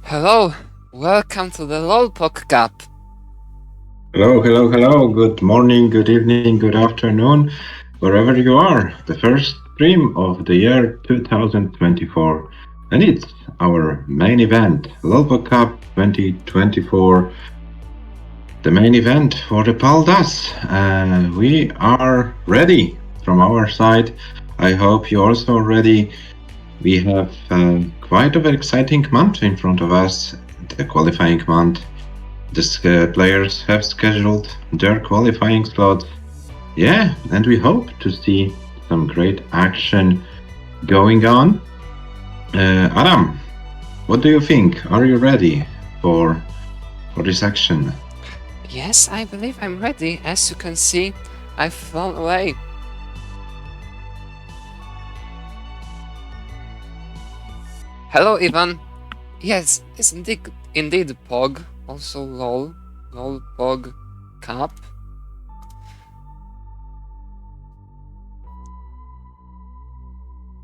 Hello, welcome to the Pog Cup. Hello. Good morning, good evening, good afternoon, wherever you are. The first stream of the year 2024. And it's our main event, Lolbo Cup 2024. The main event for the Paldas. We are ready from our side. I hope you're also ready. We have quite an exciting month in front of us, the qualifying month. The players have scheduled their qualifying slots. Yeah, and we hope to see some great action going on. Adam, what do you think? Are you ready for this action? Yes, I believe I'm ready. As you can see, I've flown away. Hello, Ivan. Yes, it's indeed Pog. Also LOL Pog Cup.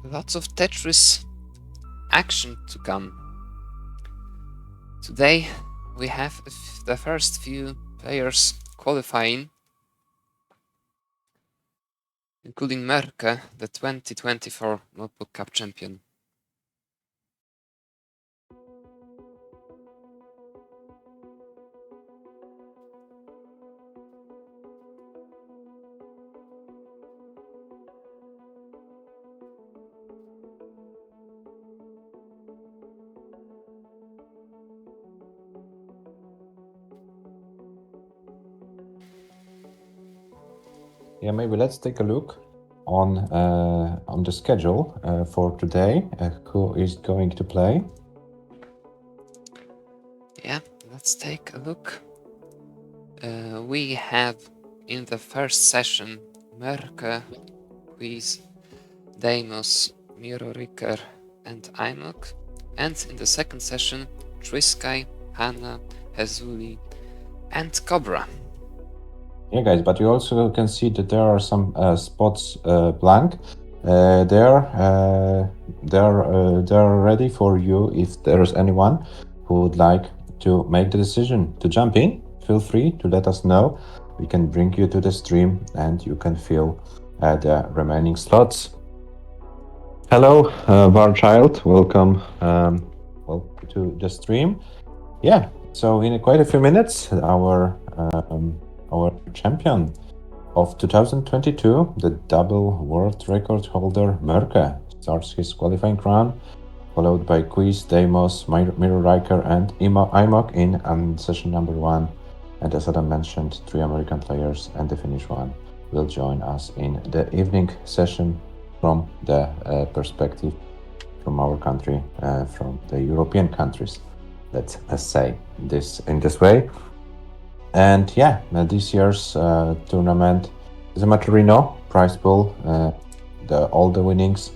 Lots of Tetris action to come. Today we have the first few players qualifying, including Merke, the 2024 Notebook Cup champion. Yeah, maybe let's take a look on the schedule for today. Who is going to play? Yeah, let's take a look. We have in the first session Merke, Quiz, Deimos, Miro Ricker, and Imok, and in the second session Triskai, Hanna, Hezuli, and Cobra. Yeah, guys, but you also can see that there are some spots blank. They're ready for you. If there's anyone who would like to make the decision to jump in, feel free to let us know. We can bring you to the stream and you can fill the remaining slots. Hello, Varchild. Welcome to the stream. Yeah, so in quite a few minutes, our champion of 2022, the double world record holder Merke, starts his qualifying run, followed by Quiz, Deimos, Miro Riker, and Imok in session number 1. And as Adam mentioned, 3 American players and the Finnish one will join us in the evening session from the perspective from our country, from the European countries. Let's say this in this way. And yeah, this year's tournament is a Maturino prize pool. All the winnings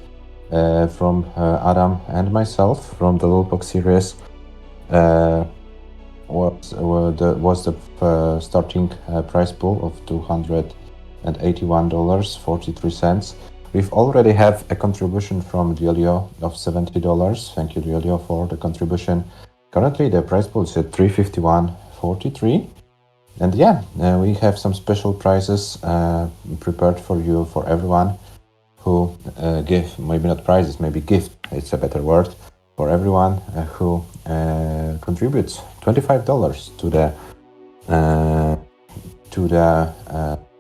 from Adam and myself from the Lulpok series was the starting prize pool of $281.43. We've already have a contribution from Diolio of $70. Thank you, Diolio, for the contribution. Currently, the prize pool is at $351.43. And yeah, we have some special prizes prepared for you, for everyone who give, maybe not prizes, maybe gift, it's a better word, for everyone who contributes $25 to the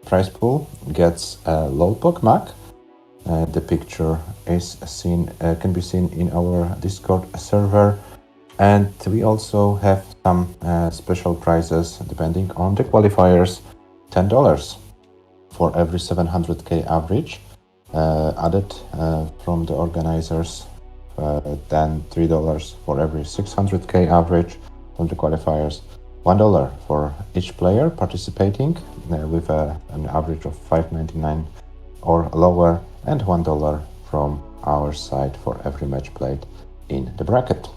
prize pool, gets a Lolpok mug. The picture is can be seen in our Discord server. And we also have some special prizes depending on the qualifiers. $10 for every 700k average added from the organizers. Then $3 for every 600k average from the qualifiers. $1 for each player participating with an average of $5.99 or lower, and $1 from our side for every match played in the bracket.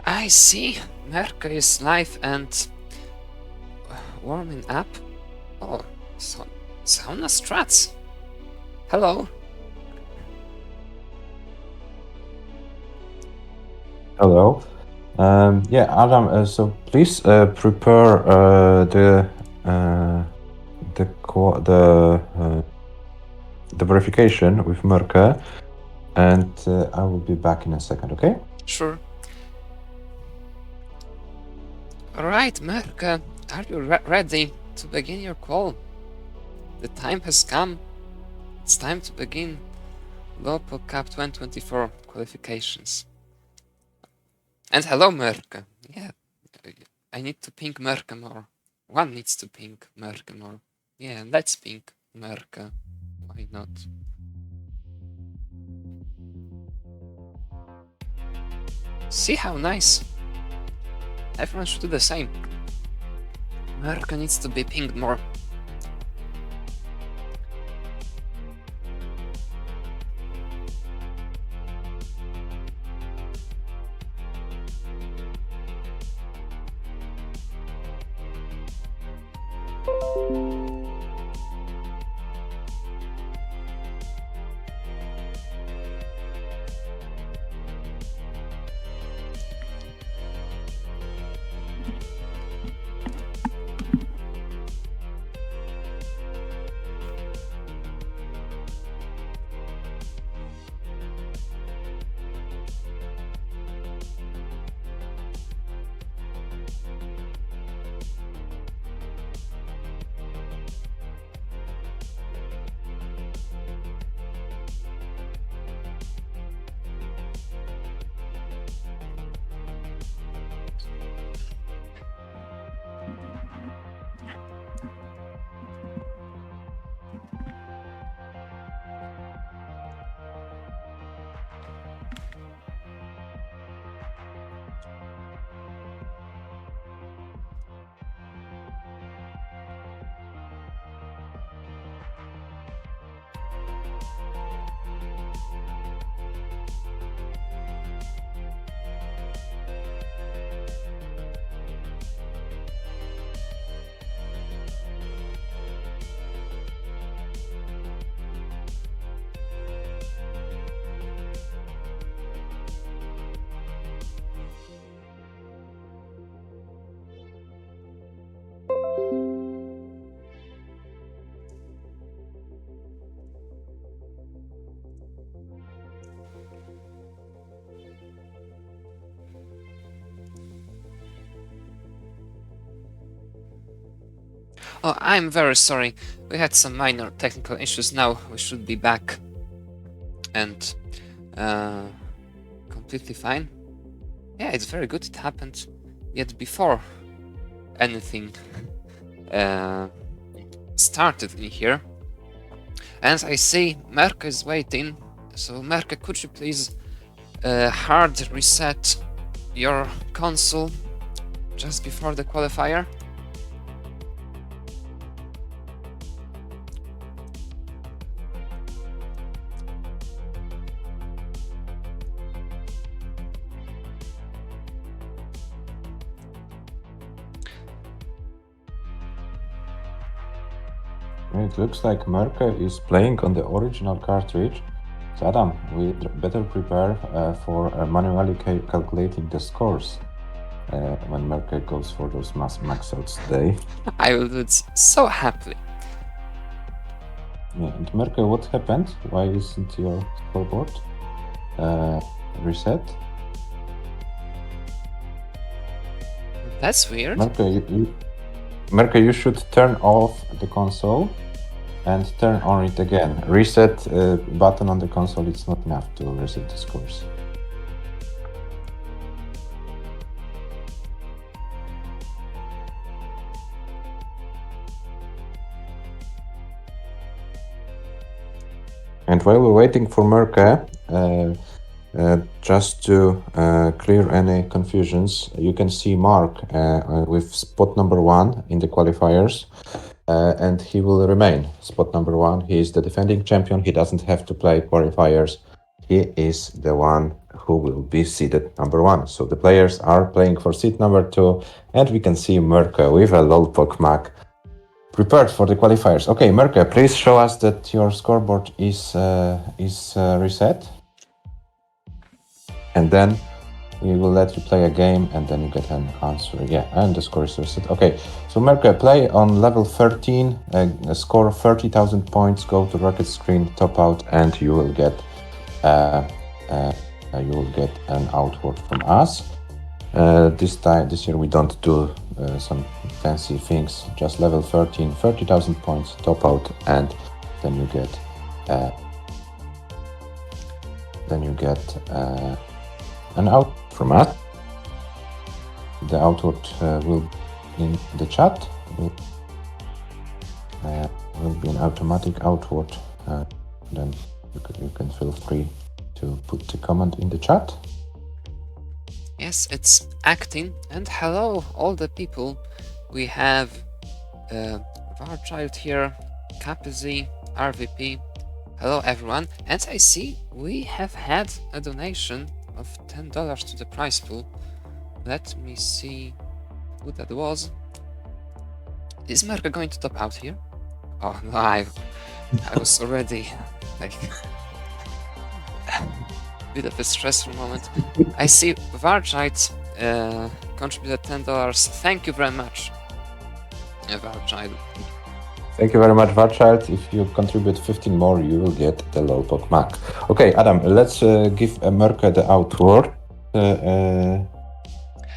I see. Merke is live and warming up. Oh, sauna strats. Hello. Hello. Yeah, Adam. So please prepare the verification with Merke, and I will be back in a second. Okay. Sure. Alright, Merka, are you ready to begin your call? The time has come. It's time to begin Pog Cup 2024 qualifications. And hello, Merka. Yeah, I need to ping Merka more. One needs to ping Merka more. Yeah, let's ping Merka. Why not? See how nice. Everyone should do the same. Merka needs to be pinged more. Oh, I'm very sorry. We had some minor technical issues. Now we should be back. And completely fine. Yeah, it's very good it happened yet before anything started in here. And I see Merke is waiting. So Merke, could you please hard reset your console just before the qualifier? It looks like Merke is playing on the original cartridge. So Adam, we better prepare for manually calculating the scores when Merke goes for those max outs today. I will do it so happily. Yeah, and Merke, what happened? Why isn't your scoreboard reset? That's weird. Merke, you should turn off the console and turn on it again. Reset button on the console, it's not enough to reset the scores. And while we're waiting for Merke, just to clear any confusions, you can see Mark with spot number 1 in the qualifiers, and he will remain spot number 1. He is the defending champion. He doesn't have to play qualifiers. He is the one who will be seated number 1. So the players are playing for seat number 2, and we can see Merke with a Lolpok Mac prepared for the qualifiers. Okay, Merke, please show us that your scoreboard is reset. And then we will let you play a game and then you get an answer. Yeah, and the score is reset. Okay, so Merke, play on level 13, score 30,000 points, go to rocket screen, top out, and you will get an outward from us. This year we don't do some fancy things. Just level 13, 30,000 points, top out, and then you get an out from us. The outward will in the chat will be an automatic outward. Then you can feel free to put the comment in the chat. Yes, it's acting. And hello, all the people. We have Varchild here, Capizy, RVP. Hello, everyone. And I see we have had a donation of $10 to the prize pool. Let me see who that was. Is Merka going to top out here? Oh no, I was already like bit of a stressful moment. I see Varchite contributed $10. Thank you very much, Varchite. Thank you very much, Varchild. If you contribute 15 more, you will get the Lowpok Mac. Okay, Adam, let's give Merke the outward.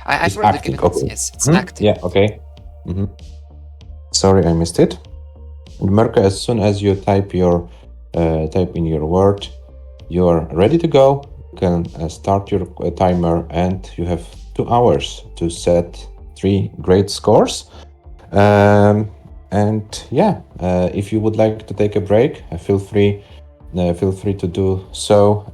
I've already given it. Yes, it's active. Yeah, okay. Sorry, I missed it. Merke, as soon as you type in your word, you are ready to go. You can start your timer, and you have 2 hours to set 3 great scores. And yeah, if you would like to take a break, feel free to do so.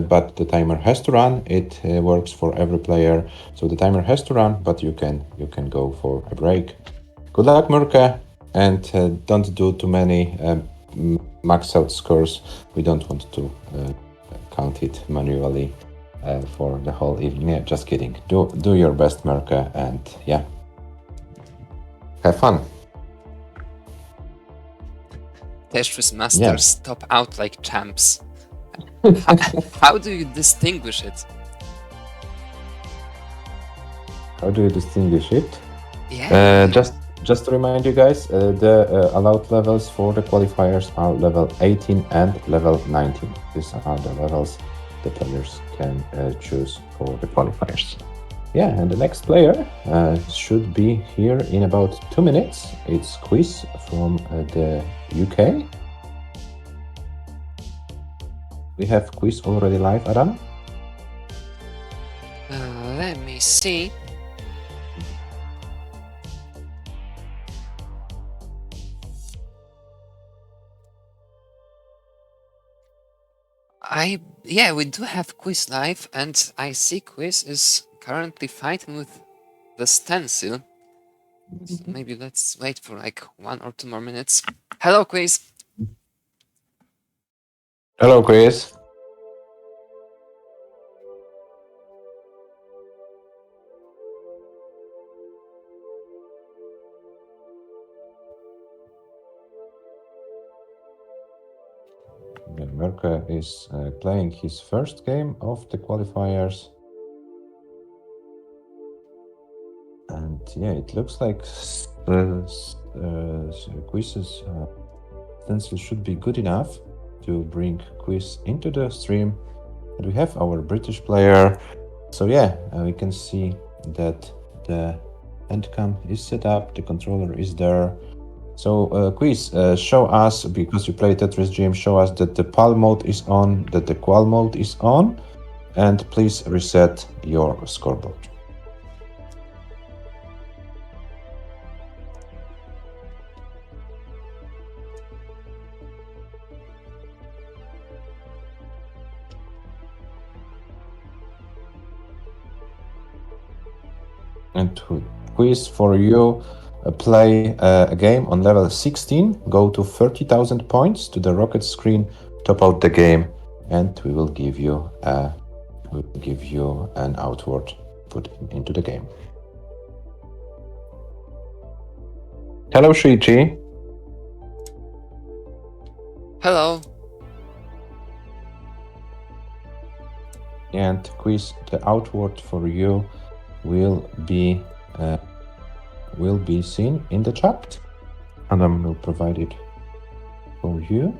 But the timer has to run. It works for every player, so the timer has to run. But you can go for a break. Good luck, Merke, and don't do too many max out scores. We don't want to count it manually for the whole evening. Yeah, just kidding. Do your best, Merke, and yeah, have fun. Tetris Masters top out like champs. How do you distinguish it? How do you distinguish it? Yeah. Just to remind you guys, the allowed levels for the qualifiers are level 18 and level 19. These are the levels the players can choose for the qualifiers. Yeah, and the next player should be here in about 2 minutes. It's Quiz from the UK. We have Quiz already live, Adam? Let me see. Yeah, we do have Quiz live, and I see Quiz is currently fighting with the stencil. So maybe let's wait for like 1 or 2 more minutes. Hello, Quiz. Hello, Quiz. Merke is playing his first game of the qualifiers. And yeah, it looks like Quiz's stencil should be good enough to bring Quiz into the stream. And we have our British player. So yeah, we can see that the handcam is set up, the controller is there. So Quiz, show us, because you play Tetris Gym, show us that the PAL mode is on, that the qual mode is on, and please reset your scoreboard. And Quiz, for you, play a game on level 16, go to 30,000 points to the rocket screen, top out the game, and we will give you an outward put into the game. Hello, Shiichi. Hello. And Quiz, the outward for you will be seen in the chat. Adam will provide it for you.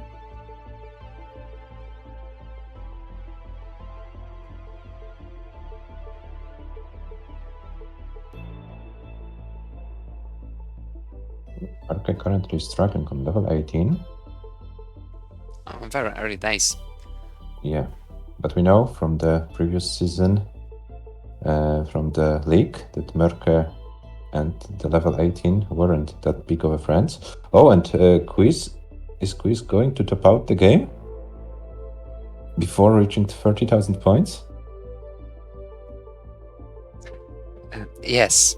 Arke currently struggling on level 18. Very early days. Yeah, but we know from the previous season, from the league, that Merke and the level 18 weren't that big of a friends. Oh, and Quiz, is Quiz going to top out the game before reaching 30,000 points? Yes.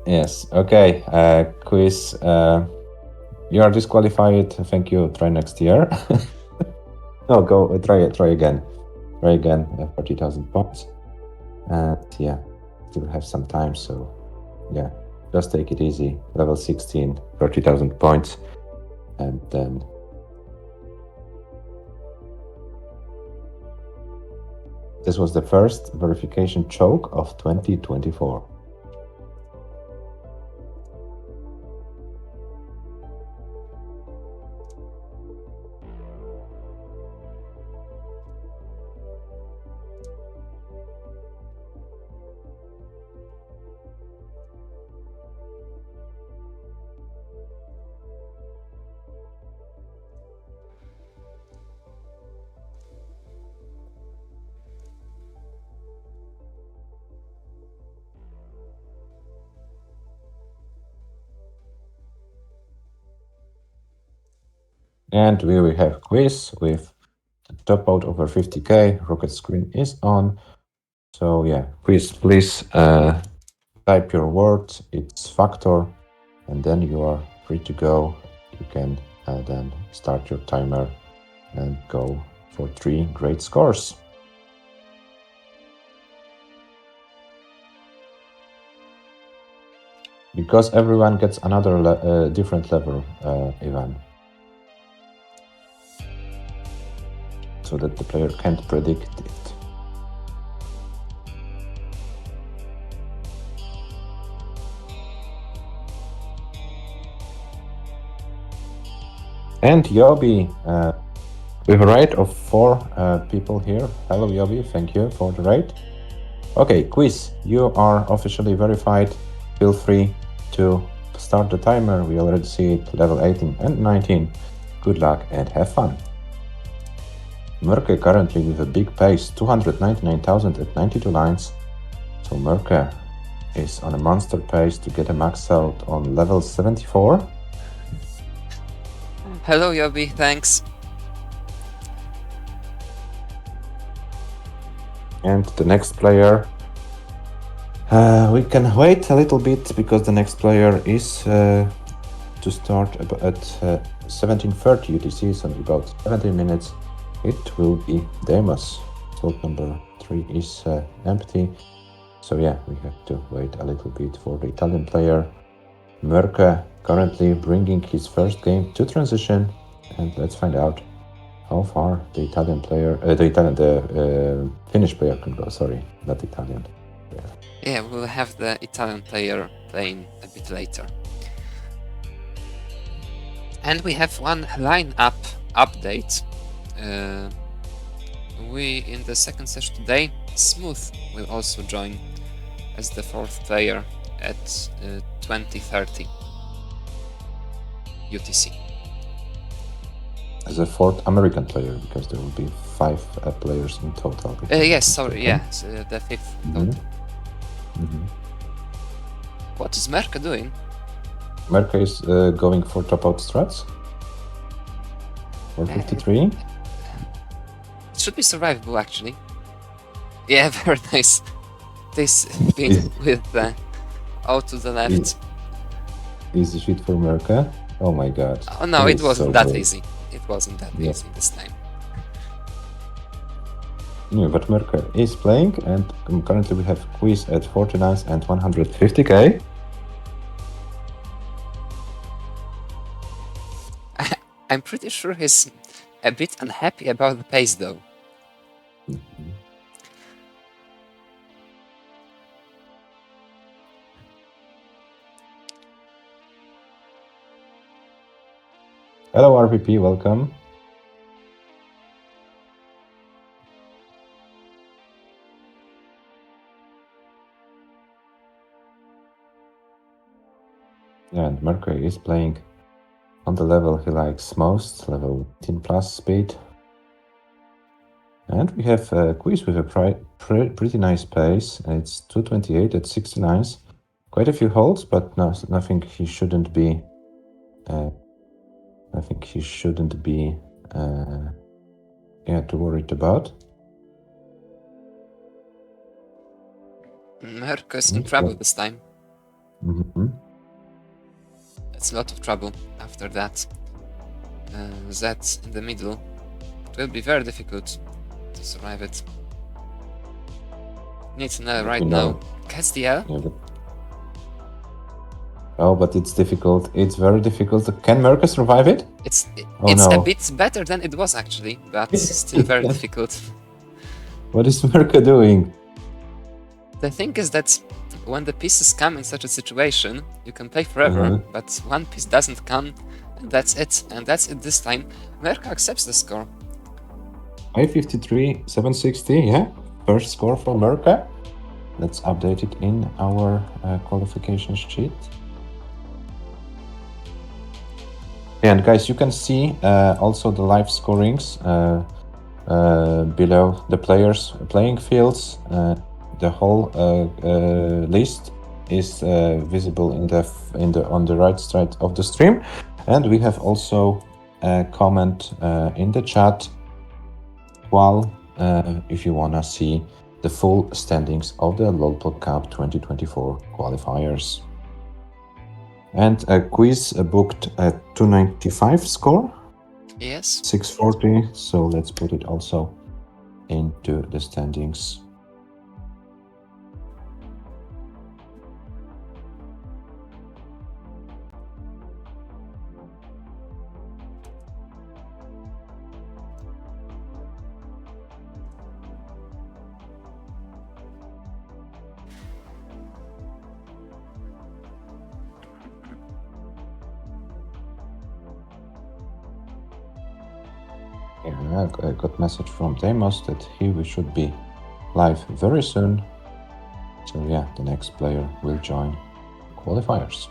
Yes. Okay. Quiz, you are disqualified. Thank you. Try next year. No, go try again. Try again. 40,000 points. And yeah, still have some time. So yeah, just take it easy. Level 16, 30,000 points, and then. This was the first verification choke of 2024. And we will have quiz with the top out over 50k. Rocket screen is on. So yeah, quiz, please type your words, its factor, and then you are free to go. You can then start your timer and go for 3 great scores. Because everyone gets another different level, Ivan. So that the player can't predict it. And Yobi, we have a raid of 4 people here. Hello Yobi, thank you for the raid. Okay, quiz, you are officially verified. Feel free to start the timer. We already see it, level 18 and 19. Good luck and have fun. Merke currently with a big pace, 299,000 at 92 lines. So Merke is on a monster pace to get a max out on level 74. Hello, Yobi, thanks. And the next player, we can wait a little bit because the next player is to start at 17:30 UTC, so in about 17 minutes. It will be Demos. Slot number 3 is empty. So yeah, we have to wait a little bit for the Italian player. Merke currently bringing his first game to transition, and let's find out how far the Italian player, the Finnish player can go. Sorry, not Italian. Yeah, we'll have the Italian player playing a bit later. And we have one lineup update. We in the second session today, Smooth will also join as the 4th player at 2030 UTC. As a 4th American player, because there will be 5 players in total. Yes, sorry, yeah, the 5th. What is Merke doing? Merke is going for top out strats. For 53. It should be survivable, actually. Yeah, very nice. This being with the out to the left. Easy shit for Merke. Oh my god. Oh no, it wasn't so that good. easy. It wasn't that easy this time. Yeah, but Merke is playing, and currently we have quiz at 49 and 150k. I'm pretty sure he's a bit unhappy about the pace, though. Hello, RPP, welcome. Yeah, and Mercury is playing on the level he likes most, level 18 plus speed. And we have a quiz with a pretty nice pace. It's 228 at 69. Quite a few holes, but nothing he shouldn't be. I think he shouldn't be too worried about. Merka's in trouble this time. Mm-hmm. It's a lot of trouble after that. Z in the middle. It will be very difficult to survive it. Needs an L right now. Gets the L? Yeah, but it's difficult. It's very difficult. Can Merka survive it? It's no. a bit better than it was actually, but still very difficult. What is Merka doing? The thing is that when the pieces come in such a situation, you can play forever, but one piece doesn't come, and that's it. And that's it this time. Merka accepts the score. 553, 760, yeah? First score for Merka. Let's update it in our qualification sheet. And guys, you can see also the live scorings below the players' playing fields. The whole list is visible on the right side of the stream, and we have also a comment in the chat. While if you wanna see the full standings of the Pog Cup 2024 qualifiers. And a quiz booked at 295 score. Yes. 640, so let's put it also into the standings. Yeah, I got message from Deimos that we should be live very soon. So yeah, the next player will join qualifiers.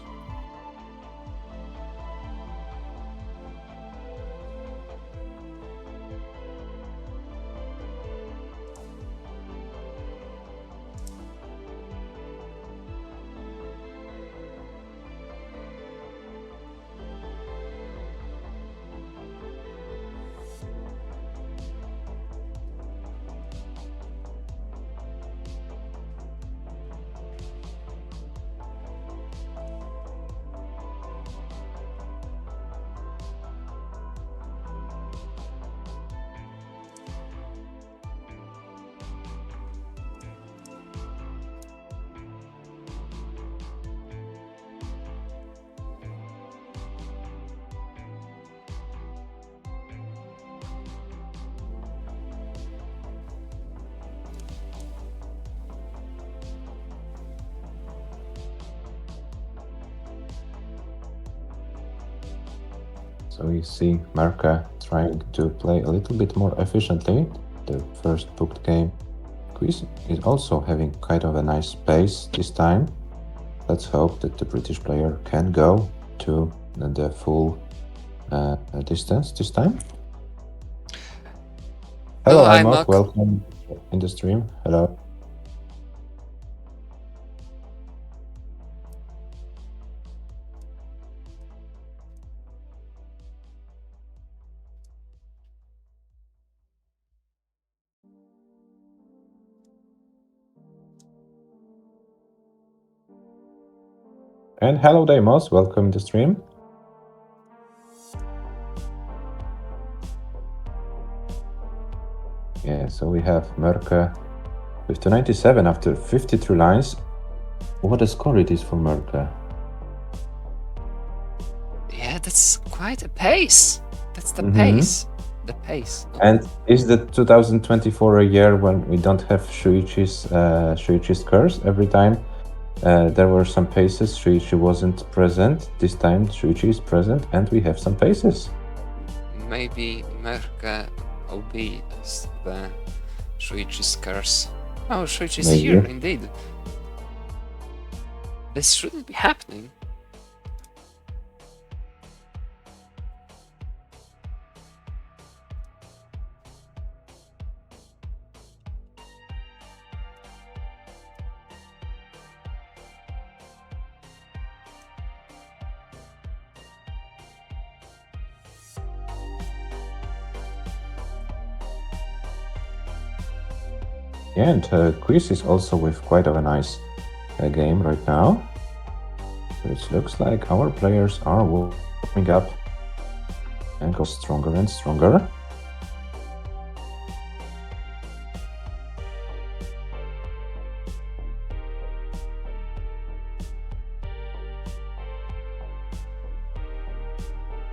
So we see Merka trying to play a little bit more efficiently. The first booked game. Quiz is also having kind of a nice pace this time. Let's hope that the British player can go to the full distance this time. Hello, Imok. Welcome in the stream. Hello. And hello, Deimos. Welcome to the stream. Yeah, so we have Merka with 297 after 53 lines. What a score it is for Merka. Yeah, that's quite a pace. That's the pace. The pace. And is the 2024 a year when we don't have Shuichi's curse every time? There were some paces, Shuichi wasn't present. This time Shuichi is present and we have some paces. maybe Merke OB as the Shuichi's curse. Oh, Shuichi's Maybe. here, indeed. This shouldn't be happening. Yeah, and Quiz is also with quite of a nice game right now. So it looks like our players are warming up and go stronger and stronger.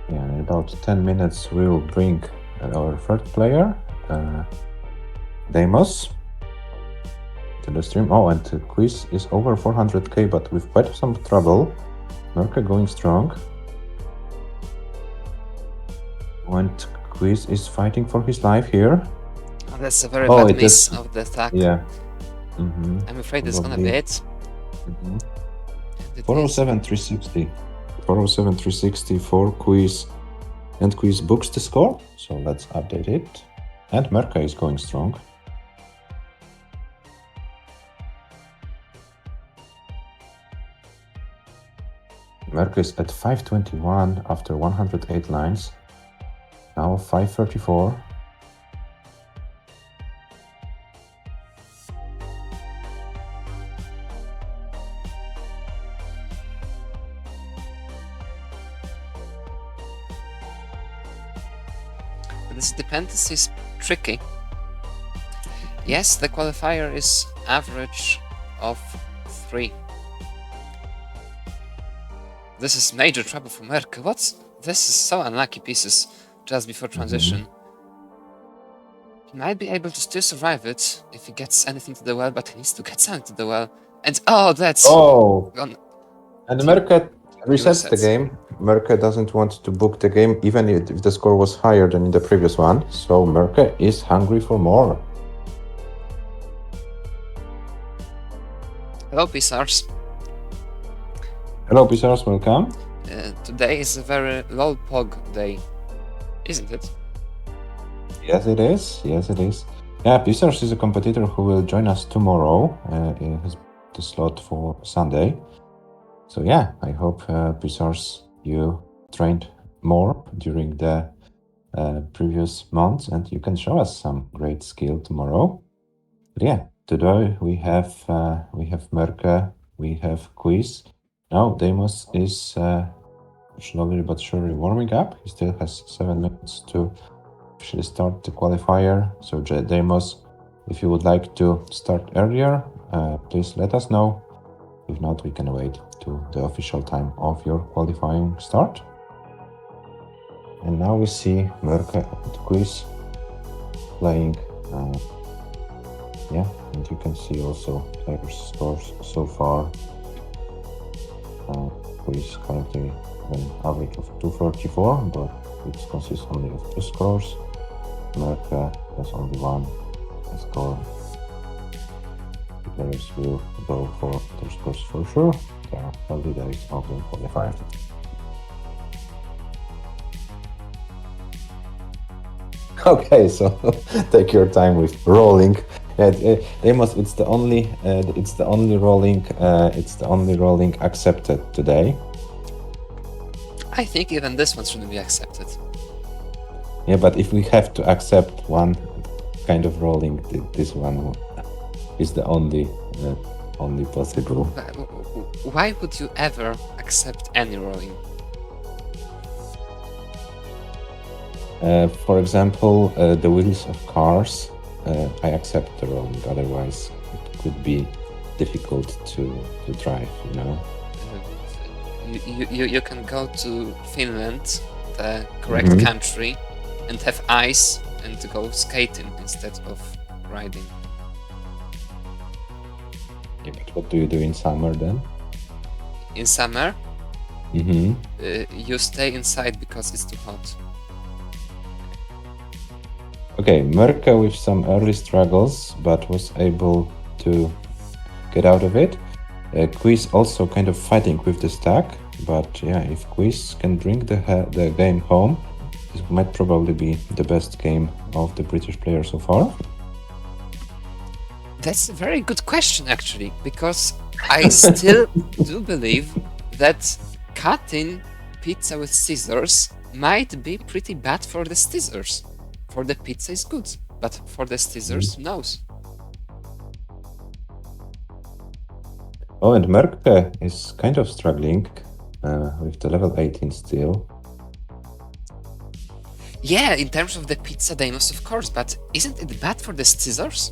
Yeah, in about 10 minutes we will bring our third player, Deimos, to the stream. Oh, and the Quiz is over 400k, but with quite some trouble. Merke going strong. And Quiz is fighting for his life here. Oh, that's a very bad miss of the attack. Yeah. I'm afraid it's gonna be it. 407 360. 407 360 for Quiz. And Quiz books the score. So let's update it. And Merke is going strong. Merke is at 521 after 108 lines. Now 534. This dependency is tricky. Yes, the qualifier is average of 3. This is major trouble for Merke. This is so unlucky pieces just before transition. He might be able to still survive it if he gets anything to the well, but he needs to get something to the well. And that's... And Merke resets the game. Merke doesn't want to book the game even if the score was higher than in the previous one. So Merke is hungry for more. Hello, Pisars. Hello, Pisars, welcome. Today is a very low Pog day, isn't it? Yes, it is. Yes, it is. Yeah, Pisars is a competitor who will join us tomorrow. He has the slot for Sunday. So yeah, I hope, Pisars, you trained more during the previous months and you can show us some great skill tomorrow. But yeah, today we have Merke, we have Quiz. Now Deimos is slowly but surely warming up. He still has 7 minutes to officially start the qualifier. So Deimos, if you would like to start earlier, please let us know. If not, we can wait to the official time of your qualifying start. And now we see Merke and Quiz playing. Yeah, and you can see also players' scores so far. Quiz currently an average of 234, but it consists only of 2 scores. Merke has only 1 score. The players will go for their scores for sure. There are early days of the qualifier. Okay, so take your time with rolling. Deimos, it's the only rolling accepted today. I think even this one shouldn't be accepted. Yeah, but if we have to accept one kind of rolling, this one is the only possible. Why would you ever accept any rolling? For example, the wheels of cars, I accept the rolling, otherwise it could be difficult to drive, you know. You can go to Finland, the correct country, and have ice and go skating instead of riding. Yeah, but what do you do in summer then? In summer, you stay inside because it's too hot. Okay, Merca with some early struggles, but was able to get out of it. Quiz also kind of fighting with the stack, but yeah, if Quiz can bring the game home, this might probably be the best game of the British player so far. That's a very good question, actually, because I still do believe that cutting pizza with scissors might be pretty bad for the scissors. For the pizza is good, but for the scissors, no. Oh, and Merke is kind of struggling with the level 18 still. Yeah, in terms of the pizza demos, of course, but isn't it bad for the scissors?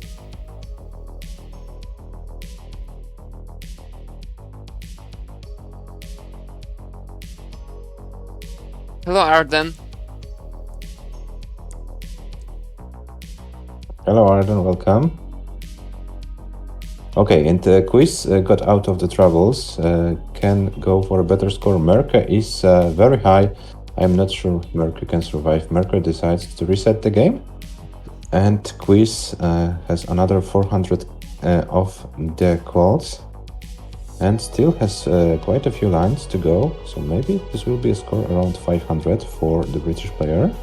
Hello, Arden. Hello, Arden, welcome. Okay, and Quiz got out of the troubles, can go for a better score. Merke is very high. I'm not sure Merke can survive. Merke decides to reset the game. And Quiz has another 400 of the calls. And still has quite a few lines to go. So maybe this will be a score around 500 for the British player.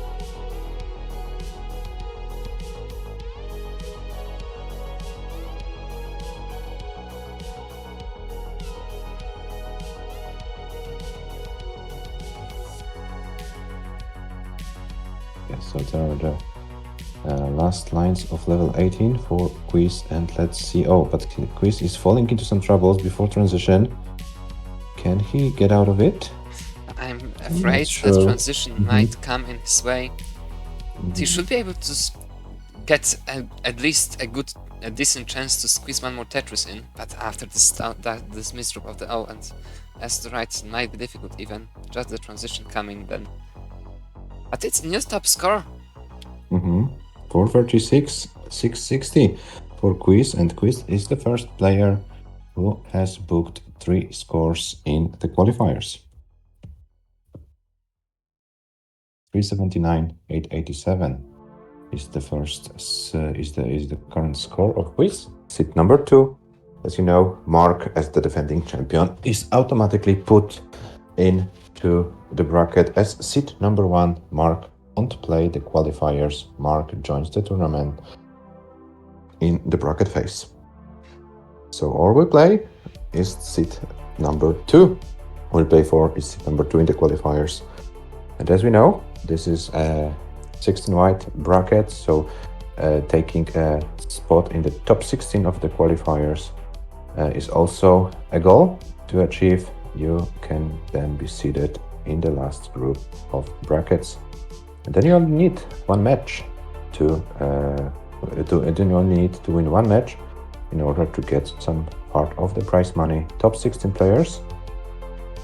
So there are the last lines of level 18 for Quiz, and let's see. Oh, but Quiz is falling into some troubles before transition. Can he get out of it? I'm afraid that transition might come in his way. He should be able to get at least a decent chance to squeeze one more Tetris in, but after this misdrop of the O and as the right might be difficult even, just the transition coming then. But it's a new top score. 436, 660 for Quiz, and Quiz is the first player who has booked 3 scores in the qualifiers. 379, 887 is the first is the current score of Quiz. Seat number 2, as you know, Mark as the defending champion is automatically put into the bracket as seat number 1. Mark won't play the qualifiers. Mark joins the tournament in the bracket phase. So all we play is seat number 2. We'll play for is seat number 2 in the qualifiers. And as we know, this is a 16 wide bracket, so taking a spot in the top 16 of the qualifiers is also a goal to achieve. You can then be seated in the last group of brackets, and then you only need one match to then you only need to win one match in order to get some part of the prize money. Top 16 players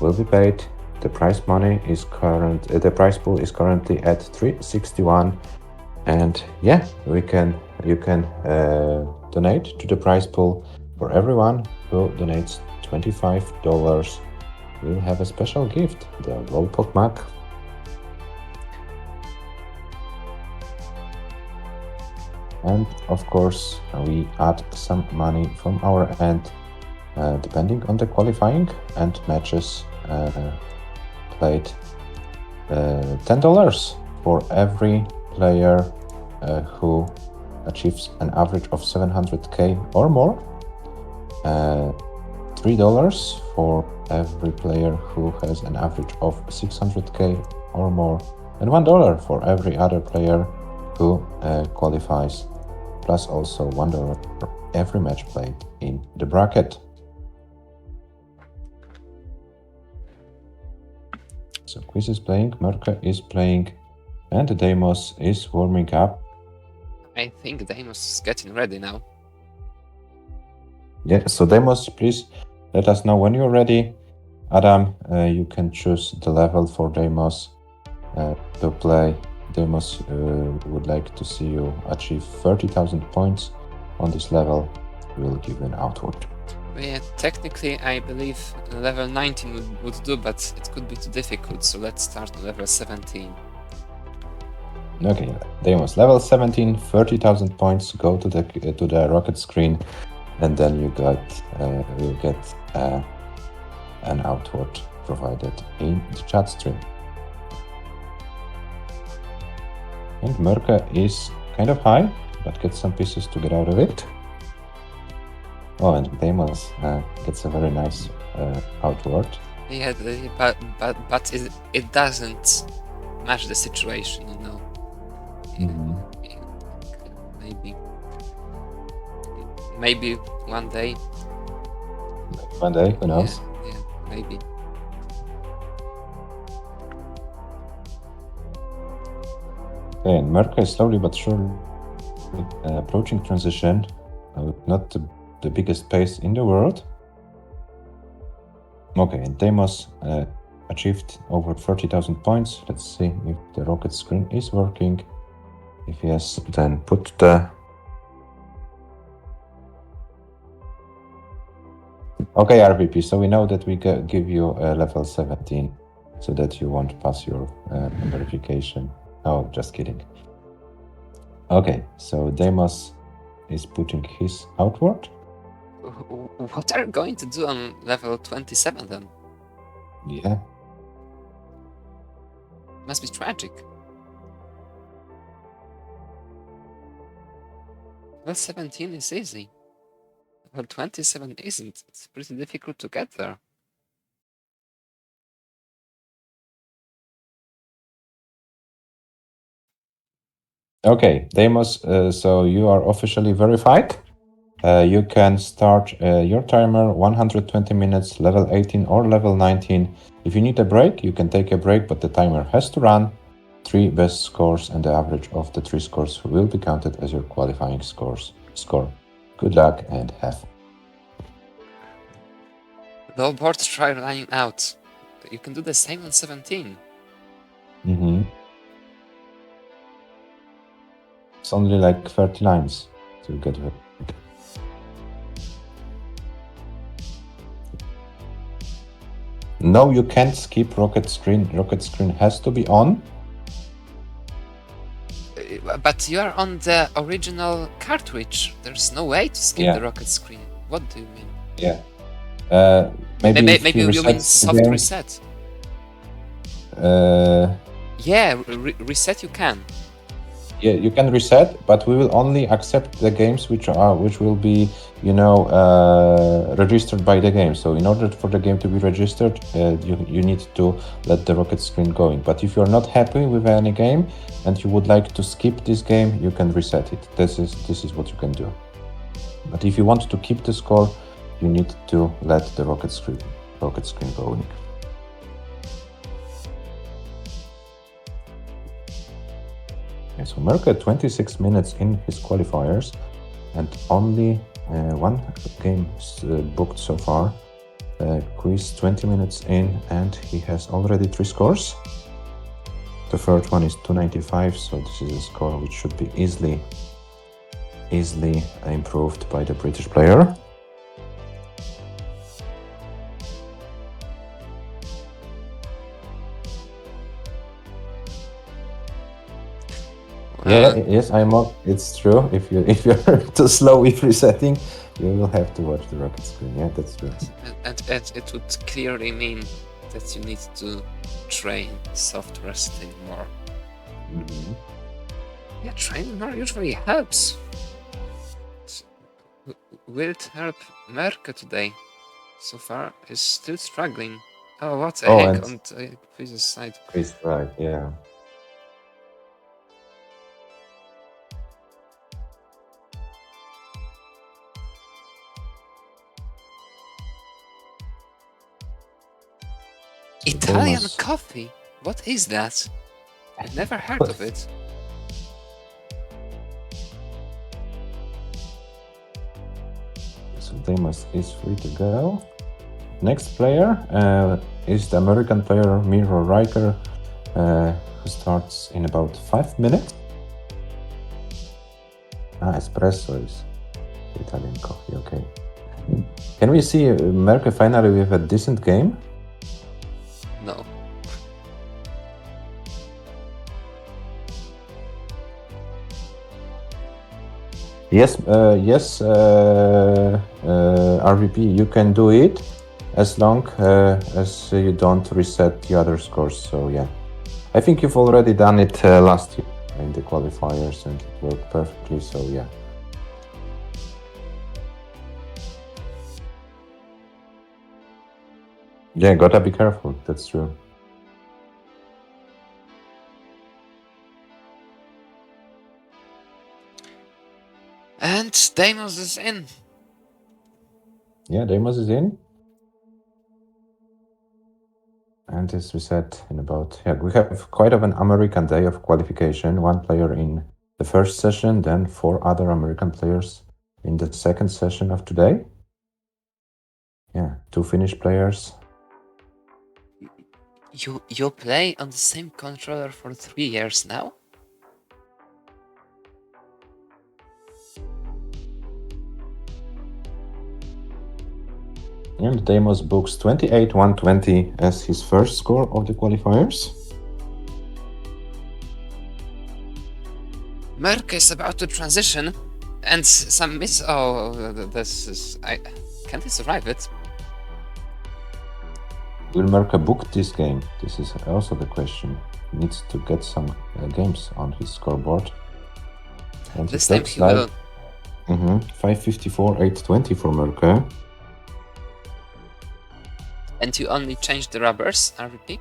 will be paid. The prize money is the prize pool is currently at 361, and yeah, you can donate to the prize pool. For everyone who donates $25, we'll have a special gift, the Lolpok Mac. And of course, we add some money from our end, depending on the qualifying and matches played. $10 for every player who achieves an average of 700k or more. $3 for every player who has an average of 600k or more, and $1 for every other player who qualifies, plus also $1 for every match played in the bracket. So Quiz is playing, Merke is playing, and Deimos is warming up. I think Deimos is getting ready now. Yeah, so Deimos, please let us know when you're ready. Adam, you can choose the level for Deimos to play. Deimos would like to see you achieve 30,000 points on this level. We'll give you an outward. Yeah, technically I believe level 19 would do, but it could be too difficult, so let's start on level 17. Okay, Deimos, level 17, 30,000 points. Go to the rocket screen, and then you will get an outward provided in the chat stream. And Merca is kind of high, but gets some pieces to get out of it. Oh, and Deimos gets a very nice outward. Yeah, but it doesn't match the situation, you know. Maybe one day. One day, who knows? Yeah, maybe. Okay, and Merca is slowly but surely approaching transition. Not the biggest pace in the world. Okay, and Deimos achieved over 30,000 points. Let's see if the rocket screen is working. If yes, then put the... Okay, RVP, so we know that we give you a level 17 so that you won't pass your verification. Oh, just kidding. Okay, so Deimos is putting his outward. What are you going to do on level 27 then? Yeah. Must be tragic. Level 17 is easy. Level 27 isn't. It's pretty difficult to get there. Okay, Deimos, so you are officially verified. You can start your timer 120 minutes, level 18 or level 19. If you need a break, you can take a break, but the timer has to run. 3 best scores and the average of the 3 scores will be counted as your qualifying score. Good luck and have. The boards try running out. You can do the same on 17. It's only like 30 lines to get it. No, you can't skip rocket screen. Rocket screen has to be on. But you are on the original cartridge. There's no way to skip the rocket screen. What do you mean? Yeah. Maybe you mean soft reset. Yeah, reset you can. Yeah, you can reset, but we will only accept the games which will be, registered by the game. So in order for the game to be registered, you need to let the rocket screen going. But if you're not happy with any game and you would like to skip this game, you can reset it. This is what you can do. But if you want to keep the score, you need to let the rocket screen going. So Merca 26 minutes in his qualifiers and only one game booked so far. Quiz 20 minutes in and he has already 3 scores. The third one is 295, so this is a score which should be easily improved by the British player. Yes, it's true. If you're too slow with resetting, you will have to watch the rocket screen. Yeah, that's true. And it would clearly mean that you need to train soft resetting more. Yeah, training more usually helps. Will it help Merca today? So far, is still struggling. Oh, what a heck on the previous side. Chris, right, yeah. Italian coffee? What is that? I've never heard of it. So Deimos is free to go. Next player is the American player Miro Riker, who starts in about 5 minutes. Espresso is Italian coffee, okay. Can we see Merca finally with a decent game? No. Yes, RVP, you can do it as long as you don't reset the other scores. So yeah, I think you've already done it last year in the qualifiers and it worked perfectly. So yeah. Yeah, gotta be careful. That's true. And Deimos is in. Yeah, Deimos is in. And as we said, in about, yeah, we have quite of an American day of qualification. One player in the first session, then 4 other American players in the second session of today. Yeah, 2 Finnish players. You play on the same controller for 3 years now? And Deimos books 28-120 as his first score of the qualifiers. Merck is about to transition, and some miss. Oh, this is. Can he survive it? Will Merca book this game? This is also the question. He needs to get some games on his scoreboard. And This it time looks he like will. 554, 820 for Merca. And you only change the rubbers, RVP?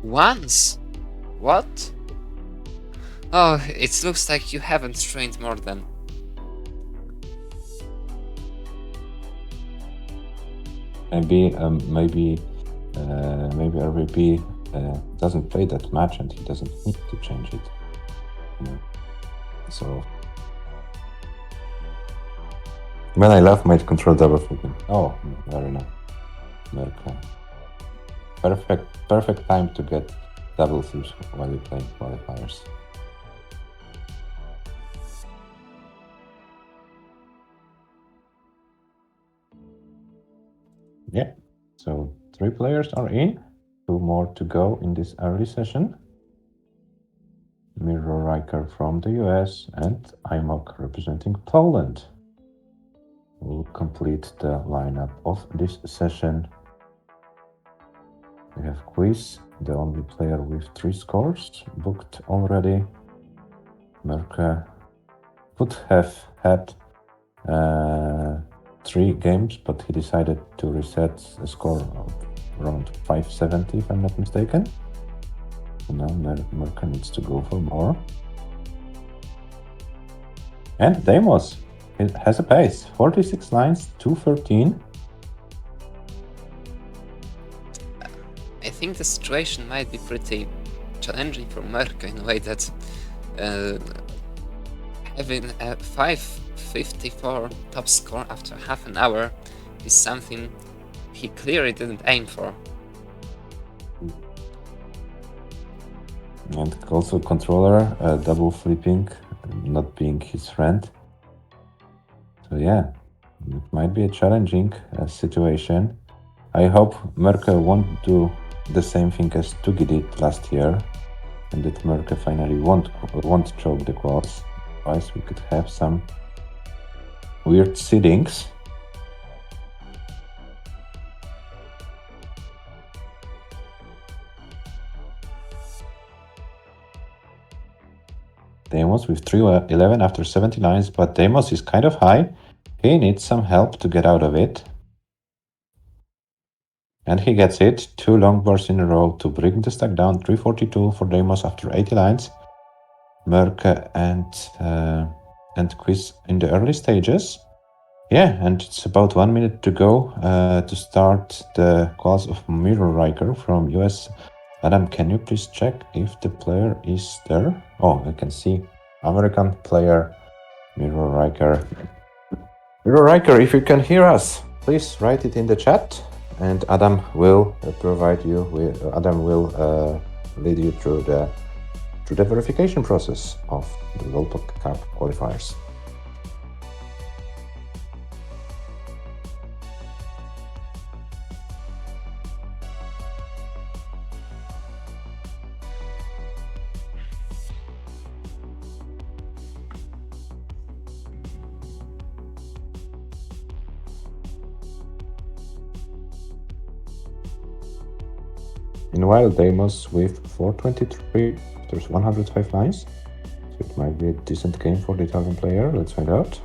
Once? What? Oh, it looks like you haven't trained more than. Maybe RVP doesn't play that much and he doesn't need to change it. You know? So when I love my control double flipping. Oh, very nice. Merca. Perfect time to get double flips while you play qualifiers. Yeah, so 3 players are in, 2 more to go in this early session. Miro Riker from the US and IMOC representing Poland will complete the lineup of this session. We have Quiz, the only player with 3 scores booked already. Merca could have had 3 games, but he decided to reset the score of around 570, if I'm not mistaken. So now Merca needs to go for more. And Deimos has a pace, 46 lines, 213. I think the situation might be pretty challenging for Merca in a way that having a 554 top score after half an hour is something he clearly didn't aim for. And also controller double flipping, not being his friend. So yeah, it might be a challenging situation. I hope Merca won't do the same thing as Tugi did last year, and that Merca finally won't choke the quads. Otherwise we could have some weird seedings. Deimos with 311 after 70 lines, but Deimos is kind of high. He needs some help to get out of it. And he gets it. 2 long bars in a row to bring the stack down. 342 for Deimos after 80 lines. Merca and Quiz in the early stages. Yeah, and it's about 1 minute to go to start the class of Mirror Riker from US. Adam, can you please check if the player is there? Oh, I can see American player Mirror Riker. Mirror Riker, if you can hear us, please write it in the chat, and Adam will provide you with. Adam will lead you through the verification process of the Pog Cup qualifiers. Meanwhile, Deimos with 423, there's 105 lines. So it might be a decent game for the Italian player. Let's find out.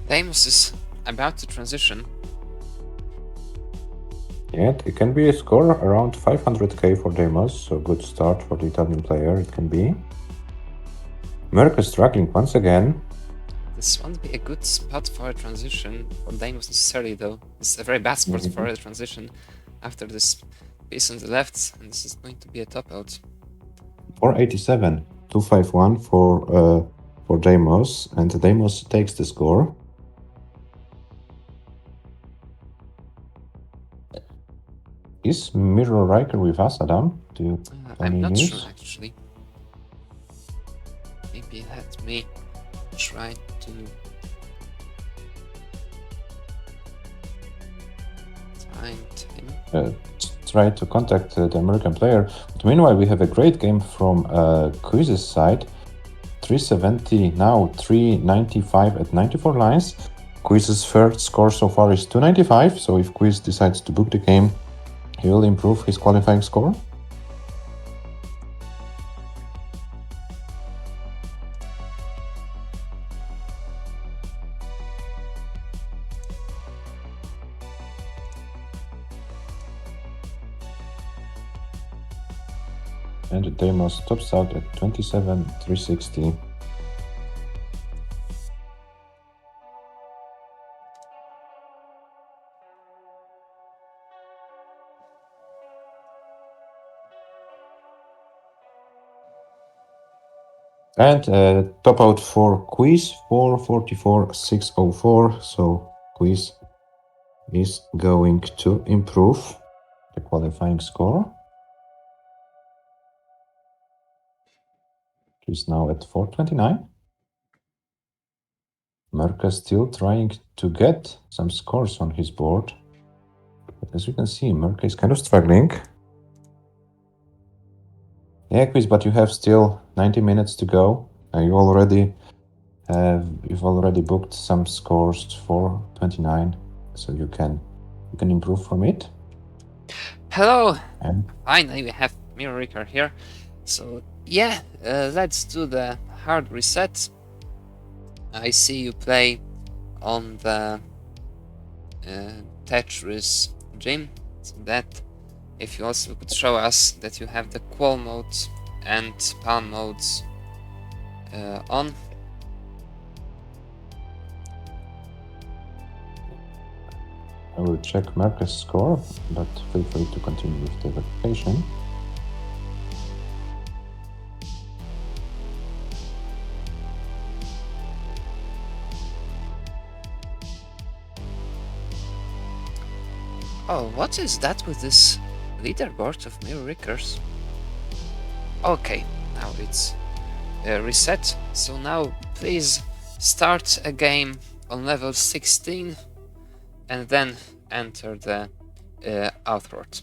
Deimos is about to transition. Yeah, it can be a score around 500k for Deimos, so good start for the Italian player it can be. Merck is struggling once again. This won't be a good spot for a transition for Deimos necessarily, though. It's a very bad spot for a transition after this piece on the left, and this is going to be a top out. 487, 251 for Deimos, and Deimos takes the score. Is Mirror Riker with us, Adam? Do you I'm not news? sure, actually. Maybe let me try to find him. Try to contact the American player. But meanwhile, we have a great game from Quiz's side. 370 now, 395 at 94 lines. Quiz's third score so far is 295, so if Quiz decides to book the game, he will improve his qualifying score. And Deimos tops out at 27,360. And top out for Quiz 444,604. So Quiz is going to improve the qualifying score. He's now at 429. Merka still trying to get some scores on his board. But as you can see, Merka is kind of struggling. Yeah, Quiz, but you have still 90 minutes to go. You've already booked some scores for 29, so you can improve from it. Hello! And Finally, we have Mirror Ricker here. So, yeah, let's do the hard reset. I see you play on the Tetris gym. So that, if you also could show us that you have the qual mode and palm modes on. I will check Merka's score, but feel free to continue with the verification. Oh, what is that with this leaderboard of Mirror Rickers? Okay, now it's reset. So now please start a game on level 16 and then enter the outward.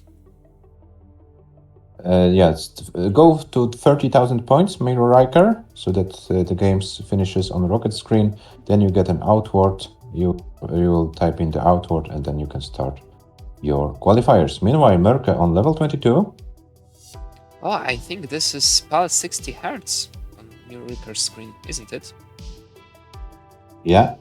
Yes, go to 30,000 points, Mirror Riker, so that the game finishes on the rocket screen. Then you get an outward. You will type in the outward, and then you can start your qualifiers. Meanwhile, Merka on level 22. Oh, I think this is PAL 60 Hz on Mirror Ricker's screen, isn't it? Yeah.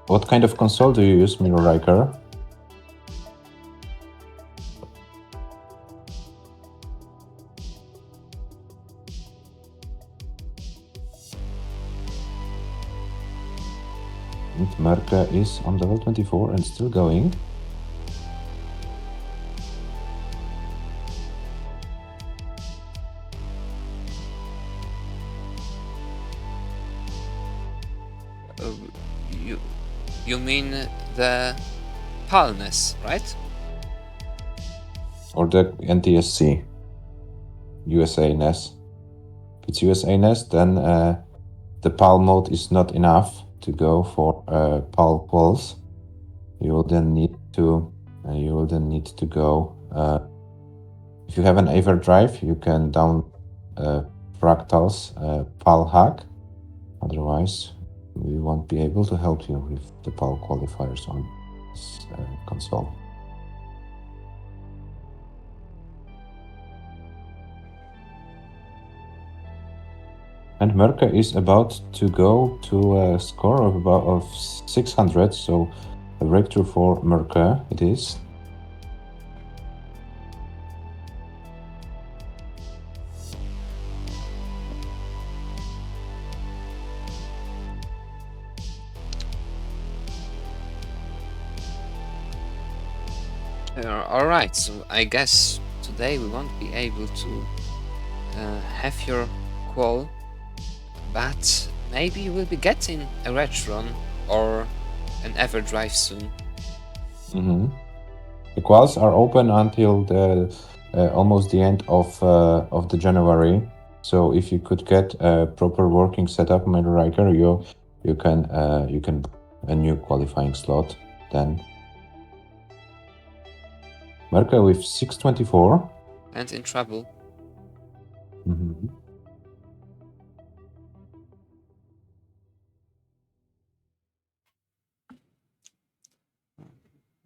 What kind of console do you use, Mirror Riker? And Merka is on level 24 and still going. You mean the PAL-ness, right? Or the NTSC, USA NES. If it's USA NES, then the PAL mode is not enough to go for PAL quals. You will then need to go. If you have an Everdrive, you can down Fractal's PAL hack. Otherwise, we won't be able to help you with the PAL qualifiers on this console. And Merke is about to go to a score of 600, so a breakthrough for Merke it is. Alright, so I guess today we won't be able to have your qual, but maybe we'll be getting a Retron or an Everdrive soon. The quals are open until the almost the end of the January. So if you could get a proper working setup, Riker, you can a new qualifying slot then. Merke with 624. And in trouble.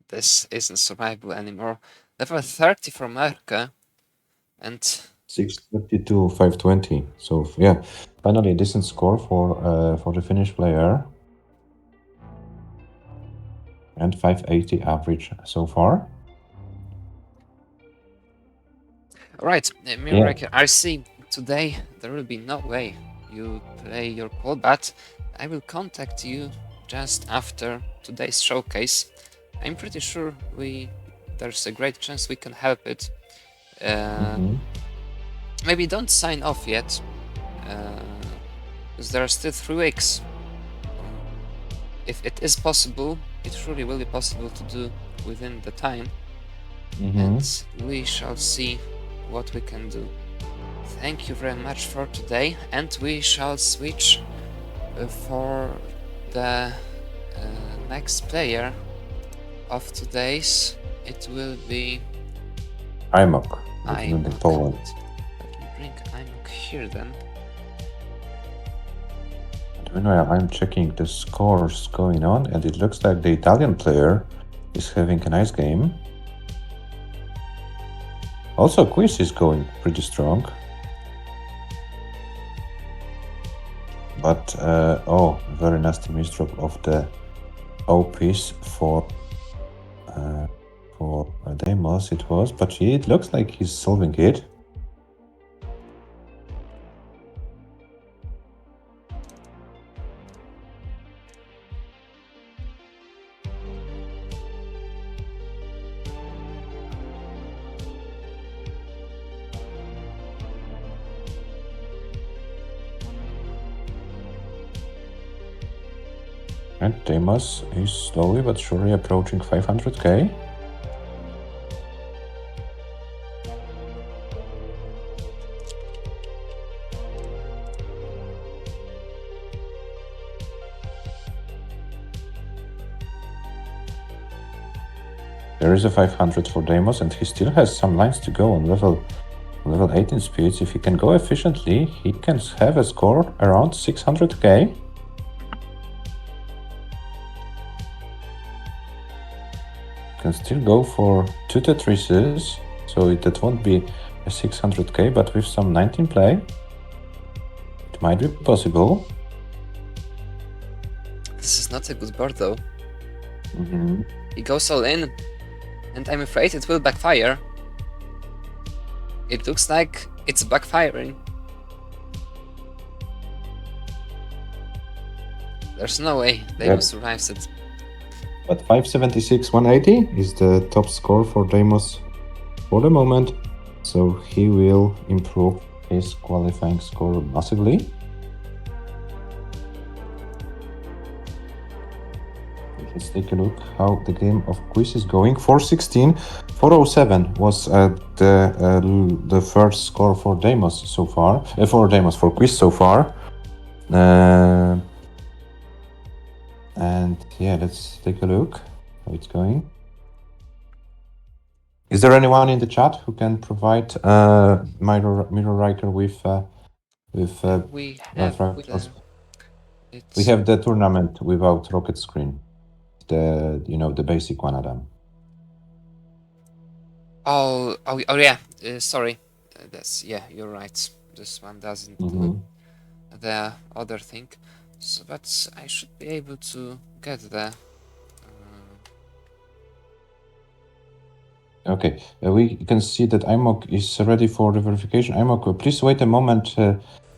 This isn't survivable anymore. Level 30 for Merke and 632, 520. So yeah, finally a decent score for the Finnish player. And 580 average so far. Alright, Mirror I see today there will be no way you play your qual, but I will contact you just after today's showcase. I'm pretty sure there's a great chance we can help it. Maybe don't sign off yet, because there are still 3 weeks. If it is possible, it surely will be possible to do within the time, and we shall see what we can do. Thank you very much for today, and we shall switch for the next player of today's. It will be Imok. Poland. Let me bring Imok here then. Meanwhile, I'm checking the scores going on, and it looks like the Italian player is having a nice game. Also, Quiz is going pretty strong. But, very nasty misdrop of the O piece for Deimos it was, but it looks like he's solving it. And Deimos is slowly but surely approaching 500k. There is a 500 for Deimos, and he still has some lines to go on level 18 speeds. If he can go efficiently, he can have a score around 600k. Can still go for 2 Tetrises, so that won't be a 600k, but with some 19 play, it might be possible. This is not a good board though. He goes all in, and I'm afraid it will backfire. It looks like it's backfiring. There's no way Deimos survives it. But 576, 180 is the top score for Deimos for the moment, so he will improve his qualifying score massively. Let's take a look how the game of quiz is going. 416, 407 was the first score for Deimos so far. For quiz so far. And yeah, let's take a look how it's going. Is there anyone in the chat who can provide Mirror Riker with we have fractals? it's We have the tournament without rocket screen. The basic one, Adam. oh yeah, sorry, you're right, this one doesn't do the other thing, so but I should be able to get the Okay, we can see that IMOC is ready for the verification. IMOC, please wait a moment.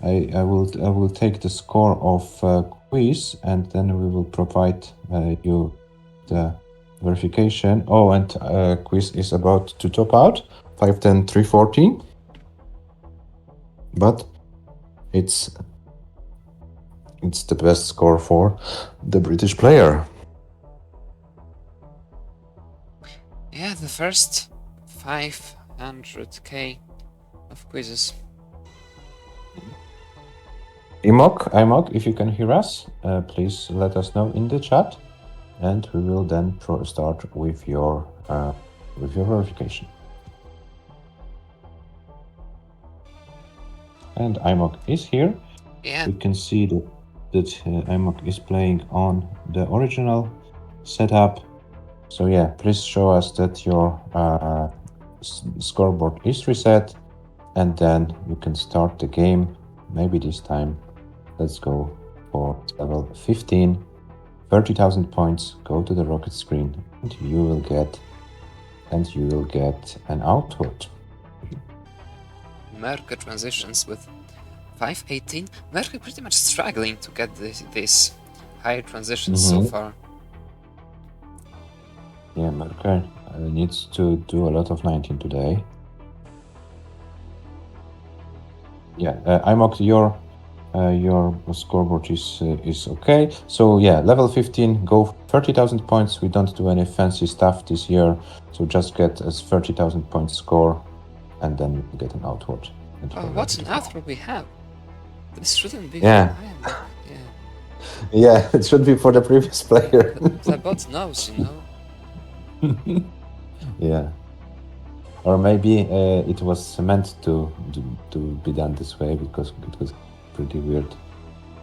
I will take the score of quiz, and then we will provide you the verification. Oh, and quiz is about to top out 510 314, but it's the best score for the British player. yeah, the first 500k of quizzes. IMOC, if you can hear us, please let us know in the chat, and we will then start with your verification. And IMOC is here. Yeah, We can see that IMOC is playing on the original setup. So yeah, please show us that your scoreboard is reset, and then you can start the game. Maybe this time, let's go for level 15, 30,000 points. Go to the rocket screen, and you will get an outward. Merke transitions with 518. Merke pretty much struggling to get these high transitions so far. Yeah, Merke needs to do a lot of 19 today. Yeah, IMOC, your scoreboard is okay. So yeah, level 15, go 30,000 points. We don't do any fancy stuff this year, so just get a 30,000 point score, and then you get an outward. Oh, what an outward we have! This shouldn't be. Yeah. Yeah, it should be for the previous player. The bot knows, you know. Yeah. Or maybe it was meant to be done this way, because it was pretty weird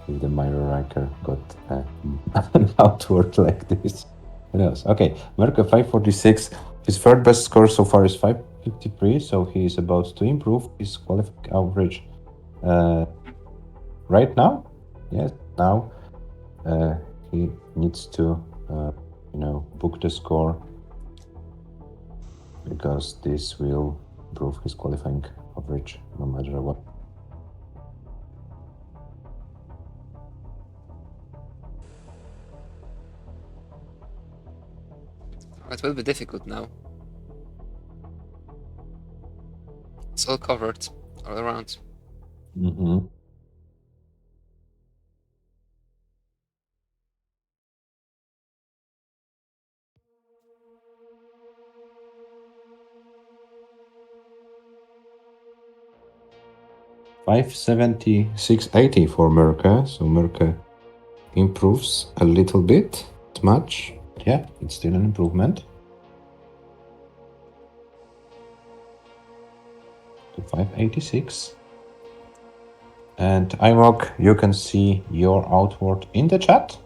if the Mirror Riker got an outward like this. Who knows? Okay, Merke 546. His third best score so far is 553, so he is about to improve his qualifying average right now. Yes, now he needs to book the score, because this will improve his qualifying average no matter what. It will be difficult now. It's all covered all around. Mm-hmm. $576.80 for Merke, so Merke improves a little bit, not much. Yeah, it's still an improvement. To 586. And IMOC, you can see your outward in the chat.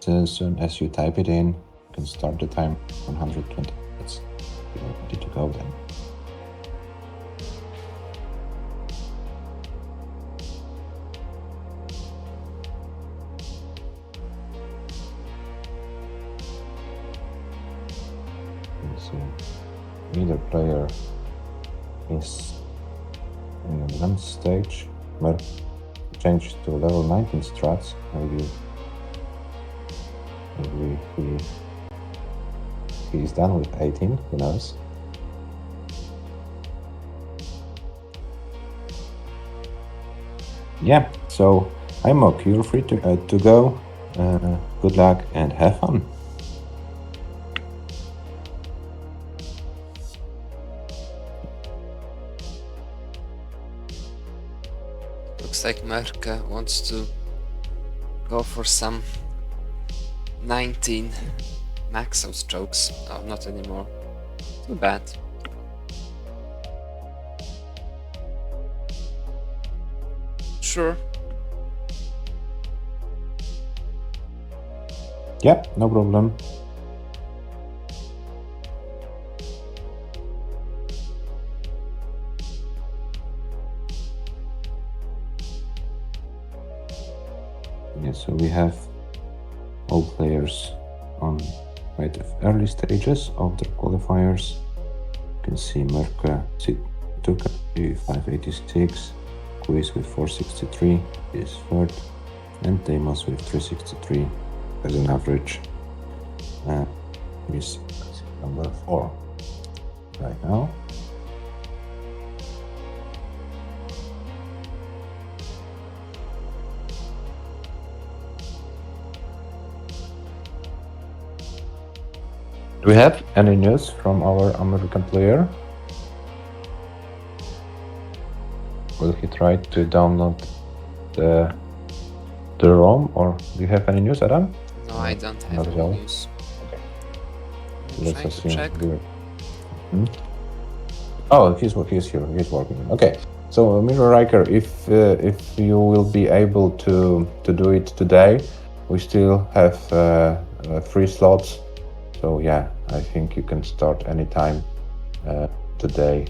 As soon as you type it in, you can start the time 120 minutes. You're ready to go then. So either player is in the advanced stage, but change to level 19 strats. Maybe he is done with 18, who knows. Yeah, so IMOC, you're free to go. Good luck and have fun. Looks like Merke wants to go for some 19 max out strokes. Oh, not anymore. Too bad. Sure. Yeah, no problem. Yeah, so we have all players on quite early stages of the qualifiers. You can see Merke took 586, Quiz with 463 is third, and Deimos with 363 as an average is number 4 right now. Do we have any news from our American player? Will he try to download the ROM, or do you have any news, Adam? No, I don't have any news. Okay. I'm Let's trying to assume check. Oh, he's here. He's working. Okay. So, Mirror Riker, if you will be able to do it today, we still have 3 slots. So yeah, I think you can start anytime today,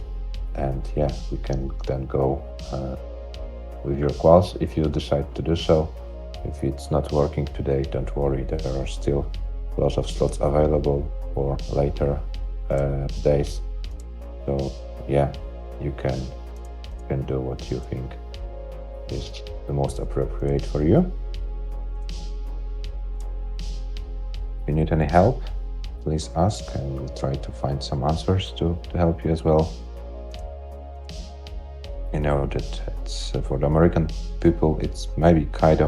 and yeah, we can then go with your quals if you decide to do so. If it's not working today, don't worry, there are still lots of slots available for later days. So yeah, you can do what you think is the most appropriate for you. If you need any help, please ask, and we'll try to find some answers to help you as well. You know that it's for the American people, it's maybe quite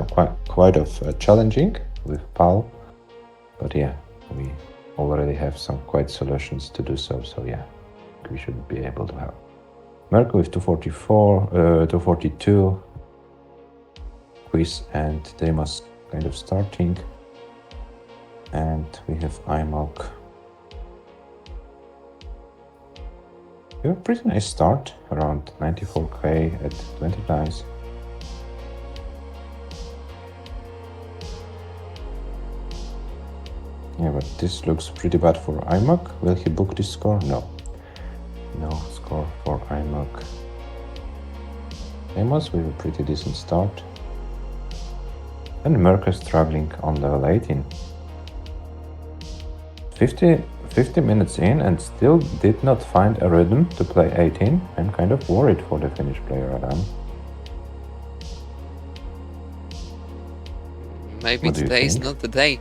challenging with PAL, but yeah, we already have some quite solutions to do so. So yeah, we should be able to help. Merke with 244, 242, Quiz and Deimos kind of starting, and we have IMOC. We have a pretty nice start, around 94k at 20 dice. Yeah, but this looks pretty bad for IMOC. Will he book this score? No. No score for IMOC. Deimos with a pretty decent start. And Merke struggling on level 18. 50 minutes in and still did not find a rhythm to play 18. I'm kind of worried for the Finnish player, Adam. Maybe today is not the day.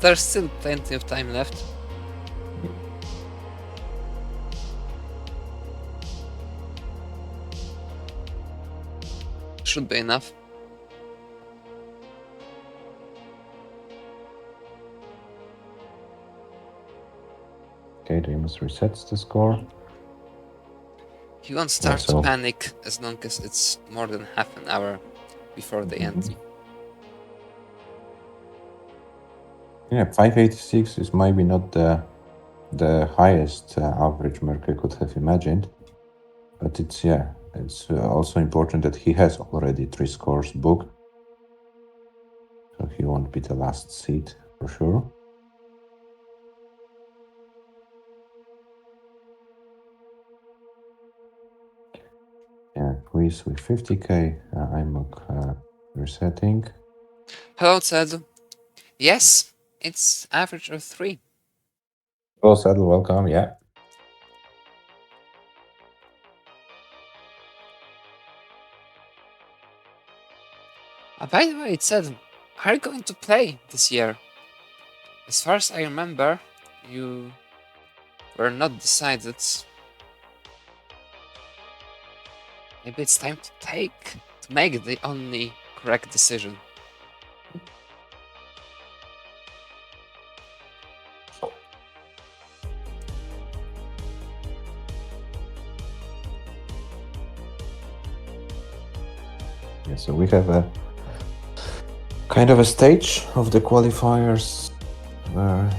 There's still plenty of time left. Should be enough. Okay, Deimos resets the score. He won't start to panic as long as it's more than half an hour before the end. Yeah, 586 is maybe not the highest average Merke could have imagined, but it's also important that he has already 3 scores booked, so he won't be the last seed for sure. Yeah, Quiz with 50k, IMOC resetting. Hello, Ted. Yes, it's average of 3. Hello, Saddle, welcome, yeah. By the way, Ted, are you going to play this year? As far as I remember, you were not decided. Maybe it's time to make the only correct decision. So we have a kind of a stage of the qualifiers where,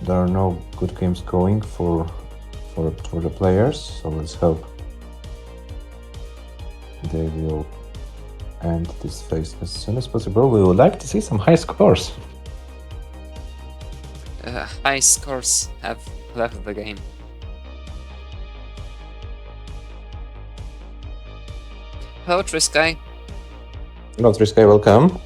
there are no good games going for the players. So let's hope they will end this phase as soon as possible. We would like to see some high scores. High scores have left the game. Hello, Trisky. Hello, Trisky, welcome.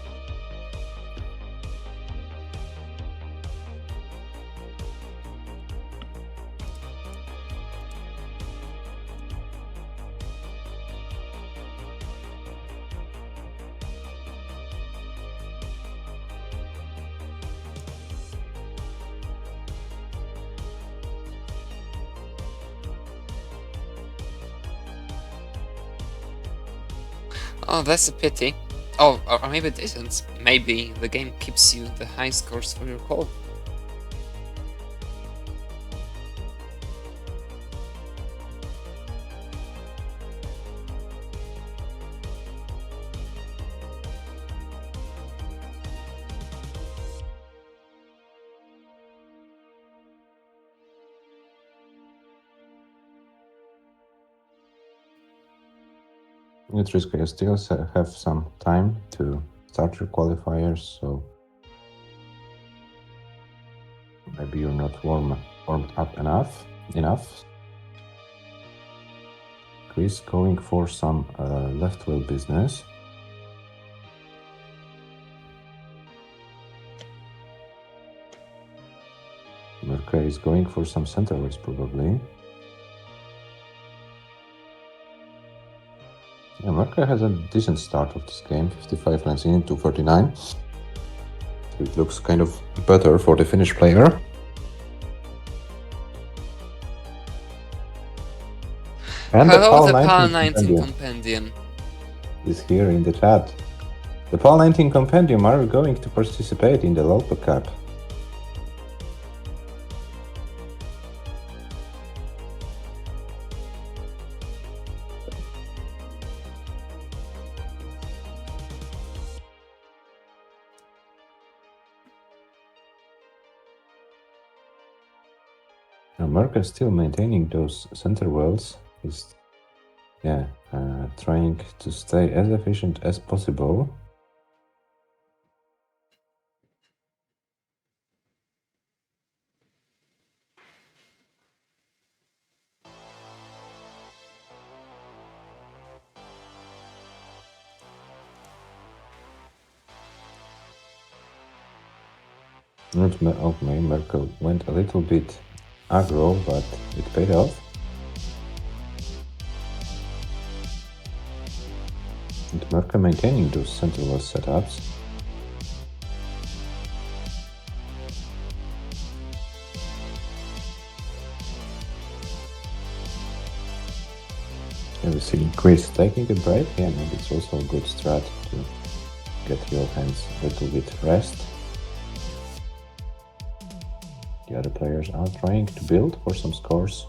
Oh, that's a pity. Oh, or maybe it isn't. Maybe the game keeps you the high scores for your call. Trisky, you still have some time to start your qualifiers, so maybe you're not warmed up enough. Chris going for some left wheel business. Merke is going for some center race probably. Yeah, Merke has a decent start of this game, 55 lines in, 249. So it looks kind of better for the Finnish player. And hello, the PAL 19 Compendium is here in the chat. The PAL 19 Compendium are going to participate in the Pog Cup. Merke is still maintaining those center wells. He's trying to stay as efficient as possible. Okay, Merke went a little bit aggro, but it paid off. And Merke maintaining those center wall setups. Here we see Chris taking a break. Yeah, maybe it's also a good strat to get your hands a little bit rest. The other players are trying to build for some scores.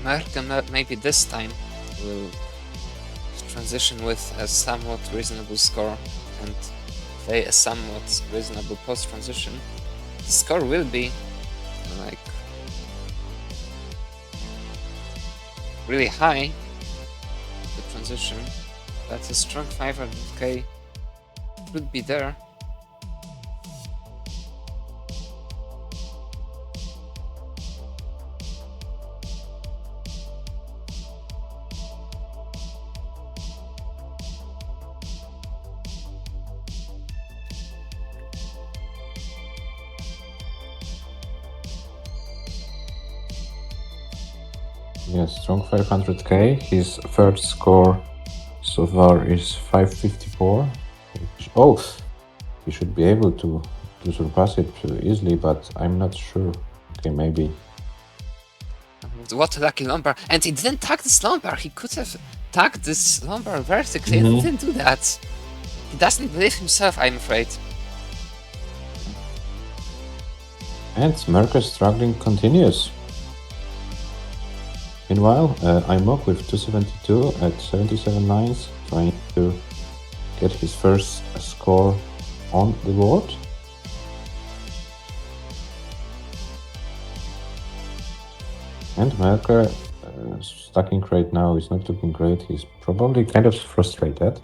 Merke maybe this time will transition with a somewhat reasonable score and play a somewhat reasonable post-transition. The score will be like really high, the transition, but a strong 500k would be there. Yes, strong 500k. His third score so far is 554. Oh, he should be able to surpass it easily, but I'm not sure. Okay, maybe. What a lucky lumbar. And he didn't tag this lumbar. He could have tagged this lumbar vertically. Mhm. He didn't do that. He doesn't believe himself, I'm afraid. And Merker's struggling continues. Meanwhile, Imok with 272 at 77 lines, trying to get his first score on the board. And Merker, stacking right now is not looking great. He's probably kind of frustrated.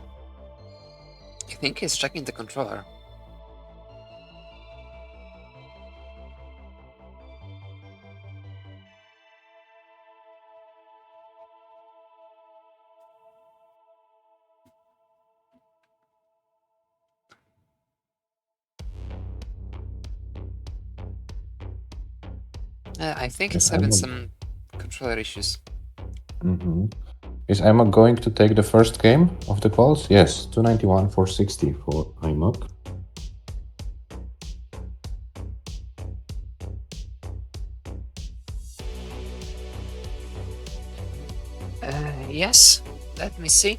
I think he's checking the controller. I think he's Yes, having Imok. some controller issues. Is Imok going to take the first game of the calls? Yes, 291 for 60 for Imok. Yes, let me see.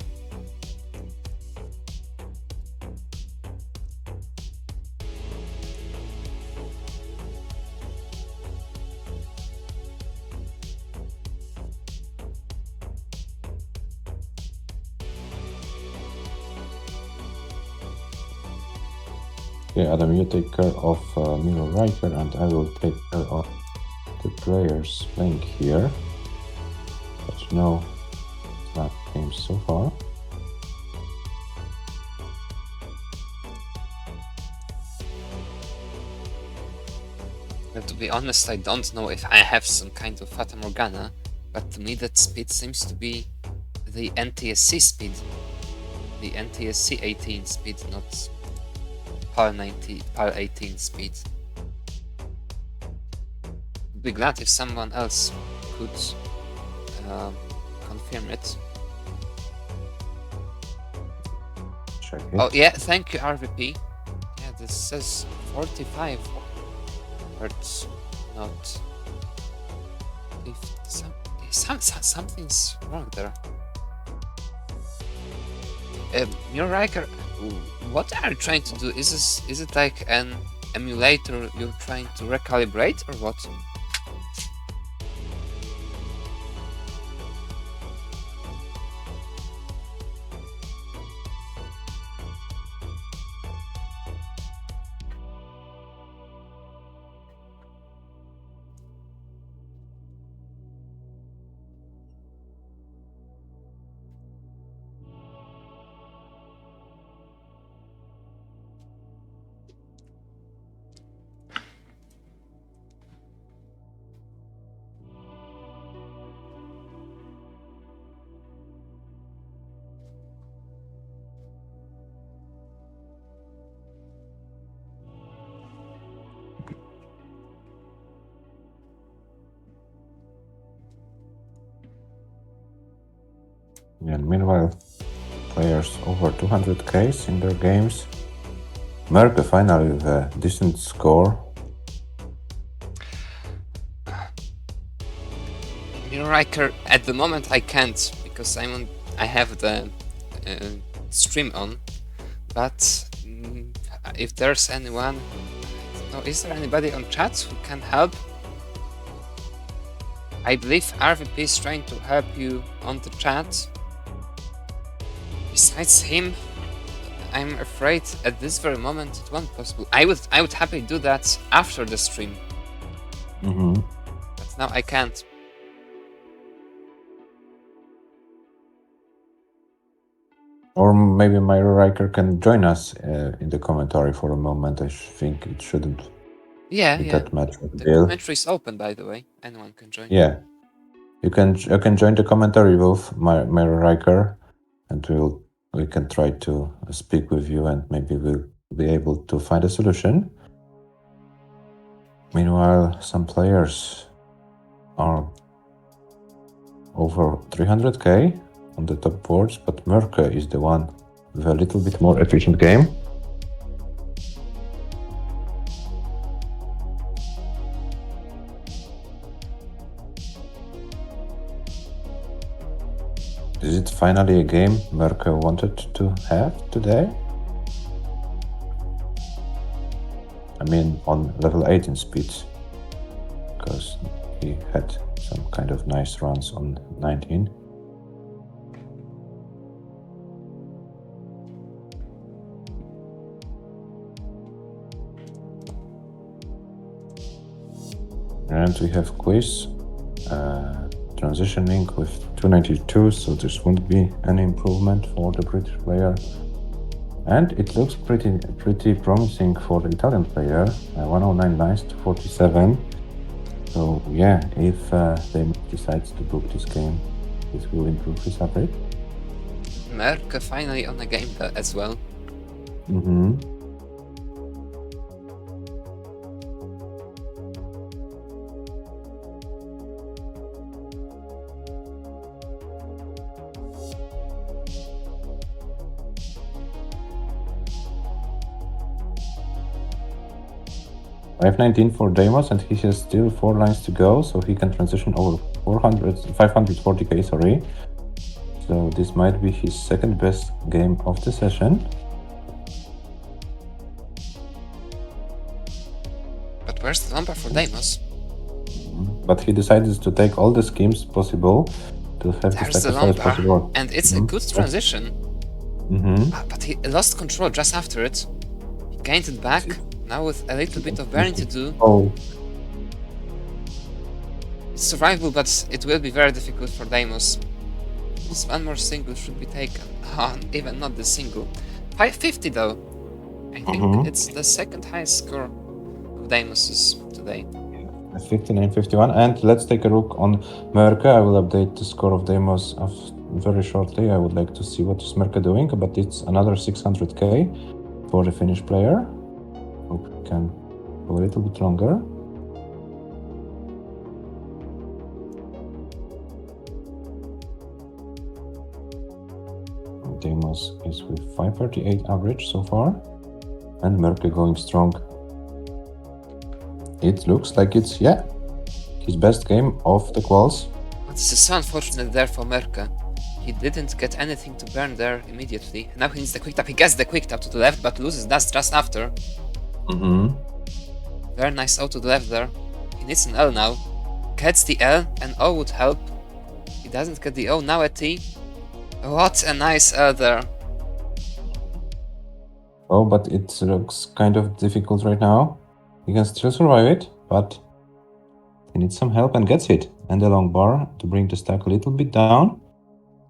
Okay, Adam, you take care of Miro Riker, and I will take care of the players playing here. But no slap games so far. To be honest, I don't know if I have some kind of Fata Morgana, but to me that speed seems to be the NTSC speed. The NTSC 18 speed, not PAL 90, PAL 18 speed. I'd be glad if someone else could confirm it. Check it. Oh yeah, thank you RVP. Yeah, this says 45 hertz, not 50. Something's wrong there. Riker, what are you trying to do? Is it like an emulator you're trying to recalibrate or what? And meanwhile, players over 200k in their games. Merker finally with a decent score. Riker, at the moment I can't because I have the stream on, but if there's anyone, is there anybody on chat who can help? I believe RVP is trying to help you on the chat. Besides him, I'm afraid at this very moment it won't be possible. I would happily do that after the stream, but now I can't. Or maybe Myro Riker can join us in the commentary for a moment. I think it shouldn't be that much of a The deal. commentary is open, by the way. Anyone can join. Yeah, you can join the commentary with Myro Riker, and we can try to speak with you, and maybe we'll be able to find a solution. Meanwhile, some players are over 300k. on the top boards, but Merke is the one with a little bit more efficient game. Is it finally a game Merke wanted to have today? I mean, on level 8 in speed, because he had some kind of nice runs on 19. And we have quiz transitioning with 292, so this won't be any improvement for the British player. And it looks pretty promising for the Italian player, 109 lines to 47. So yeah, if they decides to book this game, this will improve his average. Merke finally on a game as well. Mm-hmm. I have 19 for Deimos, and he has still 4 lines to go, so he can transition over 540k, sorry. So this might be his second best game of the session. But where's the number for Deimos? But he decided to take all the schemes possible to have There's this the as possible. lumbar, and it's a good transition. But he lost control just after it. He gained it back, now with a little bit of burning to do. Oh. It's survivable, but it will be very difficult for Deimos. Just one more single should be taken. Even not the single. 550 though. I think it's the second highest score of Deimos's today. 59-51, and let's take a look on Merke. I will update the score of Deimos very shortly. I would like to see what is Merke doing, but it's another 600k for the Finnish player. Hope we can go a little bit longer. Deimos is with 538 average so far, and Merke going strong. It looks like it's, yeah, his best game of the quals. But this is so unfortunate there for Merke. He didn't get anything to burn there immediately. Now he needs the quick tap. He gets the quick tap to the left, but loses that just after. Very nice O to the left there. He needs an L now. Gets the L, and O would help. He doesn't get the O, now a T. What a nice L there. Oh, but it looks kind of difficult right now. He can still survive it, but he needs some help and gets it. And the long bar to bring the stack a little bit down.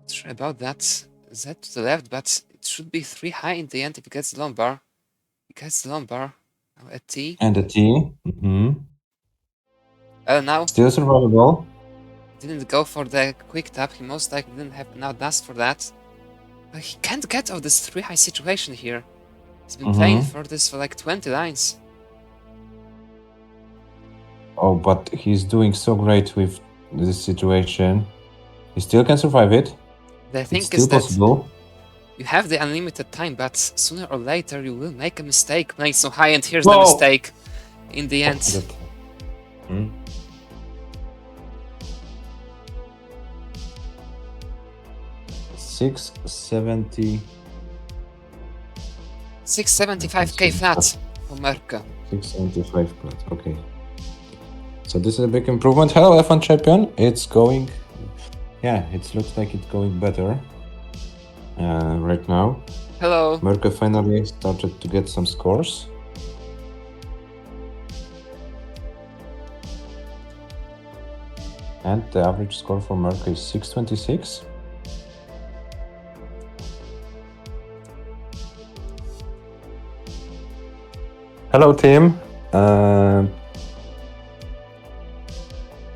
Not sure about that. Z to the left, but it should be 3 high in the end if he gets the long bar. He gets the long bar. Now a T. And a T. L now. Still survivable. Didn't go for the quick tap. He most likely didn't have enough dust for that. But he can't get out of this 3 high situation here. He's been playing for this for like 20 lines. Oh, but he's doing so great with this situation. He still can survive it. The thing It's still is that possible. you have the unlimited time, but sooner or later you will make a mistake playing so high, and here's the mistake in the end. 670. 675k flat for Merke. 675 flat, okay. So this is a big improvement. Hello, F1 champion. It's going, yeah, it looks like it's going better right now. Hello. Merke finally started to get some scores. And the average score for Merke is 626. Hello, team.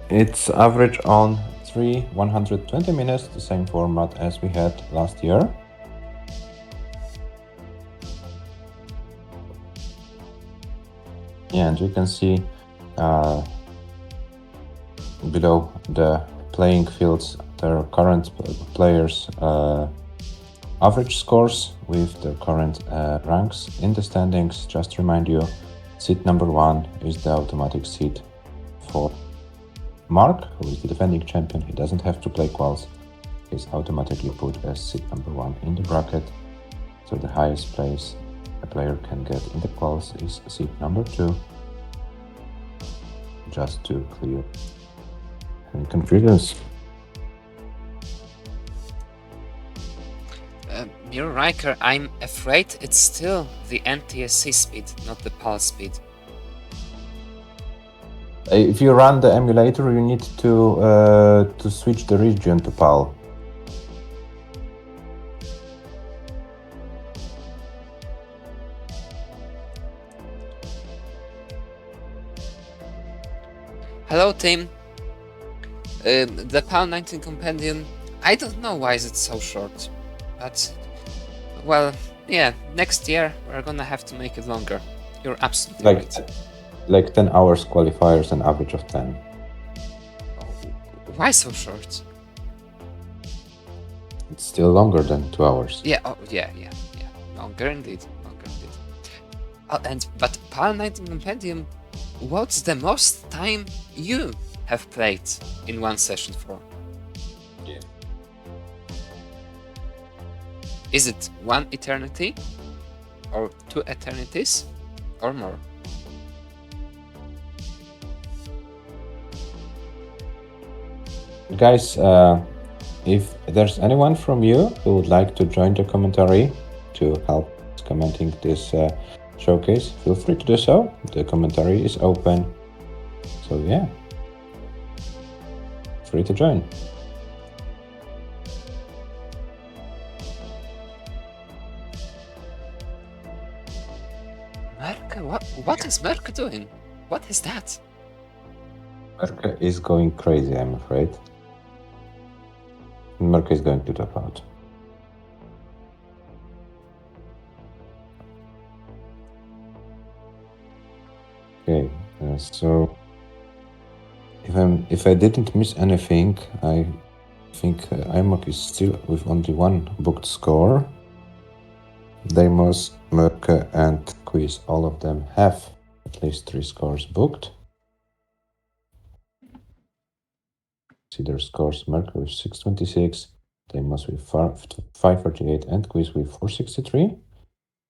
It's average on 120 minutes, the same format as we had last year. Yeah, and you can see below the playing fields their current players' average scores with their current ranks in the standings. Just to remind you, seed number 1 is the automatic seed for Mark, who is the defending champion. He doesn't have to play quals. He's automatically put as seed number 1 in the bracket. So the highest place a player can get in the quals is seed number 2. Just to clear any confusions. Mirror Riker, I'm afraid it's still the NTSC speed, not the PAL speed. If you run the emulator, you need to switch the region to PAL. Hello team. The PAL 19 Compendium, I don't know why is it so short, but well, yeah, next year we're gonna have to make it longer. You're absolutely right. Like 10 hours qualifiers, an average of 10. Why so short? It's still longer than 2 hours. Yeah, yeah. Longer indeed. But PAL 19 Compendium, what's the most time you have played in one session for? Yeah. Is it 1 eternity? Or 2 eternities? Or more? Guys, if there's anyone from you who would like to join the commentary to help commenting this showcase, feel free to do so. The commentary is open. So yeah, free to join. Merke? What is Merke doing? What is that? Merke is going crazy, I'm afraid. Merke is going to drop out. Okay, so if I didn't miss anything, I think IMOC is still with only 1 booked score. Deimos, Merke, and Quiz, all of them have at least 3 scores booked. See their scores: Merke with 626, Deimos with 548, and Quiz with 463.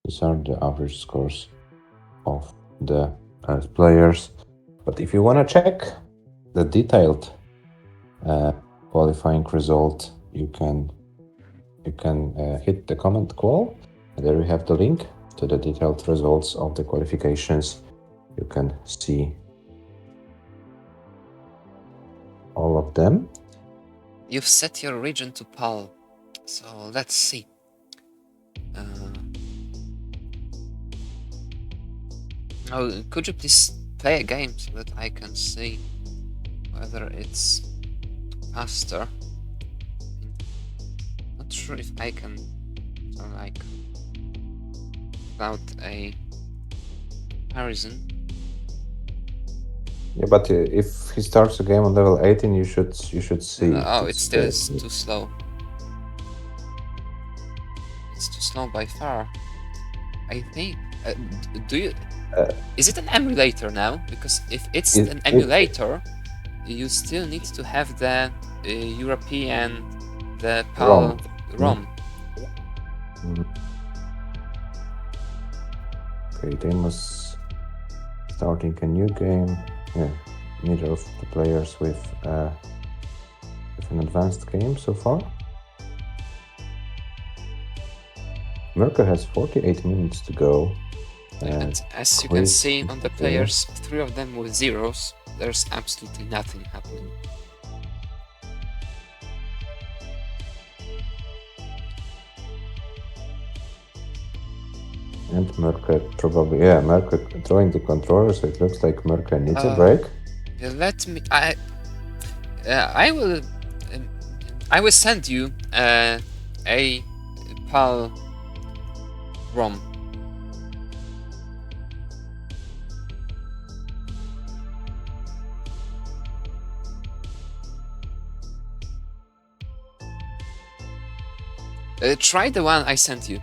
These are the average scores of the players. But if you want to check the detailed qualifying result, you can hit the comment call. There you have the link to the detailed results of the qualifications. You can see all of them. You've set your region to PAL, so let's see. Could you please play a game so that I can see whether it's faster? Not sure if I can, like, without a comparison. Yeah, but if he starts a game on level 18, you should see. It still is too slow. It's too slow by far. I think. Do you? Is it an emulator now? Because if it's an emulator, you still need to have the European, the PAL ROM. Okay, Deimos starting a new game. Yeah, neither of the players with an advanced game so far. Merke has 48 minutes to go. And as you can see on the players, 3 of them with zeros, there's absolutely nothing happening. And Merke probably, Merke throwing the controller, so it looks like Merke needs a break. Let me, I will send you a PAL ROM. Try the one I sent you.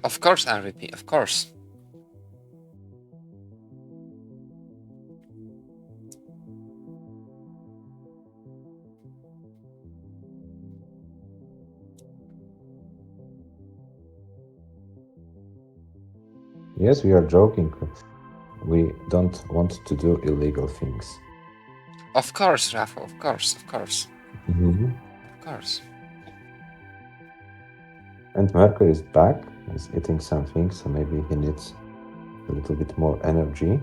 Of course, RVP, of course. Yes, we are joking. We don't want to do illegal things. Of course, Rafa, of course, of course. Mm-hmm. Of course. And Mercury is back. He's eating something, so maybe he needs a little bit more energy.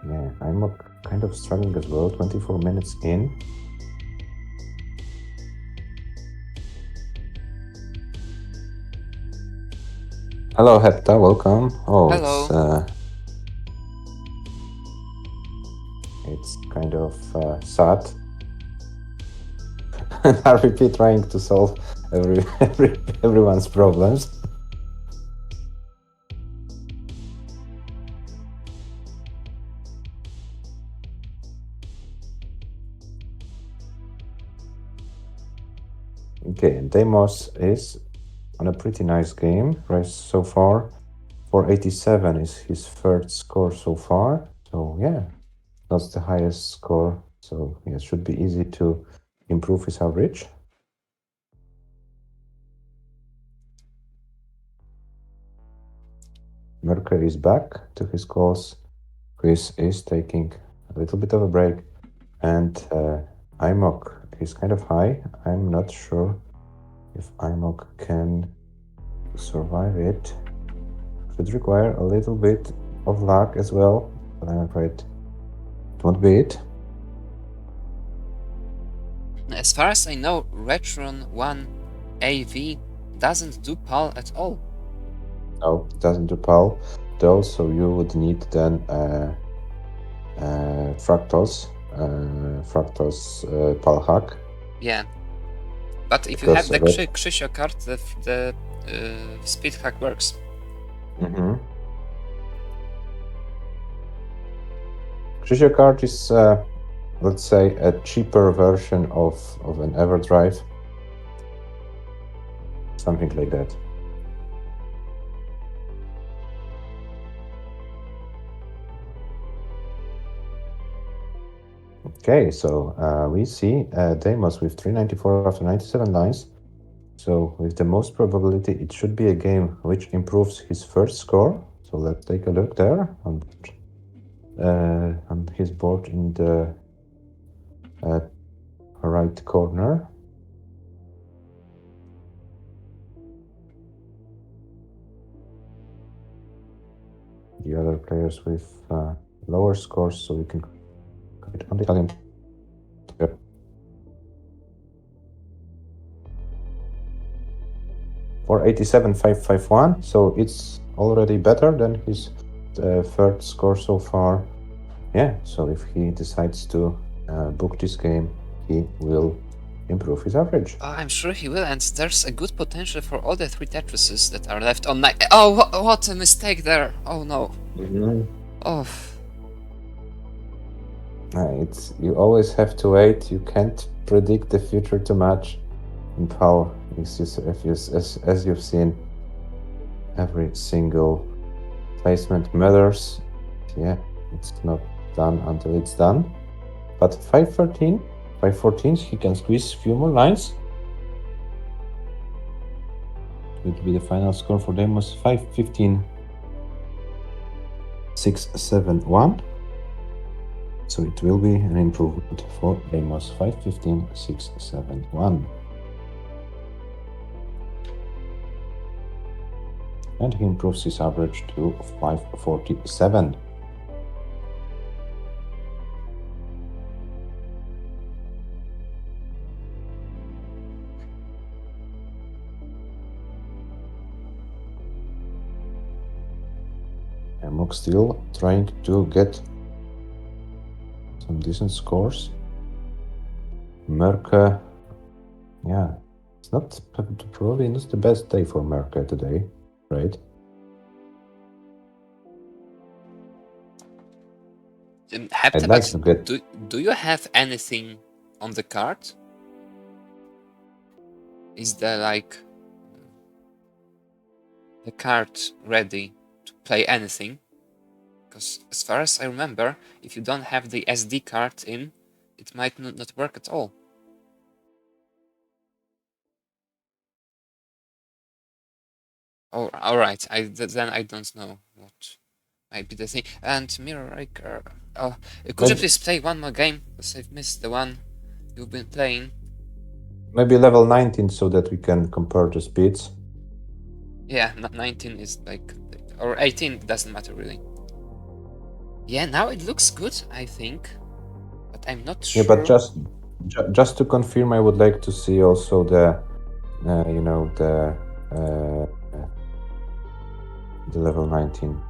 Yeah, I'm kind of struggling as well. 24 minutes in. Hello, Hepta. Welcome. Oh, Hello. it's kind of sad. RVP trying to solve everyone's problems. Okay, and Deimos is on a pretty nice game right so far. 487 is his third score so far. So yeah, that's the highest score. So yeah, it should be easy to improve his average. Mercury is back to his calls. Chris is taking a little bit of a break. And IMOC is kind of high. I'm not sure if IMOC can survive it. Should require a little bit of luck as well, but I'm afraid it won't be it. As far as I know, Retron 1 AV doesn't do PAL at all. No, it doesn't do PAL, though, so you would need then Fractals PAL hack. Yeah. But if you have the Krzysio card, the speed hack works. Mm-hmm. Krzysio card is, let's say, a cheaper version of an Everdrive. Something like that. Okay, so we see Deimos with 394 after 97 lines. So with the most probability, it should be a game which improves his first score. So let's take a look there on his board in the right corner. The other players with lower scores, so we can click on the Italian. 487 551, so it's already better than his third score so far. Yeah, so if he decides to book this game, he will improve his average. I'm sure he will, and there's a good potential for all the 3 Tetrises that are left on night. Oh, what a mistake there! Oh no. Oh. It's you always have to wait. You can't predict the future too much. In PAL, as you've seen, every single placement matters. Yeah, it's not done until it's done. But 514, he can squeeze a few more lines. It will be the final score for Deimos, 515 671. So it will be an improvement for Deimos, 515 671. And he improves his average to 547. Mock still trying to get some decent scores. Merke, yeah, it's not probably not the best day for Merke today, right? Hepta, I'd like but to get. do you have anything on the card? Is there like the card ready to play anything? Because as far as I remember, if you don't have the SD card in, it might not work at all. Oh, all right. Then I don't know what might be the thing. And Mirror Raker. Oh, could you please play one more game? Because I've missed the one you've been playing. Maybe level 19 so that we can compare the speeds. Yeah, 19 is like, or 18 doesn't matter really. Yeah, now it looks good, I think, but I'm not sure. Yeah, but just to confirm, I would like to see also the, the level 19.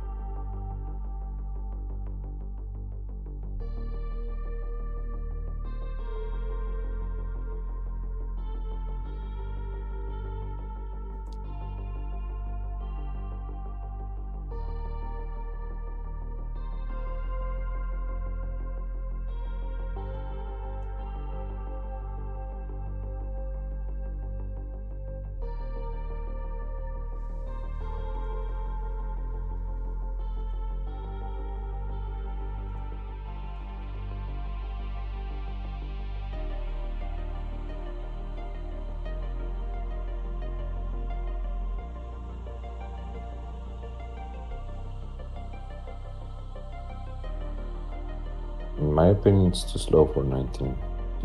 In my opinion, it's too slow for 19. Do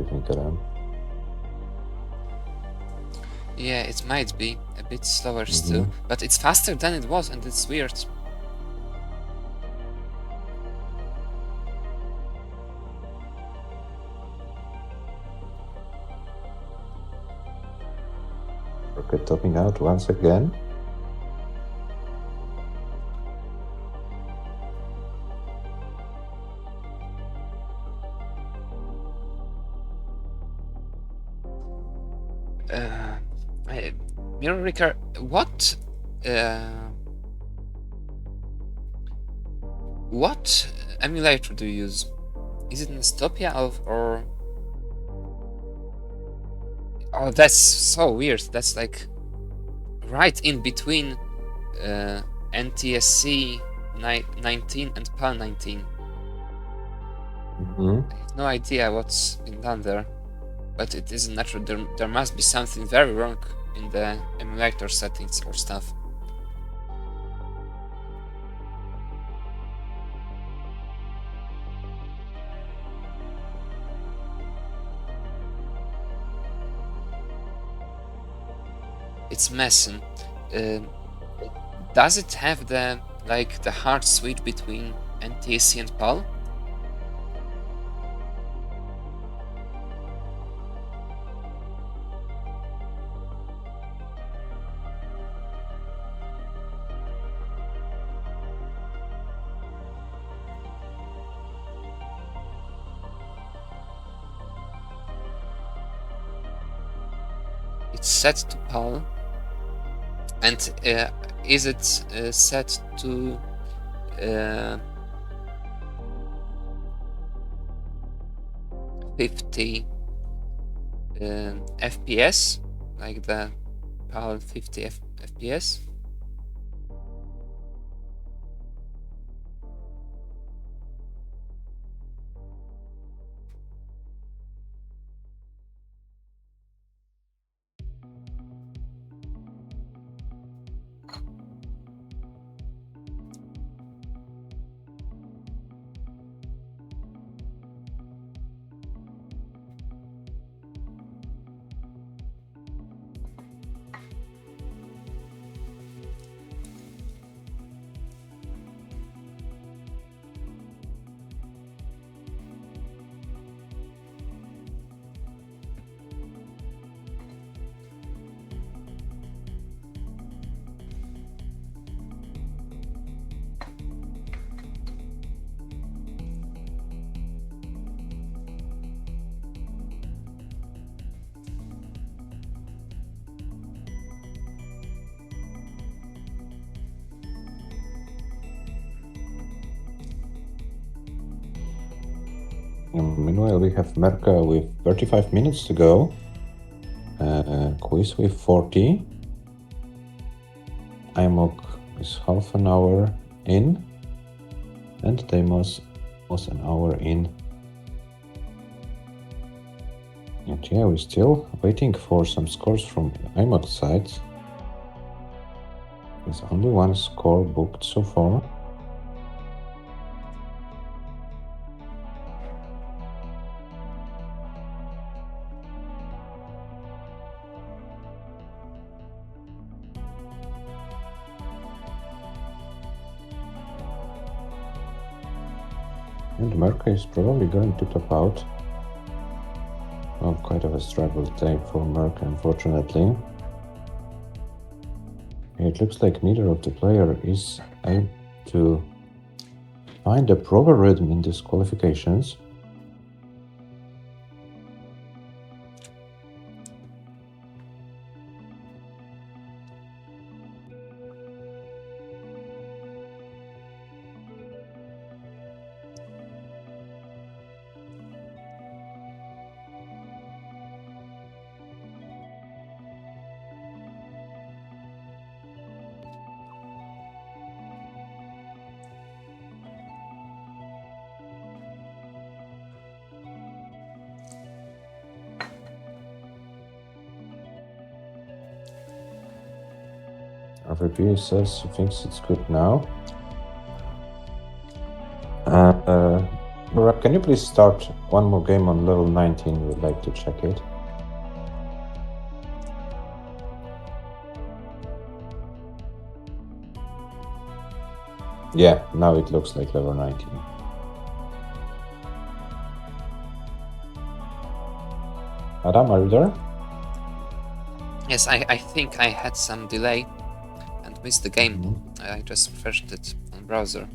you think, Adam? Yeah, it might be a bit slower still, but it's faster than it was, and it's weird. Okay, topping out once again. Mirror Raker, what emulator do you use? Is it Nestopia or? Oh, that's so weird. That's like right in between NTSC 19 and PAL 19. I have no idea what's been done there, but it isn't natural. There must be something very wrong in the emulator settings or stuff. It's messing. Does it have the hard switch between NTSC and PAL? It's set to PAL, and is it set to 50 FPS, like the PAL 50 FPS? Meanwhile, we have Merka with 35 minutes to go. Quiz with 40. Imok is half an hour in. And Deimos was an hour in. And yeah, we're still waiting for some scores from Imok's side. There's only one score booked so far. And Merka is probably going to top out. Well, quite of a struggle day for Merka, unfortunately. It looks like neither of the player is able to find a proper rhythm in these qualifications. RVP says he thinks it's good now. Laura, can you please start one more game on level 19? We'd like to check it. Yeah, now it looks like level 19. Adam, are you there? Yes, I think I had some delay and missed the game. Mhm. I just refreshed it on browser.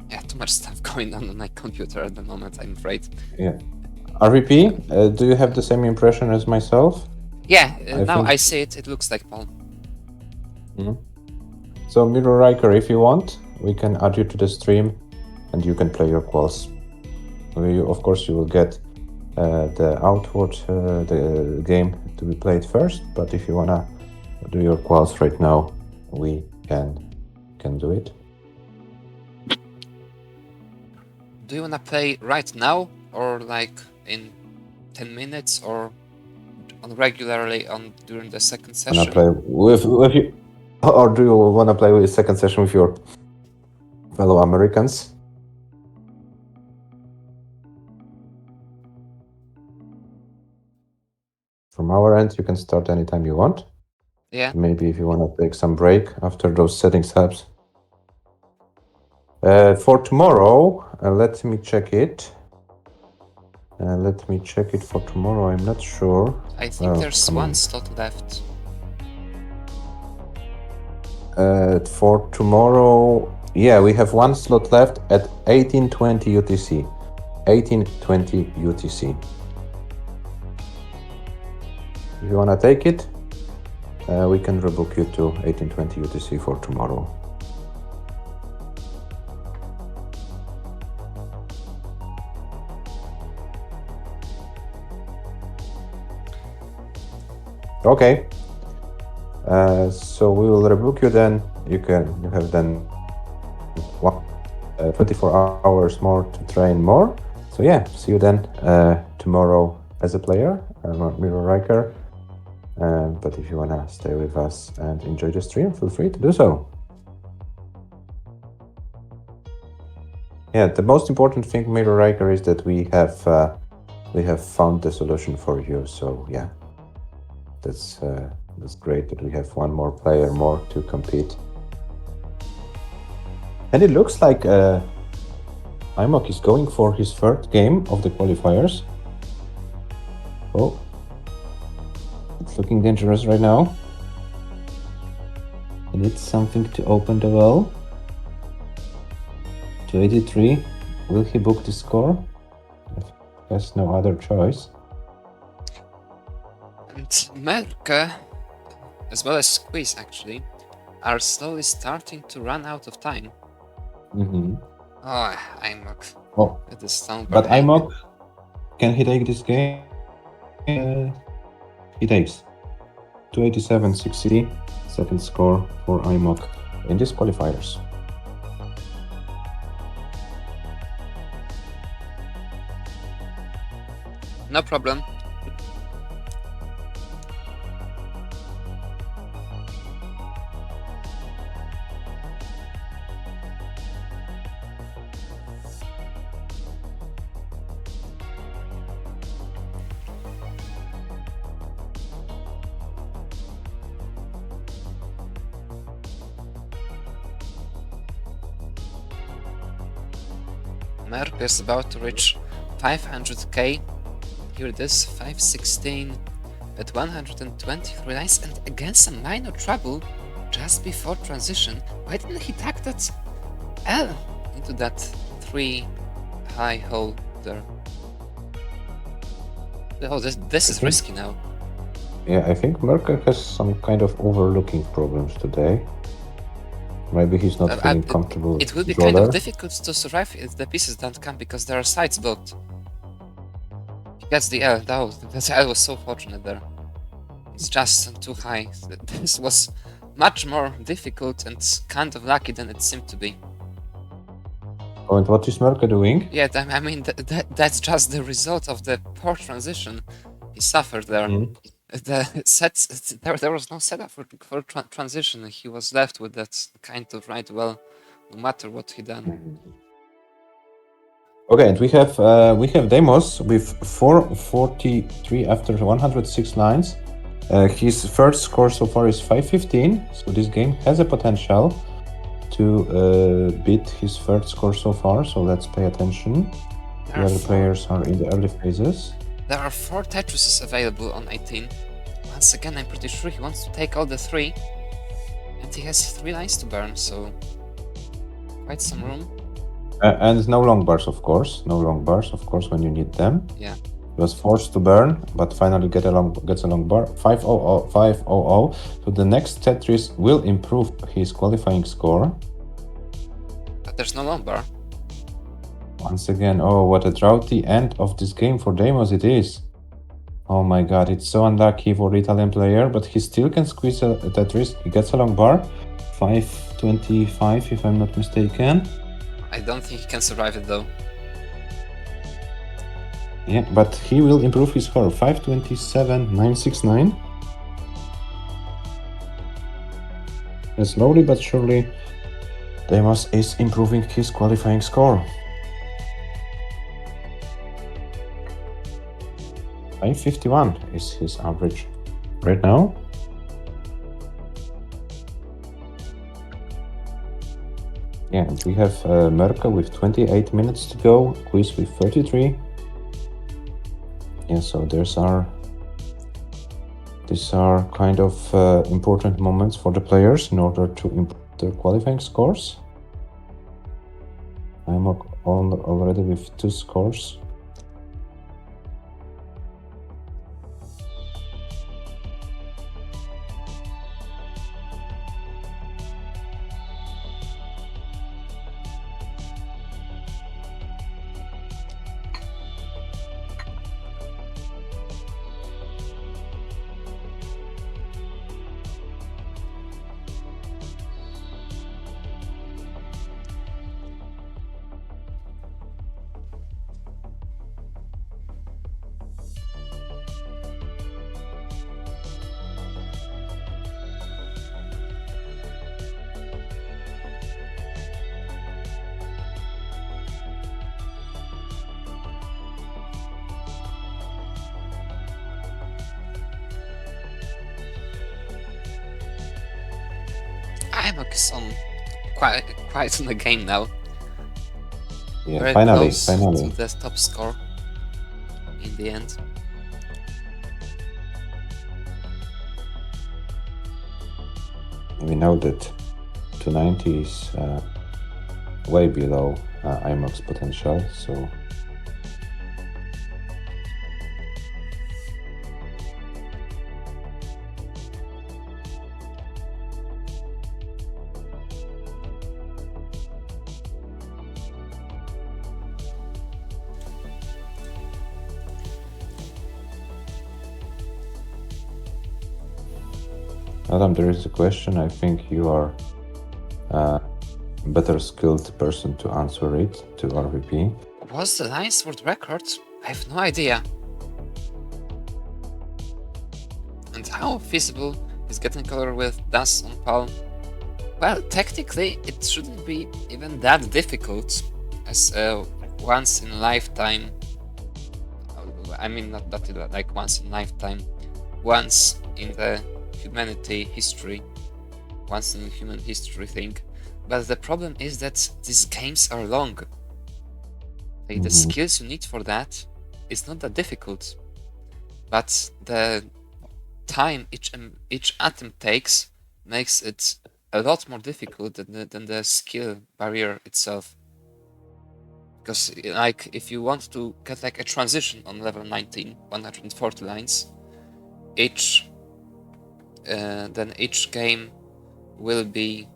Yeah, too much stuff going on my computer at the moment, I'm afraid. Yeah. RVP, do you have the same impression as myself? Yeah, I now think- I see it. It looks like Paul. So, Miro Riker, if you want, we can add you to the stream and you can play your quals. Of course, you will get the outward the game to be played first, but if you wanna do your quals right now, we can do it. Do you wanna play right now, or like in 10 minutes, or on regularly on during the second Wanna session? play with you, or do you wanna play with second session with your fellow Americans? From our end, you can start anytime you want. Yeah. Maybe if you want to take some break after those settings helps. For tomorrow, let me check it. Let me check it for tomorrow. I'm not sure. I think there's come one on. slot left. For tomorrow, yeah, we have one slot left at 18:20 UTC. 18:20 UTC. If you want to take it, we can rebook you to 18:20 UTC for tomorrow. Okay. So we will rebook you then. You have then 24 hours more to train more. So yeah, see you then tomorrow as a player. I'm Miro Riker. But if you wanna stay with us and enjoy the stream, feel free to do so. Yeah, the most important thing, Miro Riker, is that we have found the solution for you. So yeah, that's great that we have one more player more to compete. And it looks like Imok is going for his third game of the qualifiers. Oh, it's looking dangerous right now. He needs something to open the well. 283. Will he book the score? He has no other choice. And Merke, as well as Squeeze actually, are slowly starting to run out of time. Mm-hmm. Oh, Oh, It is stone but per egg. IMOC, can he take this game? He takes 287.60, second score for IMOC in these qualifiers. No problem. Merck is about to reach 500k. Here it is, 516 at 123 lines, and against some minor trouble just before transition. Why didn't he tuck that L into that 3 high hole there? Oh, this is risky now. Yeah, I think Merker has some kind of overlooking problems today. Maybe he's not feeling comfortable. It will be kind of difficult to survive if the pieces don't come because there are sides blocked. He gets the L. That L was so fortunate there. It's just too high. This was much more difficult and kind of lucky than it seemed to be. Oh, and what is Merker doing? Yeah, I mean, that's just the result of the poor transition he suffered there. The sets, there was no setup for transition. He was left with that kind of right well, no matter what he done. Okay, and we have Demos with 443 after 106 lines. His first score so far is 515, so this game has a potential to beat his third score so far, so let's pay attention. The other players are in the early phases. There are 4 Tetrises available on 18. Once again, I'm pretty sure he wants to take all the 3. And he has 3 lines to burn, so quite some room. And no long bars, of course. No long bars, of course, when you need them. Yeah. He was forced to burn, but finally gets a long bar. 500, 500. So the next Tetris will improve his qualifying score. But there's no long bar. Once again, oh, what a droughty end of this game for Demos it is. Oh my god, it's so unlucky for the Italian player, but he still can squeeze a Tetris. He gets a long bar. 525, if I'm not mistaken. I don't think he can survive it though. Yeah, but he will improve his score. 527,969. And slowly but surely, Demos is improving his qualifying score. 551 is his average right now. Yeah, and we have Merkel with 28 minutes to go, Quiz with 33. Yeah, so these are kind of important moments for the players in order to improve their qualifying scores. I'm already with 2 scores. IMOC is on quite in the game now. Yeah, Very finally. close to the top score in the end. We know that 290 is way below IMOC's potential, so Adam, there is a question. I think you are a better skilled person to answer it to RVP. Was the Lions World record? I have no idea. And how feasible is getting color with dust on palm? Well, technically, it shouldn't be even that difficult, as once in a lifetime. I mean, not that like once in a lifetime, once in the humanity history, once in human history thing. But the problem is that these games are long. Like, the skills you need for that is not that difficult, but the time each attempt takes makes it a lot more difficult than the skill barrier itself. Because like if you want to get like a transition on level 19, 140 lines, then each game will be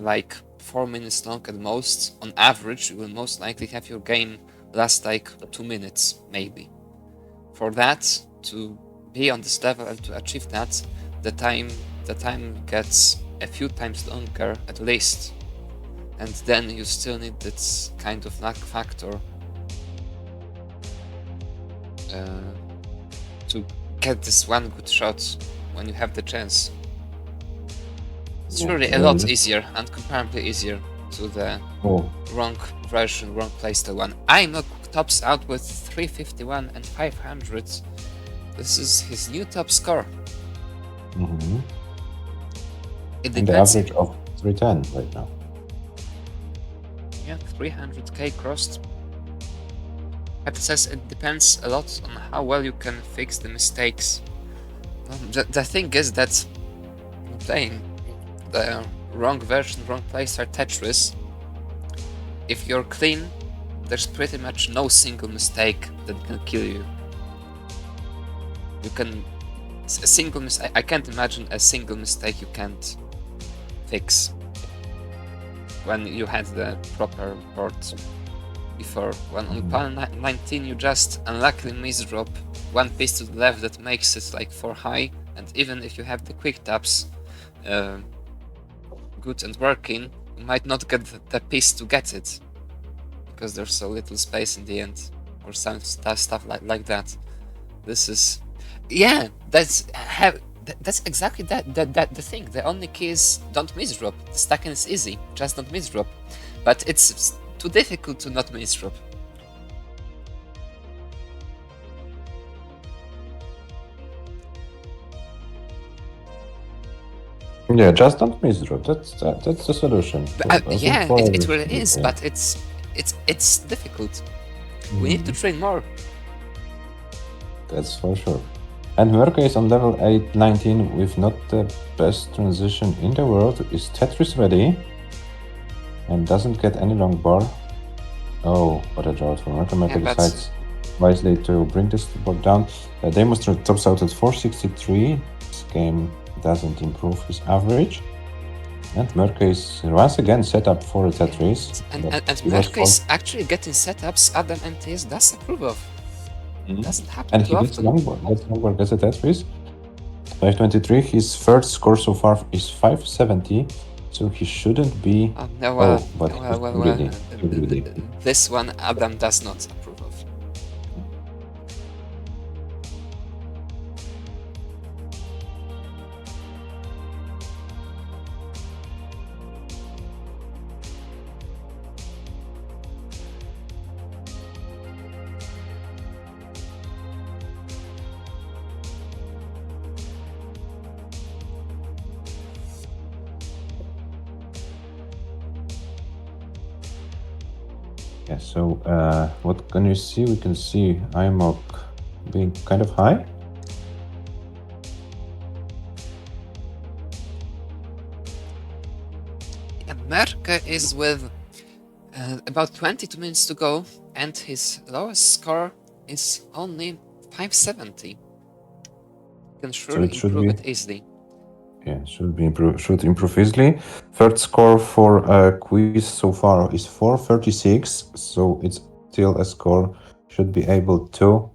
like 4 minutes long at most. On average, you will most likely have your game last like 2 minutes, maybe. For that to be on this level and to achieve that, the time gets a few times longer at least. And then you still need this kind of luck factor to get this one good shot when you have the chance. It's really a lot easier and comparably easier to the wrong version, wrong playstyle one. Imok tops out with 351 and 500. This is his new top score. It And the depends. average of 310 right now. Yeah, 300k crossed. But it says it depends a lot on how well you can fix the mistakes. The thing is that playing the wrong version, wrong playstyle Tetris, if you're clean, there's pretty much no single mistake that can kill you. You can... a single mistake... I can't imagine a single mistake you can't fix when you had the proper board before. When on pawn 19 you just unluckily misdrop one piece to the left that makes it like 4 high, and even if you have the quick taps good and working, you might not get the piece to get it because there's so little space in the end, or some stuff like that. This is... yeah, that's exactly the thing. The only key is don't misdrop. The stacking is easy, just don't misdrop. But it's too difficult to not misdrop. Yeah, just don't misdrop. That's the solution. Yeah, it really is, but it's difficult. We need to train more. That's for sure. And Merca is on level 819 with not the best transition in the world. Is Tetris ready? And doesn't get any long bar. Oh, what a drought for Merca. Merca decides wisely to bring this board down. Demonster tops out at 463. This game doesn't improve his average. And Merca is once again set up for a Tetris. And Merca is actually getting setups Adam MTS does approve of. Doesn't happen and too he gets often. Longboard gets a Tetris. 523. His third score so far is 570, so he shouldn't be. This one Adam does not approve of. Yeah, so what can you see? We can see Imok being kind of high. And Merca is with about 22 minutes to go, and his lowest score is only 570. You can surely improve it easily. Yeah, should improve easily. Third score for quiz so far is 436, so it's still a score should be able to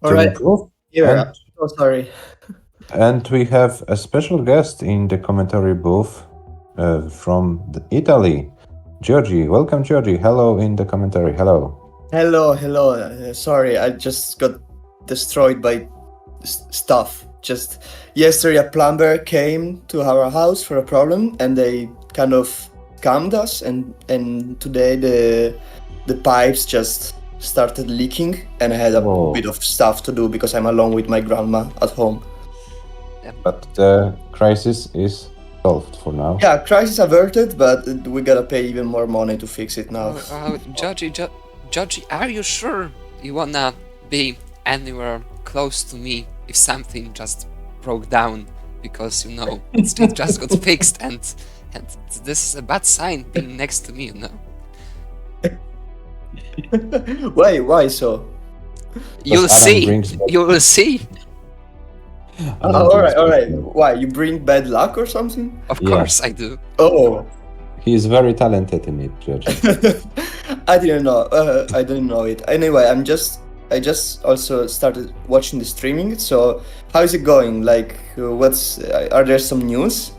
improve. Here, I'm so sorry. And we have a special guest in the commentary booth from Italy, Georgie. Welcome, Georgie. Hello in the commentary. Hello. Hello, hello. Sorry, I just got destroyed by stuff. Just yesterday, a plumber came to our house for a problem, and they kind of scammed us. And today the pipes just started leaking, and I had a Whoa. bit of stuff to do because I'm alone with my grandma at home. But the crisis is solved for now. Yeah, crisis averted, but we gotta pay even more money to fix it now. Georgie, are you sure you wanna be anywhere close to me if something just broke down? Because it just got fixed, and this is a bad sign being next to me, you know. Why so? You'll see. You will see. All right. Why, you bring bad luck or something? Of course I do. Oh. He is very talented in it, Georgie. I didn't know. I didn't know it. Anyway, I just also started watching the streaming. So how is it going? Like, are there some news?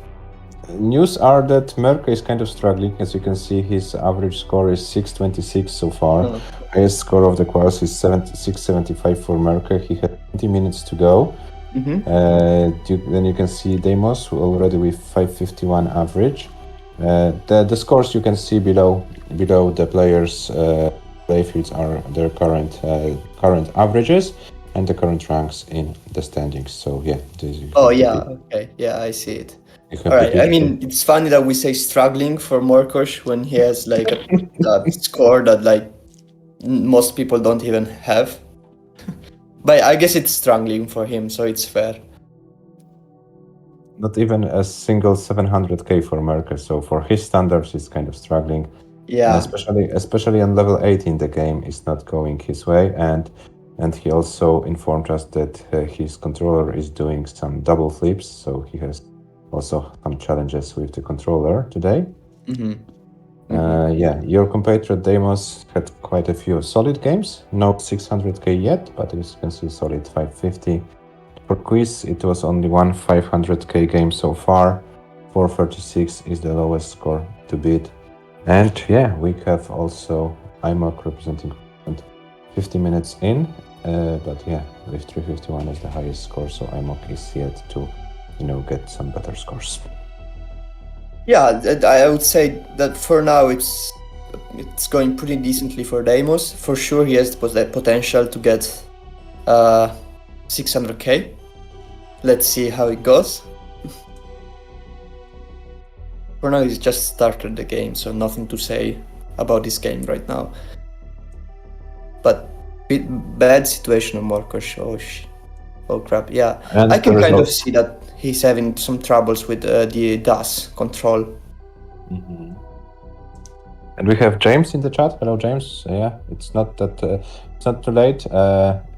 News are that Merke is kind of struggling. As you can see, his average score is 626 so far. Oh. Highest score of the quals is 675 for Merke. He had 20 minutes to go. Mm-hmm. Then you can see Deimos already with 551 average. The scores you can see below the players' playfields are their current averages and the current ranks in the standings. So yeah. Okay. Yeah, I see it. All right. I mean, it's funny that we say struggling for Morkosh when he has like a score that like most people don't even have. But I guess it's struggling for him, so it's fair. Not even a single 700k for Merke, so for his standards, it's kind of struggling. Yeah. Especially on level 8 in the game, is not going his way, and he also informed us that his controller is doing some double flips, so he has also some challenges with the controller today. Mm-hmm. Your compatriot Deimos had quite a few solid games, not 600k yet, but as you can see, solid 550. For Quiz, it was only one 500k game so far. 436 is the lowest score to beat. And yeah, we have also IMOC representing 50 minutes in, but yeah, with 351 is the highest score, so IMOC is yet to, get some better scores. Yeah, I would say that for now it's going pretty decently for Deimos. For sure, he has the potential to get 600k. Let's see how it goes. For now, he's just started the game, so nothing to say about this game right now. But bad situation on Morkosh. Oh crap! Yeah, and I can kind of see that he's having some troubles with the DAS control. Mm-hmm. And we have James in the chat. Hello, James. Yeah, it's not too late.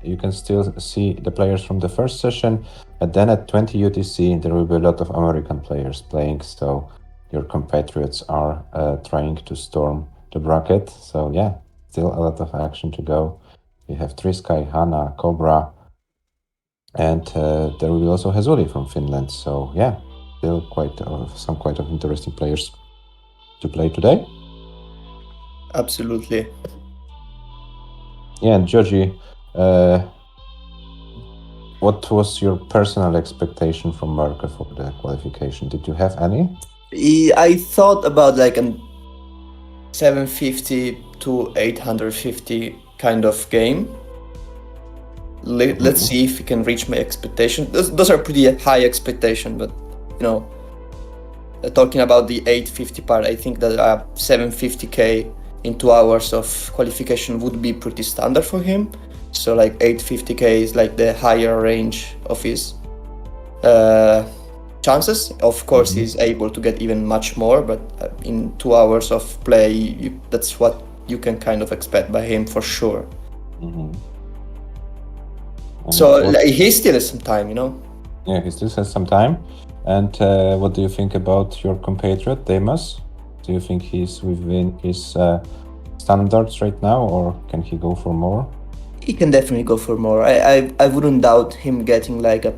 You can still see the players from the first session, and then at 20 UTC there will be a lot of American players playing. So your compatriots are trying to storm the bracket. So yeah, still a lot of action to go. We have Triskai, Hanna, Cobra, and there will be also Hazuli from Finland. So yeah, still quite interesting players to play today. Absolutely. Yeah, and Georgie, what was your personal expectation from Merke for the qualification? Did you have any? I thought about like a 750 to 850 kind of game. Let's see if we can reach my expectation. Those are pretty high expectation, but talking about the 850 part, I think that 750k in 2 hours of qualification would be pretty standard for him. So like 850k is like the higher range of his chances. Of course, he's able to get even much more, but in 2 hours of play, that's what you can kind of expect by him for sure. Mm-hmm. So he still has some time, Yeah, he still has some time. And what do you think about your compatriot, Deimos? Do you think he's within his standards right now, or can he go for more? He can definitely go for more. I wouldn't doubt him getting like a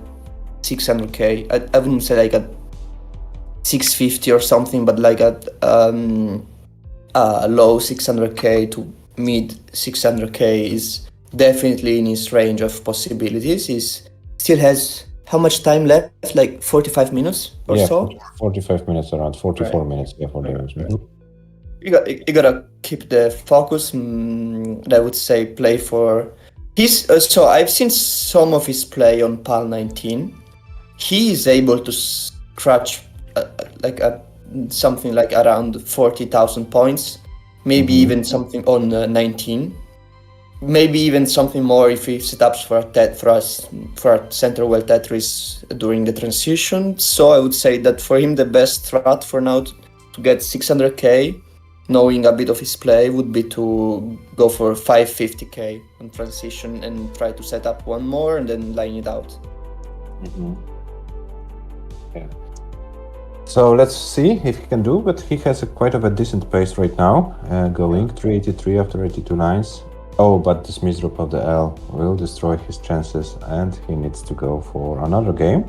600k. I wouldn't say like at 650 or something, but like at low 600k to mid 600k is definitely in his range of possibilities. He still has how much time left? Like 45 minutes or Yeah, so? 45 minutes, around 44 Right. minutes, yeah, for the games. Right. You gotta keep the focus. I would say play for his. So I've seen some of his play on PAL 19. He is able to scratch like something like around 40,000 points, maybe even something on 19. Maybe even something more if he set ups for a center well Tetris during the transition. So I would say that for him the best strat for now to get 600k, knowing a bit of his play, would be to go for 550k on transition and try to set up one more and then line it out. Yeah. So let's see if he can do, but he has quite of a decent pace right now, going 383 after 82 lines. Oh, but this misdrop of the L will destroy his chances and he needs to go for another game.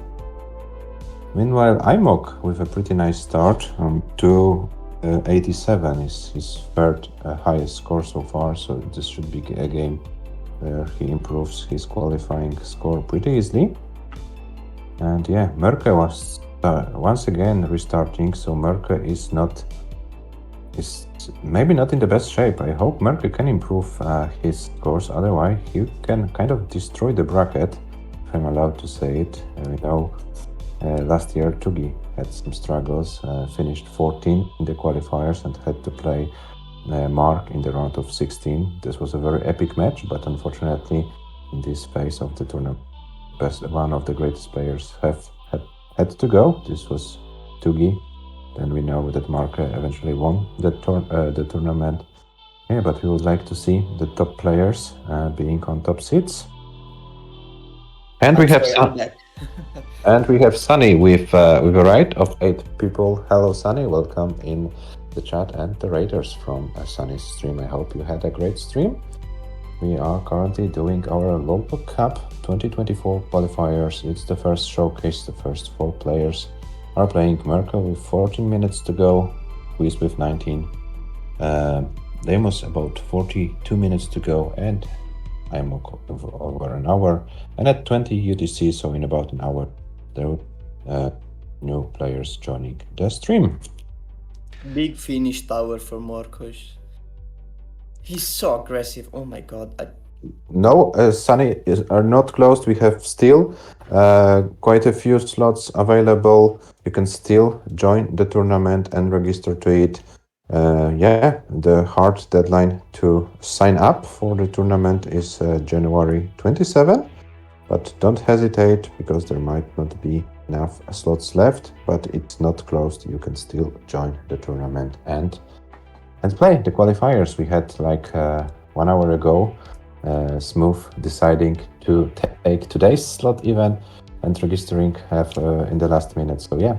Meanwhile, Imok with a pretty nice start, 287 is his third highest score so far, so this should be a game where he improves his qualifying score pretty easily. And yeah, Merke was once again restarting, so Merke is maybe not in the best shape. I hope Merke can improve his scores, otherwise he can kind of destroy the bracket, if I'm allowed to say it. We know last year Tugi had some struggles, finished 14 in the qualifiers and had to play Mark in the round of 16. This was a very epic match, but unfortunately in this phase of the tournament, one of the greatest players had to go. This was Tugi. Then we know that Mark eventually won the tournament. Yeah, but we would like to see the top players being on top seats. And we have Sunny with a right of 8 people. Hello, Sunny. Welcome in the chat and the raiders from Sunny's stream. I hope you had a great stream. We are currently doing our Pog Cup 2024 qualifiers. It's the first showcase. The first 4 players are playing. Merkel with 14 minutes to go, Quiz with 19, Demos about 42 minutes to go, and I'm over an hour. And at 20 UTC, so in about an hour, there will new players joining the stream. Big finish tower for Marcos. He's so aggressive. Oh my god. No, Sunny are not closed. We have still quite a few slots available. You can still join the tournament and register to it. Yeah, the hard deadline to sign up for the tournament is January 27. But don't hesitate, because there might not be enough slots left. But it's not closed. You can still join the tournament and play the qualifiers. We had like 1 hour ago Smooth deciding to take today's slot even and registering in the last minute. So yeah,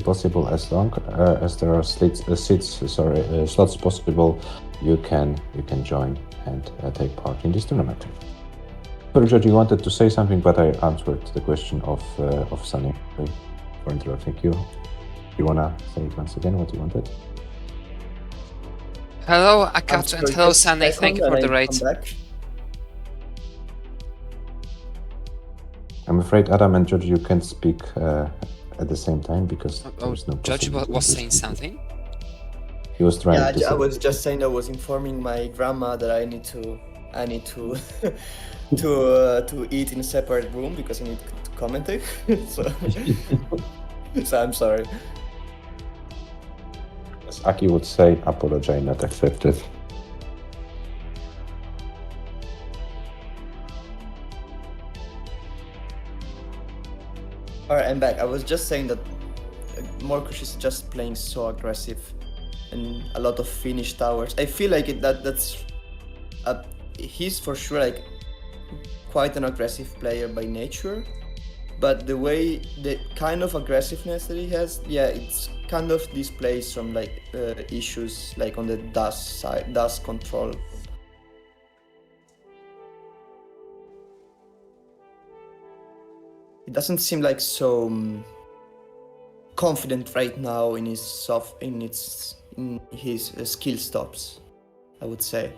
possible as long as there are slots possible, you can join and take part in this tournament. George, you wanted to say something, but I answered the question of Sunny for interrupting you. You wanna say it once again what you wanted? Hello, Akato, and hello, Sunny. Thank you for the raid. I'm afraid Adam and George, you can't speak at the same time because there's no George possibility was to saying speak. something. He was trying to say. I was just saying, I was informing my grandma that I need to to eat in a separate room because I need to commentate. So I'm sorry. As Aki would say, apology not accepted. Alright, I'm back. I was just saying that Morkush is just playing so aggressive and a lot of finish towers. I feel like he's for sure like quite an aggressive player by nature, but the kind of aggressiveness that he has, yeah, it's kind of displays some like issues like on the dust control. He doesn't seem like so confident right now in his skill stops, I would say.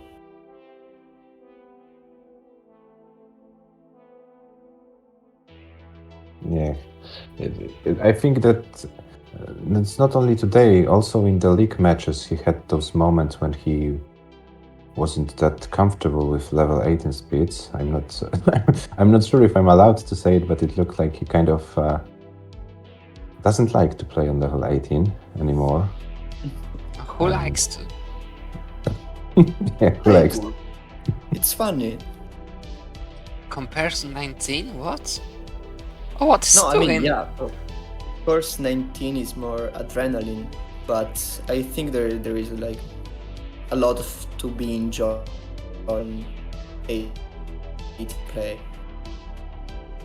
Yeah, I think that it's not only today. Also in the league matches, he had those moments when he wasn't that comfortable with level 18 speeds. I'm not. I'm not sure if I'm allowed to say it, but it looked like he kind of doesn't like to play on level 18 anymore. Who likes to? Yeah, who I likes? do. It's funny. Compared to 19? What? Oh, what is No, I mean, doing? yeah, of course 19 is more adrenaline, but I think there is like a lot of to be enjoyed on 8 play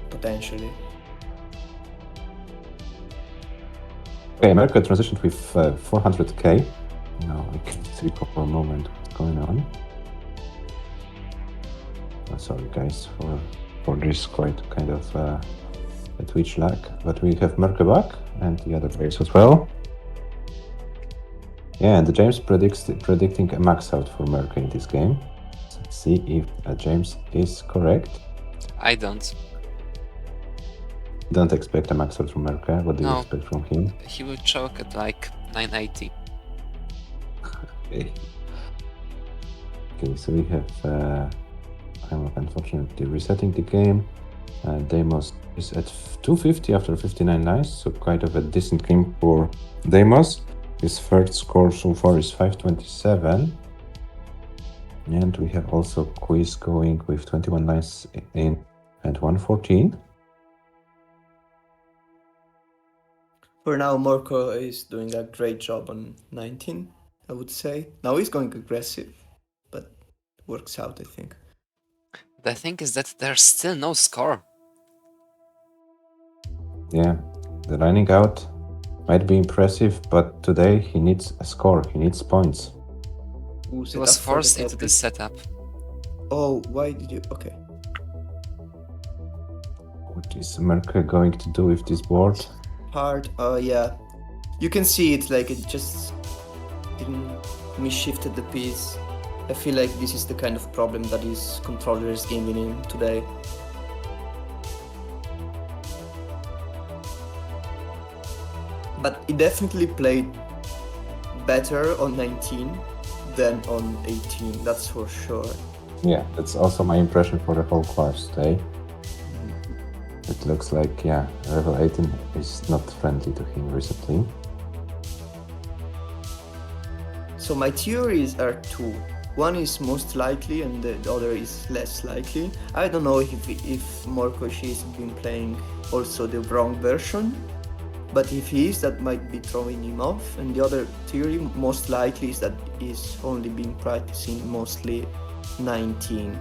potentially. Okay, America transitioned with 400k. Now I can see for a moment what's going on. Sorry guys for this quite kind of a Twitch lag, but we have Merke back and the other players as well. Yeah, and James predicting a max out for Merke in this game. Let's see if James is correct. I don't. Don't expect a max out from Merke. What do you No. expect from him? He will choke at like 980. Okay. Okay, so we have. I'm unfortunately resetting the game. Deimos is at 250 after 59 lives, so quite of a decent game for Deimos. His third score so far is 527. And we have also Quiz going with 21 lives in and 114. For now, Morko is doing a great job on 19, I would say. Now he's going aggressive, but works out, I think. The thing is that there's still no score. Yeah, the lining out might be impressive, but today he needs a score, he needs points. Ooh, He set was up for the forced into top this pick. setup. Oh, why did you? Okay. What is Merke going to do with this board? Hard. Yeah. You can see it, like it just didn't misshifted the piece. I feel like this is the kind of problem that his controller is giving him today. But he definitely played better on 19 than on 18, that's for sure. Yeah, that's also my impression for the whole class today. It looks like, yeah, level 18 is not friendly to him recently. So my theories are two. One is most likely and the other is less likely. I don't know if Morkoshi has been playing also the wrong version, but if he is, that might be throwing him off. And the other theory, most likely, is that he's only been practicing mostly 19.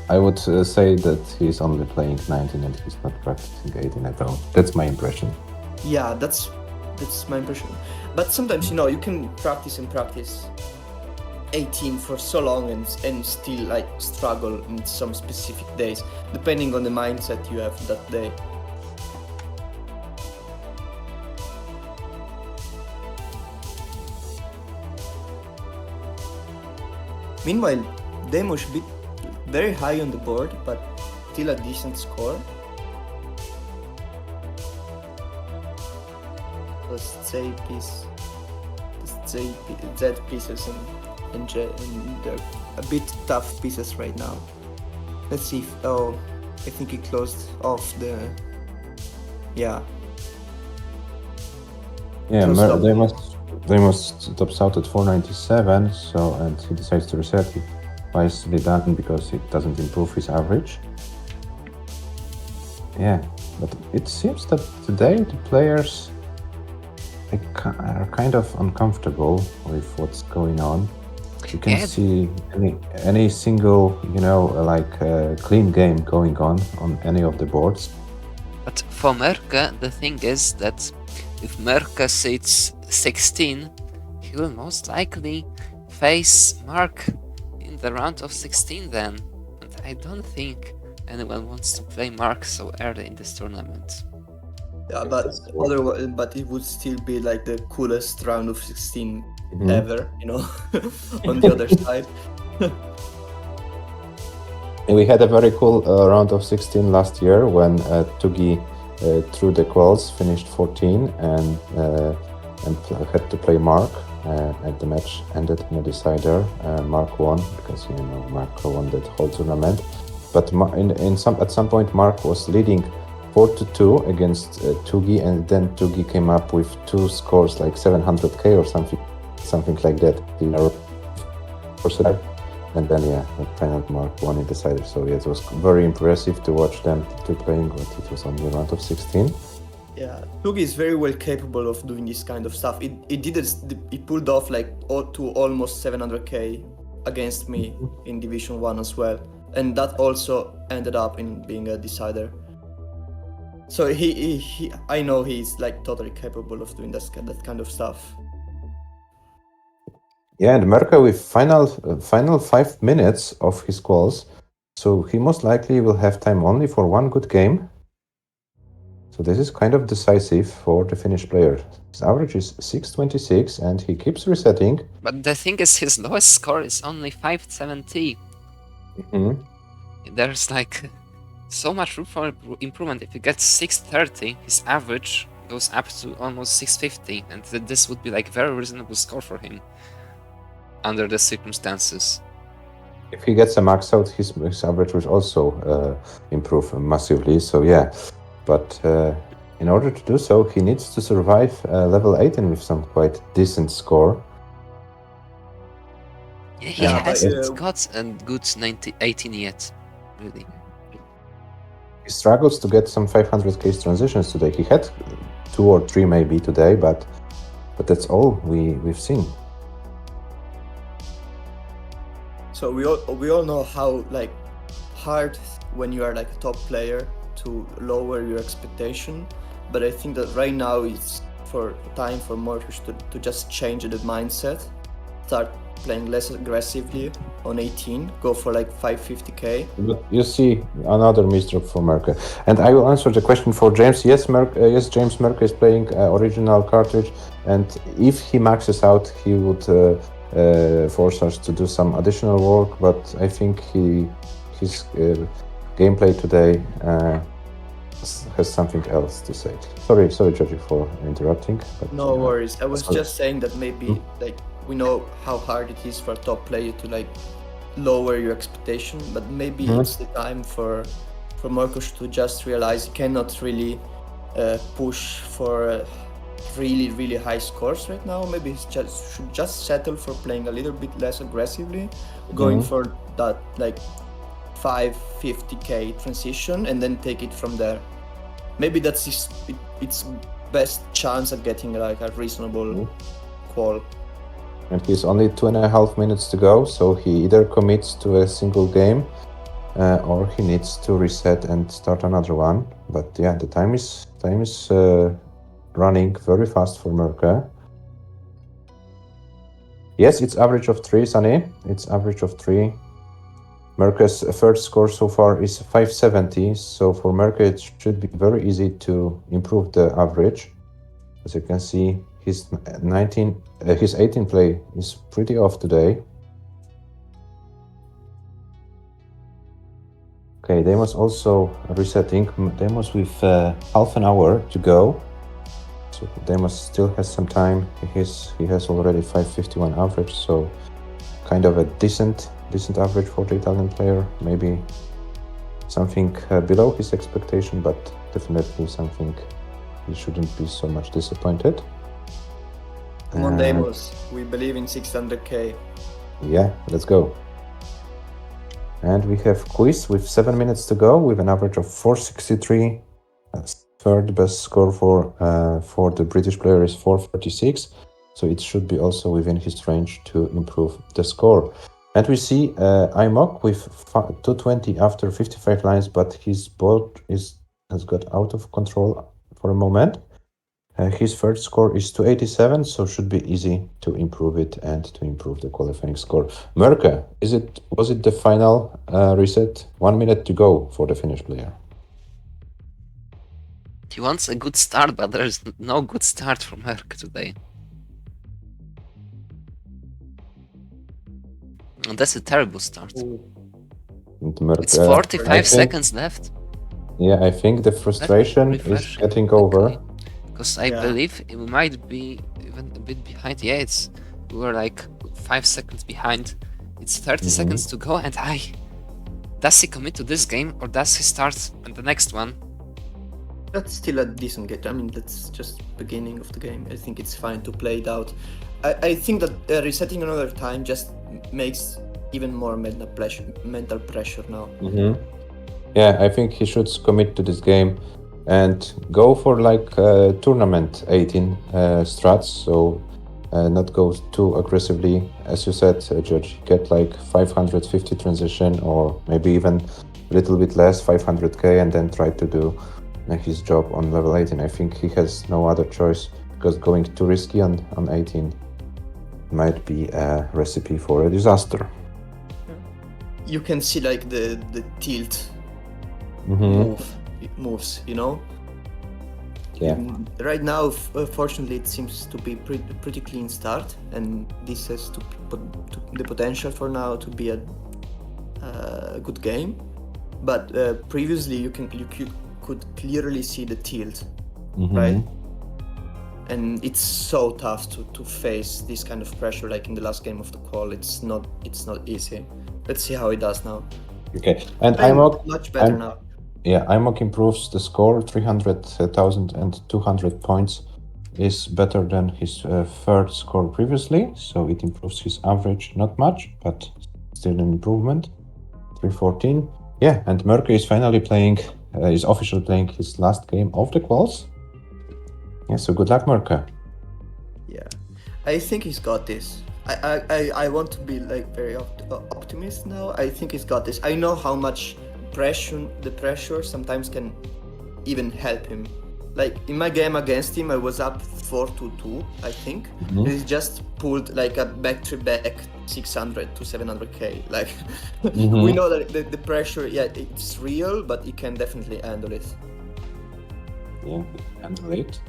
I would say that he's only playing 19 and he's not practicing 18 at all. That's my impression. Yeah, that's my impression. But sometimes, you can practice 18 for so long and still like struggle in some specific days, depending on the mindset you have that day. Meanwhile, Demo should be very high on the board, but still a decent score. The Z pieces and they're a bit tough pieces right now. Let's see if, I think he closed off the, yeah. Yeah, Closed off. they must tops out at 497, so, and he decides to reset it. Wisely done, because it doesn't improve his average. Yeah, but it seems that today the players are kind of uncomfortable with what's going on. You can see any single, clean game going on any of the boards. But for Merke, the thing is that if Merke sits 16, he will most likely face Mark in the round of 16 then. And I don't think anyone wants to play Mark so early in this tournament. Yeah, but otherwise, but it would still be like the coolest round of 16 Mhm. ever, you know, on the other side. We had a very cool round of 16 last year when Tugi through the quals finished 14 and had to play Mark, and the match ended in a decider. Mark won because Mark won that whole tournament. But at some point Mark was leading 4-2 against Tugi, and then Tugi came up with two scores like 700k or something like that. And then final Mark won in decider. So it was very impressive to watch them two playing, but it was only a round of 16. Yeah, Tugi is very well capable of doing this kind of stuff. It pulled off like to almost 700k against me in Division 1 as well. And that also ended up in being a decider. So I know he's like totally capable of doing that kind of stuff. Yeah, and Merca with final 5 minutes of his calls, so he most likely will have time only for one good game. So this is kind of decisive for the Finnish player. His average is 626 and he keeps resetting. But the thing is, his lowest score is only 570. There's like so much room for improvement. If he gets 630, his average goes up to almost 650, and this would be like a very reasonable score for him under the circumstances. If he gets a max out, his average will also improve massively. So yeah, but in order to do so, he needs to survive level 18 with some quite decent score. Yeah, he hasn't got a good 18 yet, really. He struggles to get some 500k transitions today. He had 2 or 3 maybe today, but that's all we've seen. So we all know how like hard when you are like a top player to lower your expectation, but I think that right now it's time for Marcus to just change the mindset, start playing less aggressively on 18, go for like 550k. But you see another misdrop for Merca. And I will answer the question for James. Yes, James Merca is playing original cartridge, and if he maxes out, he would force us to do some additional work, but I think his gameplay today has something else to say. Sorry, Georgie, for interrupting. But, no worries. I was just saying that maybe like we know how hard it is for a top player to like lower your expectation, but maybe it's the time for Marcus to just realize he cannot really push for really high scores right now. Maybe he should just settle for playing a little bit less aggressively, going for that like 550k transition and then take it from there. Maybe that's its best chance at getting like a reasonable qual. And he's only 2.5 minutes to go, so he either commits to a single game or he needs to reset and start another one. But yeah, the time is running very fast for Merca. Yes, it's average of 3, Sunny. It's average of 3. Merca's third score so far is 570, so for Merca it should be very easy to improve the average. As you can see, his 18 play is pretty off today. Okay, Deimos also resetting. Deimos with half an hour to go. So Deimos still has some time. He has already 551 average, so kind of a decent average for the Italian player. Maybe something below his expectation, but definitely something he shouldn't be so much disappointed. Come on, Deimos. We believe in 600k. Yeah, let's go. And we have Quiz with 7 minutes to go with an average of 463. Third best score for the British player is 436. So it should be also within his range to improve the score. And we see Imok with 220 after 55 lines, but his board has got out of control for a moment. His third score is 287, so should be easy to improve it and to improve the qualifying score. Merke, was it the final reset? 1 minute to go for the Finnish player. He wants a good start, but there's no good start from Merck today. And that's a terrible start. And Merke, It's 45 I think- seconds left. Yeah, I think the frustration is refresh getting quickly, over. Because I Yeah. believe it might be even a bit behind. Yeah, we were like 5 seconds behind. It's 30 seconds to go, and does he commit to this game or does he start on the next one? That's still a decent game. I mean, that's just beginning of the game. I think it's fine to play it out. I think that resetting another time just makes even more mental pressure now. Yeah, I think he should commit to this game and go for like tournament 18 strats, so not go too aggressively. As you said, Judge, get like 550 transition or maybe even a little bit less, 500k, and then try to do his job on level 18. I think he has no other choice because going too risky on 18 might be a recipe for a disaster. You can see like the tilt moves, you know? Yeah. Right now, fortunately, it seems to be pretty clean start, and this has the potential for now to be a good game. But previously, you could clearly see the tilt, right? And it's so tough to face this kind of pressure, like in the last game of the qual. It's not easy. Let's see how it does now. Okay, and much better now. Yeah, IMOC improves the score. 300,200 points is better than his third score previously, so it improves his average not much, but still an improvement. 314. Yeah, and Merke is finally is officially playing his last game of the quals. Yeah, so good luck, Merke. Yeah, I think he's got this. I want to be like very optimist now. I think he's got this. I know how much the pressure sometimes can even help him. Like in my game against him, I was up 4-2, I think. He just pulled like a back 600 to 700k. Like we know that the pressure, yeah, it's real, but he can definitely handle it. Yeah, handle it.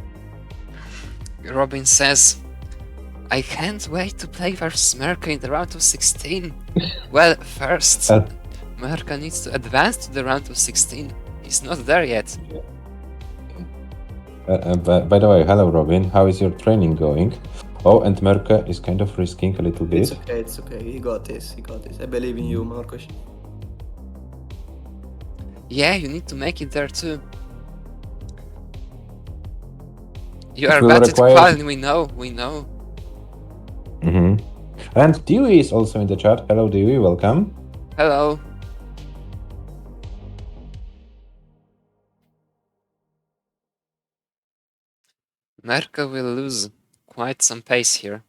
Robin says, I can't wait to play versus Merke in the round of 16. Well, first, Merke needs to advance to the round of 16. He's not there yet. By the way, hello Robin, how is your training going? Oh, and Merke is kind of risking a little bit. It's okay. He got this. I believe in you, Marcos. Yeah, you need to make it there too. You are bad at qual, we know. And Dewey is also in the chat. Hello Dewey, welcome. Hello. Merke will lose quite some pace here.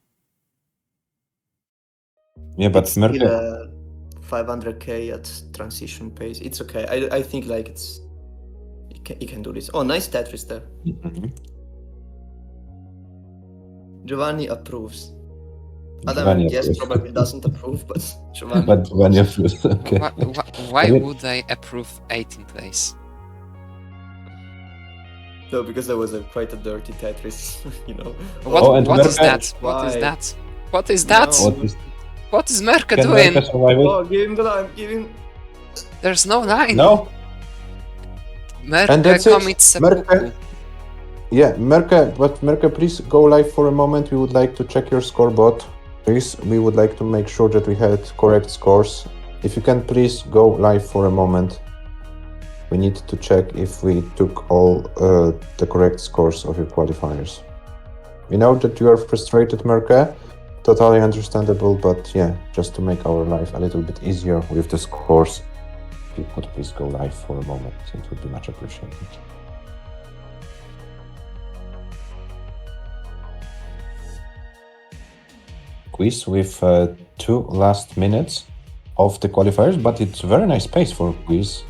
Yeah, but it's Merke... still 500k at transition pace. It's okay. I think like he can do this. Oh, nice Tetris there. Giovanni approves. Adam, yes, probably doesn't approve, but Giovanni but Giovanni approves. Okay. Why would I approve 18th place? No, because that was quite a dirty Tetris, you know. What is that? What is that? What is that? No. What is Merke doing? Oh, give him the line, give him... There's no line. No. Merke commits seppuku. Yeah, Merke, please go live for a moment. We would like to check your scoreboard. Please, we would like to make sure that we had correct scores. If you can please go live for a moment. We need to check if we took all the correct scores of your qualifiers. We know that you are frustrated, Merke. Totally understandable, but yeah, just to make our life a little bit easier with the scores, if you could please go live for a moment, it would be much appreciated. Quiz with 2 last minutes of the qualifiers, but it's a very nice pace for quiz.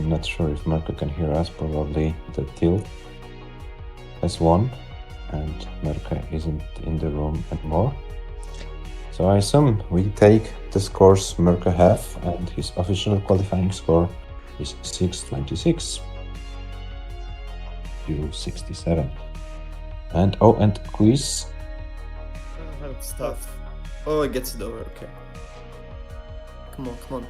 I'm not sure if Mirka can hear us. Probably the tilt has won, and Mirka isn't in the room anymore. So I assume we take the scores Mirka have, and his official qualifying score is 626 to 67. And quiz. It's tough. Oh, it gets it over. Okay. Come on.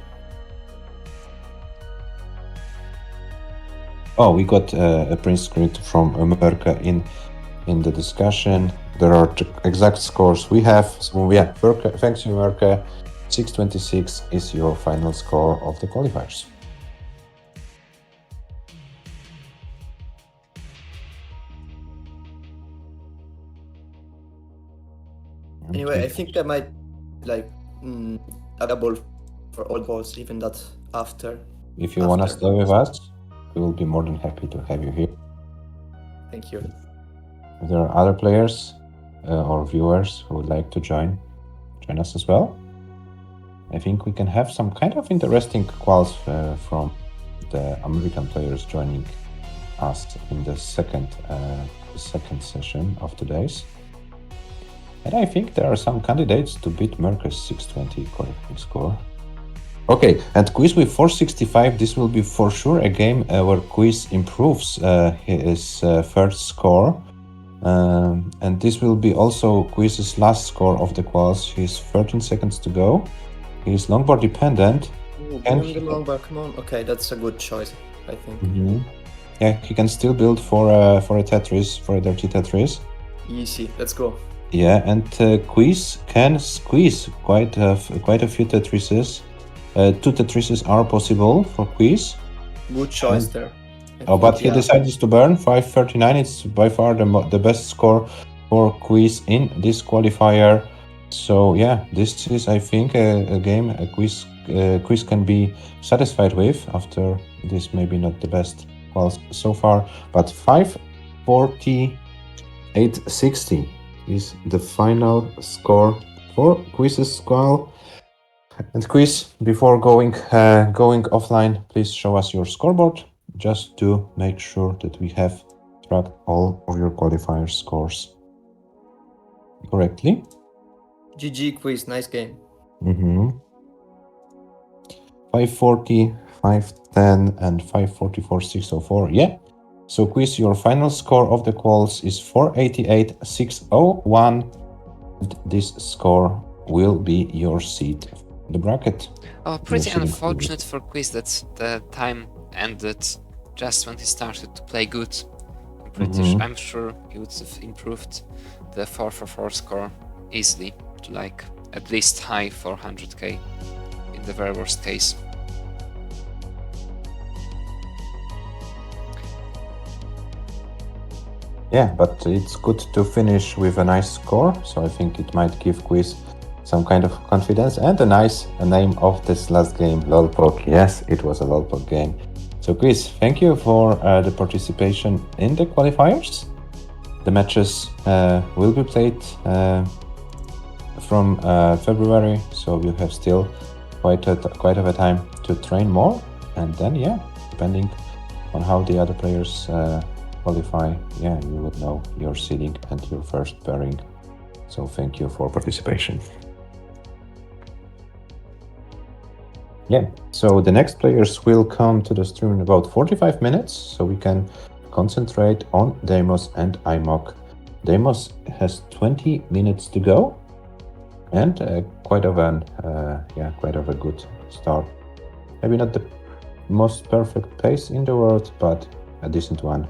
Oh, we got a print screen from Mirka in the discussion. There are the exact scores we have. So yeah, Mirka, thanks you, Mirka. 626 is your final score of the qualifiers. Anyway, I think I might available for all calls, even that after. If you want to stay with us, we will be more than happy to have you here. Thank you. If there are other players or viewers who would like to join us as well, I think we can have some kind of interesting quals from the American players joining us in the second session of today's. And I think there are some candidates to beat Mirka's 620 qualifying score. Okay, and quiz with 465, this will be for sure a game where quiz improves his first score. And this will be also quiz's last score of the quals. He's 13 seconds to go. He's longboard dependent. Longboard, come on. Okay, that's a good choice, I think. Mm-hmm. Yeah, he can still build for a Tetris, for a dirty Tetris. Easy, let's go. Yeah, and quiz can squeeze quite a few Tetrises. 2 Tetrises are possible for quiz. Good choice there. But he decided to burn 539. It's by far the best score for quiz in this qualifier. So yeah, this is, I think, a game a quiz can be satisfied with after this. Maybe not the best quals so far, but 548.60 is the final score for quiz's qual. And quiz, before going offline, please show us your scoreboard, just to make sure that we have tracked all of your qualifier scores correctly. GG quiz, nice game. 540, 510, and 544, 604. Yeah. So quiz, your final score of the quals is 488.601. This score will be your seat in the bracket. Oh, pretty unfortunate for quiz that the time ended just when he started to play good. I'm sure he would have improved the 444 score easily to like at least high 400k in the very worst case. Yeah, but it's good to finish with a nice score, so I think it might give quiz some kind of confidence and a name of this last game, Lolpog. Yes, it was a Lolpog game. So quiz, thank you for the participation in the qualifiers. The matches will be played from February, so you have still quite of a time to train more, and then yeah, depending on how the other players qualify, yeah, you will know your seeding and your first pairing. So thank you for participation. Yeah, so the next players will come to the stream in about 45 minutes, so we can concentrate on Deimos and IMOC. Deimos has 20 minutes to go, and quite of a good start. Maybe not the most perfect pace in the world, but a decent one.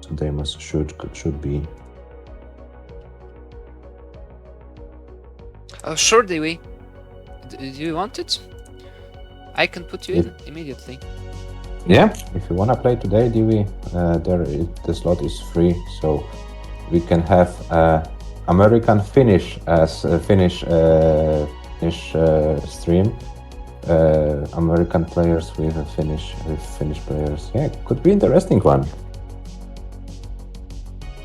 So Deimos should be. Oh, sure, Dewey. Do you want it? I can put you in immediately. Yeah, if you wanna play today, Dewey, the slot is free, so we can have American Finnish as a Finnish stream. American players with Finnish players. Yeah, could be interesting one.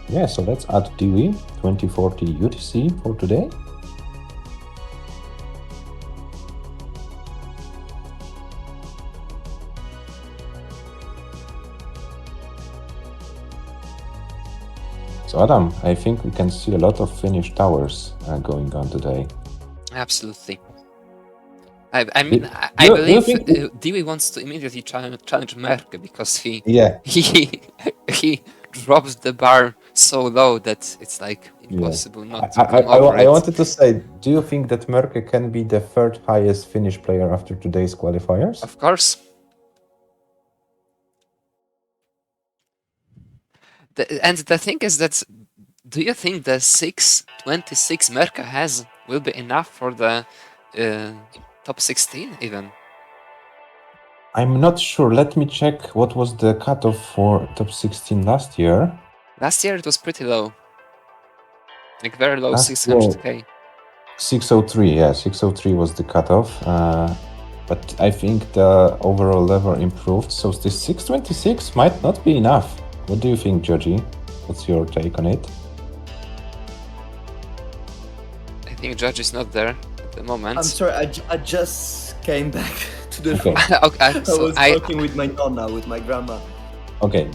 Yeah, so let's add Dewey 2040 UTC for today. So Adam, I think we can see a lot of Finnish towers going on today. Absolutely. I mean, Do- I do you believe think- Dewey wants to immediately challenge Merke because Yeah, he drops the bar so low that it's like impossible not to I, come over I it. wanted to say, do you think that Merke can be the third highest Finnish player after today's qualifiers? Of course. And the thing is that, do you think the 626 Merke has will be enough for the top 16 even? I'm not sure. Let me check what was the cutoff for top 16 last year. Last year it was pretty low. Like very low, Last 600k. 603, yeah, 603 was the cutoff. But I think the overall level improved, so this 626 might not be enough. What do you think, Georgie? What's your take on it? I think Judge is not there at the moment. I'm sorry, I just came back to the Okay. room. Okay, I so was talking with my nonna, with my grandma. Okay,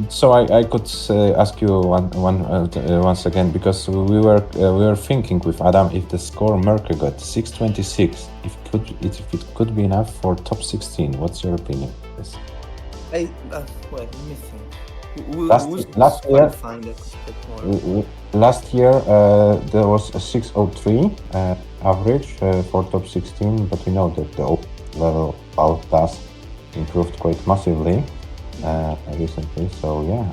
so I could ask you once again, because we were thinking with Adam if the score Merke got 626, if it could be enough for top 16. What's your opinion? Yes. Wait, let me think. Last year- Find it a bit more. Last year there was a 603 average for top 16, but we know that the level out pass improved quite massively recently. So yeah,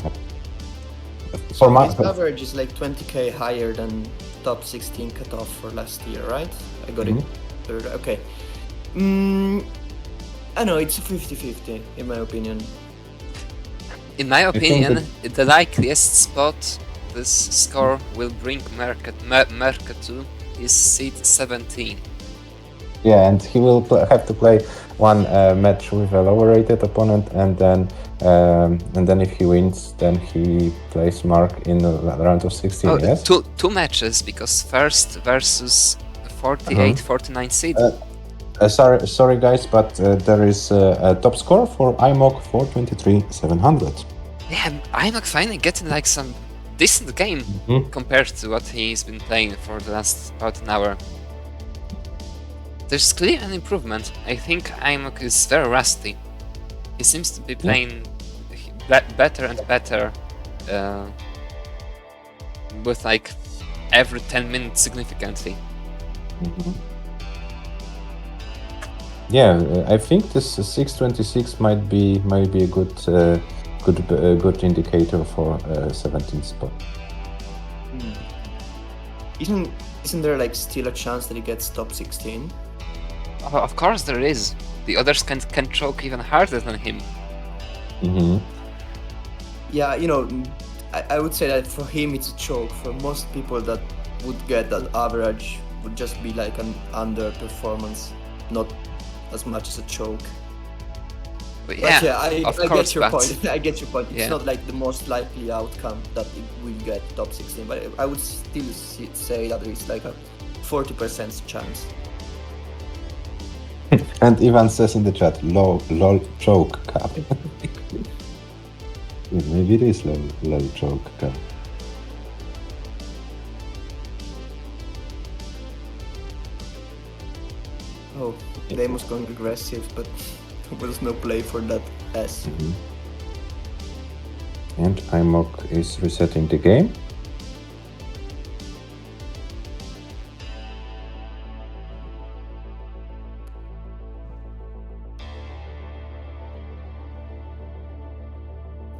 So his average is like 20k higher than top 16 cutoff for last year, right? I got it. Okay. I know, it's 50-50 in my opinion. in my think opinion, the likeliest spot this score will bring Merke to is seed 17. Yeah, and he will have to play one match with a lower rated opponent, and then if he wins, then he plays Mark in the round of 16. Oh, yes. two matches, because first versus 48-49 seed. Sorry guys, but there is a top score for IMOC 423,700. Yeah, I'm finally getting like some decent game compared to what he's been playing for the last about an hour. There's clearly an improvement. I think Imok is very rusty. He seems to be playing better and better with like every 10 minutes significantly. Yeah, I think this 626 might be a good indicator for 17th spot. Isn't there like still a chance that he gets top 16? Oh, of course there is. The others can choke even harder than him. Yeah, you know, I would say that for him it's a choke. For most people that would get that average would just be like an underperformance, not as much as a choke. But yeah, But yeah, I course, get your but- point. I get your point. It's Yeah. not like the most likely outcome that it will get top 16, but I would still say that it's like a 40% chance. And Ivan says in the chat, lol choke cup. Maybe it is lol choke cup. Oh, Deimos going aggressive, but there was no play for that S. And IMOC is resetting the game.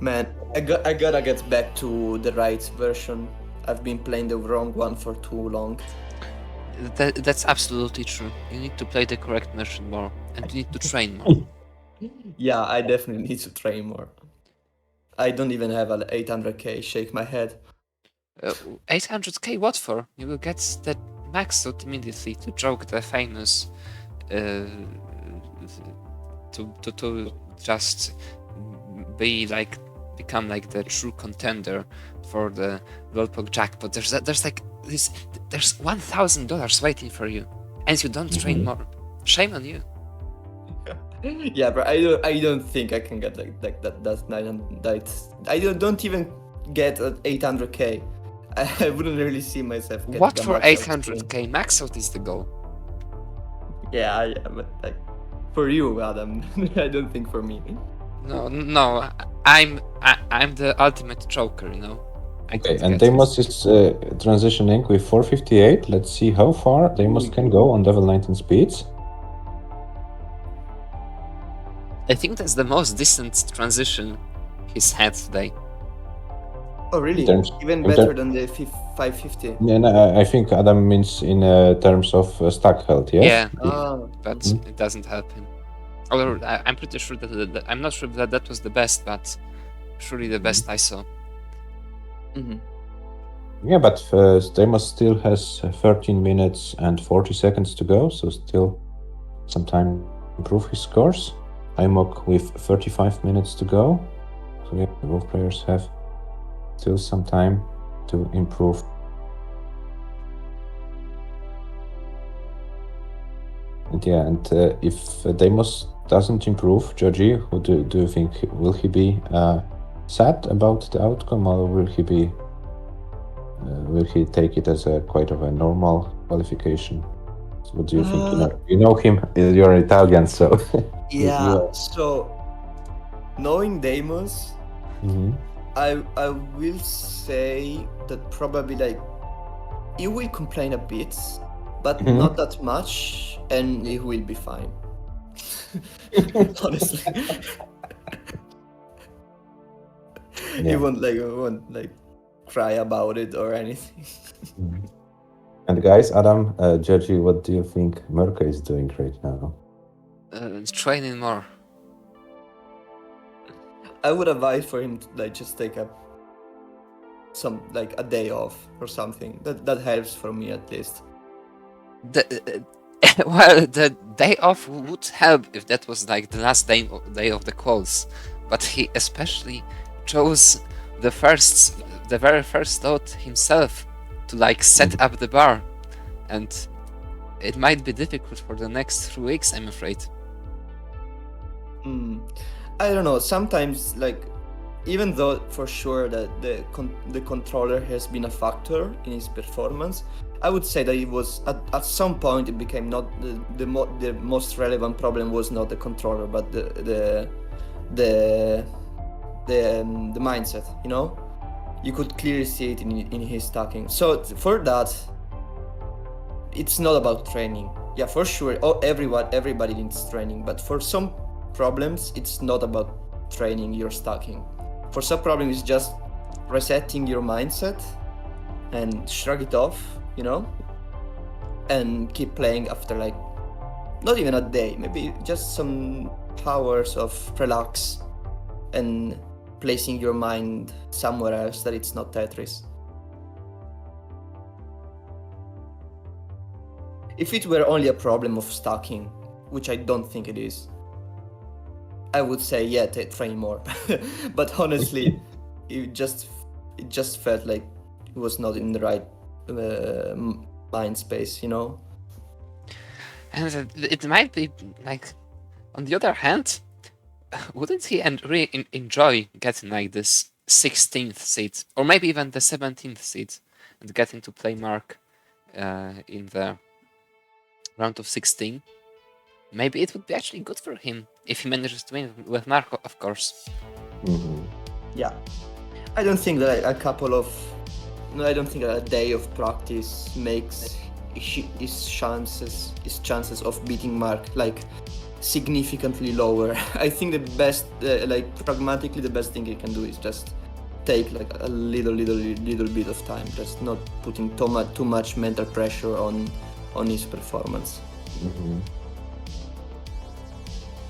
Man, I gotta get back to the right version. I've been playing the wrong one for too long. That's absolutely true. You need to play the correct version more, and you need to train more. Yeah, I definitely need to train more. I don't even have an 800k, shake my head. 800k what for? You will get that maxed out immediately to joke the famous to just become like the true contender for the Pog jackpot. There's like this. There's $1,000 waiting for you, and you don't train more. Shame on you. Yeah, but I don't think I can get like that. That's 900. I don't even get at 800k. I wouldn't really see myself getting What a for max out screen. 800k? Max out is the goal. Yeah, but like for you, Adam. I don't think for me. No, I'm the ultimate choker, you know. I Okay, could and get Deimos is transitioning with 458. Let's see how far Deimos can go on level 19 speeds. I think that's the most decent transition he's had today. Oh, really? terms- Even in better ter- than the 550. And I think Adam means in terms of stack health, yes? Yeah, Oh, but Mhm. it doesn't help him. Although I'm pretty sure that I'm not sure that that was the best, but surely the best I saw. mhm. Yeah, but Deimos still has 13 minutes and 40 seconds to go, so still some time to improve his scores. Imok with 35 minutes to go. So yeah, both players have still some time to improve. And yeah, and if Deimos doesn't improve, Georgie, who do you think? Will he be sad about the outcome, or will he be? Will he take it as a quite of a normal qualification? So what do you think? You know him. You're Italian, so Yeah. So knowing Deimos, Mhm. I will say that probably like he will complain a bit, but Mhm. not that much, and he will be fine. Honestly, he Yeah. won't like cry about it or anything. Mhm. And guys, Adam, Georgie, what do you think Mirka is doing right now? Training more. I would advise for him to like just take a day off or something. That helps for me at least. Well, the day off would help if that was like the last day of the quals, but he especially chose the very first thought himself to like set up the bar, and it might be difficult for the next 3 weeks, I'm afraid. I don't know. Sometimes like, even though for sure that the controller has been a factor in his performance, I would say that it was at some point it became not the most relevant problem was not the controller, but the mindset. You know, you could clearly see it in his stacking. So for that, it's not about training. Yeah, for sure. Everybody needs training, but for some problems, it's not about training your stacking. For some problems, it's just resetting your mindset and shrug it off, you know, and keep playing after like not even a day, maybe just some hours of relax and placing your mind somewhere else that it's not Tetris. If it were only a problem of stacking, which I don't think it is, I would say yeah, train more. But honestly, it just felt like it was not in the right mind space, you know. And it might be like, on the other hand, wouldn't he really enjoy getting like this 16th seed, or maybe even the 17th seed, and getting to play Mark in the round of 16? Maybe it would be actually good for him if he manages to win with Mark, of course. Yeah, I don't think that I don't think that a day of practice makes his chances of beating Mark like significantly lower. I think the best, like pragmatically, the best thing he can do is just take like a little bit of time, just not putting too much mental pressure on his performance.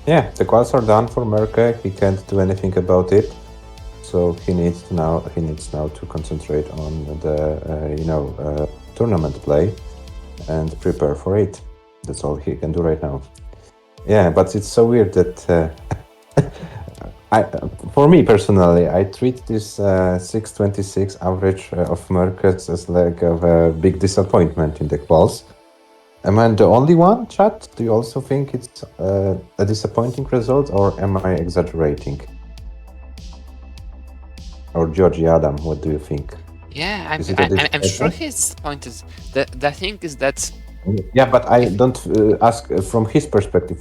Yeah, the quals are done for Merke. He can't do anything about it, so he needs now to concentrate on the tournament play and prepare for it. That's all he can do right now. Yeah, but it's so weird that for me personally, I treat this 626 average of Merkes as like a big disappointment in the quals. Am I the only one, chat? Do you also think it's a disappointing result, or am I exaggerating? Or Georgie Adam, what do you think? Yeah, Is it a I'm sure disappointment? he's disappointed. The thing is that Yeah, but I if don't ask from his perspective.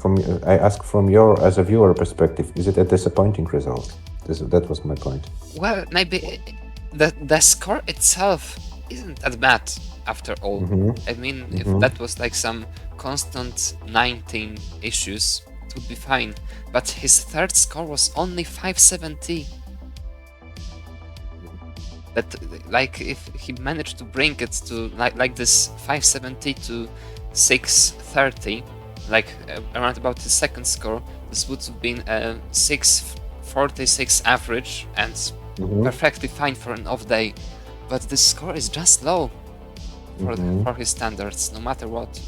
I ask from your as a viewer perspective. Is it a disappointing result? That was my point. well, maybe the score itself isn't that bad after all. Mm-hmm. I mean, if Mm-hmm. that was like some constant 19 issues, it would be fine. But his third score was only 570. That like if he managed to bring it to like this 570 to 630, like around about his second score, this would have been a 646 average and Mm-hmm. perfectly fine for an off day. But the score is just low Mm-hmm. for his standards, no matter what.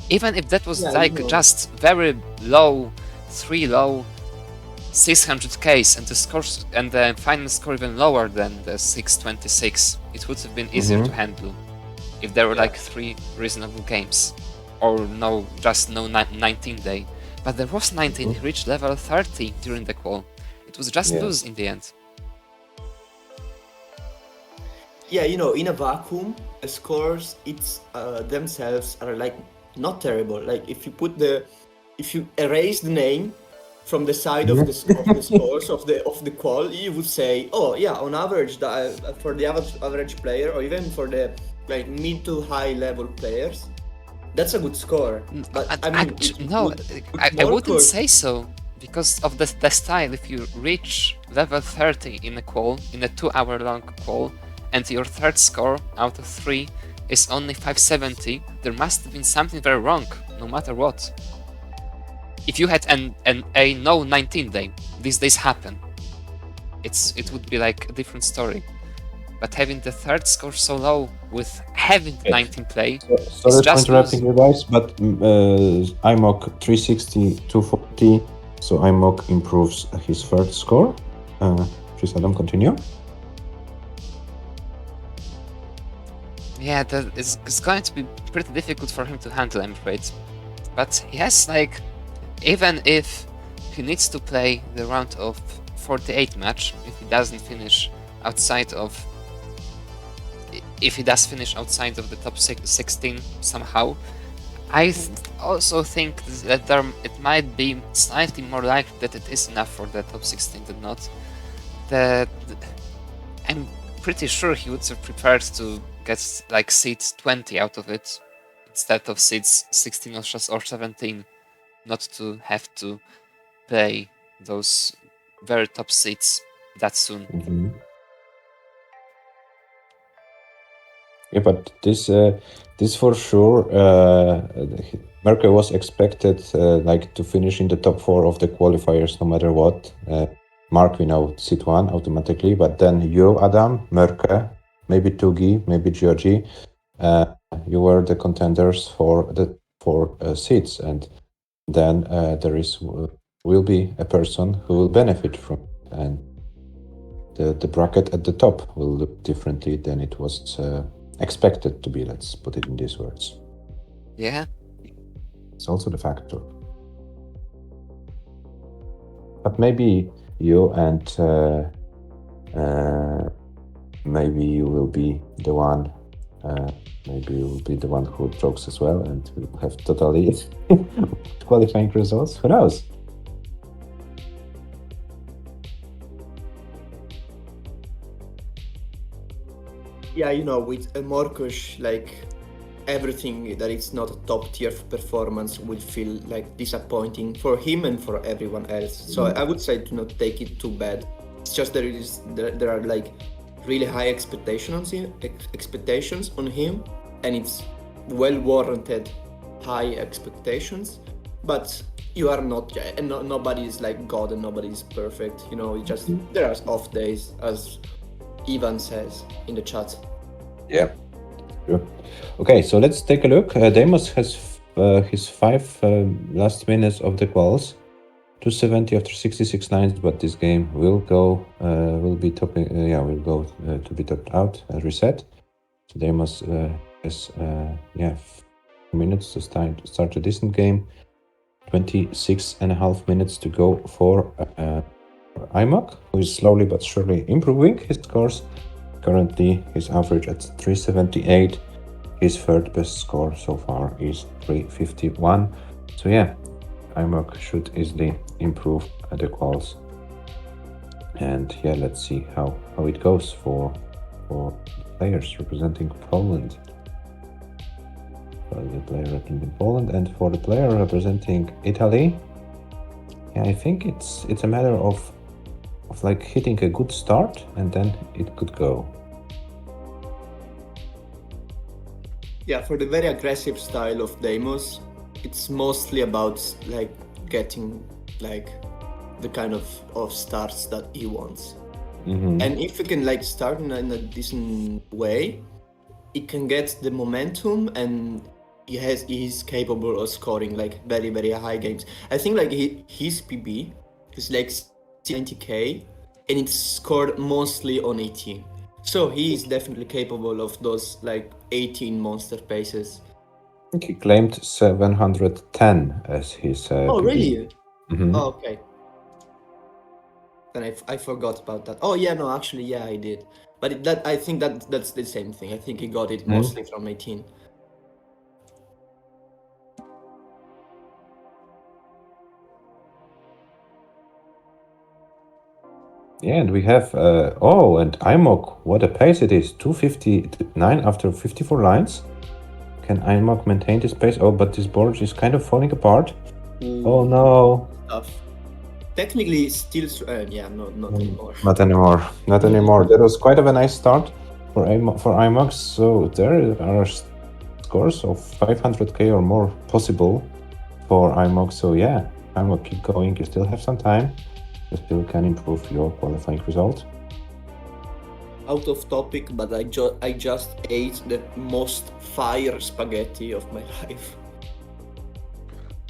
Even if that was Yeah, like just very low, 3 low, 600Ks and the scores and the final score even lower than the 626, it would have been easier to handle if there were like 3 reasonable games, or just no 19 day. But there was 19. He reached level 30 during the qual. It was just Yeah. lose in the end. Yeah, in a vacuum, the scores themselves are like not terrible. Like if you erase the name from the side of the scores of the qual, you would say, oh yeah, on average, for the average player, or even for the like mid to high level players, that's a good score. But I mean, No, I wouldn't say so, because of the style. If you reach level 30 in a qual, in a 2-hour long qual, and your third score out of 3 is only 570, there must have been something very wrong, no matter what. If you had a no 19 day, these days happen. It would be like a different story. But having the third score so low with having 19 play, Sorry for interrupting you guys, but IMOC 360, 240, so IMOC improves his third score. Please, Adam, continue. yeah, it's going to be pretty difficult for him to handle, I'm afraid. But he has like, even if he needs to play the round of 48 match, if he doesn't finish outside of, if he does finish outside of the top 16 somehow, I also think that it might be slightly more likely that it is enough for the top 16 than not. I'm pretty sure he would have preferred to get like seed 20 out of it instead of seeds 16 or 17, not to have to play those very top seeds that soon. Mm-hmm. Yeah, but this for sure, Merkel was expected like to finish in the top 4 of the qualifiers no matter what. Mark, we know seat 1 automatically, but then you, Adam, Merkel, maybe Tugi, maybe Georgie, you were the contenders for the 4 seats, and then there will be a person who will benefit from it, and the bracket at the top will look differently than it was expected to be, let's put it in these words. Yeah. It's also the factor. But maybe you and maybe you will be the one, maybe you will be the one who drops as well, and we'll have totally qualifying results. Who knows? Yeah, with a Morkush, like everything that is not a top tier performance will feel like disappointing for him and for everyone else. So I would say do not take it too bad. It's just there are like really high expectations on him, and it's well warranted high expectations. But you are not, and nobody is like God, and nobody is perfect. There are off days, as Ivan says in the chat. Yeah. Sure. Okay, so let's take a look. Deimos has his 5 last minutes of the quals, 270 after 66 lines, but this game will be topping. Will go to be topped out and reset. So Deimos has 4 minutes to start a decent game. 26.5 minutes to go for IMOC, who is slowly but surely improving his scores. Currently, his average at 378. His third best score so far is 351. So yeah, IMOC should easily improve the quals. And yeah, let's see how it goes for players representing Poland. For the player representing Poland and for the player representing Italy, yeah, I think it's a matter of like hitting a good start and then it could go. Yeah, for the very aggressive style of Deimos, it's mostly about like getting like the kind of starts that he wants. Mhm. And if you can like start in a decent way, it can get the momentum and he's capable of scoring like very, very high games. I think like his PB is like 90k and it's scored mostly on 18. So he is definitely capable of those like 18 monster paces. I think he claimed 710 as his Oh, PB. really? Mhm. Oh, okay. Then I forgot about that. Oh yeah, no, actually, yeah, I did. But I think that's the same thing. I think he got it mostly from 18. Yeah, and we have and IMOC, what a pace it is, 259 after 54 lines. Can IMOC maintain this pace? Oh, but this board is kind of falling apart. Oh no. Stuff. Technically, still, yeah, no, not anymore. Not anymore. Not anymore. That was quite of a nice start for IMOX. So there are scores of 500k or more possible for IMOX. So yeah, IMOX, keep going. You still have some time. You still can improve your qualifying result. Out of topic, but I just ate the most fire spaghetti of my life.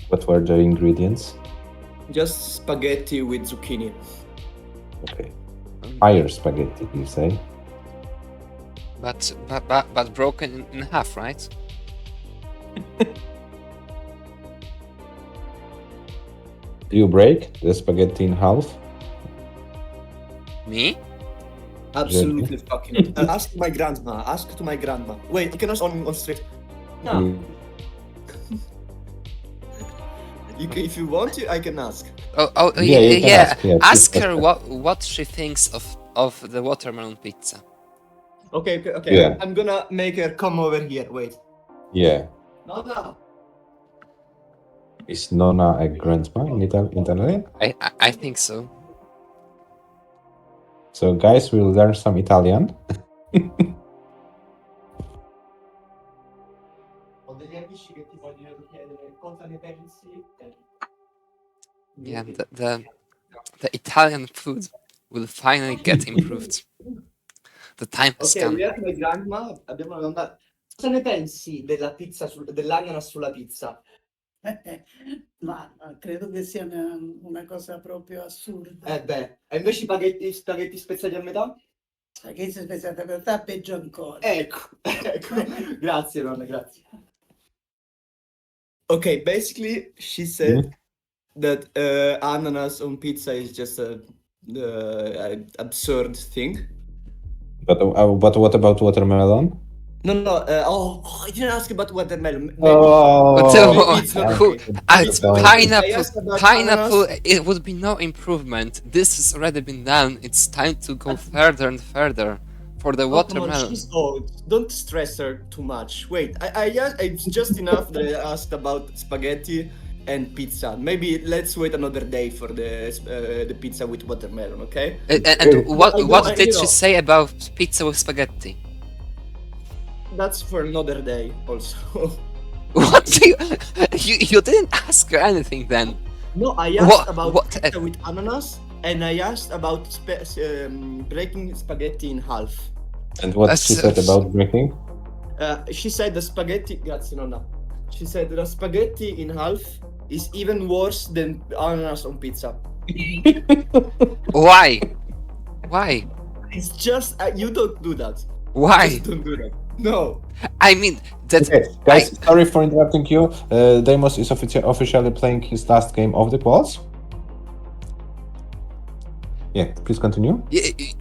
What were the ingredients? Just spaghetti with zucchini. Okay. Fire spaghetti, you say? But broken in half, right? Do you break the spaghetti in half? Me? Absolutely fucking. Ask my grandma. Ask to my grandma. Wait, you can ask on street. No. If you want to, I can ask. Yeah, you can ask, yeah, Ask please her ask what she thinks of the watermelon pizza. Okay. Yeah. I'm gonna make her come over here. Wait. Yeah. No. Is Nonna a grandma in Italian? I think so. So guys, we'll learn some Italian. Yeah, the Italian food will finally get improved. The time has Ok, come. we have my grandma. Abbiamo una domanda. Cosa ne pensi della pizza dell'ananas sulla pizza? Ma credo che sia una cosa proprio assurda. Beh, e invece i spaghetti spezzati a metà? Che si spezzata per te, peggio ancora. Ecco. Grazie, nonna, grazie. Okay, basically, she said that ananas on pizza is just a absurd thing. But what about watermelon? No. I didn't ask about watermelon. Pineapple. It would be no improvement. This has already been done. It's time to go further and further for the watermelon. Come on, she's old. Don't stress her too much. Wait, it's just enough that I asked about spaghetti and pizza. Maybe let's wait another day for the pizza with watermelon, okay? And what did she say about pizza with spaghetti? That's for another day, also. What do you didn't ask her anything then? No, I asked about pizza with ananas, and I asked about breaking spaghetti in half. And what she said about breaking? She said the spaghetti. Grazie, nonna. She said the spaghetti in half is even worse than ananas on pizza. Why? Why? It's just you don't do that. Why? Just don't do that. No. I mean that. Okay, guys, sorry for interrupting you. Deimos is officially playing his last game of the quals. Yeah, please continue.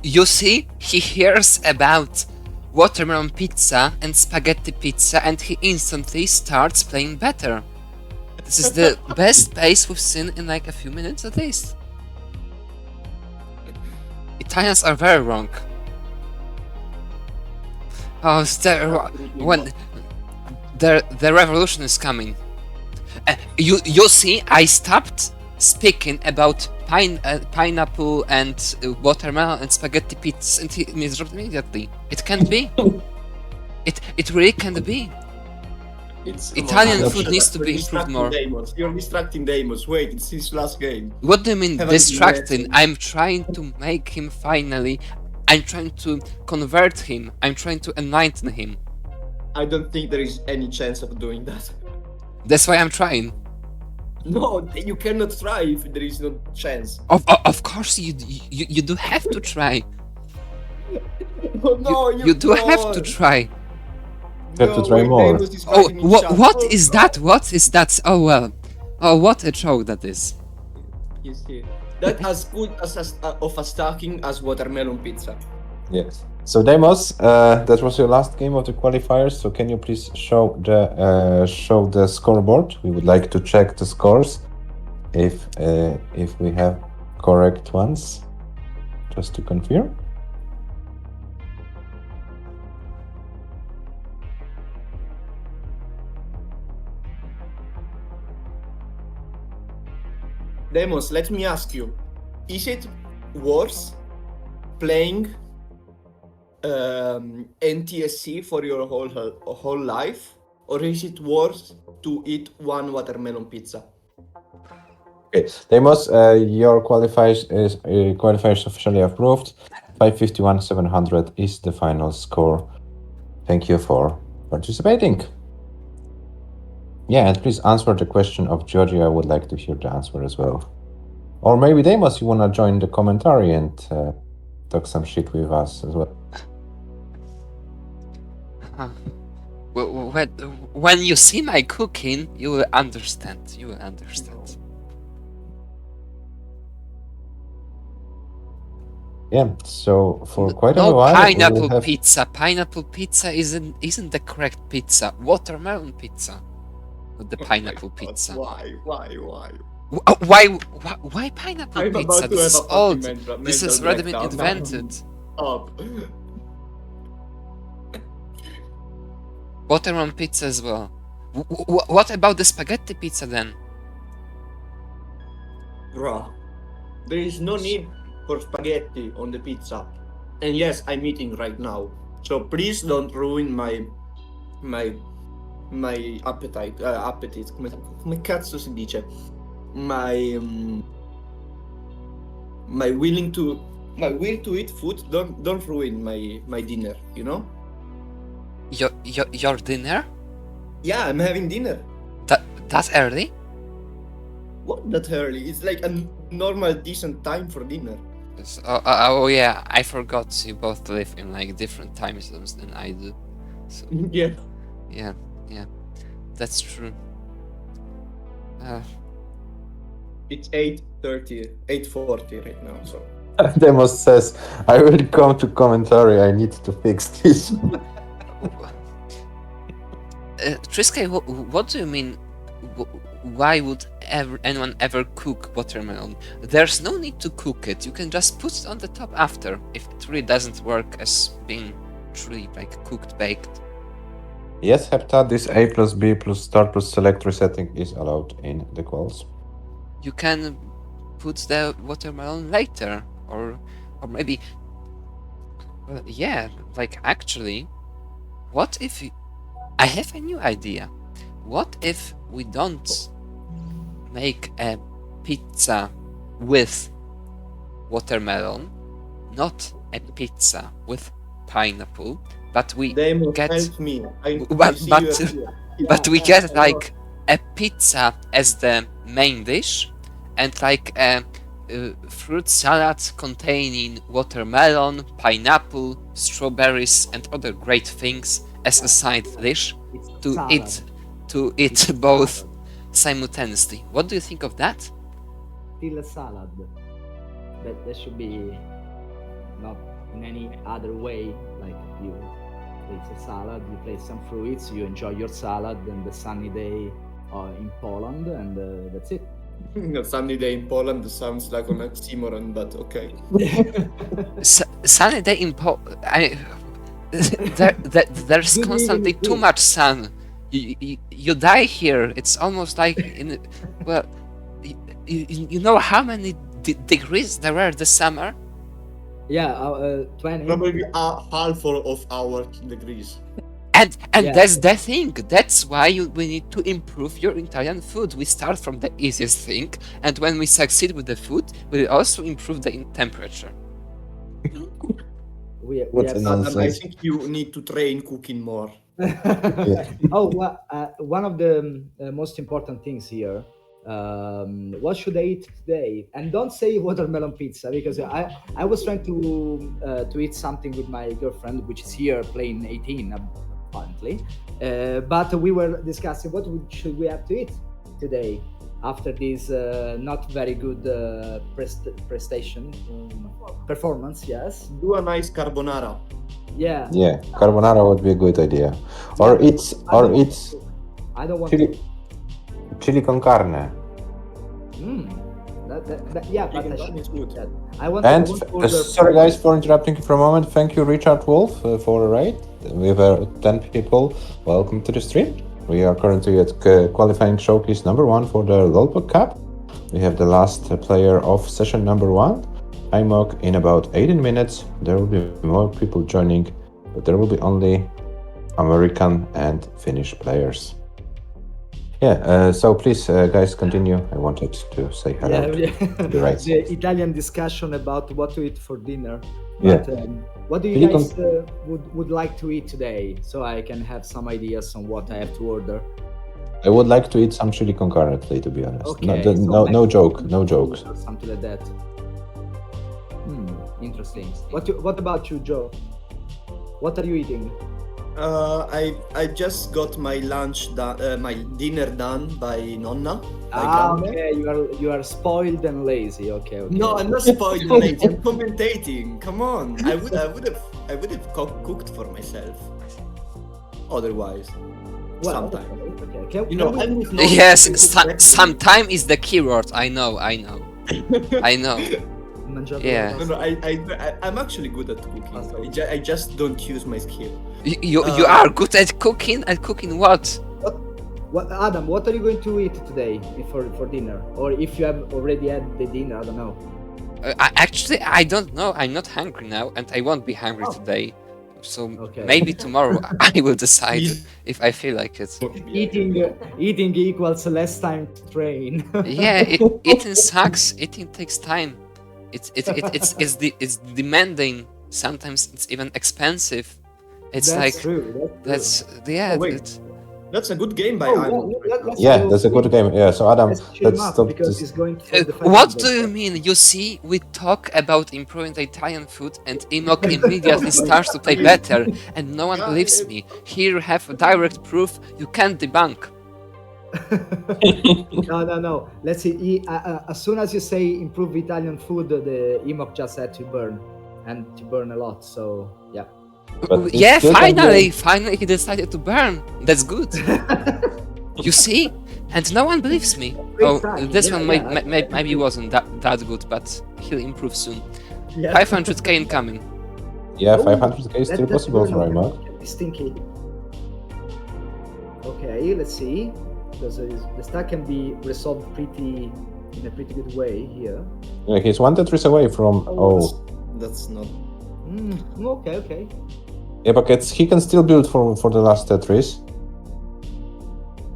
You see, he hears about watermelon pizza and spaghetti pizza and he instantly starts playing better. This is the best pace we've seen in like a few minutes at least. Italians are very wrong. Oh, when the revolution is coming. You see, I stopped speaking about pineapple and watermelon and spaghetti pizza, and he dropped immediately. It can't be. It really can't be. It's Italian food needs to be You're improved distracting more. Deimos. You're distracting Deimos. Wait, it's his last game. What do you mean Haven't you distracting? met him? I'm trying to make him finally. I'm trying to convert him. I'm trying to enlighten him. I don't think there is any chance of doing that. That's why I'm trying. No, you cannot try if there is no chance. Of course you do have to try. Oh, no, You do have to try. You have to try more. Deimos is Oh, fighting in chat. what is that? What is that? Oh well. Oh, what a joke that is. You see, that as good as of a stacking as watermelon pizza. Yes. So Demos, that was your last game of the qualifiers. So can you please show the scoreboard? We would like to check the scores, if we have correct ones, just to confirm. Demos, let me ask you: is it worse playing NTSC for your whole life, or is it worse to eat one watermelon pizza? Okay, Demos, your qualifiers officially approved. 551,700 is the final score. Thank you for participating. Yeah, and please answer the question of Georgie. I would like to hear the answer as well. Or maybe Demos, you wanna join the commentary and talk some shit with us as well. When you see my cooking, you will understand. You will understand. Yeah, so for quite a No while, pineapple we have... pizza. Pineapple pizza isn't the correct pizza. Watermelon pizza, not the pineapple pizza. Why? Why pineapple I'm pizza? about to This have is a old. fucking This has mental already been breakdown now. invented. Up. Watermelon pizza as well. What about the spaghetti pizza then? Bruh, there is no need for spaghetti on the pizza. And yes, I'm eating right now. So please don't ruin my appetite. Appetite. Come cazzo si dice? My will to eat food. Don't ruin my dinner. You know? Your dinner? Yeah, I'm having dinner. That early? What that early? It's like a normal, decent time for dinner. Oh yeah, I forgot you both live in like different time zones than I do. So Yeah. yeah, that's true. It's 8:30, 8:40 right now. So Demos says, I will come to commentary, I need to fix this. Triske, what do you mean? Why would anyone ever cook watermelon? There's no need to cook it. You can just put it on the top after, if it really doesn't work as being truly like cooked, baked. Yes, Hepta, this A plus B plus start plus select resetting is allowed in the calls. You can put the watermelon later, or maybe. Well, yeah, like actually, what if I have a new idea? What if we don't make a pizza with watermelon, not a pizza with pineapple, but we Damon, get help me. I see but- you here. but we get like a pizza as the main dish and like a fruit salad containing watermelon, pineapple, strawberries and other great things as a side dish to eat both simultaneously. What do you think of that? Still salad. that should be not in any other way. Like you place a salad, you place some fruits, you enjoy your salad, and the sunny day in Poland, and that's it. A sunny day in Poland sounds like an oxymoron, but okay. Sunny day in there's Good constantly evening, too too. much sun. You die here. It's almost like well, you know how many degrees there are this summer? Yeah, 20. Probably half of our degrees. And Yeah. that's the thing. That's why we need to improve your Italian food. We start from the easiest thing, and when we succeed with the food, we also improve the temperature. We What have a some- I nonsense. think you need to train cooking more. Oh, well, one of the most important things here. What should I eat today? And don't say watermelon pizza, because I was trying to eat something with my girlfriend, which is here playing 18 apparently. But we were discussing what should we have to eat today after this not very good prestation performance. Yes. Do a nice carbonara. Yeah. Yeah, carbonara would be a good idea. Or Yeah, it's or it's I don't want chili con carne. yeah, but Chicken I carne should is good. that. I want And to order sorry guys for interrupting you for a moment. Thank you, Richard Wolf, for a raid. We were 10 people. Welcome to the stream. We are currently at qualifying showcase number 1 for the Pog Cup. We have the last player of session number 1. IMOG in about 18 minutes. There will be more people joining, but there will be only American and Finnish players. Yeah, so please, guys, continue. I wanted to say hello. the right the Italian discussion about what to eat for dinner. Yeah. But, what do you Chili guys would like to eat today, so I can have some ideas on what I have to order? I would like to eat some chili con carne today, to be honest. Okay, No, so no, no Mexican joke, no food jokes. or something like that. Interesting. What about you, Joe? What are you eating? I just got my lunch done, my dinner done by Nonna. by grandma. Okay, you are spoiled and lazy. Okay. No, I'm not spoiled, mate. I'm commentating. Come on, I would have cooked for myself. Otherwise, sometime. Okay. Can, You know, can we- I'm with Nonna, Yes, I cook breakfast. sometime is the keyword. I know. I know. mangiato Yeah. la No, pasta? I'm actually good at cooking. I just don't use my skill. You are good at cooking. At cooking what? What, Adam? What are you going to eat today for dinner? Or if you have already had the dinner, I don't know. Actually, I don't know. I'm not hungry now, and I won't be hungry today. So Okay. maybe tomorrow I will decide Please. if I feel like it. Eating equals less time to train. Yeah, eating sucks. Eating takes time. It's demanding. Sometimes it's even expensive. It's That's like true. that's yeah. Oh, wait. it's- That's a good game by Oh, Iron. let's Yeah, go- that's a good game. Yeah, so Adam, Let's cheer him let's up stop because this. he's going for the what 500. do you mean? You see, we talk about improving the Italian food, and Imok immediately starts to play better, and no one believes me. Here you have direct proof. You can't debunk. No. Let's see. As soon as you say improve Italian food, the Imok just had to burn, and to burn a lot. So yeah. But it's Yeah, still finally he decided to burn. That's good. You see, and no one believes me. Oh, time. this Yeah, one yeah, maybe wasn't that good, but he'll improve soon. Yeah. 500k incoming. Yeah, Oh, 500k is still That's possible for burn IMOG. can be stinky. Okay, let's see. Because the stack can be resolved in a pretty good way here. Yeah, he's one Tetris away from. Oh, That's not. Okay. yeah, but he can still build for the last Tetris,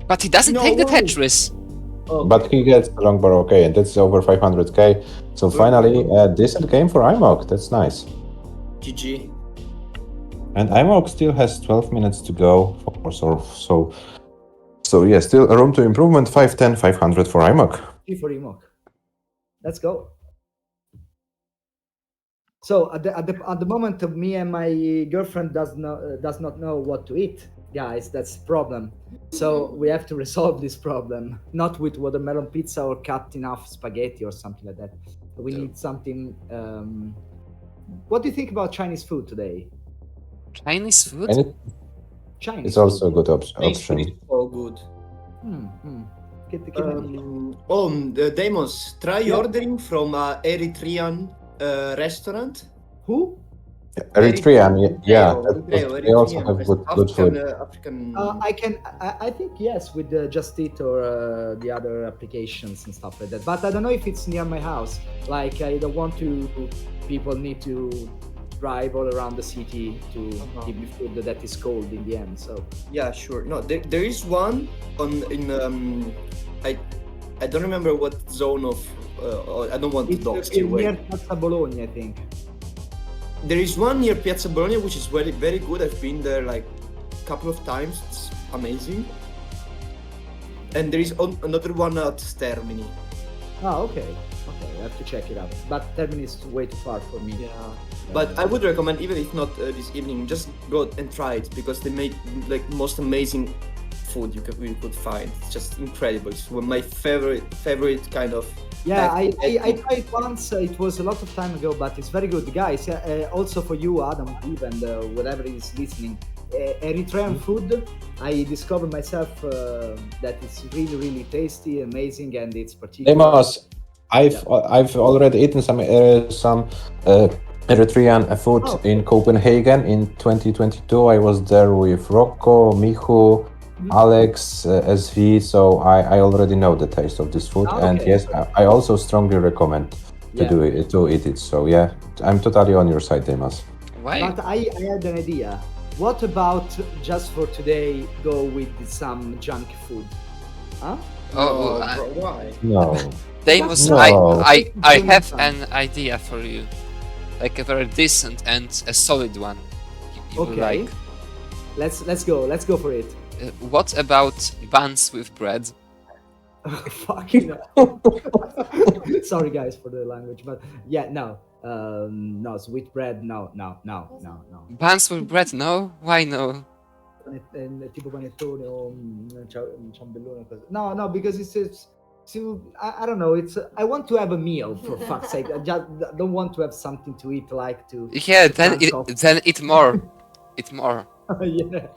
But he doesn't No take the way. Tetris. Okay. but he gets the long bar. Okay, and that's over 500k. So finally, a decent game for IMOG. That's nice. GG. And IMOG still has 12 minutes to go. So yeah, still a room to improvement. 510, 500 for IMOG. For Imok. Let's go. So at the moment, me and my girlfriend does not know what to eat, guys. That's the problem. So we have to resolve this problem, not with watermelon pizza or cut enough spaghetti or something like that. We need something. What do you think about Chinese food today? Chinese food? And Chinese it's also a food. good Chinese food is option. so good. Che ne dici? Demos, try Yeah. ordering from Eritrean restaurant. Who? Eritrean, yeah, Eritrea, they also have good food. African. I think yes, with the Just Eat or the other applications and stuff like that. But I don't know if it's near my house. Like I don't want to. People need to drive all around the city to give me food that is cold in the end. So Yeah, sure. No, there is one I don't remember what zone of. I don't want to it's dox you. near Wait. Piazza Bologna, I think. There is one near Piazza Bologna which is very very good. I've been there like a couple of times. It's amazing. And there is another one at Termini. Oh, okay. I have to check it out. But Termini is way too far for me. Yeah. But I would recommend, even if not this evening, just go and try it because they make like most amazing food you could find. It's just incredible. It's one of my favorite kind of. Yeah, I tried it once. It was a lot of time ago, but it's very good, guys. Also for you, Adam, Steve, and whatever is listening, Eritrean food. I discovered myself that it's really, really tasty, amazing, and it's particular. Demos, I've already eaten some Eritrean food in Copenhagen in 2022. I was there with Rocco, Michu, Alex, SV, so I already know the taste of this food, and yes, I also strongly recommend to eat it. So yeah, I'm totally on your side, Demos. Why? But I had an idea. What about just for today go with some junk food? Huh? Why? No. Demos, No. I have an idea for you. Like a very decent and a solid one. You will like. Let's go for it. What about buns with bread? Fucking hell. Sorry guys for the language, but yeah, no. No, sweet bread, no. Buns with bread, no? Why no? Tipo panettone o ciambellone. No, because it's I don't know. It's I want to have a meal for fuck's sake. I just don't want to have something to eat like to. Yeah, then eat more. Eat more. Yeah.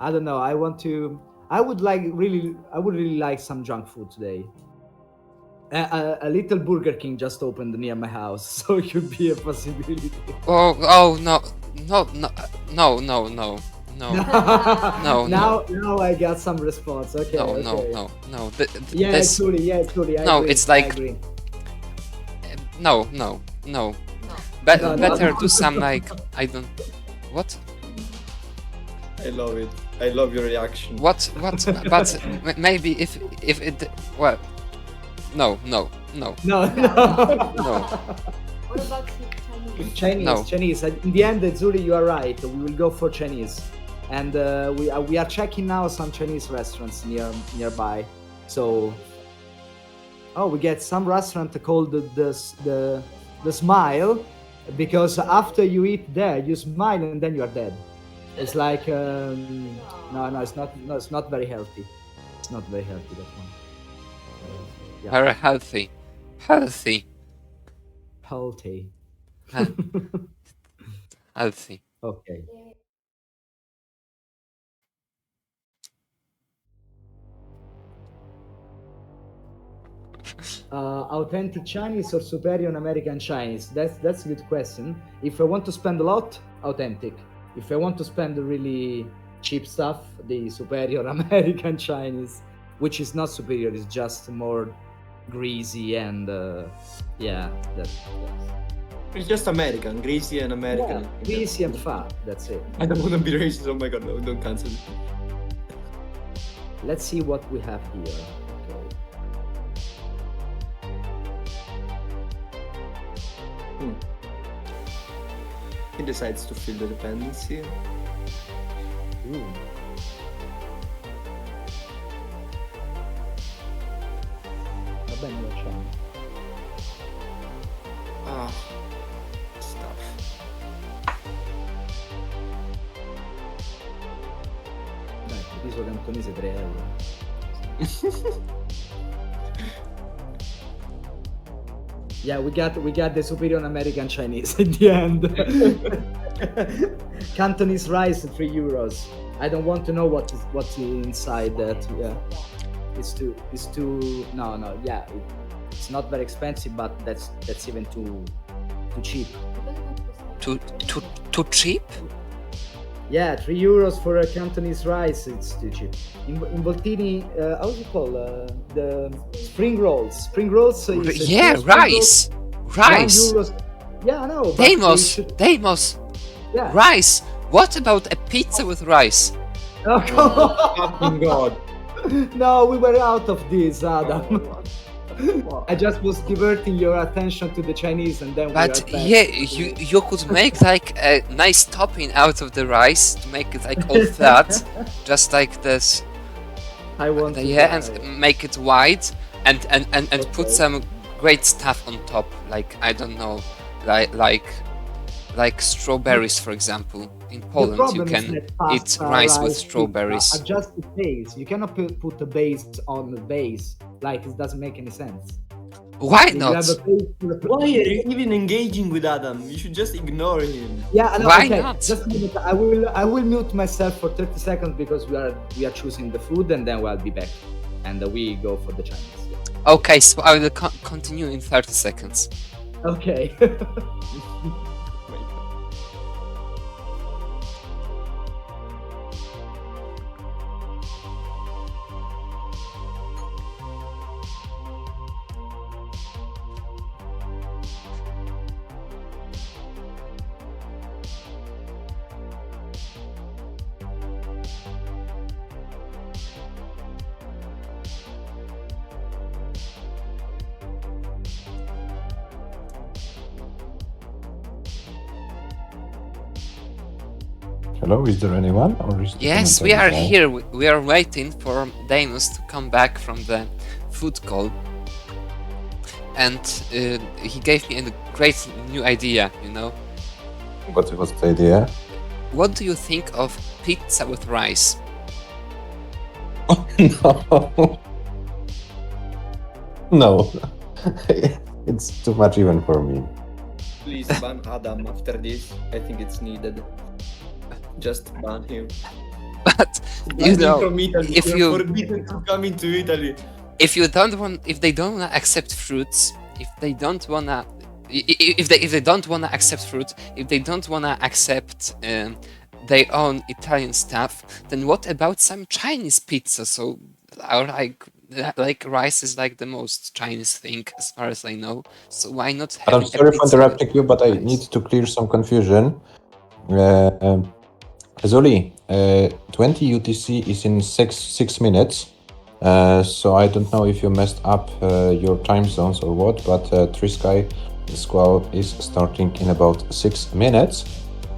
I don't know. I would really like some junk food today. A little Burger King just opened near my house, so it could be a possibility. Oh no. Now I got some response. Okay. No. Yeah, truly. No, it's like no. Better do some like I don't. What? I love it. I love your reaction. What? But maybe if it well. No. What about Chinese? Chinese. In the end, Zuri, you are right. We will go for Chinese, and we are checking now some Chinese restaurants nearby. So, we get some restaurant called the Smile, because after you eat there, you smile and then you are dead. It's like no, it's not very healthy. It's not very healthy, that one. Yeah. Very healthy. Healthy. Okay. Authentic Chinese or superior American Chinese? That's a good question. If I want to spend a lot, authentic. If I want to spend the really cheap stuff, the superior American Chinese, which is not superior, it's just more greasy and It's just American, greasy and American. Yeah, greasy and fat. That's it. I don't want to be racist. Oh my god, no! Don't cancel it. Let's see what we have here. He decides to feel the dependency. Ooh. Va bene, lo facciamo. Stuff. Dai, riso cantonese 3 euro. Yeah, we got the superior American Chinese at the end. Cantonese rice, 3 euros. I don't want to know what's inside that. Yeah, it's too. No. Yeah, it's not very expensive, but that's even too cheap. Too cheap? Yeah, 3 euros for a Cantonese rice. It's too cheap. In Voltini, how's it called? The spring rolls. Spring rolls. Yeah, rice. Rice. €1. Yeah, no. But Deimos. Yeah. Rice. What about a pizza with rice? Oh, Fucking God. no, we were out of this, Adam. I just was diverting your attention to the Chinese, and then But we are back. yeah, you could make like a nice topping out of the rice to make it like all flat, just like this. I want to and make it wide, and put Okay. some great stuff on top, like I don't know, like strawberries, for example. In The Poland, you problem is can that eat pasta, rice with pizza strawberries. are just the base. You cannot put the base on the base. Like, it doesn't make any sense. Why You not? have a base for the- Why are you even engaging with Adam? You should just ignore him. Yeah, no, Why okay. not? Just a minute. I will mute myself for 30 seconds because we are choosing the food, and then we'll be back, and we go for the Chinese. Yeah. Okay, so I will continue in 30 seconds. Okay. Hello, is there anyone? Or is the Yes, we commentary are all? here. We are waiting for Deimos to come back from the food call. And he gave me a great new idea, you know. What was the idea? What do you think of pizza with rice? No. No. It's too much even for me. Please ban Adam after this. I think it's needed. Just ban him. But Ban you him know, from Italy. if You're you forbidden to come into Italy. if they don't wanna accept fruits, if they don't wanna accept fruit, if they don't wanna accept their own Italian stuff, then what about some Chinese pizza? So, or like rice is like the most Chinese thing as far as I know. So why not have I'm a sorry for pizza interrupting with you, but I rice? need to clear some confusion. Zoli, 20 UTC is in six minutes. So I don't know if you messed up your time zones or what, but Trisky Squall is starting in about 6 minutes.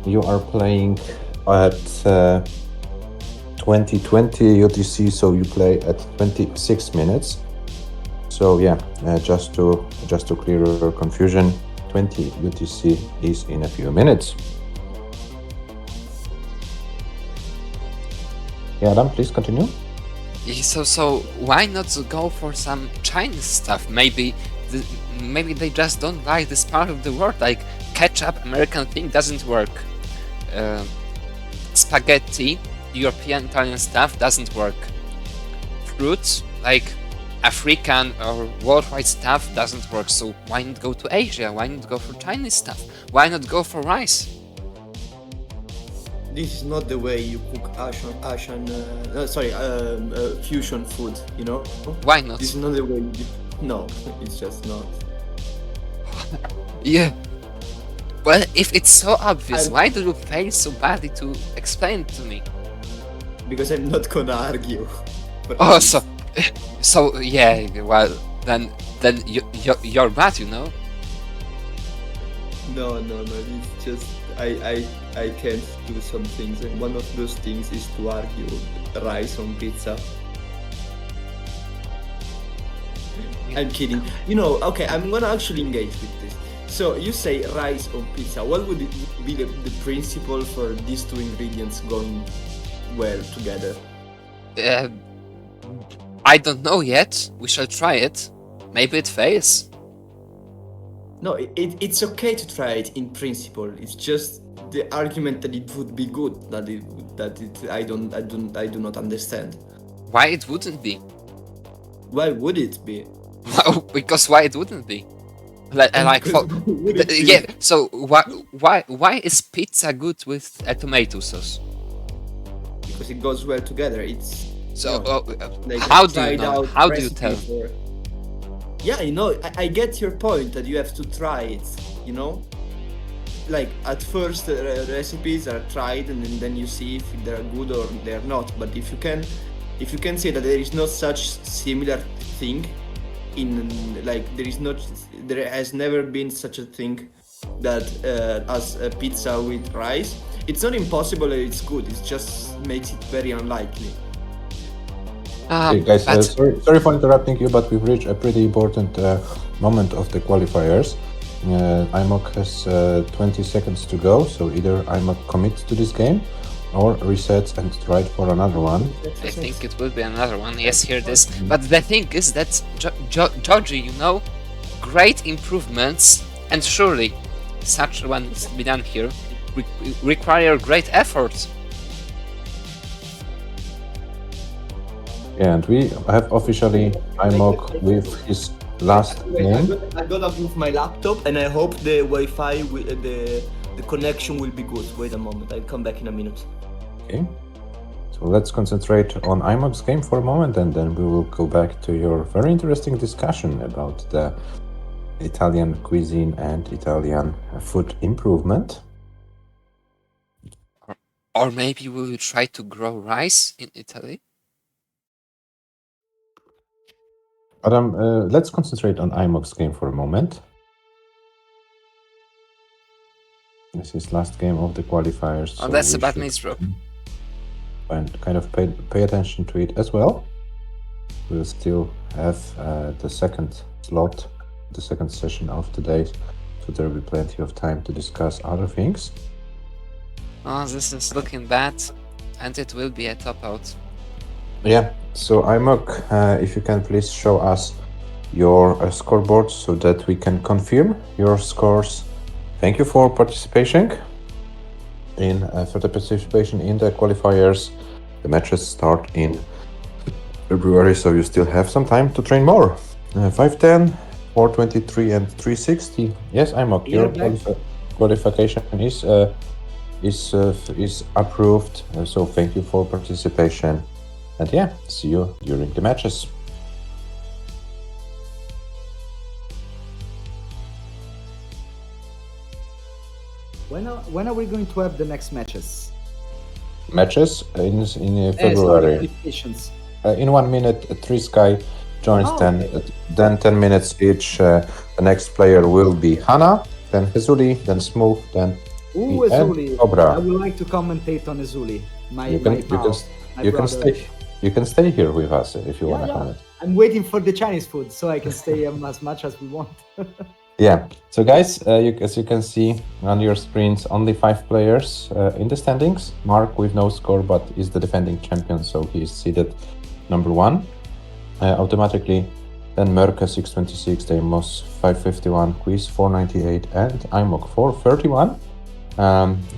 You are playing at 2020 UTC, so you play at 26 minutes. So yeah, just to clear your confusion, 20 UTC is in a few minutes. Yeah, Adam, please continue. So why not go for some Chinese stuff? Maybe they just don't like this part of the world. Like ketchup, American thing doesn't work. Spaghetti, European Italian stuff doesn't work. Fruits like African or worldwide stuff doesn't work. So why not go to Asia? Why not go for Chinese stuff? Why not go for rice? This is not the way you cook fusion food, you know? Why not? This is not the way you... No, it's just not. Yeah. Well, if it's so obvious, I'm- why do you fail so badly to explain it to me? Because I'm not gonna argue. But Oh, so yeah. Well, then you're bad, you know. No, it's just I can't do some things, and one of those things is to argue rice on pizza. I'm kidding. You know, okay, I'm gonna actually engage with this. So you say rice on pizza. What would it be the principle for these two ingredients going well together? I don't know yet. We shall try it. Maybe it fails. No, it's okay to try it in principle. It's just the argument that it would be good I do not understand. Why it wouldn't be? Why would it be? No, because why it wouldn't be? Like Because why would it be? yeah. So why is pizza good with a tomato sauce? Because it goes well together. It's So like how a do you tried know? out How do you recipe tell? for- Yeah, you know, I get your point that you have to try it. You know, like at first recipes are tried and then you see if they're good or they're not. But if you can say that there is no such similar thing in like there has never been such a thing that as a pizza with rice. It's not impossible that it's good. It just makes it very unlikely. Hey guys, But sorry for interrupting you, but we've reached a pretty important moment of the qualifiers. IMOC has 20 seconds to go, so either IMOC commits to this game or resets and tries for another one. I think it will be another one. Yes, here it is. But the thing is that Georgie, you know, great improvements, and surely such one needs to be done here. Require great effort. Yeah, and we have officially IMOC with his last game. I gotta move my laptop, and I hope the Wi-Fi, the connection will be good. Wait a moment, I'll come back in a minute. Okay. So let's concentrate on IMOC's game for a moment, and then we will go back to your very interesting discussion about the Italian cuisine and Italian food improvement. Or maybe we will try to grow rice in Italy. Adam, let's concentrate on IMOC's game for a moment. This is last game of the qualifiers. Oh, so that's we a bad should news, bro. And kind of pay attention to it as well. We'll still have the second slot, the second session of the day, so there will be plenty of time to discuss other things. Oh, this is looking bad, and it will be a top out. Yeah, so IMOC, if you can please show us your scoreboard so that we can confirm your scores. Thank you for participation in the qualifiers. The matches start in February, so you still have some time to train more. 510, 423, and 360. Yes, IMOC, your qualification is approved. So thank you for participation. And yeah, see you during the matches. When are we going to have the next matches? Matches in February. In 1 minute, 3Sky joins. Then 10 minutes each. The next player will be Hana, then Hezuli, then Smooth, then Ezuli. Cobra. I would like to commentate on Ezuli. You can stay here with us if you want to comment. I'm waiting for the Chinese food so I can stay as much as we want. Yeah. So guys, as you can see on your screens, only 5 players in the standings. Mark with no score, but is the defending champion, so he is seated number 1 automatically. Then Merca 626, Deimos 551, Quiz 498, and IMOC 431.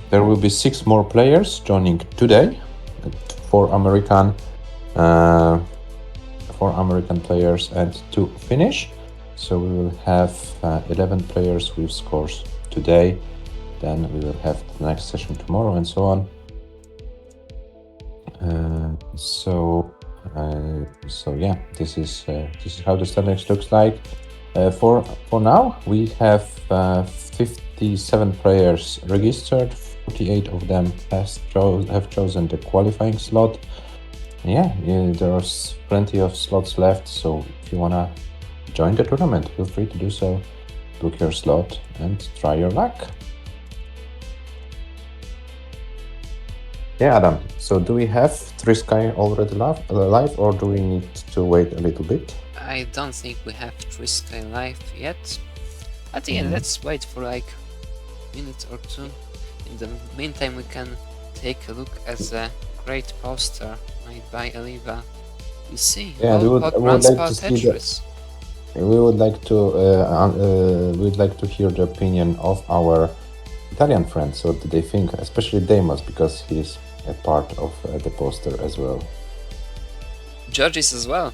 There will be 6 more players joining today. 4 American players and 2 Finnish. So we will have 11 players with scores today. Then we will have the next session tomorrow and so on. So yeah, this is how the standings looks like. For now, we have 57 players registered. 48 of them have chosen the qualifying slot. Yeah, there's plenty of slots left. So if you wanna join the tournament, feel free to do so. Book your slot and try your luck. Yeah, Adam. So do we have 3Sky already live, or do we need to wait a little bit? I don't think we have 3Sky live yet. But yeah, let's wait for like a minute or 2. In the meantime, we can take a look at the great poster made by Eliva. You see, Yeah, I would like to see that. We would like to hear the opinion of our Italian friends. What do they think, especially Deimos, because he's a part of the poster as well. Judges as well.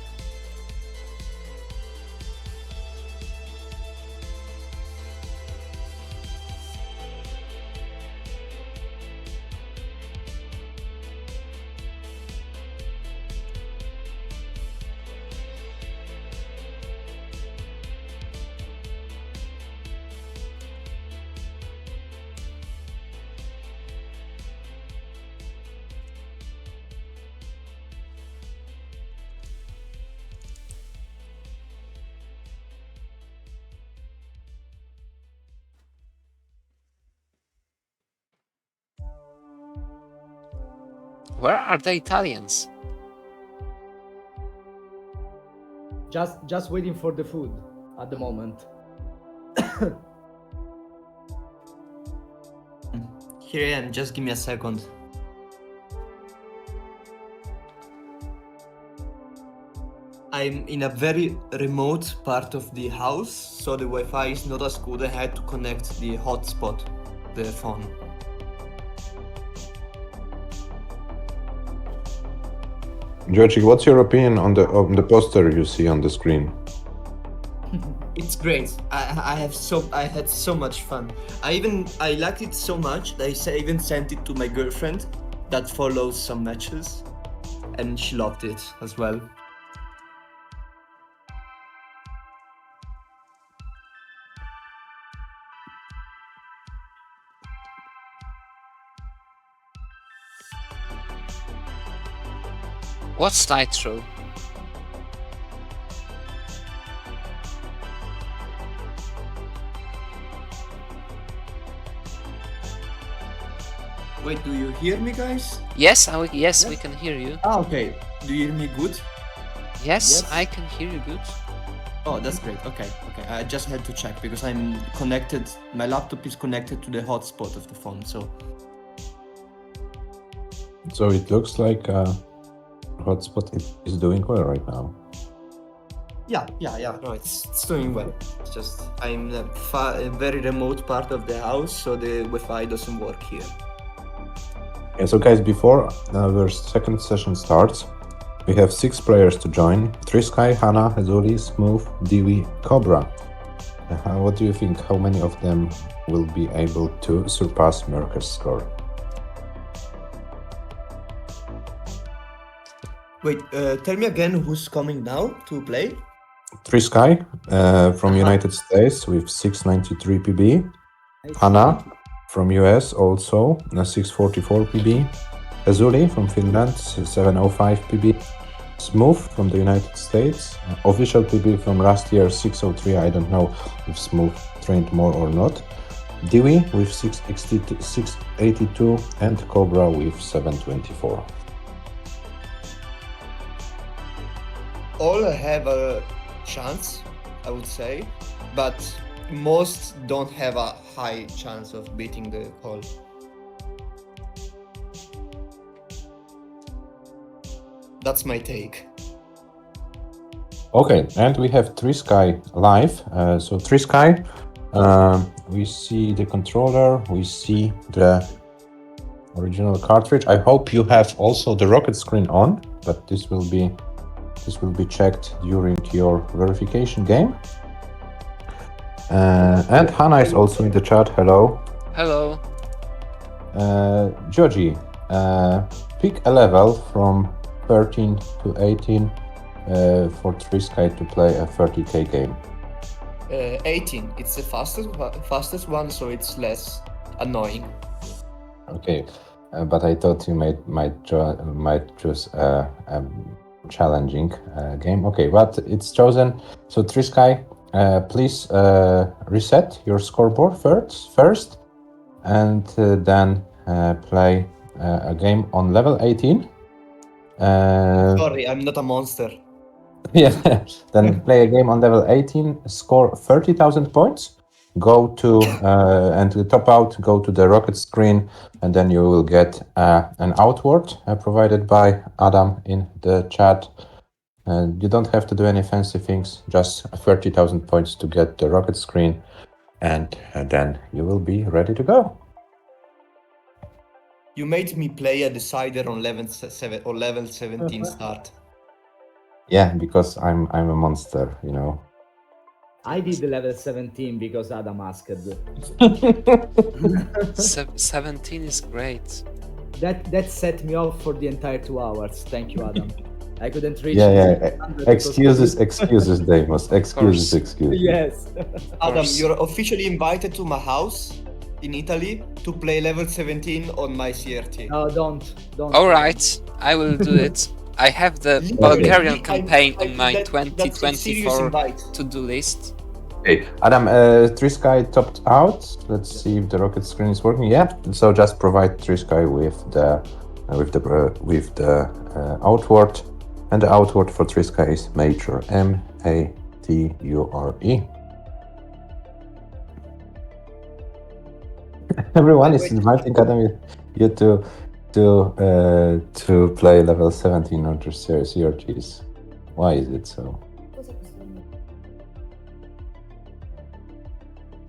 Where are the Italians? Just waiting for the food at the moment. Here I am, just give me a second. I'm in a very remote part of the house, so the Wi-Fi is not as good. I had to connect the hotspot, the phone. Georgi, what's your opinion on the poster you see on the screen? It's great. I had so much fun. I liked it so much that I even sent it to my girlfriend that follows some matches, and she loved it as well. What's Nitro? Wait, do you hear me, guys? Yes, we can hear you. Ah, okay. Do you hear me good? Yes, Yes. I can hear you good. Oh, that's great. Okay. I just had to check because I'm connected. My laptop is connected to the hotspot of the phone, so. So it looks like hotspot is doing well right now. Yeah. No, it's doing well. It's just I'm in a very remote part of the house, so the Wi-Fi doesn't work here. Yeah, so guys, before our second session starts, we have 6 players to join. Trisky, Hana, Azuli, Smooth, Dewey, Cobra. What do you think? How many of them will be able to surpass Merker's score? Wait, tell me again who's coming now to play? Trisky from United States with 693 PB. Hana from US also 644 PB. Azuli from Finland 705 PB. Smooth from the United States. Official PB from last year 603. I don't know if Smooth trained more or not. Dewey with 682 and Cobra with 724. All have a chance, I would say, but most don't have a high chance of beating the call. That's my take. Okay, and we have Trisky live. So Trisky, we see the controller, we see the original cartridge. I hope you have also the rocket screen on, but this will be checked during your verification game. And Hana is also in the chat. Hello. Hello. Georgie, pick a level from 13 to 18 for Trisky to play a 30k game. 18. It's the fastest one, so it's less annoying. Okay, but I thought you might choose a challenging game. Okay, but it's chosen. So Trisky, please reset your scoreboard first, and then play a game on level 18. Sorry, I'm not a monster. Yeah, then play a game on level 18, score 30,000 points, go to and to top out, go to the rocket screen, and then you will get an outward provided by Adam in the chat. And you don't have to do any fancy things, just 30,000 points to get the rocket screen, and then you will be ready to go. You made me play a decider on level 17 start. Yeah, because I'm a monster, you know. I did the level 17 because Adam asked. 17 is great. That set me off for the entire 2 hours. Thank you, Adam. I couldn't reach. Yeah. 100 because- Excuses, Deimos. Excuses. Yes. Adam, course. you're officially invited to my house in Italy to play level 17 on my CRT. No, don't. All right, I will do it. I have the Literally, Bulgarian campaign on my that's a serious 2024 invite. to-do list. Okay, Adam, Trisky topped out. Let's see if the rocket screen is working. Yeah, so just provide Trisky with the outward, and the outward for Trisky is Mature, Mature. Everyone is inviting Adam you to play level 17 on your CRTs. Why is it so? Cos'è questo?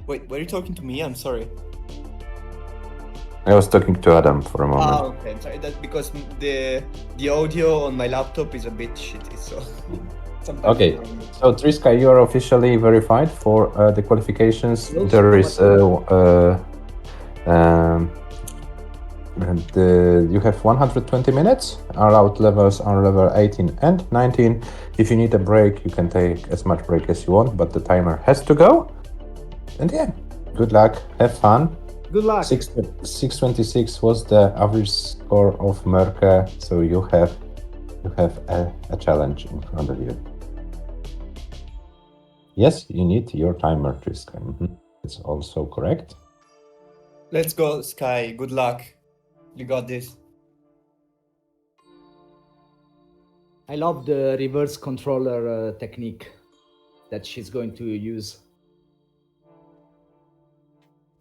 Wait, were you talking to me? I'm sorry. I was talking to Adam for a moment. Ah, okay. I'm sorry. That's because the audio on my laptop is a bit shitty, so. sometimes Okay, so Trisky, you are officially verified for the qualifications. Looks There is you have 120 minutes. Allowed levels are level 18 and 19. If you need a break, you can take as much break as you want, but the timer has to go. And yeah, good luck, have fun. Good luck. 626 was the average score of Merke, so you have a challenge in front of you. Yes, you need your timer, Tristan. It's also correct. Let's go, Sky. Good luck. You got this. I love the reverse controller technique that she's going to use.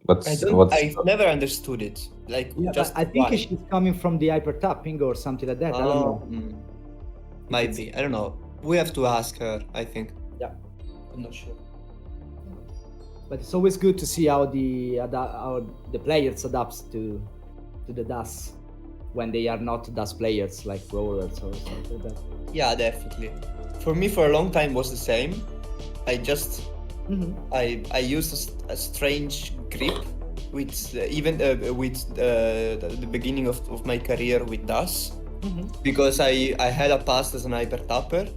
I've never understood it. Like, Yeah, just I think why? she's coming from the hyper tapping or something like that. I don't know. Might be. I don't know. We have to ask her, I think. Yeah. I'm not sure. But it's always good to see how the players adapt to the DAS when they are not DAS players like rollers or something like that. Yeah, definitely. For me, for a long time was the same. I just I used a strange grip with even with the beginning of my career with DAS because I had a past as an hyper tapper.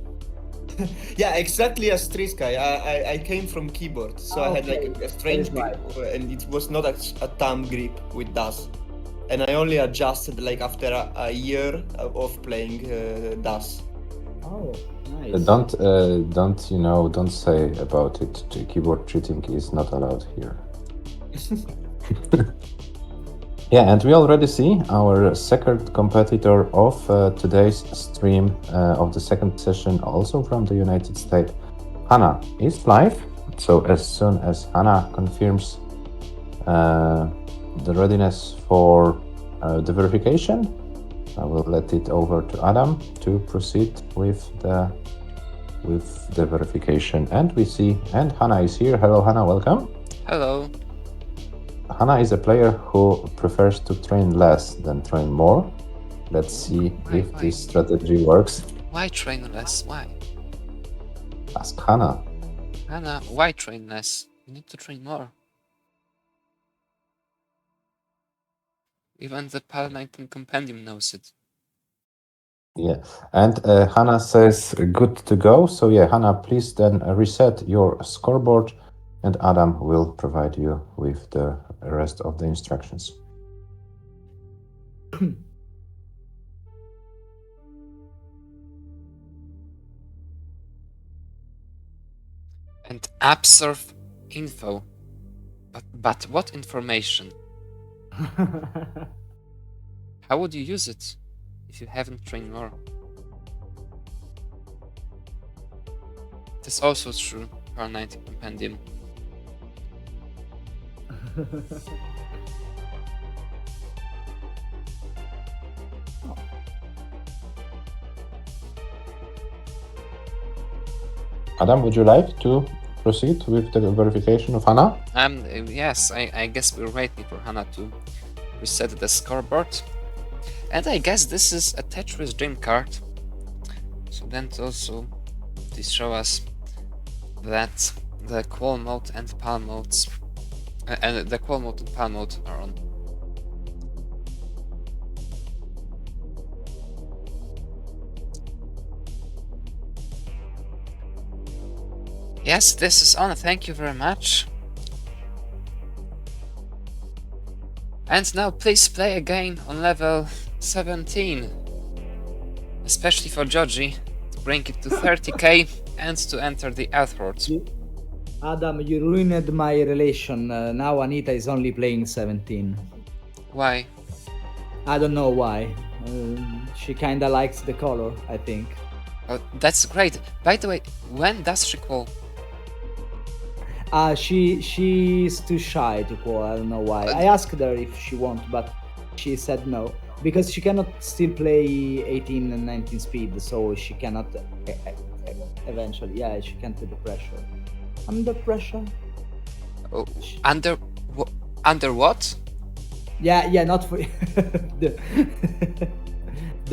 Yeah, exactly as Trisky. I came from keyboard, so I had like a strange grip, and it was not a thumb grip with DAS. And I only adjusted like after a year of playing DAS. Oh, nice. Don't say about it. Keyboard cheating is not allowed here. Yeah, and we already see our second competitor of today's stream of the second session, also from the United States. Hannah is live, so as soon as Hannah confirms the readiness for the verification, I will let it over to Adam to proceed with the verification. And Hannah is here. Hello, Hannah, welcome. Hello. Hannah is a player who prefers to train less than train more. Let's see if this strategy works. Why train less? Why? Ask Hannah. Hannah, why train less? You need to train more. Even the PAL 19 compendium knows it. Yeah, and Hannah says good to go. So yeah, Hannah, please then reset your scoreboard, and Adam will provide you with the rest of the instructions. And absorb info. But what information? How would you use it if you haven't trained more? That's also true for 90 compendium. Adam, would you like to proceed with the verification of Hannah? Yes, I guess we're waiting for Hannah to reset the scoreboard. And I guess this is a Tetris Dream card. So then also this show us that the qual mode and palm modes and the qual mode and palm mode are on. Yes, this is on. Thank you very much. And now please play again on level 17. Especially for Joji, to bring it to 30k and to enter the Earthworld. Adam, you ruined my relation. Now Anita is only playing 17. Why? I don't know why. She kinda likes the color, I think. Oh, that's great. By the way, when does she qual? She's too shy to qual. I don't know why. I asked her if she wants, but she said no. Because she cannot still play 18 and 19 speed, so she cannot eventually. Yeah, she can't do the pressure. Under pressure? Oh, under what? Yeah, not for the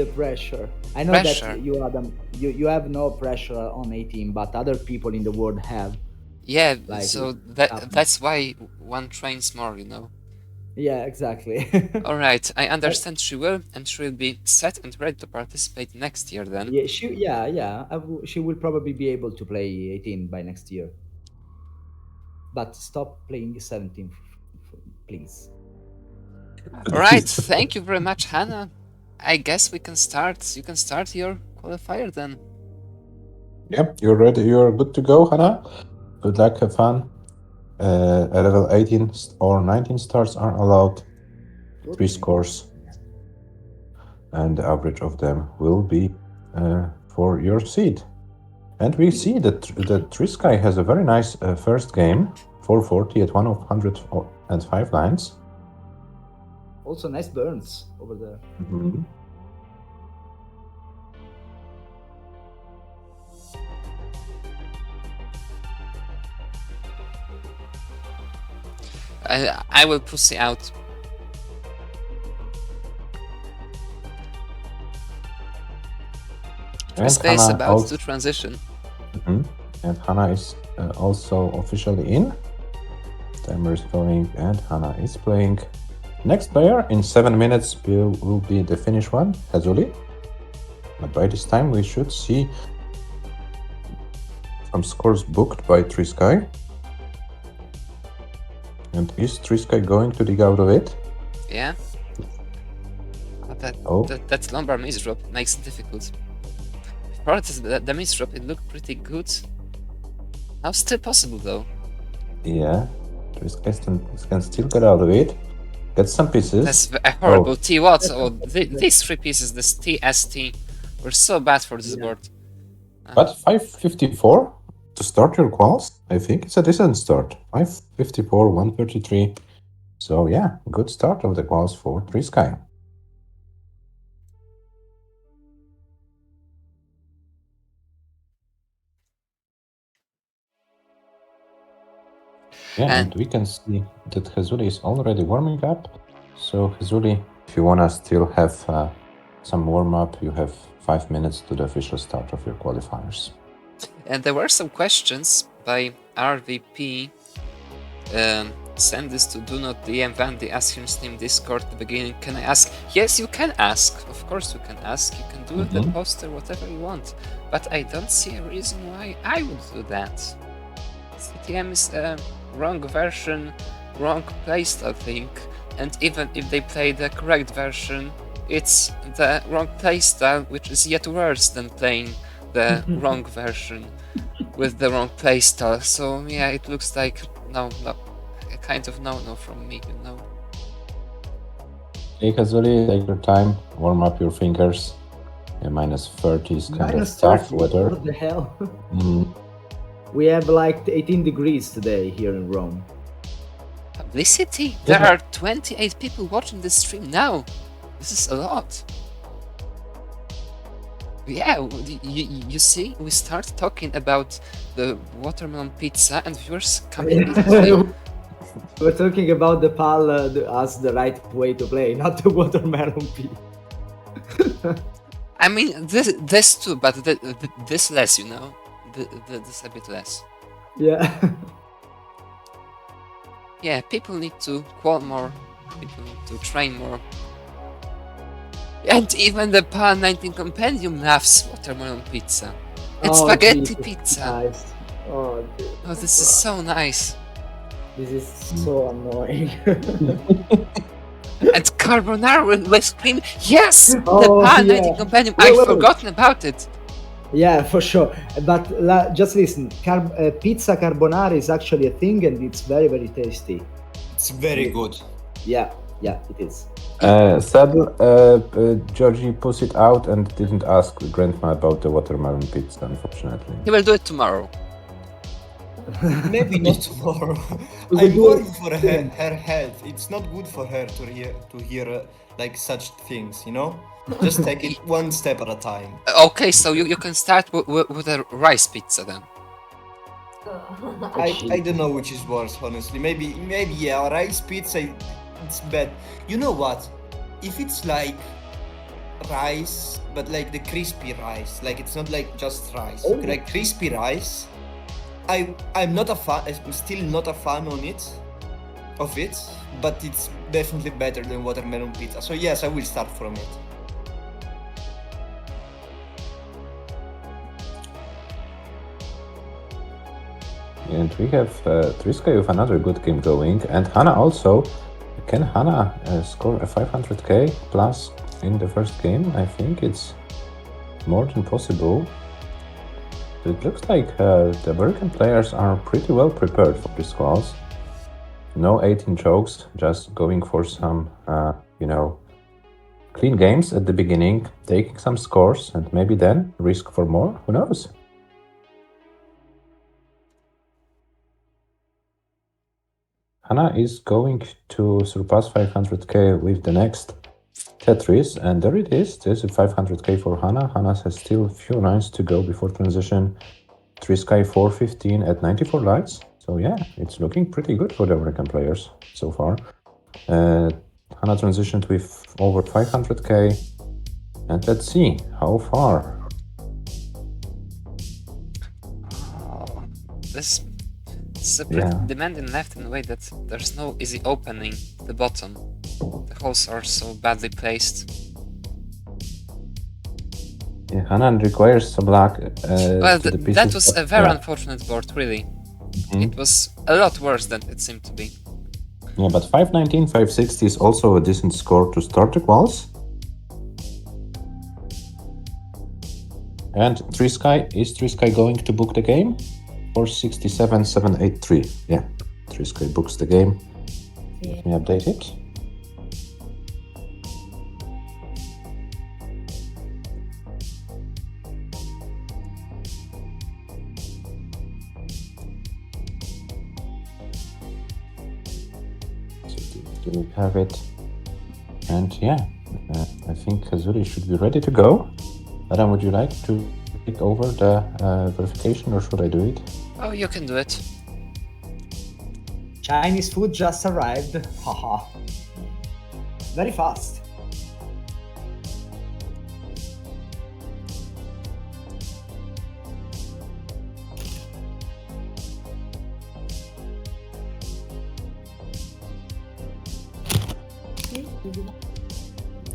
the pressure. I know Pressure. that you, Adam, you have no pressure on 18, but other people in the world have. Yeah, Like, so that's why one trains more, you know. Yeah, exactly. Alright, I understand she will, and she will be set and ready to participate next year then. Yeah, she will probably be able to play 18 by next year. But stop playing 17, please. Alright, thank you very much, Hannah. I guess we can start. You can start your qualifier then. Yep, you're ready. You're good to go, Hannah. Good luck, have fun. At level 18 or 19 stars are allowed. 3 scores. And the average of them will be for your seed. And we see that Trisky has a very nice first game. 440 at 105 lines. Also nice burns over there. Mm-hmm. I will pussy out. Trisky is about to transition. Mm-hmm. And Hannah is also officially in. Timer is going and Hannah is playing. Next player in 7 minutes will be the Finnish one, Hazuli. But by this time we should see some scores booked by Trisky. And is Trisky going to dig out of it? Yeah. That lumbar maze drop makes it difficult. Before the maze drop, it looked pretty good. Now still possible though. Yeah, Trisky can still get out of it. Get some pieces. That's a horrible T. What? Oh, these 3 pieces, this TST, were so bad for this board. But 554 to start your quals, I think it's a decent start. 554, 133. So yeah, good start of the quals for Trisky. Yeah, and we can see that Hazuli is already warming up. So Hazuli, if you wanna still have some warm-up, you have 5 minutes to the official start of your qualifiers. And there were some questions by RVP. Send this to do not DM Vandy, ask him Steam Discord at the beginning. Can I ask? Yes, you can ask. Of course you can ask. You can do it at poster, whatever you want. But I don't see a reason why I would do that. CTM is a wrong version, wrong playstyle thing. And even if they play the correct version, it's the wrong playstyle, which is yet worse than playing the wrong version with the wrong playstyle. So yeah, it looks like no, a kind of no from me, you know. Hey Hazuli, take your time, warm up your fingers. Yeah, minus 30 is kind Minus of tough 30, weather. what the hell? We have like 18 degrees today here in Rome. Publicity? There are 28 people watching this stream now. This is a lot. Yeah, you see, we start talking about the watermelon pizza, and viewers come immediately. We're talking about the PAL as the right way to play, not the watermelon pea. I mean, this too, but this less, you know, this a bit less. Yeah. Yeah, people need to qual more, people need to train more. And even the PAL 19 Compendium loves watermelon pizza. It's spaghetti Jesus pizza. Christ. Oh, dude. Oh, this is so nice. This is so annoying. And carbonara with cream. Yes, the Oh, PAL yeah. 19 Compendium. Wait, I've wait. forgotten about it. Yeah, for sure. But just listen, pizza carbonara is actually a thing, and it's very, very tasty. It's very good. Yeah, it is. Saddle, Georgie puts it out and didn't ask Grandma about the watermelon pizza, unfortunately. He will do it tomorrow. Maybe not tomorrow. We I'm will do worried it for her health. It's not good for her to hear like such things, you know? Just take it one step at a time. Okay, so you can start with a rice pizza then. I don't know which is worse, honestly. Maybe yeah, rice pizza, it's bad. You know what? If it's like rice, but like the crispy rice, like it's not like just rice, Oh. like crispy rice, I'm not a fan. I'm still not a fan of it, but it's definitely better than watermelon pizza. So yes, I will start from it. And we have Triska with another good game going, and Hannah also. Can Hannah score a 500k plus in the first game? I think it's more than possible. It looks like the American players are pretty well prepared for this class. No 18 jokes, just going for some, clean games at the beginning, taking some scores, and maybe then risk for more. Who knows? Hannah is going to surpass 500k with the next Tetris, and there it is. There's a 500k for Hannah. Hannah has still a few lines to go before transition. Trisky 415 at 94 likes. So yeah, it's looking pretty good for the American players so far. Hannah transitioned with over 500k, and let's see how far. This is a pretty demanding left in a way that there's no easy opening at the bottom. The holes are so badly placed. Yeah, Hannah requires some luck. Well, that was a very unfortunate board, really. Mm-hmm. It was a lot worse than it seemed to be. Yeah, but 519, 560 is also a decent score to start the quals. And is Trisky going to book the game? 467, 783. Yeah, Trisky books the game. Let me update it. Do we have it? And yeah, I think Kazuri should be ready to go. Adam, would you like to take over the verification, or should I do it? Oh, you can do it. Chinese food just arrived. Haha. Very fast.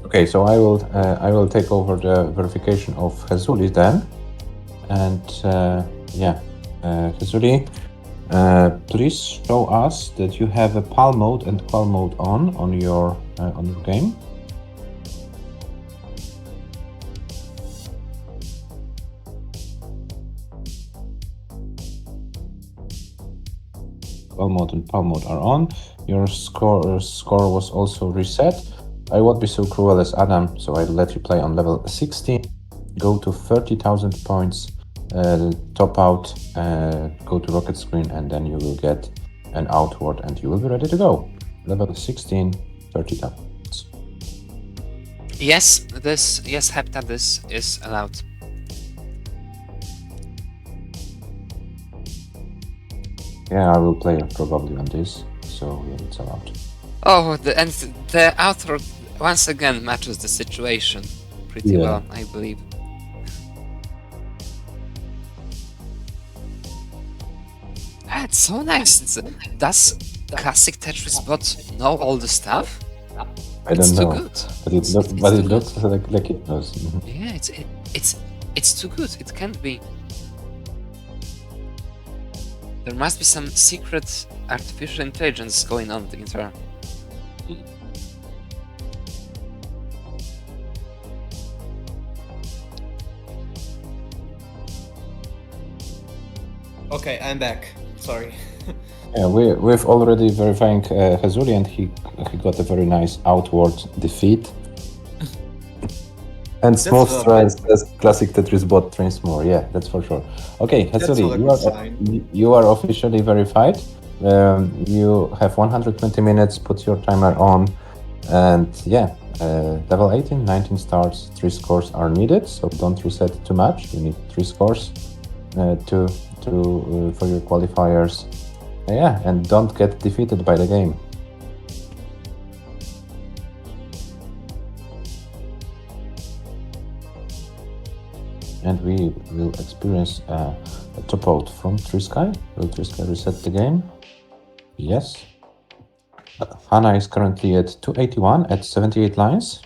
Okay, so I will take over the verification of Hazuli then, and Hazuli, please show us that you have a PAL mode and qual mode on your game. Qual mode and PAL mode are on. Your score was also reset. I won't be so cruel as Adam, so I'll let you play on level 16. Go to 30,000 points, top out, go to rocket screen, and then you will get an outward and you will be ready to go. Level 16, 30,000 points. Yes, Hepta, this is allowed. Yeah, I will play probably on this, so yeah, it's allowed. Oh, and the outro once again matches the situation pretty well, I believe. It's so nice. Does classic Tetris bot know all the stuff? I don't It's too know, good. but it, It's but too it looks good. like it knows. Yeah, it's too good. It can't be. There must be some secret artificial intelligence going on in there. Okay, I'm back. Sorry. Yeah, we've already verifying Hazuli, and he got a very nice outward defeat. And smooth That's strides as classic Tetris bot trains more. Yeah, that's for sure. Okay, Hazuli, a good sign. you are officially verified. You have 120 minutes. Put your timer on, and yeah, level 18, 19 stars. 3 scores are needed, so don't reset too much. You need 3 scores for your qualifiers. Yeah, and don't get defeated by the game. And we will experience a top out from Trisky. Will Trisky reset the game? Yes. Hana is currently at 281 at 78 lines.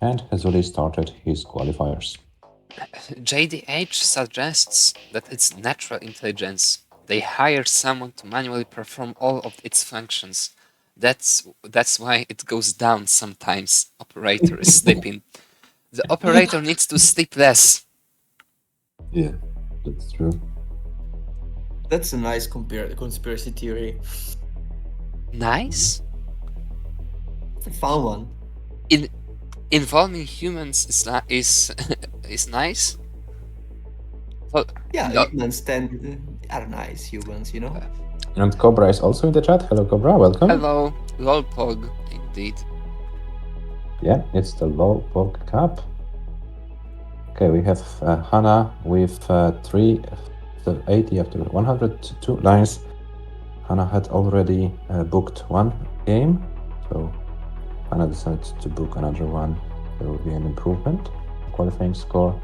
And Hazuli started his qualifiers. JDH suggests that it's natural intelligence. They hire someone to manually perform all of its functions. That's why it goes down sometimes. Operator is sleeping. The operator needs to sleep less. Yeah, that's true. That's a nice conspiracy theory. Nice? It's a fun one. Involving humans is nice? Well, Yeah, no. humans are nice humans, you know? And Cobra is also in the chat. Hello, Cobra. Welcome. Hello, lol Pog, indeed. Yeah, it's the low Pog Cup. Okay, we have Hana with 380 after 102 lines. Hana had already booked one game, so Hana decided to book another one. There will be an improvement. Qualifying score.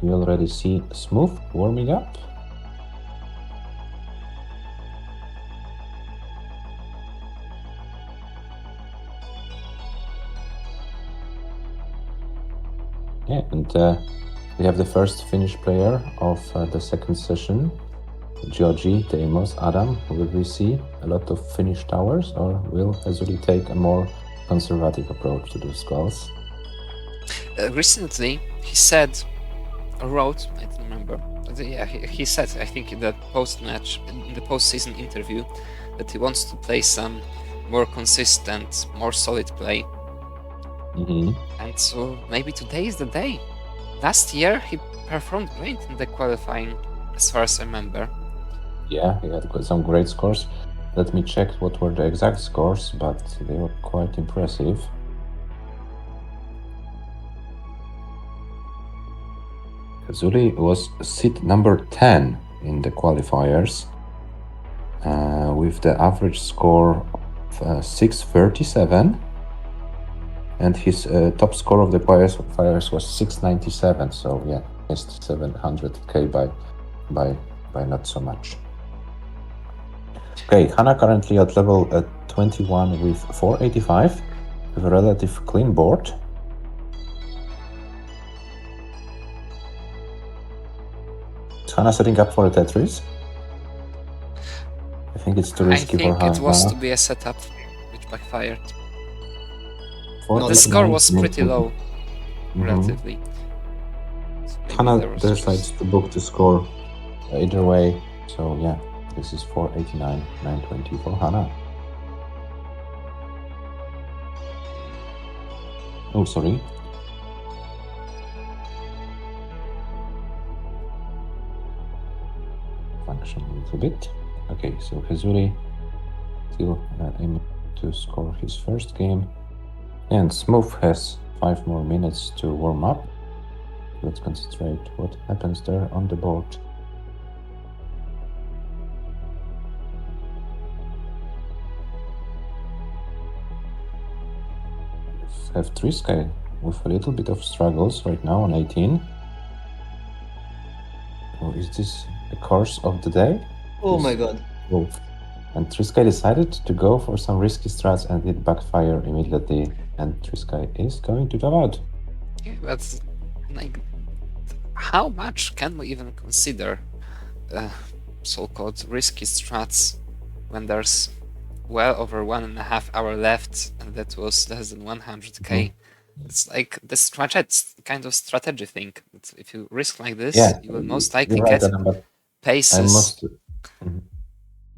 We already see Smooth warming up. Yeah, and we have the first Finnish player of the second session, Georgi, Deimos, Adam. Will we see a lot of Finnish towers, or will Hazuli take a more conservative approach to those skulls? Recently, he said, or wrote, I don't remember. But yeah, he said, I think in the post-match, in the post-season interview, that he wants to play some more consistent, more solid play. And so maybe today is the day. Last year he performed great in the qualifying, as far as I remember. Yeah, he had some great scores. Let me check what were the exact scores, but they were quite impressive. Hazuli was seat number 10 in the qualifiers, with the average score of 637. And his top score of the qualifiers was 697, so yeah, missed 700k by not so much. Okay, Hana currently at level 21 with 485, with a relative clean board. Is Hana setting up for a Tetris? I think it's too risky for Hana. I think it was to be a setup, which backfired. The score was pretty low, relatively. So Hana decides to book the score either way, so yeah, this is 489, 920 for Hana. Oh, sorry. Function a little bit. Okay, so Hazuli still aiming to score his first game. And Smooth has 5 more minutes to warm up. Let's concentrate what happens there on the board. have Trisky with a little bit of struggles right now on 18. Oh, is this the course of the day? Oh my god. Oh. And Trisky decided to go for some risky strats and it backfire immediately. And Trisky is going to dive out. Yeah, but like, how much can we even consider so-called risky strats when there's well over 1.5 hour left, and that was less than 100k? It's like the kind of strategy thing. If you risk like this, Yeah, you will most likely you're right, get Adam, but paces. I'm most.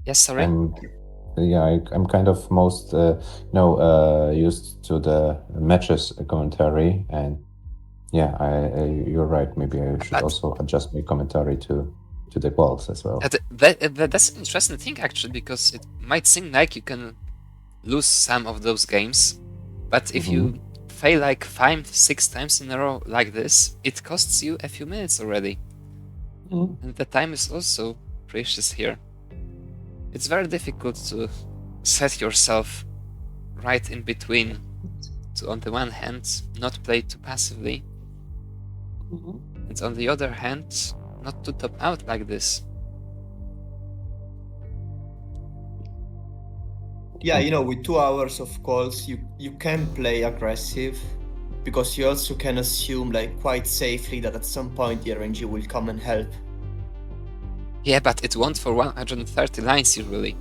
Yes, sorry. I'm kind of most used to the matches commentary, and yeah, you're right. Maybe I should also adjust my commentary to the quals as well. That's an interesting thing actually, because it might seem like you can lose some of those games, but if you fail like 5-6 times in a row like this, it costs you a few minutes already. And the time is also precious here. It's very difficult to set yourself right in between to, on the one hand, not play too passively, and on the other hand, not to top out like this. Yeah, you know, with 2 hours of calls, you can play aggressive, because you also can assume, like, quite safely that at some point the RNG will come and help. Yeah, but it won't for 130 lines usually.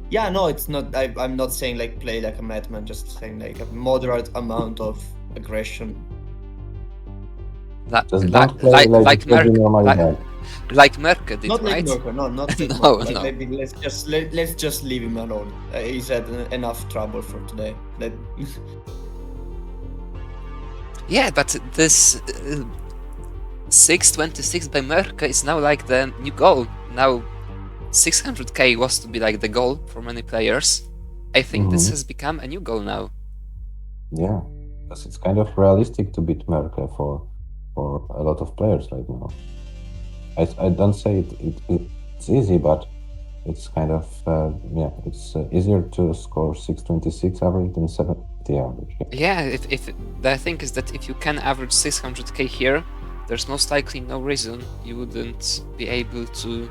Yeah, no, it's not. I'm not saying like play like a madman, just saying like a moderate amount of aggression. Just don't play like Merke did, not right? Like Merke, no, not like No, Merke. Like, no. maybe let's just leave him alone. He's had enough trouble for today. Yeah, but this 626 by Merke is now like the new goal. Now 600k was to be like the goal for many players. I think this has become a new goal now. Yeah, because it's kind of realistic to beat Merke for a lot of players right now. I don't say it's easy, but it's kind of it's easier to score 626 average than 750 average. Yeah, if the thing is that if you can average 600k here, there's most likely no reason you wouldn't be able to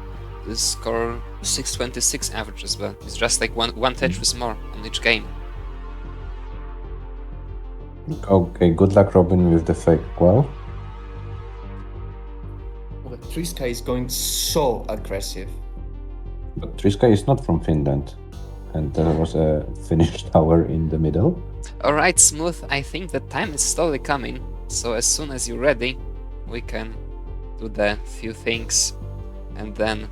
score 626 average as well. It's just like one Tetris more on each game. Okay, good luck, Robin, with the fake qual. But Trisky is going so aggressive. But Trisky is not from Finland, and there was a Finnish tower in the middle. Alright, Smooth, I think the time is slowly coming, so as soon as you're ready, we can do the few things, and then...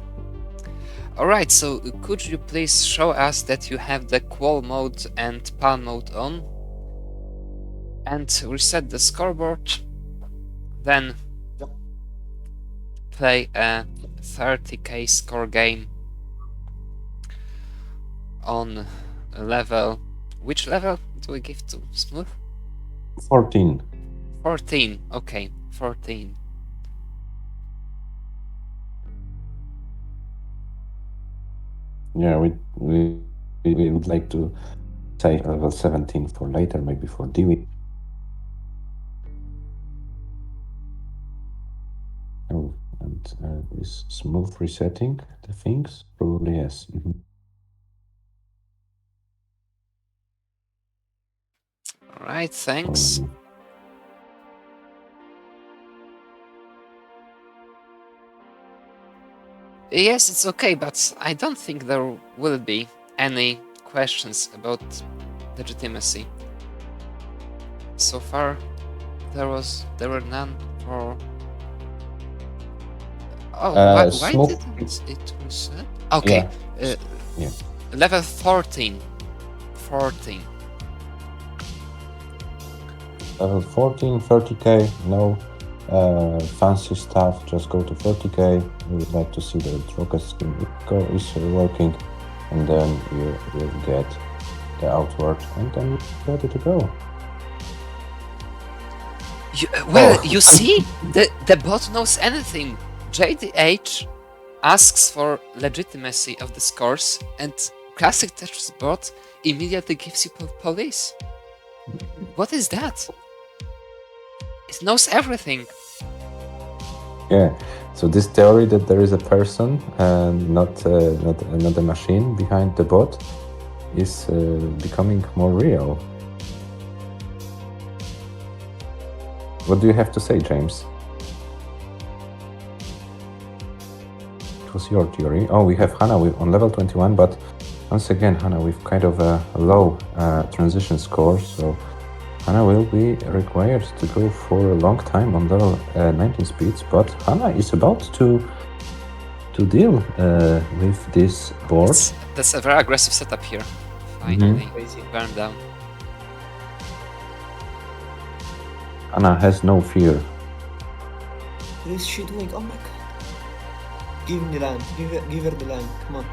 Alright, so could you please show us that you have the qual mode and PAL mode on, and reset the scoreboard, then play a 30k score game on level... Which level do we give to Smooth? 14. 14, okay, 14. Yeah, we would like to say level 17 for later, maybe for Dewey. Oh, and is Smooth resetting the things? Probably yes. Alright, thanks. Yes, it's okay, but I don't think there will be any questions about legitimacy. So far, there were none for... Oh, why didn't it reset? Okay, yeah. Level 14. 14. Level 14, 30k, no fancy stuff, just go to 30k. We would like to see the rocket skin is working, and then you will get the outward, and then you're ready to go. You see? The bot knows anything. JDH asks for legitimacy of the scores, and Classic Tetris bot immediately gives you police. What is that? It knows everything. Yeah. So this theory that there is a person and not a machine behind the bot is becoming more real. What do you have to say, James? It was your theory. Oh, we have Hannah on level 21, but once again, Hannah, with kind of a low transition score, so Hannah will be required to go for a long time on level 19 speeds, but Hannah is about to deal with this board. That's a very aggressive setup here. Finally, burned down. Hannah has no fear. What is she doing? Oh my god. Give him the land. Give her the land. Come on.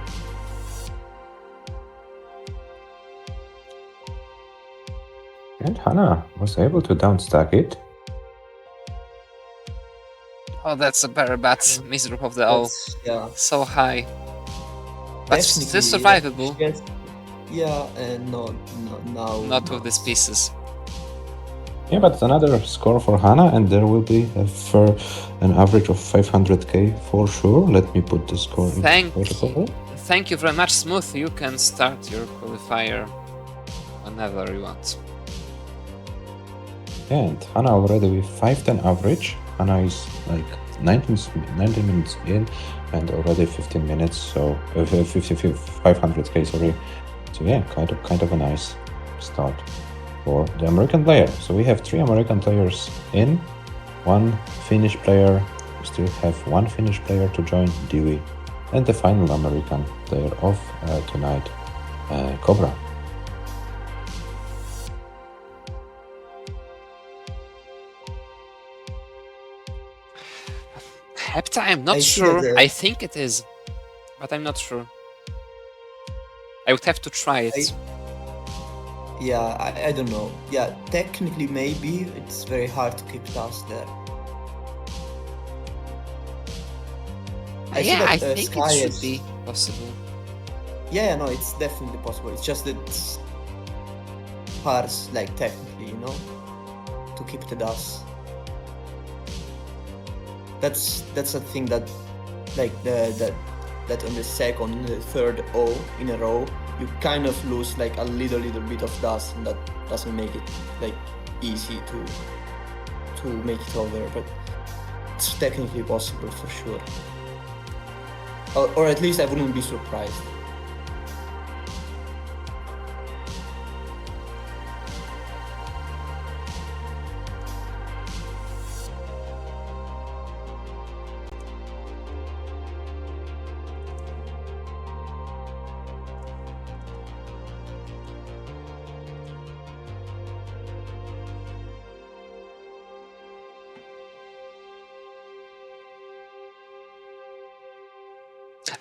And Hannah was able to downstack it. Oh, that's a very bad misdrop of the O. Yeah. So high. But still survivable. Yeah, and no, now. Not with these pieces. Yeah, but another score for Hannah, and there will be for an average of 500k for sure. Let me put the score in protocol. Thank you very much, Smooth. You can start your qualifier whenever you want. And Hannah already with 510 average. Hannah is like 19 minutes in and already 15 minutes, so 500k, sorry. So yeah, kind of a nice start for the American player. So we have 3 American players in, 1 Finnish player. We still have 1 Finnish player to join, Dewey, and the final American player of tonight, Cobra. Hepta, I'm not sure. I think it is, but I'm not sure. I would have to try it. Yeah, I don't know. Yeah, technically maybe it's very hard to keep dust there. I think it should be possible. Yeah, no, it's definitely possible. It's just that it's hard, like technically, you know, to keep the dust. That's a thing that, like that on the second, the third O in a row, you kind of lose like a little bit of dust, and that doesn't make it like easy to make it over, but it's technically possible for sure. Or at least I wouldn't be surprised.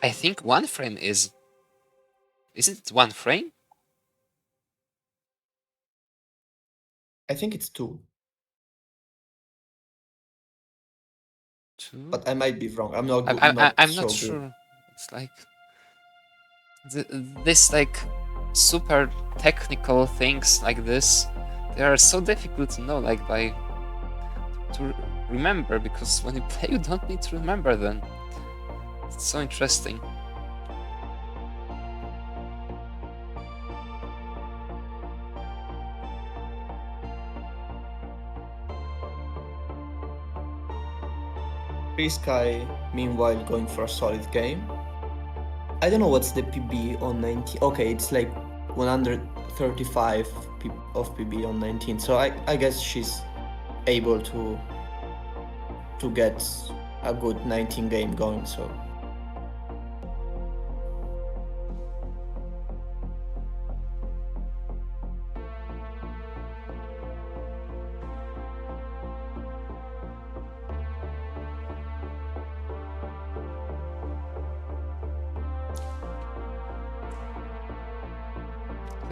I think 1 frame is... Isn't it 1 frame? I think it's 2. 2? But I might be wrong. I'm not sure. It's like... This like super technical things like this, they are so difficult to know, like to remember, because when you play you don't need to remember them. It's so interesting. Sky, meanwhile, going for a solid game. I don't know what's the PB on 19. Okay, it's like 135 of PB on 19. So I guess she's able to get a good 19 game going. So.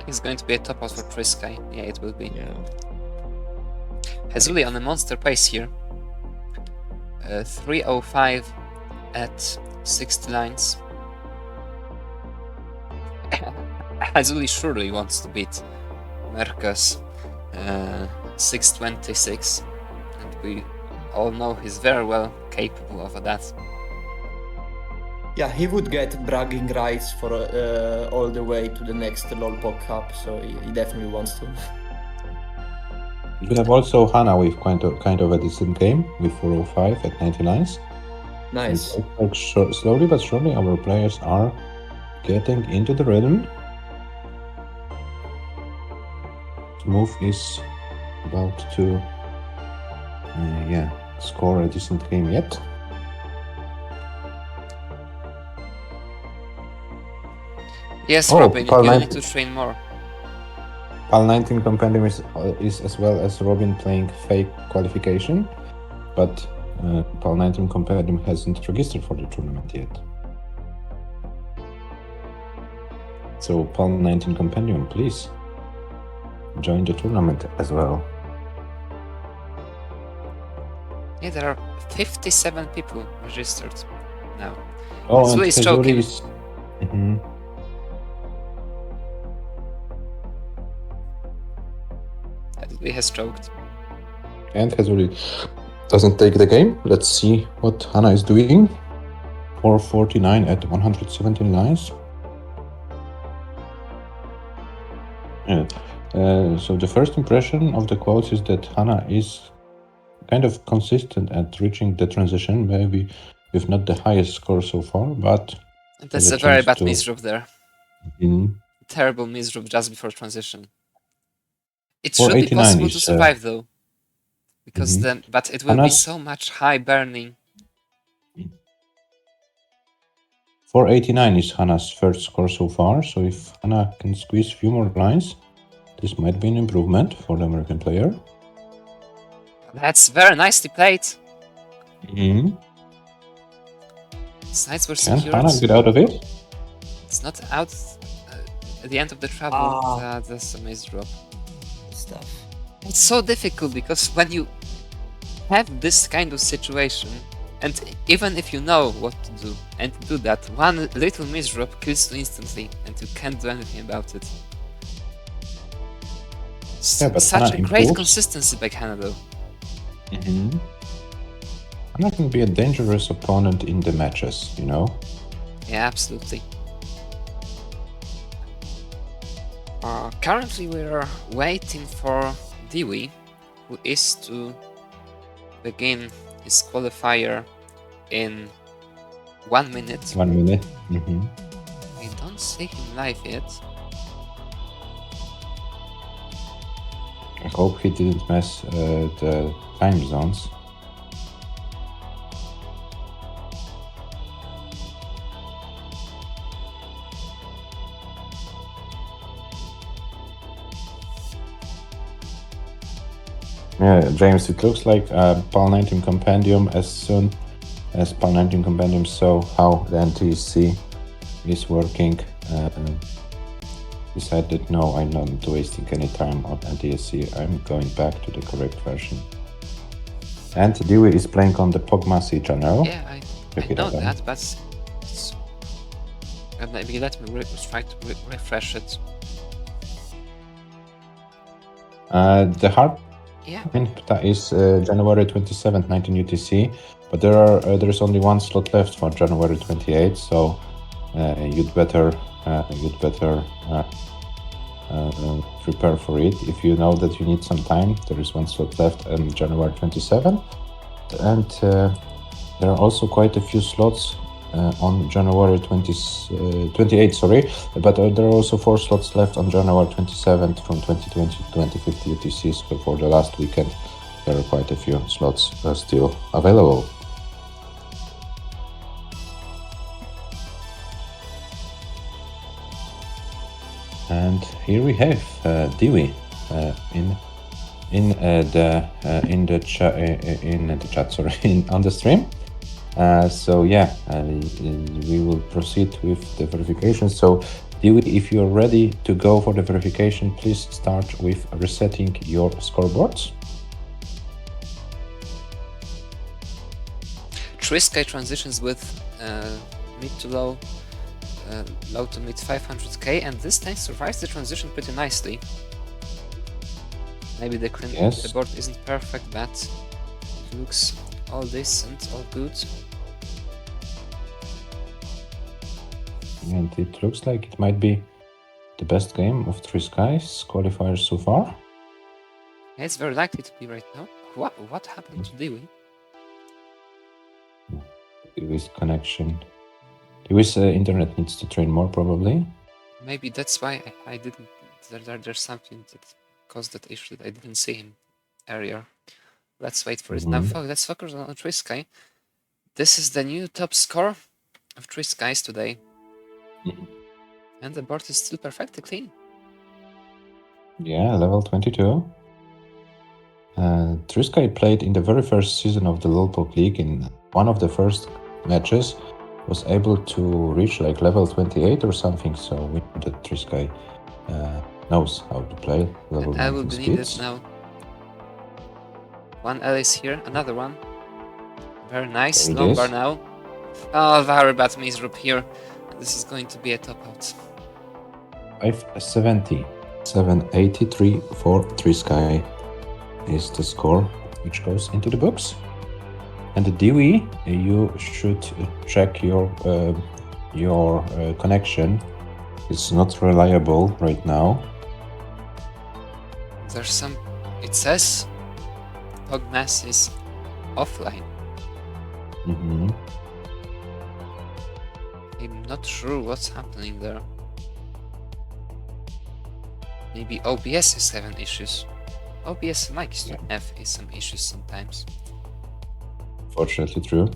It's going to be a top out for Trisky. Yeah, it will be. Yeah. Hazuli on a monster pace here. 305 at 60 lines. Hazuli surely wants to beat Merkas. 626, and we all know he's very well capable of that. Yeah, he would get bragging rights for all the way to the next LOL Pog Cup, so he definitely wants to. We have also Hana with kind of a decent game with 405 at 99s. Nice. And like slowly but surely our players are getting into the rhythm. Smooth is about to score a decent game yet. Yes, Oh, Robin, Pal you 19 need to train more. Pal 19 Compendium is as well as Robin playing fake qualification, but Pal 19 Compendium hasn't registered for the tournament yet. So Pal 19 Compendium, please join the tournament as well. Yeah, there are 57 people registered now. Oh, Zui and is choking. Hezuri is... Mhm. Zui has choked. And Hezuri doesn't take the game. Let's see what Hana is doing. 449 at 117 lines. Yeah. So the first impression of the quotes is that Hana is kind of consistent at reaching the transition, maybe if not the highest score so far, but That's a very bad misdrop there. Terrible misdrop just before transition. It should be possible to survive though, because then, but it will be so much high burning. 489 is Hana's first score so far, so if Hana can squeeze a few more lines, this might be an improvement for the American player. That's very nicely played. Sides were secured. Can Hana get out of it? It's not out at the end of the travel. That's a misdrop. Stuff. It's so difficult because when you have this kind of situation, and even if you know what to do and do that, one little misdrop kills you instantly, and you can't do anything about it. Yeah, but such Hana a great improves. consistency by Hana though. Hana can be a dangerous opponent in the matches, you know? Yeah, absolutely. Currently we're waiting for Dewey, who is to begin his qualifier in 1 minute. 1 minute. We don't see him live yet. I hope he didn't mess the time zones. Yeah, James, it looks like PAL 19 Compendium, as soon as PAL 19 Compendium saw how the NTSC is working, decided, no, I'm not wasting any time on NTSC, I'm going back to the correct version. And Dewey is playing on the Pogmasi channel. Yeah, I know that, but maybe let me try to refresh it. The hard Yeah. that is January 27th, 19 UTC, but there's only one slot left for January 28th, so you'd better prepare for it. If you know that you need some time, there is one slot left on January 27th, and there are also quite a few slots on January 28th, sorry, but there are also 4 slots left on January 27th from 2020 to 2050 UTCs, but for the last weekend there are quite a few slots still available. And here we have Dewey on the stream. So yeah, we will proceed with the verification. So Dewey, if you're ready to go for the verification, please start with resetting your scoreboards. Trisky transitions with mid to low, low to mid 500k, and this tank survives the transition pretty nicely. Maybe the Yes. board isn't perfect, but it looks all decent, all good. And it looks like it might be the best game of Three Skies qualifiers so far. Yeah, it's very likely to be right now. What happened to Dewey? Dewey's connection. Dewey's internet needs to train more, probably. Maybe that's why I didn't. There's something that caused that issue that I didn't see him earlier. Let's wait for it. Now let's focus on Three Sky. This is the new top score of Three Skies today. And the board is still perfectly clean. Yeah, level 22. Three Sky played in the very first season of the Lulpok League. In one of the first matches, was able to reach like level 28 or something. So we know that Three Sky knows how to play level 19 I will be needed speeds. now. One L is here, another one. Very nice. There it Long bar is. now. Oh, very bad misrub here. This is going to be a top out. 570. 783 for Three Sky is the score which goes into the books. And the Dewey, you should check your connection. It's not reliable right now. There's some. It says Pogmass is offline. Mm-hmm. I'm not sure what's happening there. Maybe OBS is having issues. OBS might have some issues sometimes. Fortunately true.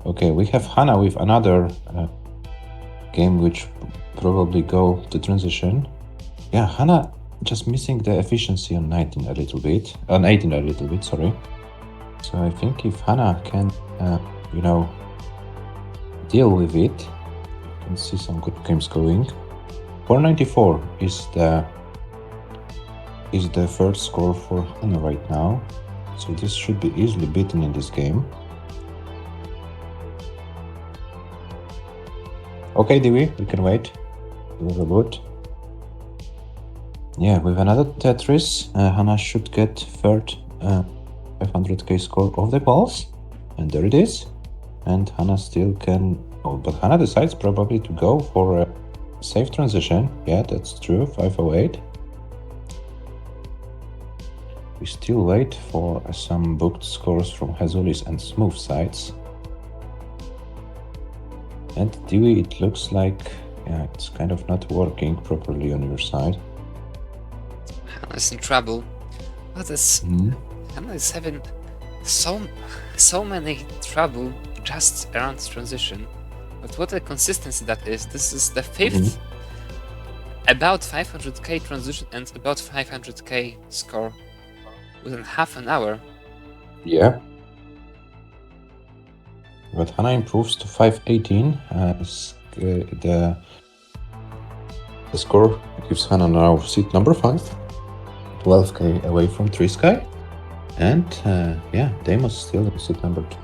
Okay, we have Hannah with another game which probably go to transition. Yeah, Hannah just missing the efficiency on 19 a little bit, on 18 a little bit, sorry. So I think if Hannah can, deal with it, you can see some good games going. 494 is the third score for Hannah right now. So this should be easily beaten in this game. Okay, Dewey, we can wait. A little bit. Yeah, with another Tetris, Hannah should get third 500k score of the pulse. And there it is. And Hannah still can... Oh, but Hannah decides probably to go for a safe transition. Yeah, that's true, 508. We still wait for some booked scores from Hazulis and Smooth sides. And Dewey, it looks like it's kind of not working properly on your side. Hannah's in trouble. What is... Hannah is having so many trouble just around transition. But what a consistency that is. This is the fifth about 500k transition and about 500k score within half an hour. Yeah. But Hannah improves to 518. The score gives Hannah now seat number 5. 12k away from Three Sky. And Deimos still in seat number 2.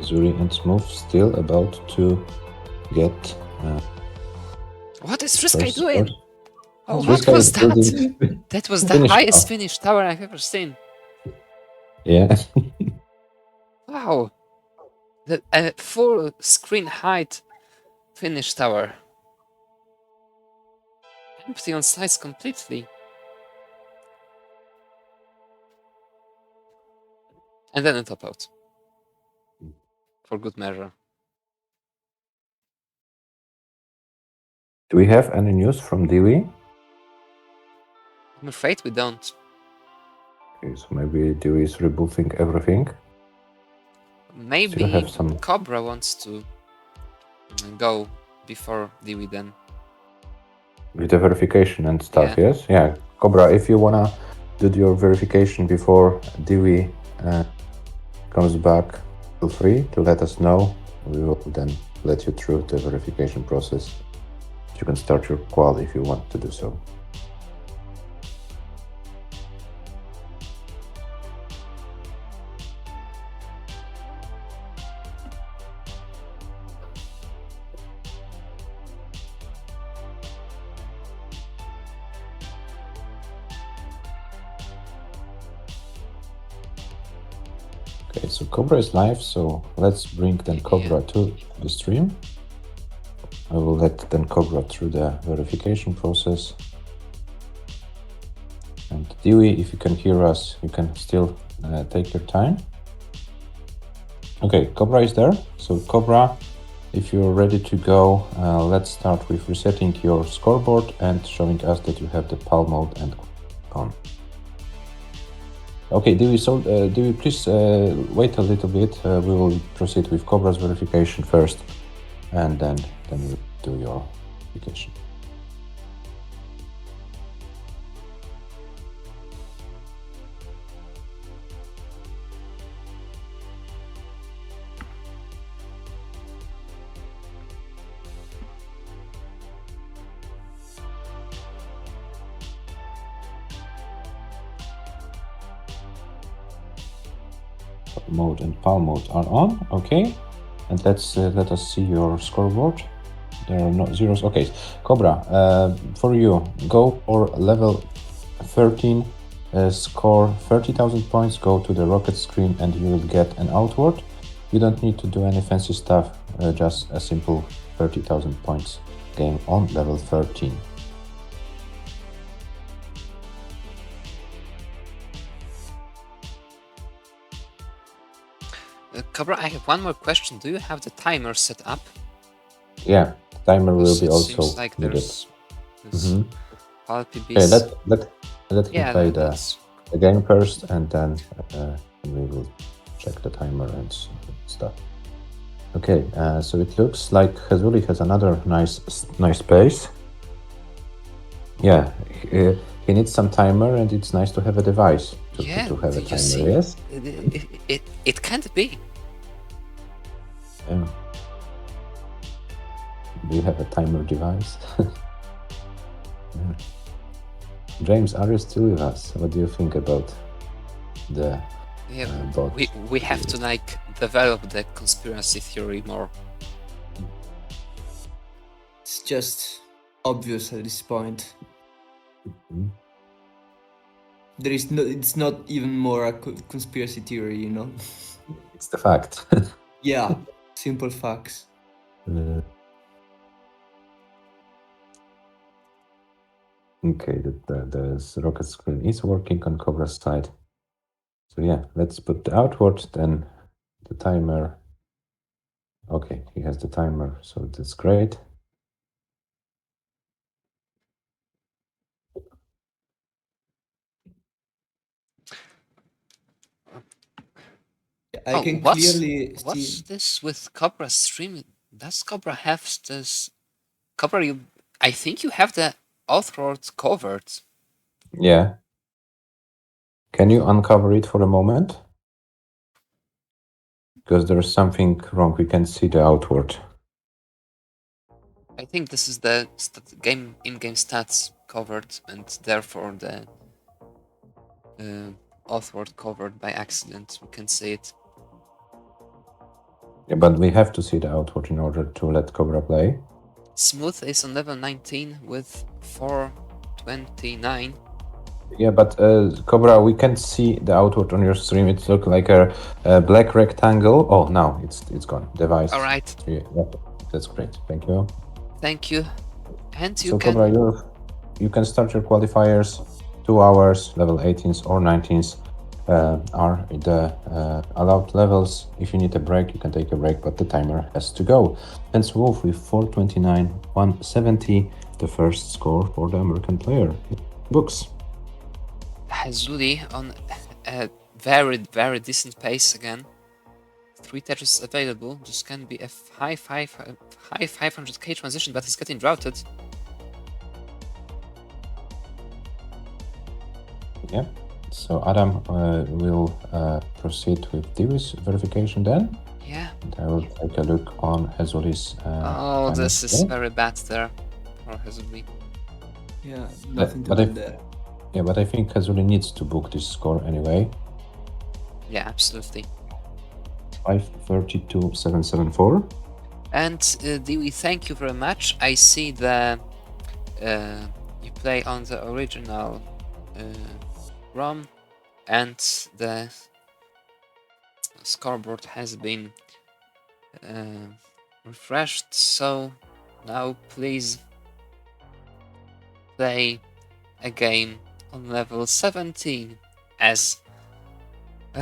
Zuri and Smooth still about to get... What is Three Sky doing? Oh, Three what Sky was is building- that? That was the Finish highest tower. finish tower I've ever seen. Yeah. Wow. A full screen height finish tower. Empty on sides completely. And then a top out. For good measure. Do we have any news from Dewey? I'm afraid we don't. Okay, so maybe Dewey is rebooting everything. Maybe Still have some... Cobra wants to go before Dewey then. With the verification and stuff, Yeah. yes? Yeah. Cobra, if you wanna do your verification before Dewey comes back, feel free to let us know. We will then let you through the verification process. You can start your qual if you want to do so. Okay, so Cobra is live, so let's bring then Cobra to the stream. I will let then Cobra through the verification process. And Dewey, if you can hear us, you can still take your time. Okay, Cobra is there. So Cobra, if you're ready to go, let's start with resetting your scoreboard and showing us that you have the PAL mode and on. Okay, Dewey, so Dewey, please wait a little bit. We will proceed with Cobra's verification first, and then we'll do your verification. Mode and PAL mode are on. Okay, and let us see your scoreboard. There are no zeros. Okay, Cobra, for you, go for level 13, score 30,000 points, go to the rocket screen, and you will get an outward. You don't need to do any fancy stuff, just a simple 30,000 points game on level 13. Cobra, I have one more question. Do you have the timer set up? Yeah, timer will be It also seems like needed. there's this Pulpy Okay, Beast. let him play the game first, and then we will check the timer and stuff. Okay, so it looks like Hazuli has another nice base. Yeah, he needs some timer, and it's nice to have a device to have a timer. See? Yes, it can't be. Do you have a timer device? James, are you still with us? What do you think about the bot? We have to like develop the conspiracy theory more. It's just obvious at this point. There is no. It's not even more a conspiracy theory, you know. It's the fact. Yeah, simple facts. Okay, the rocket screen is working on Cobra's side. So yeah, let's put the outward, then the timer. Okay, he has the timer, so that's great. I can clearly see. What's this with Cobra stream? Does Cobra have this? Cobra, I think you have the outward covered. Yeah. Can you uncover it for a moment? Because there's something wrong. We can see the outward. I think this is the in-game stats covered, and therefore the outward covered by accident. We can see it. Yeah, but we have to see the outward in order to let Cobra play. Smooth is on level 19 with 429. Yeah, but Cobra, we can see the outward on your stream. It looks like a black rectangle. Oh, now it's gone. Device. All right. Yeah, that's great. Thank you. Thank you. And you so can. Cobra, you can start your qualifiers. 2 hours, level 18s or 19s are the allowed levels. If you need a break, you can take a break, but the timer has to go. And Smooth with 429, 170, the first score for the American player. Books. Hazuli on a very, very decent pace again. 3 touches available. This can be a high 500k transition, but he's getting droughted. Yeah. So Adam will proceed with Dewey's verification then. Yeah. And I will take a look on Hazuli's. Oh, this is very bad there for Hazuli. Yeah, nothing to do there. Yeah, but I think Hazuli needs to book this score anyway. Yeah, absolutely. 532,774. And Dewey, thank you very much. I see the you play on the original ROM and the scoreboard has been refreshed, so now please play a game on level 17 as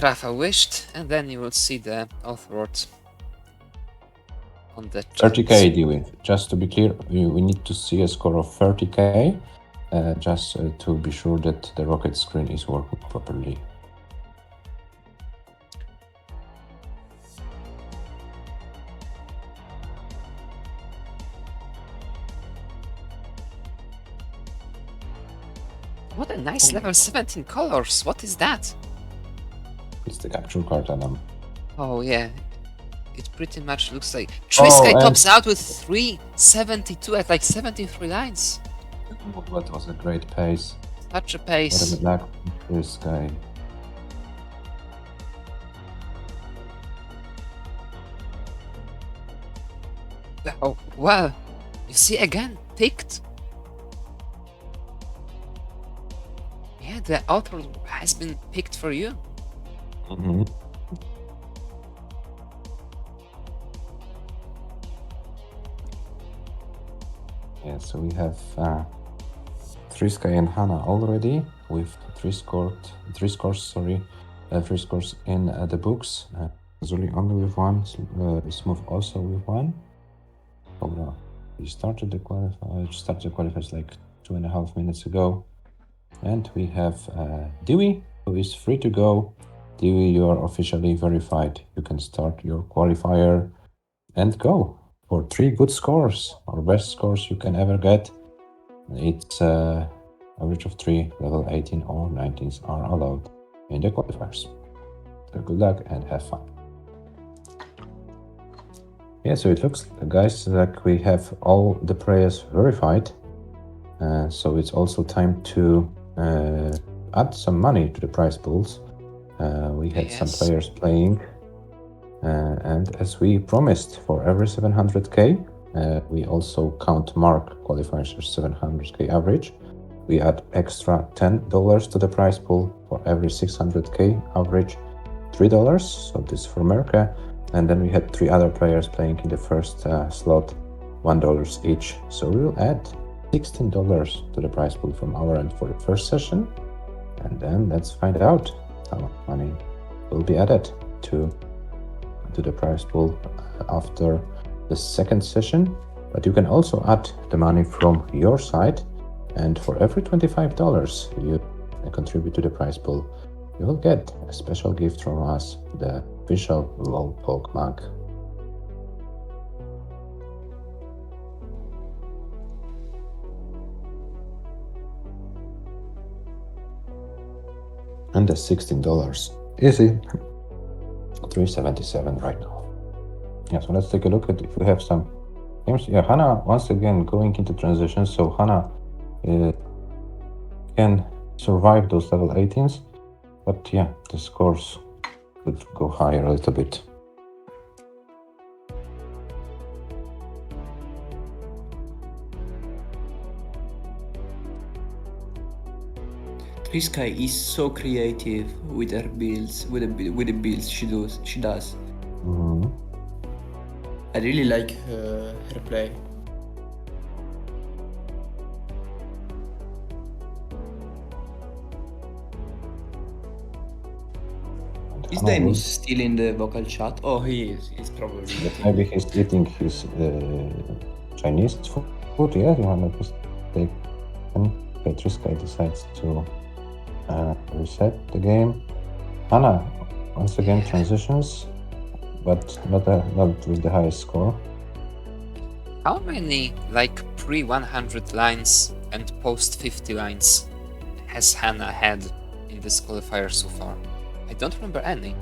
Rafa wished, and then you will see the Oathword on the chat. 30k, Dewey. Just to be clear, we need to see a score of 30k, just to be sure that the rocket screen is working properly. What a nice level 17 colors. What is that? It's the capture card, Adam. Oh yeah, it pretty much looks like Triskay and- tops out with 372 at like 73 lines. What was a great pace. Such a What pace. a luck this guy. Oh, well, you see again, picked. Yeah, the author has been picked for you. Mm-hmm. Yeah, so we have Triskay and Hannah already with three scores in the books. Zuli only with one, Smooth also with one. Cobra, we started the qualifiers like 2.5 minutes ago. And we have Dewey, who is free to go. Dewey, you are officially verified. You can start your qualifier and go for 3 good scores, or best scores you can ever get. It's average of 3, level 18 or 19s are allowed in the qualifiers. So good luck and have fun. Yeah, so it looks, guys, like we have all the players verified. So it's also time to add some money to the prize pools. We had some Yes. players playing, and as we promised, for every 700k, we also count Mark qualifiers as 700k average. We add extra $10 to the prize pool for every 600k average, $3. So this is for Merca. And then we had 3 other players playing in the first slot, $1 each. So we will add $16 to the prize pool from our end for the first session. And then let's find out how much money will be added to the prize pool after the second session. But you can also add the money from your side. And for every $25 you contribute to the prize pool, you will get a special gift from us, the official LOL Pog mug. And the $16. Easy. 377 right now. Yeah, so let's take a look at if we have some games. Yeah, Hannah once again going into transition. So Hannah can survive those level 18s, but yeah, the scores could go higher a little bit. Triskay is so creative with her builds, with the builds she does. Mhm. I really like her play. And Is Hannah will- Deimos still in the vocal chat? Oh, he is. He's probably eating. Maybe he's eating his Chinese food. Yeah, you want to take. Okay, Triskay decides to reset the game. Hannah once again transitions, but not with the highest score. How many like pre 100 lines and post 50 lines has Hannah had in this qualifier so far? I don't remember any.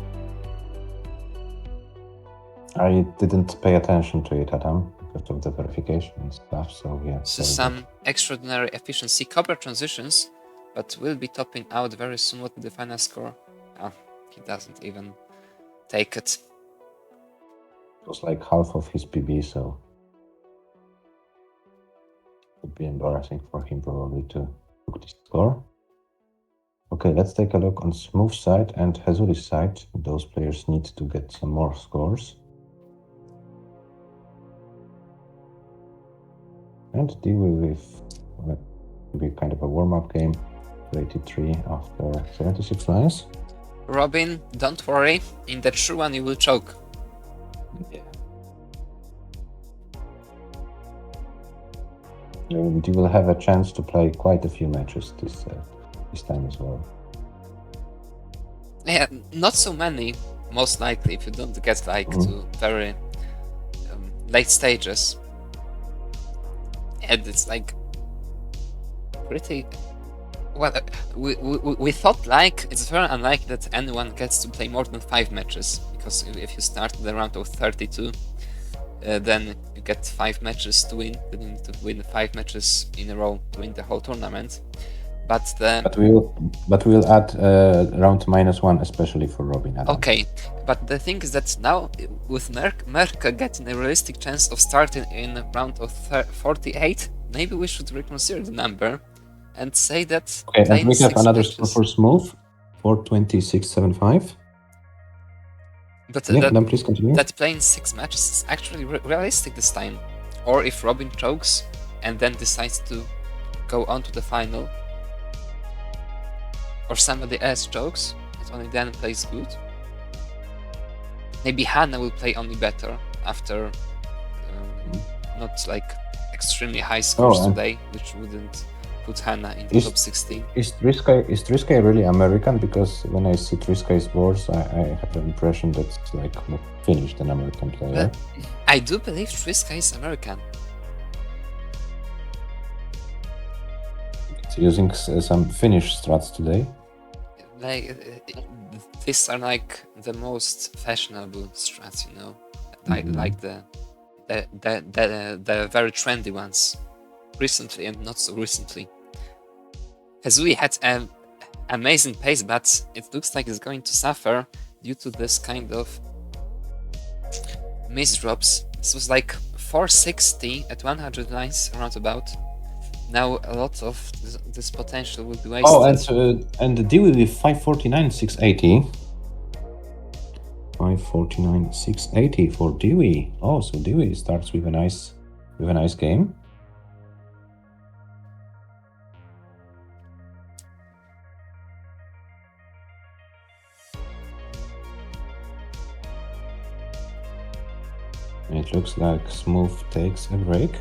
I didn't pay attention to it, Adam, because of the verification and stuff. So yeah. So sorry, some extraordinary efficiency Cobra transitions, but will be topping out very soon. What will the final score? Oh, he doesn't even take it. it was like half of his PB, so it would be embarrassing for him probably to book the score. Okay, let's take a look on Smooth side and Hazuli's side. Those players need to get some more scores. And deal with maybe kind of a warm-up game. 83 after 76 lines. Robin, don't worry. In the true one, you will choke. Yeah. And you will have a chance to play quite a few matches this time as well. Yeah, not so many, most likely, if you don't get like to very late stages. And it's like pretty. Well, we thought like it's very unlikely that anyone gets to play more than 5 matches, because if you start the round of 32, then you get 5 matches to win. Then you need to win 5 matches in a row to win the whole tournament. But we'll add round -1, especially for Robin. Adam. Okay, but the thing is that now with Merck getting a realistic chance of starting in round of 48, maybe we should reconsider the number and say that. Okay, and we have another score for Smooth, 426.75. But then please continue. That playing 6 matches is actually realistic this time. Or if Robin chokes and then decides to go on to the final, or somebody else chokes and only then plays good. Maybe Hannah will play only better after not like extremely high scores today, which wouldn't put Hannah in the top 16. Is Trisky really American? Because when I see Trisky's boards, I have the impression that it's like finished an American player. I do believe Trisky is American. It's using some Finnish strats today. Like these are like the most fashionable strats, you know, like the very trendy ones, recently and not so recently. Hazuli had an amazing pace, but it looks like it's going to suffer due to this kind of misdrops. This was like 460 at 100 lines around about. Now a lot of this potential will be wasted. Oh, and the deal with 549.680. 549.680 for Dewey. Oh, so Dewey starts with a nice game. It looks like Smooth takes a break.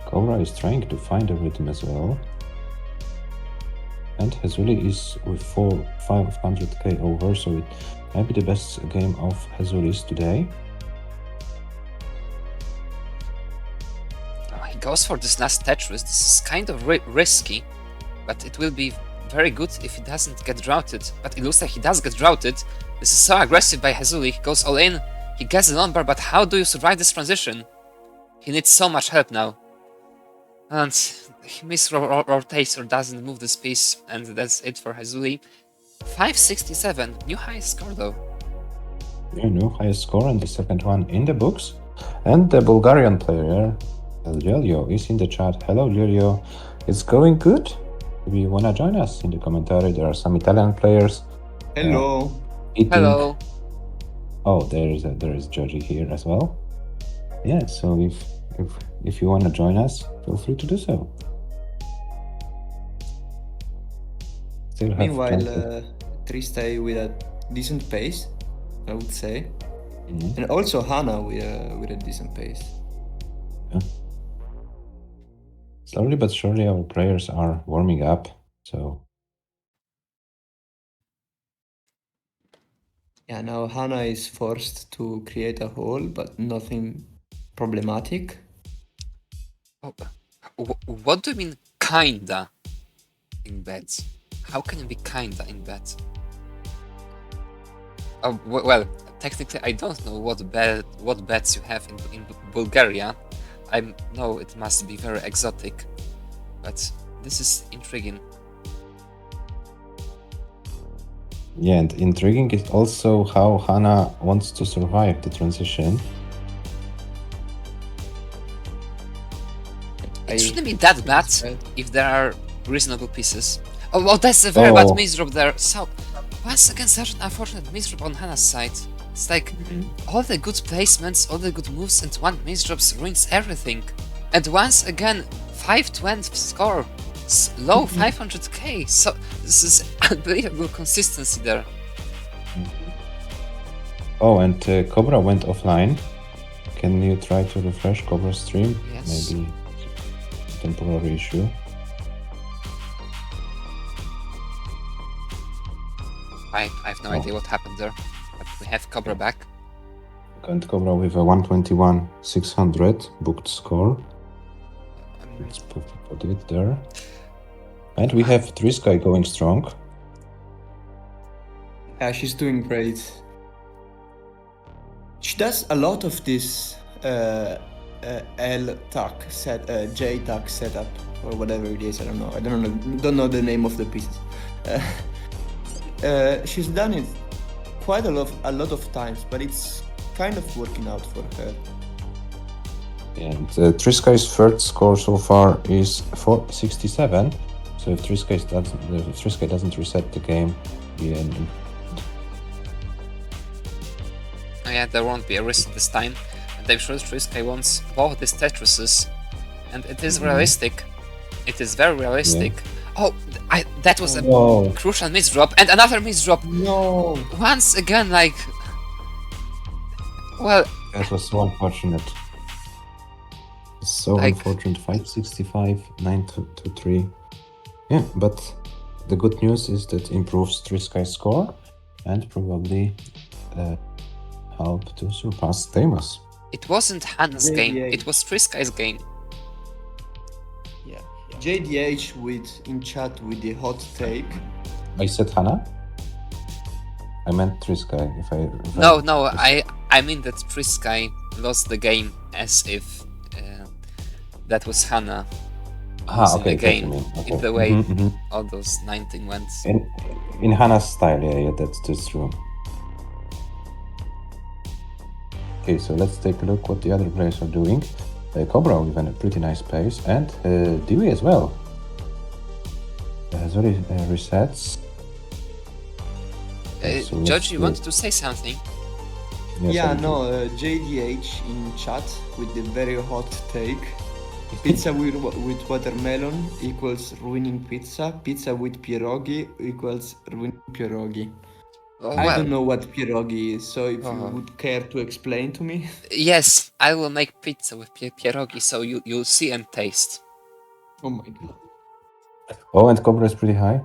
Cobra is trying to find a rhythm as well. And Hazuli is with 500k over, so it might be the best game of Hazuli's today. Oh, he goes for this last Tetris. This is kind of risky, but it will be very good if he doesn't get droughted. But it looks like he does get droughted. This is so aggressive by Hazuli. He goes all in, he gets the lumbar, but how do you survive this transition? He needs so much help now. And he misrotates or doesn't move this piece, and that's it for Hazuli. 567, new highest score though. Yeah, new highest score, and the second one in the books. And the Bulgarian player, Lelio, is in the chat. Hello, Lelio. It's going good. Maybe you wanna join us in the commentary? There are some Italian players. Hello. Hello. Oh, there is Georgie here as well. Yeah, so if you want to join us, feel free to do so. Meanwhile, Trista with a decent pace, I would say, and also Hannah with a decent pace. Yeah. Slowly but surely, our players are warming up. So yeah, now Hannah is forced to create a hole, but nothing problematic. Oh, what do you mean kinda in bets? How can you be kinda in bet? Oh, well, technically I don't know what bets you have in Bulgaria. I know it must be very exotic, but this is intriguing. yeah, and intriguing is also how Hannah wants to survive the transition. It shouldn't be that bad Right. if there are reasonable pieces. Oh, well, that's a very bad Oh. misdrop there. So, once again, such an unfortunate misdrop on Hannah's side. It's like all the good placements, all the good moves, and one misdrop ruins everything. And once again, 520 score, low 500k. So this is unbelievable consistency there. Oh, and Cobra went offline. Can you try to refresh Cobra's stream? Yes. Maybe temporary issue. I have no idea what happened there, but we have Cobra back. And Cobra with a 121 600 booked score. Let's put it there. And we have Trisky going strong. Yeah, she's doing great. She does a lot of this L-tuck set, J-tuck setup, or whatever it is. I don't know the name of the pieces. She's done it quite a lot of times, but it's kind of working out for her. And Trisky's third score so far is 467. So if Trisky doesn't reset the game, Oh yeah, there won't be a risk this time. And I'm sure Trisky wants both these Tetrises. And it is realistic. It is very realistic. Oh, that was a Whoa. crucial misdrop. And another misdrop. No. Once again, like... Well, That was so unfortunate. So Like- unfortunate. 565, 923. Yeah, but the good news is that improves Trisky's score and probably help to surpass Deimos. it wasn't Hannah's Yeah, game. yeah. It was Trisky's game. Yeah. JDH in chat with the hot take. I said Hannah? I meant Trisky. No, I mean that Trisky lost the game as if that was Hannah losing okay, the game what you mean. Okay. in the way Mhm, mhm. all those 19 went. In Hannah's style, yeah, that's true. Okay, so let's take a look what the other players are doing. Cobra with a pretty nice pace, and Dewey as well. Sorry, resets. So let's Judge, you do wanted it. to say something? Yes, Yeah, I do. no, JDH in chat with the very hot take. Pizza with watermelon equals ruining pizza. Pizza with pierogi equals ruining pierogi. Oh, I well, don't know what pierogi is, so if you Oh. would care to explain to me. yes, I will make pizza with pierogi, so you'll see and taste. Oh my god. Oh, and Cobra is pretty high.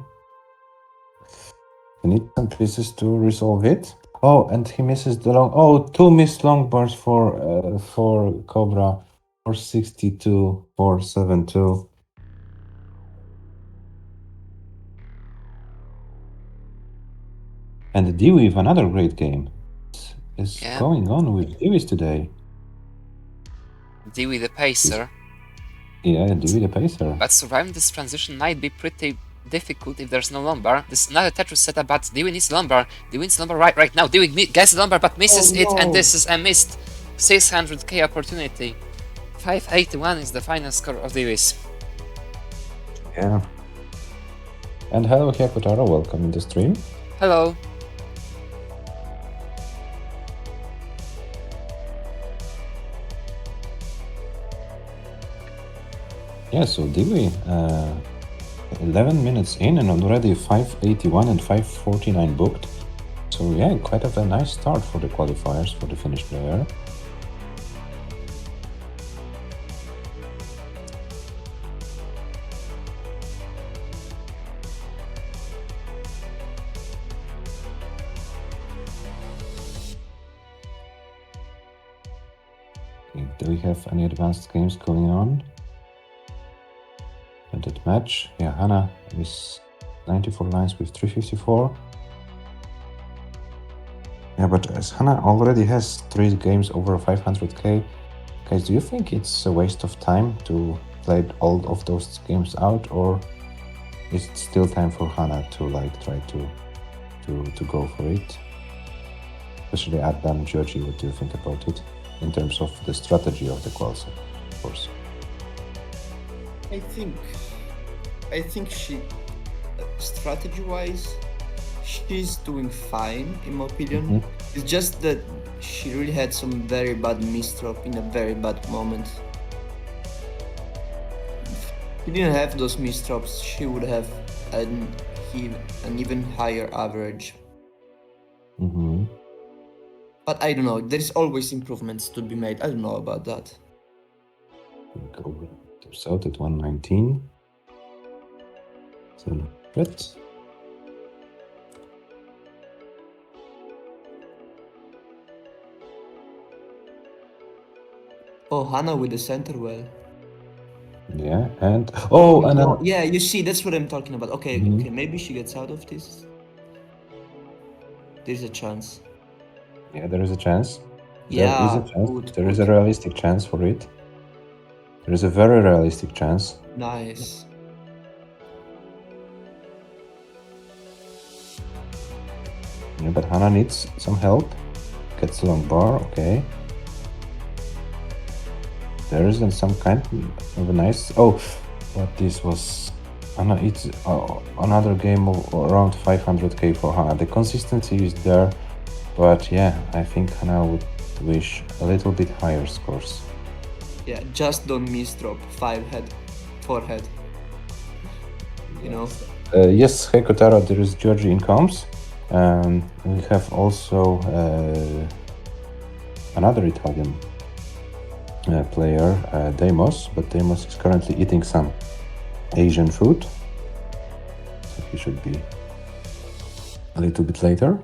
You need some pieces to resolve it. Oh, and he misses the long. Oh, two missed long bars for Cobra. 462, 472. And Dewey with another great game. What is Yeah. going on with Dewey's today? Dewey the pacer, Yeah, Dewey the pacer. but surviving this transition might be pretty difficult if there's no lumbar. This is another Tetris setup, but Dewey needs lumbar. Dewey needs lumbar right now. Dewey gets the lumbar but misses it, and this is a missed 600k opportunity. 581 is the final score of Dewey's. Yeah. And hello, Hyakutaro, welcome in the stream. Hello. Yeah, so Dewey, 11 minutes in and already 581 and 549 booked. So yeah, quite a nice start for the qualifiers for the Finnish player. Okay, do we have any advanced games going on? And that match, yeah, Hannah is 94 lines with 354. Yeah, but as Hannah already has 3 games over 500k, guys, do you think it's a waste of time to play all of those games out, or is it still time for Hannah to like try to go for it? Especially Adam, Georgie, what do you think about it in terms of the strategy of the quals, of course? I think she, strategy-wise, she's doing fine in my opinion. It's just that she really had some very bad misdrop in a very bad moment. If she didn't have those misdrops, she would have an even higher average. But I don't know. There's always improvements to be made. I don't know about that. Go out at 119. So let's. Oh, Hannah with the center well. Yeah, and and oh yeah, you see, that's what I'm talking about. Okay, okay, maybe she gets out of this. There's a chance. Yeah, there is a chance. Yeah, there is a chance. good, There is a realistic chance for it. There is a very realistic chance. Nice. Yeah, but Hannah needs some help. Gets a long bar, okay. There isn't some kind of a nice... Oh, but this was... Hannah, it's another game of around 500k for Hannah. The consistency is there, but yeah, I think Hannah would wish a little bit higher scores. Yeah, just don't miss drop 4 head. You know? Yes, hey Kotaro, there is Georgie in comms. We have also another Italian player, Demos, but Demos is currently eating some Asian food, so he should be a little bit later.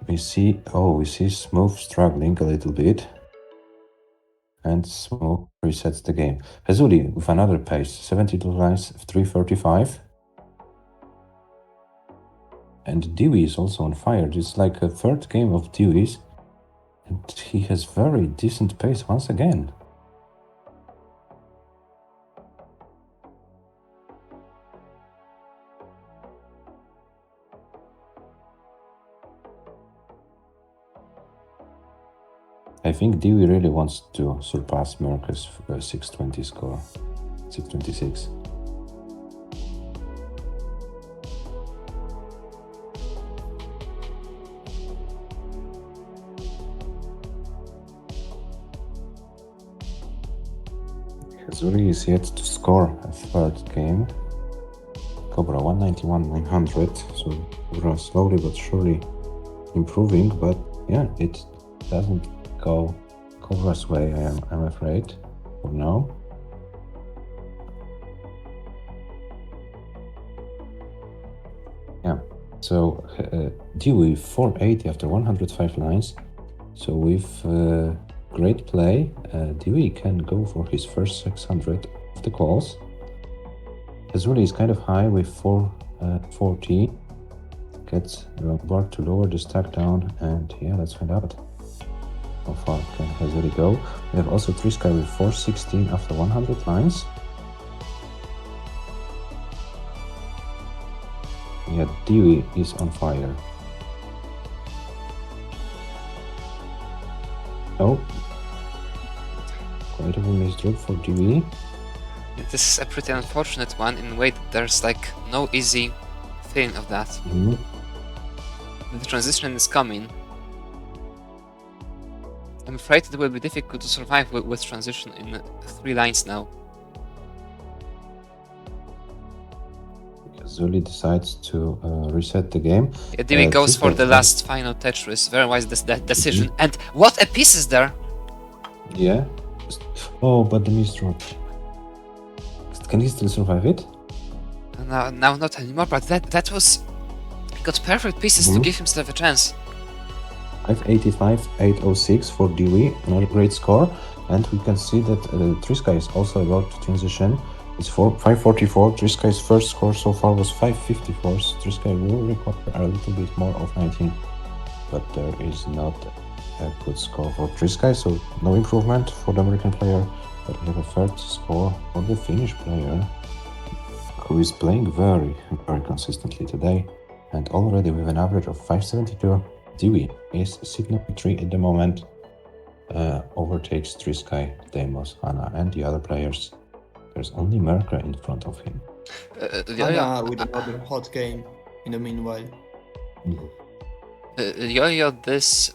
We see Smooth struggling a little bit, and Smooth resets the game. Hazuli with another pace, 72 lines, 335. And Dewey is also on fire. It's like a third game of Dewey's, and he has very decent pace once again. I think Dewey really wants to surpass Merca's 620 score, 626. Hazuri is yet to score a third game. Cobra 191,900, so Cobra slowly but surely improving, but yeah, it doesn't go Cobra's way, I'm afraid, for now. Yeah, so Dewey 480 after 105 lines. So with great play, Dewey can go for his first 600 of the calls. Hazuli is kind of high with 440. Gets the bar to lower the stack down, and yeah, let's find out. How far can Hazuli go? We have also Trisky with 416 after 100 lines. Yeah, Dewey is on fire. Oh, quite a misdrop for Dewey. This is a pretty unfortunate one in a way that there's like no easy feeling of that. The transition is coming. I'm afraid it will be difficult to survive with transition in 3 lines now. Zuli decides to reset the game. Yeah, Dewey goes for the last final Tetris. Very wise decision. And what a piece is there! Yeah. Oh, but the misdrop. Can he still survive it? Now not anymore, but that was... He got perfect pieces to give himself a chance. 585, 806 for Dewey, another great score. And we can see that Trisky is also about to transition. It's 544. Trisky's first score so far was 554. So Trisky will require a little bit more of 19. But there is not a good score for Trisky, so no improvement for the American player. But we have a third score for the Finnish player, who is playing very, very consistently today. And already with an average of 572, Dewey is sitting at 3 at the moment. Overtakes Trisky, Demos, Hannah, and the other players. There's only Merker in front of him. Hannah with another hot game in the meanwhile. Yo-Yo,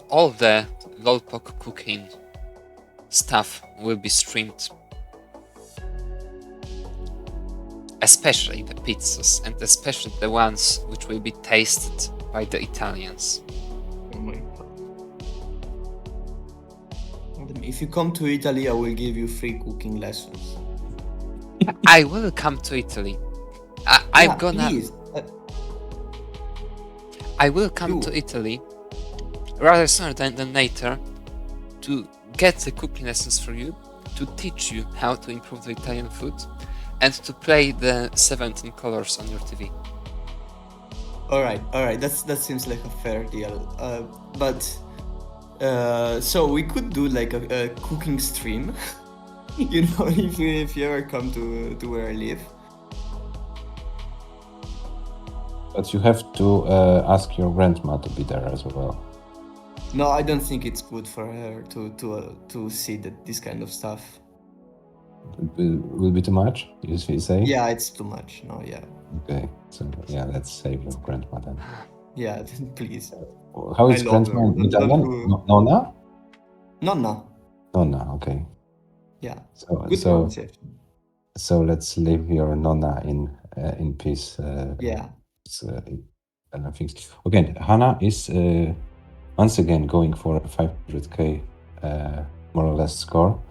all the Lolpok cooking stuff will be streamed. Especially the pizzas, and especially the ones which will be tasted by the Italians. Oh my god. If you come to Italy, I will give you free cooking lessons. I will come to Italy. I'm gonna. Please. I will come to Italy rather sooner than later to get the cooking lessons for you, to teach you how to improve the Italian food, and to play the 17 colors on your TV. All right. That seems like a fair deal. So we could do like a cooking stream, you know, if you ever come to where I live. But you have to ask your grandma to be there as well. No, I don't think it's good for her to see this kind of stuff. Will be too much, you say? Yeah, it's too much. No, yeah. Okay, so yeah, let's save your grandma then. Yeah, please. How is grandma in Italian? Nonna? Nonna. Nonna, okay. Yeah. Good pronunciation. So let's leave your Nonna in peace. Yeah. I think. Okay, Hannah is once again going for a 500k more or less score,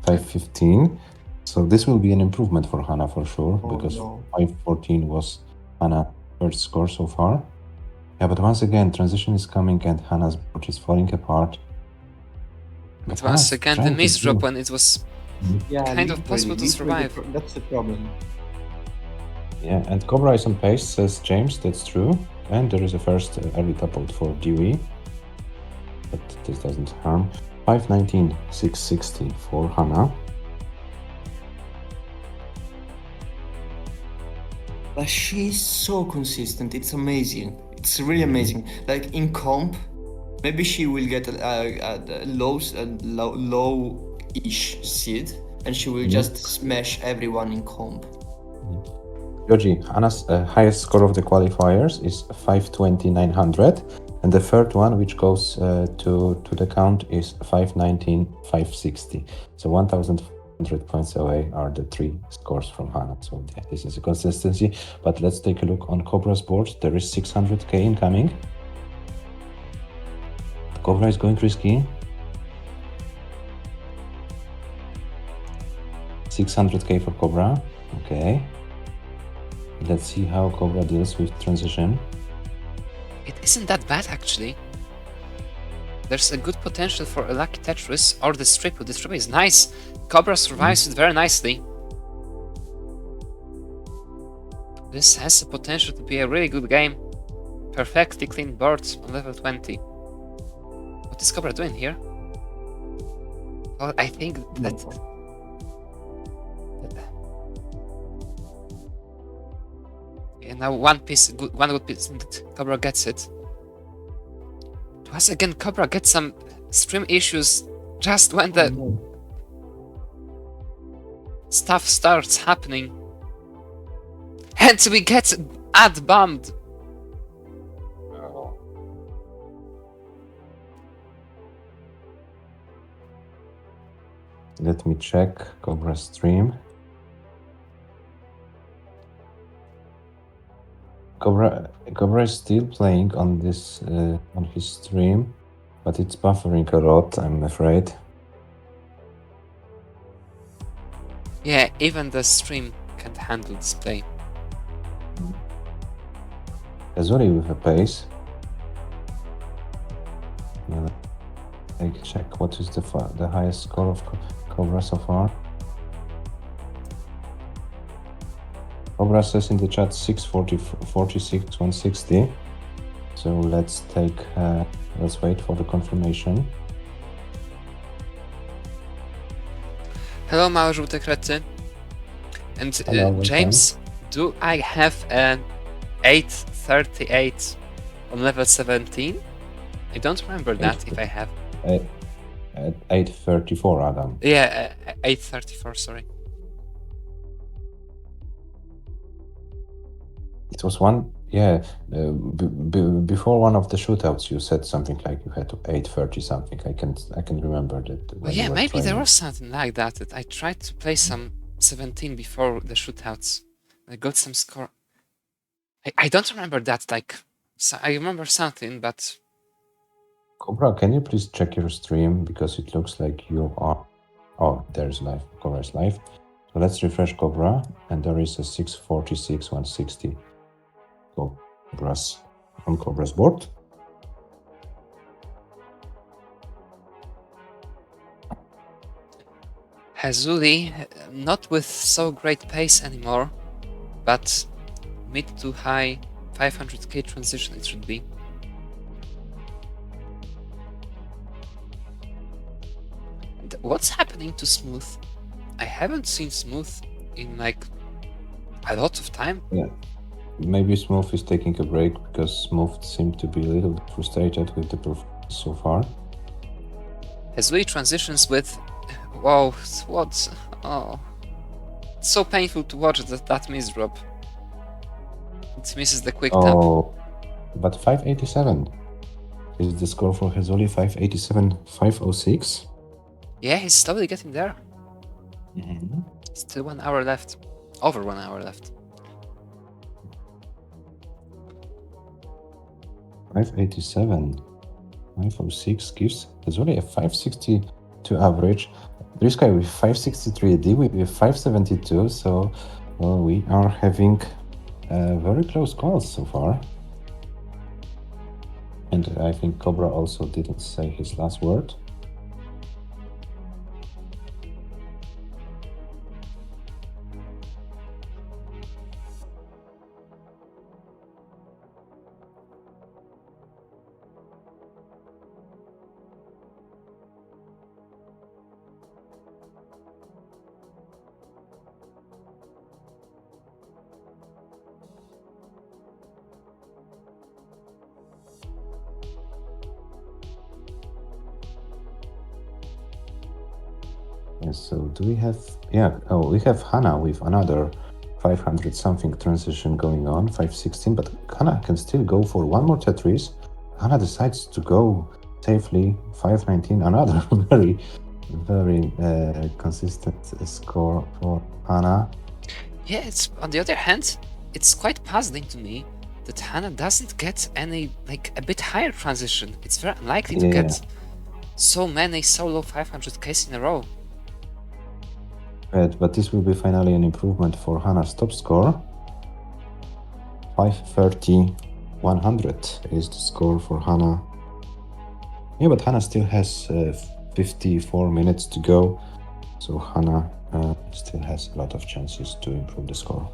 515. So this will be an improvement for Hannah for sure, because 514 was Hannah's first score so far. Yeah, but once again, transition is coming and Hannah's board is falling apart. But once again, the miss drop when it was kind of possible to survive. That's the problem. Yeah, and Cobra is on pace, says James, that's true. And there is a first early toppled for Dewey. But this doesn't harm. 519, 660 for Hannah. But she's so consistent, it's amazing. It's really amazing. Like in comp, maybe she will get a low-ish seed, and she will just smash everyone in comp. Yoji, Anna's highest score of the qualifiers is 520,900, and the third one, which goes to the count, is 519,560. So 1,500 points away are the three scores from Hannah. So yeah, this is a consistency. But let's take a look on Cobra's board. There is 600k incoming. Cobra is going risky. 600k for Cobra. Okay. Let's see how Cobra deals with transition. It isn't that bad, actually. There's a good potential for a lucky Tetris or the strip. The strip is nice. Cobra survives it very nicely. This has the potential to be a really good game. Perfectly clean board on level 20. What is Cobra doing here? Well, I think that... And now one good piece, and Cobra gets it. Once again, Cobra gets some stream issues just when the stuff starts happening. And we get ad bombed. Let me check Cobra's stream. Cobra is still playing on this on his stream, but it's buffering a lot, I'm afraid. Yeah, even the stream can't handle this play. Kazuri with a pace. Yeah, let's check what is the highest score of Cobra so far. Cobra says in the chat 646, 160. So let's wait for the confirmation. Hello, małe żółte krety. And Hello, James, do I have an 838 on level 17? I don't remember that if I have. 834, Adam. Yeah, 834, sorry. It was one, yeah. Before one of the shootouts, you said something like you had to 8:30 something. I can remember that. Well, When you yeah, were maybe there training. was something like that. That I tried to play some 17 before the shootouts. I got some score. I don't remember that. Like, I remember something, but Cobra, can you please check your stream because it looks like you are. Oh, there's live. Cobra is live. So let's refresh Cobra, and there is a 646 160 Cobra's on Cobra's board. Hazuli, not with so great pace anymore, but mid to high 500k transition it should be. And what's happening to Smooth? I haven't seen Smooth in like a lot of time. Yeah. Maybe Smooth is taking a break because Smooth seemed to be a little bit frustrated with the performance so far. Hazuli transitions with... Wow, what? Oh. It's so painful to watch that miss drop. It misses the quick tap. Oh, but 587 is the score for Hazuli, 587, 506. Yeah, he's slowly getting there. Mm-hmm. Still 1 hour left. Over 1 hour left. 587, 506 gives Hazuli a 562 average. This guy with 563, Dewey with 572, so well, we are having very close calls so far. And I think Cobra also didn't say his last word. Yes, so do we have, yeah, oh, we have Hannah with another 500 something transition going on, 516, but Hannah can still go for one more Tetris. Hannah decides to go safely, 519, another very consistent score for Hannah. Yeah, it's on the other hand, it's quite puzzling to me that Hannah doesn't get any, like, a bit higher transition. It's very unlikely to get so many solo 500Ks in a row. But this will be finally an improvement for Hannah's top score. 530, 100 is the score for Hannah. Yeah, but Hannah still has 54 minutes to go. So Hannah still has a lot of chances to improve the score.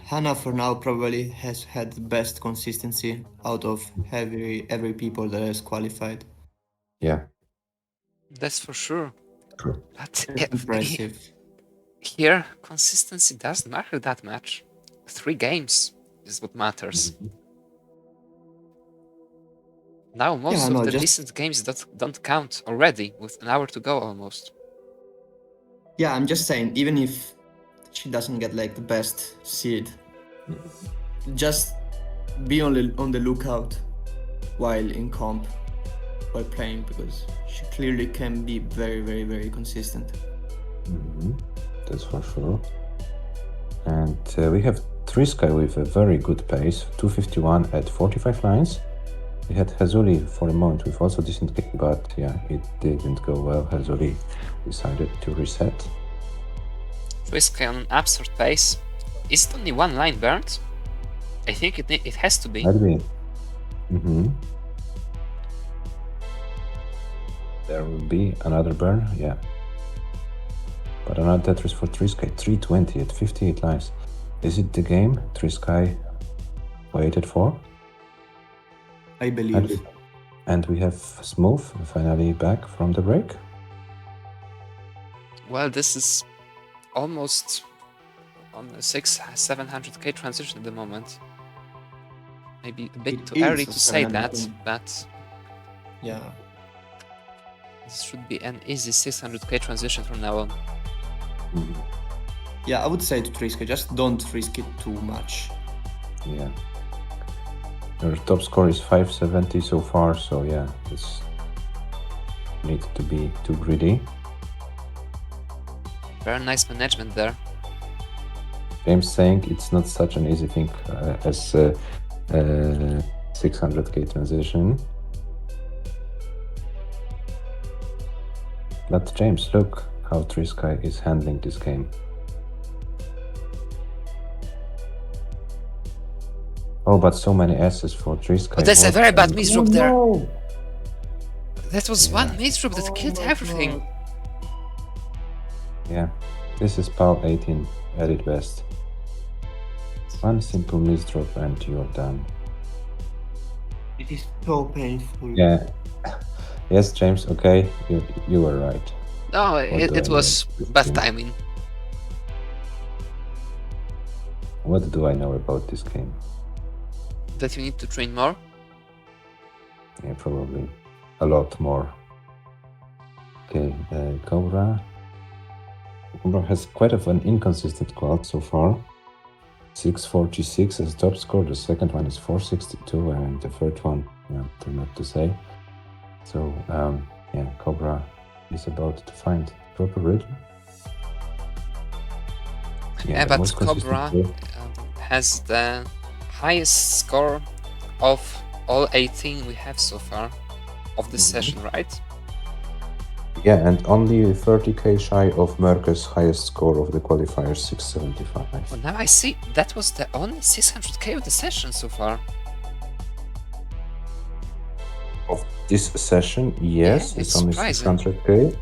Hannah for now probably has had the best consistency out of every people that has qualified. Yeah. That's for sure. True. But Impressive. Here, consistency doesn't matter that much. 3 games is what matters. Mm-hmm. Now most of the decent games don't count already, with an hour to go almost. Yeah, I'm just saying, even if she doesn't get like the best seed, just be on the lookout while in comp, while playing, because she clearly can be very, very, very consistent. Mm-hmm. That's for sure. And we have Triska with a very good pace, 251 at 45 lines. We had Hazuli for a moment with also decent game, but yeah, it didn't go well. Hazuli decided to reset. Triska on an absurd pace. Is it only 1 line burned? I think it has to be. Might be. Mm-hmm. There will be another burn, yeah. But another Tetris for Triska, 320 at 58 lines. Is it the game Triska waited for? I believe. And we have Smooth finally back from the break. Well, this is almost on a 700k transition at the moment. Maybe a bit It too is early a to say that, 700K. but Yeah. this should be an easy 600k transition from now on. Mhm. Yeah, I would say to risk it. Just don't risk it too much. Yeah. Your top score is 570 so far, so yeah, it's need to be too greedy. Very nice management there. James saying it's not such an easy thing as 600k transition. But James, look how Trisky is handling this game. Oh, but so many S's for Trisky. Oh, that's a very bad misdrop there. No! That was Yeah. one misdrop that killed Oh my everything. God. Yeah, this is PAL 18 at its best. One simple misdrop and you're done. It is so painful. Yeah. Yes, James, okay, you were right. No, What do it I was know? bad timing. What do I know about this game? That you need to train more. Yeah, probably a lot more. Okay, Cobra. Cobra has quite of an inconsistent quad so far. 646 as top score, the second one is 462, and the third one, yeah, not to say. So, yeah, Cobra is about to find proper rhythm. Yeah, the but most consistent Cobra play. has the highest score of all 18 we have so far of this session, right? Yeah, and only 30k shy of Merke's highest score of the qualifiers, 675. Well, now I see that was the only 600k of the session so far. Of this session, yes, Yeah, it's it's only surprising. 600k.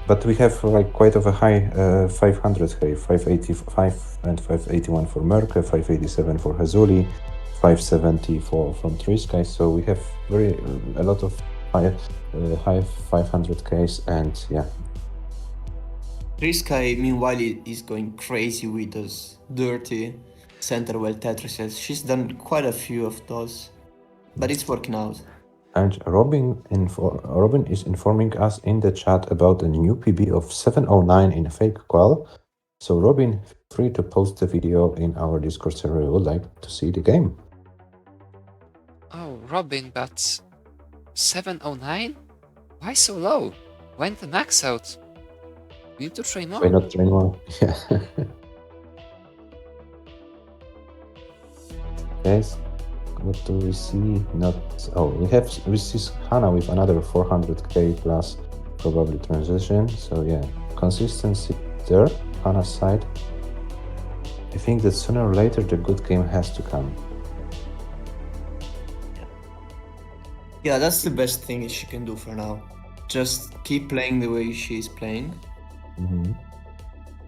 But we have like quite of a high 500k, 585 and 581 for Merke, 587 for Hazuli, 570 from Trisky. So we have a lot of high 500ks, and yeah. Trisky, meanwhile, is going crazy with those dirty center well Tetrises. She's done quite a few of those, but it's working out. And Robin is informing us in the chat about a new PB of 709 in a fake qual. So Robin, feel free to post the video in our Discord server. We would like to see the game. Oh, Robin, but 709? Why so low? When the max out? You need to train more. Why not train more? Yeah. Yes. What do we see? Not. Oh, we see Hannah with another 400k plus probably transition. So yeah, consistency there. Hannah's side. I think that sooner or later the good game has to come. Yeah, that's the best thing she can do for now. Just keep playing the way she's playing,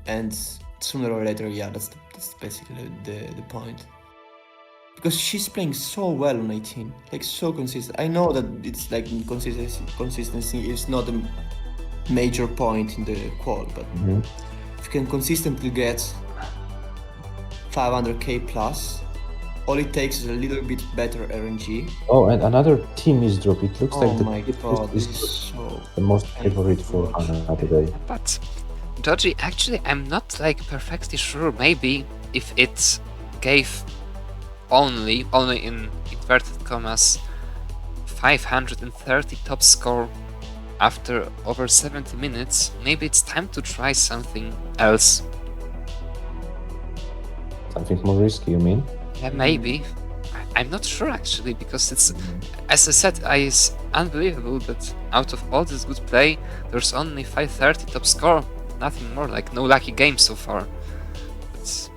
and sooner or later, yeah, that's basically the point. Because she's playing so well on 18, like so consistent. I know that it's like consistency is not a major point in the qual, but if you can consistently get 500k plus, all it takes is a little bit better RNG. Oh, and another team is drop. It looks like Oh the my team god, is this is so the most favorite for Hannah today. But, Dodgy, actually, I'm not like perfectly sure. Maybe if it gave only in inverted commas 530 top score after over 70 minutes, maybe it's time to try something else. Something more risky, you mean? Yeah, maybe. I'm not sure actually, because it's, as I said, it's unbelievable that out of all this good play, there's only 530 top score. Nothing more, like no lucky game so far. But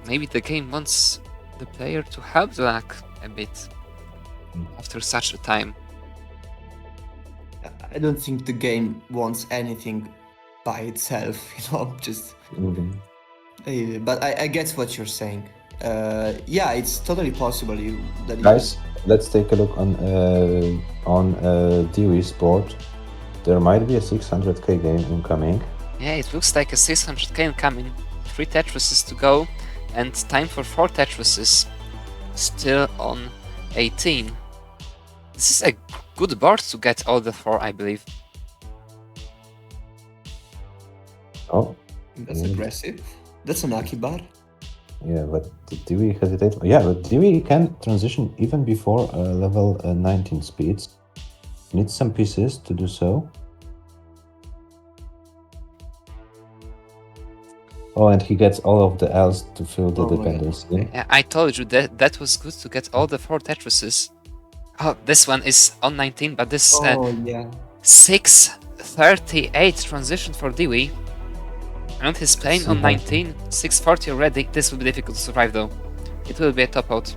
maybe the game wants the player to help the luck a bit after such a time. I don't think the game wants anything by itself, just... But I get what you're saying. Yeah, it's totally possible that Guys, let's take a look on Dewey's board. There might be a 600k game incoming. Yeah, it looks like a 600k incoming. 3 Tetrises to go, and time for 4 Tetrises still on 18. This is a good board to get all the 4, I believe. Oh, That's aggressive. That's an Akibar. yeah, but do we hesitate? Yeah, but Dewey can transition even before level 19 speeds. Needs some pieces to do so. Oh, and he gets all of the L's to fill the Oh my dependency. I told you that was good to get all the 4 Tetrises. Oh, this one is on 19, but this yeah. 638 transition for Dewey. And he's playing on 19, 640 already. This will be difficult to survive though. It will be a top out.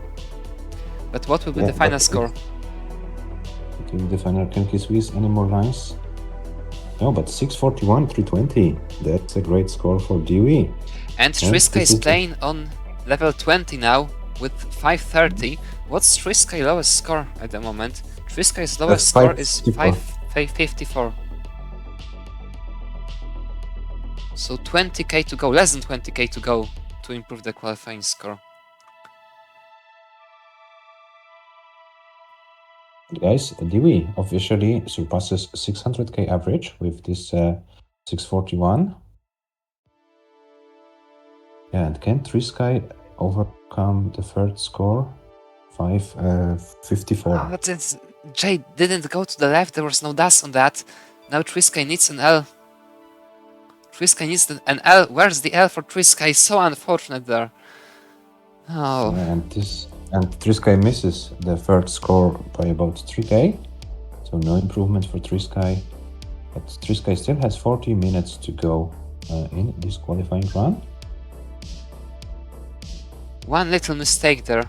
But what will be the final score? It will be the final. Can he squeeze any more lines? No, but 641, 320. That's a great score for Dewey. And Triska is playing on level 20 now with 530. What's Triska's lowest score at the moment? Triska's lowest score is 554. So 20k to go, less than 20k to go to improve the qualifying score. Guys, Dewey officially surpasses 600k average with this 641. Yeah, and can Triska overcome the third score? 554. Oh, but Jay didn't go to the left, there was no dust on that. Now Triska needs an L. Triska needs an L. Where's the L for Triska? It's so unfortunate there. Oh. Yeah, and Triska misses the third score by about 3k. So no improvement for Triska. But Triska still has 40 minutes to go in this qualifying run. One little mistake there.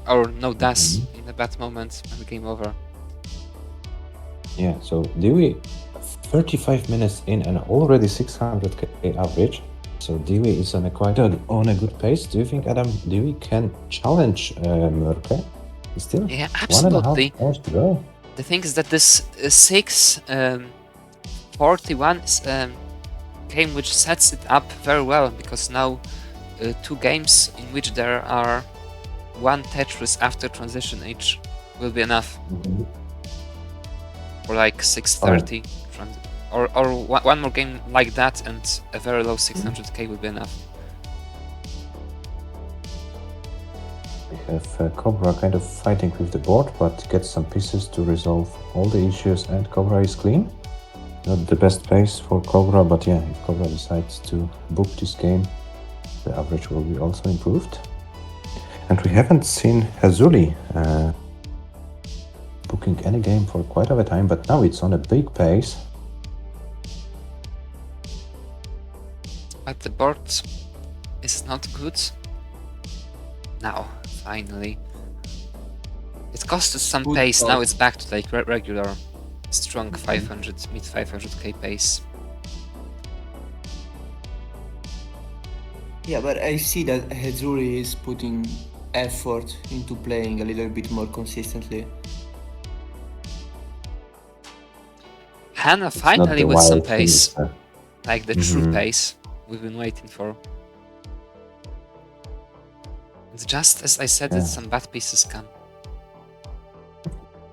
Or no dash in a bad moment and game over. Yeah, so Dewey 35 minutes in and already 600k average. So Dewey is on a good pace. Do you think Adam Dewey can challenge Mörke? Still, yeah, absolutely. 1.5 hours to go. The thing is that this 641 game which sets it up very well, because now 2 games in which there are 1 Tetris after transition each will be enough. Or like 630 or one more game like that and a very low 600k will be enough. We have Cobra kind of fighting with the board, but gets some pieces to resolve all the issues, and Cobra is clean. Not the best pace for Cobra, but yeah, if Cobra decides to book this game, the average will be also improved. And we haven't seen Hazuli booking any game for quite a time, but now it's on a big pace. But the board is not good. Now, finally. It cost us some pace, now it's back to like regular, strong 500, mid 500k pace. Yeah, but I see that Hezuri is putting effort into playing a little bit more consistently. Hannah finally with some pace, like the true pace we've been waiting for. It's just as I said, that some bad pieces come.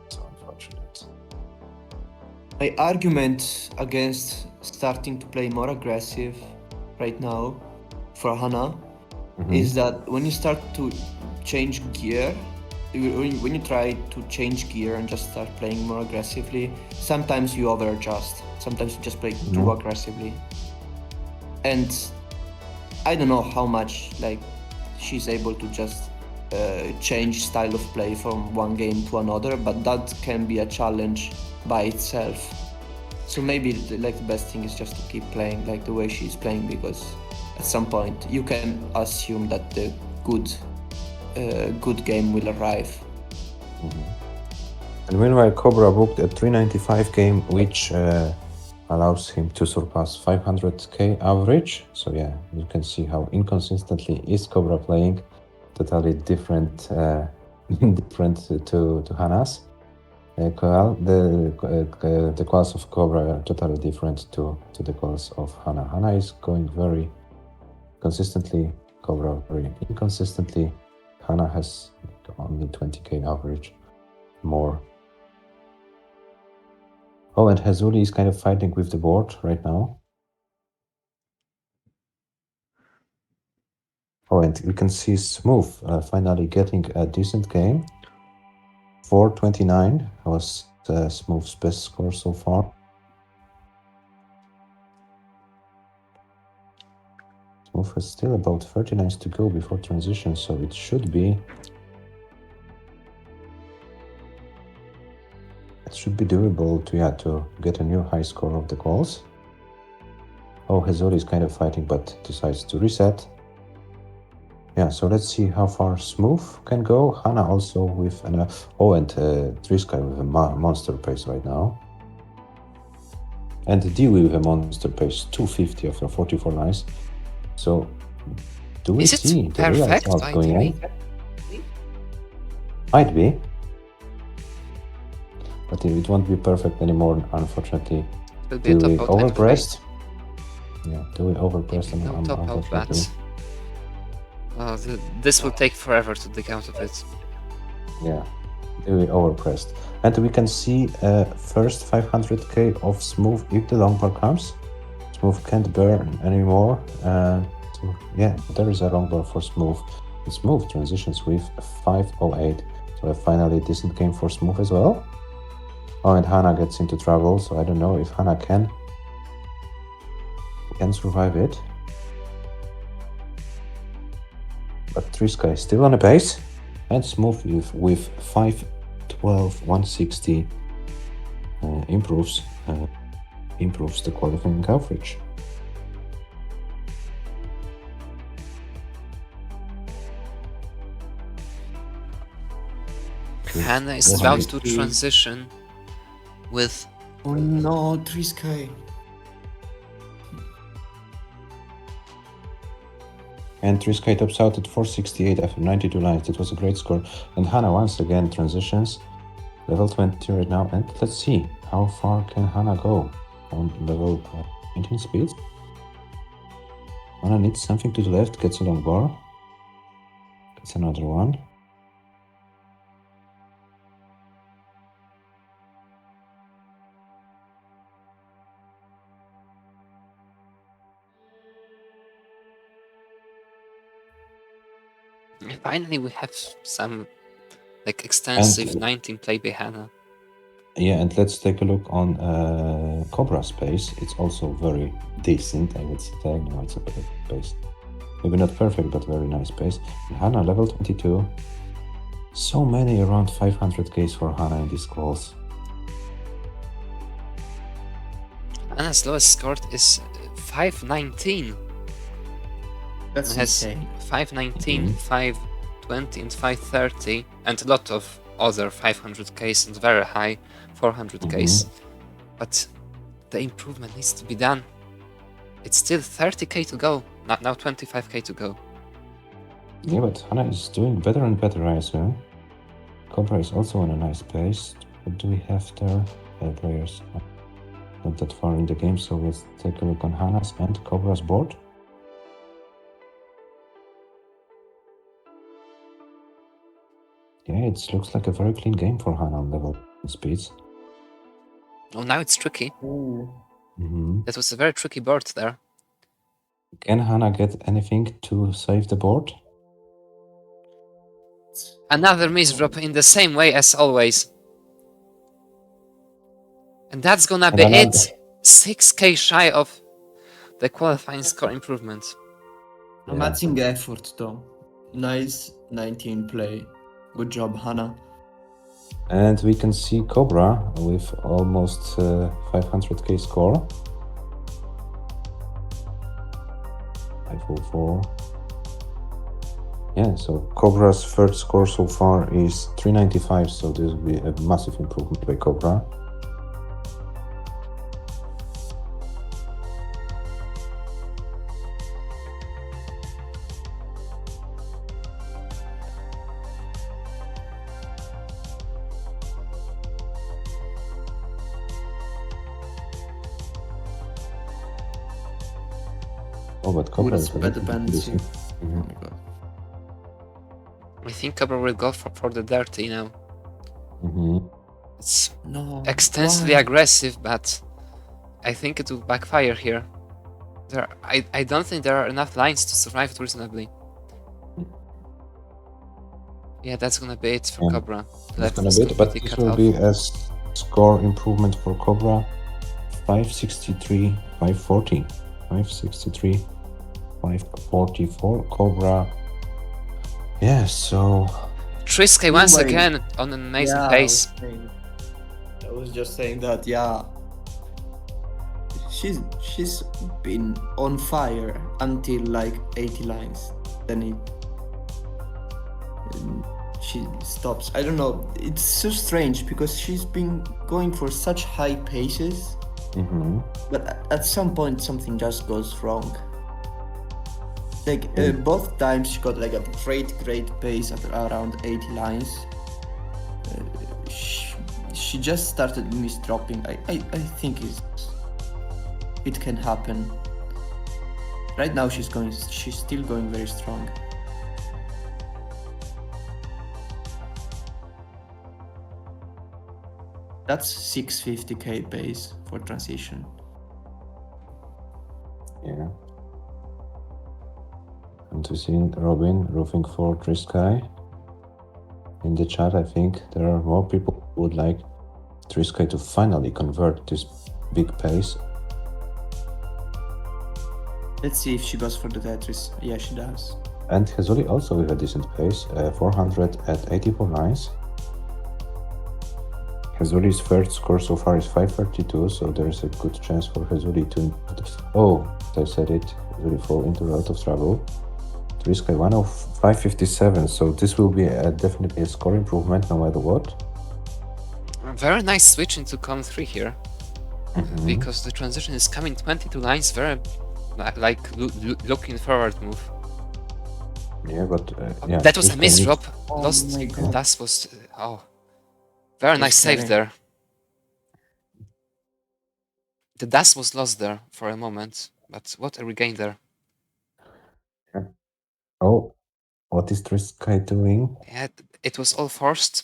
So unfortunate. My argument against starting to play more aggressive right now for Hannah is that when you start to change gear, when you try to change gear and just start playing more aggressively, sometimes you over-adjust. Sometimes you just play too aggressively. And I don't know how much like she's able to just change style of play from one game to another, but that can be a challenge by itself. So maybe like the best thing is just to keep playing like the way she's playing, because at some point you can assume that the good game will arrive. And meanwhile, Cobra booked a 395 game, which allows him to surpass 500k average. So yeah, you can see how inconsistently is Cobra playing. Totally different, different to Hannah's. The calls of Cobra are totally different to the calls of Hannah. Hannah is going very consistently, Cobra very inconsistently. Hana has only 20k average, more. Oh, and Hazuli is kind of fighting with the board right now. Oh, and we can see Smooth finally getting a decent game. 429 was Smooth's best score so far. Smooth has still about 30 lines to go before transition, so it should be doable to get a new high score of the calls. Oh, Hazuli is kind of fighting, but decides to reset. Yeah, so let's see how far Smooth can go. Hana also with an... oh, and Triska with a monster pace right now. And Dewey with a monster pace, 250 after 44 lines. So, do we Is it see the real perfect result by going Dewey? on? Might be. But it won't be perfect anymore, unfortunately. Will be a Dewey top out overpressed. Yeah, Dewey overpressed, no top out unfortunately. bats. Oh, this will take forever to dig out of it. Yeah, Dewey overpressed. And we can see first 500k of Smooth if the long bar comes. Smooth can't burn anymore. So yeah, there is a long bar for Smooth. And Smooth transitions with 508. So a finally decent game for Smooth as well. Oh, and Hana gets into trouble, so I don't know if Hana can survive it. But Triska is still on a pace, and Smooth with 512, 160 improves the qualifying average. Hana is about to transition with... Oh no, Triska. And Triska tops out at 468 after 92 lines. That was a great score. And Hana once again transitions. Level 20 right now. And let's see, how far can Hana go on level 19 speed? Hana needs something to the left, gets a long bar. Gets another one. Finally, we have some like extensive 19 play by Hana. Yeah, and let's take a look on Cobra's pace. It's also very decent, I would say. No, it's a good pace. Maybe not perfect, but very nice pace. And Hana, level 22. So many around 500Ks for Hana in these calls. Hana's lowest score is 519. That's It has insane. 519, 520, and 530, and a lot of other 500Ks and very high 400Ks. But the improvement needs to be done. It's still 30k to go, now 25k to go. Yeah, but Hana is doing better and better, I assume. Cobra is also on a nice pace. What do we have there? Players not that far in the game, so let's take a look on Hana's and Cobra's board. Yeah, it looks like a very clean game for Hana on level speeds. Oh, now it's tricky. Mm-hmm. That was a very tricky board there. Can Hana get anything to save the board? Another misdrop in the same way as always. And that's gonna be it. 6k shy of the qualifying score improvement. Amazing effort though. Nice 19 play. Good job, Hana. And we can see Cobra with almost 500k score. 504. Yeah, so Cobra's third score so far is 395, so this will be a massive improvement by Cobra. Oh, but Ooh, Cobra that's is a bad little bit dependency. busy. Oh my god. I think Cobra will go for the dirty now. It's No. extensively why? aggressive, but I think it will backfire here. I don't think there are enough lines to survive it reasonably. Yeah, that's gonna be it for Yeah. Cobra. It's Left gonna is be it, but completely this cut will off. be a score improvement for Cobra. 563, 540. 563, 544. Cobra. Yeah, so Trisky once Meanwhile- again on an amazing Yeah, pace. I was just saying that, yeah. She's been on fire until like 80 lines. Then she stops. I don't know. It's so strange because she's been going for such high paces, but at some point something just goes wrong. Like both times she got like a great pace at around 80 lines. She just started misdropping. I think it can happen. Right now she's still going very strong. That's 650k pace for transition. yeah. And to see Robin roofing for Trisky. In the chat, I think there are more people who would like Trisky to finally convert this big pace. Let's see if she goes for the Tetris. Yeah, she does. And Hazuli also with a decent pace, 400 at 84 lines. Hazuli's first score so far is 532, so there is a good chance for Hazuli to... Oh, I said it, Hazuli fall into a lot of trouble. Trisky 557, so this will be definitely a score improvement no matter what. A very nice switch into column 3 here. Because the transition is coming 22 lines, very like looking forward move. Yeah, but yeah, that was a Trisky misdrop. Oh Lost. my God. That was very nice save scary. there. The dust was lost there for a moment, but what a regain there. Oh, what is Trisky doing? Yeah, it was all forced.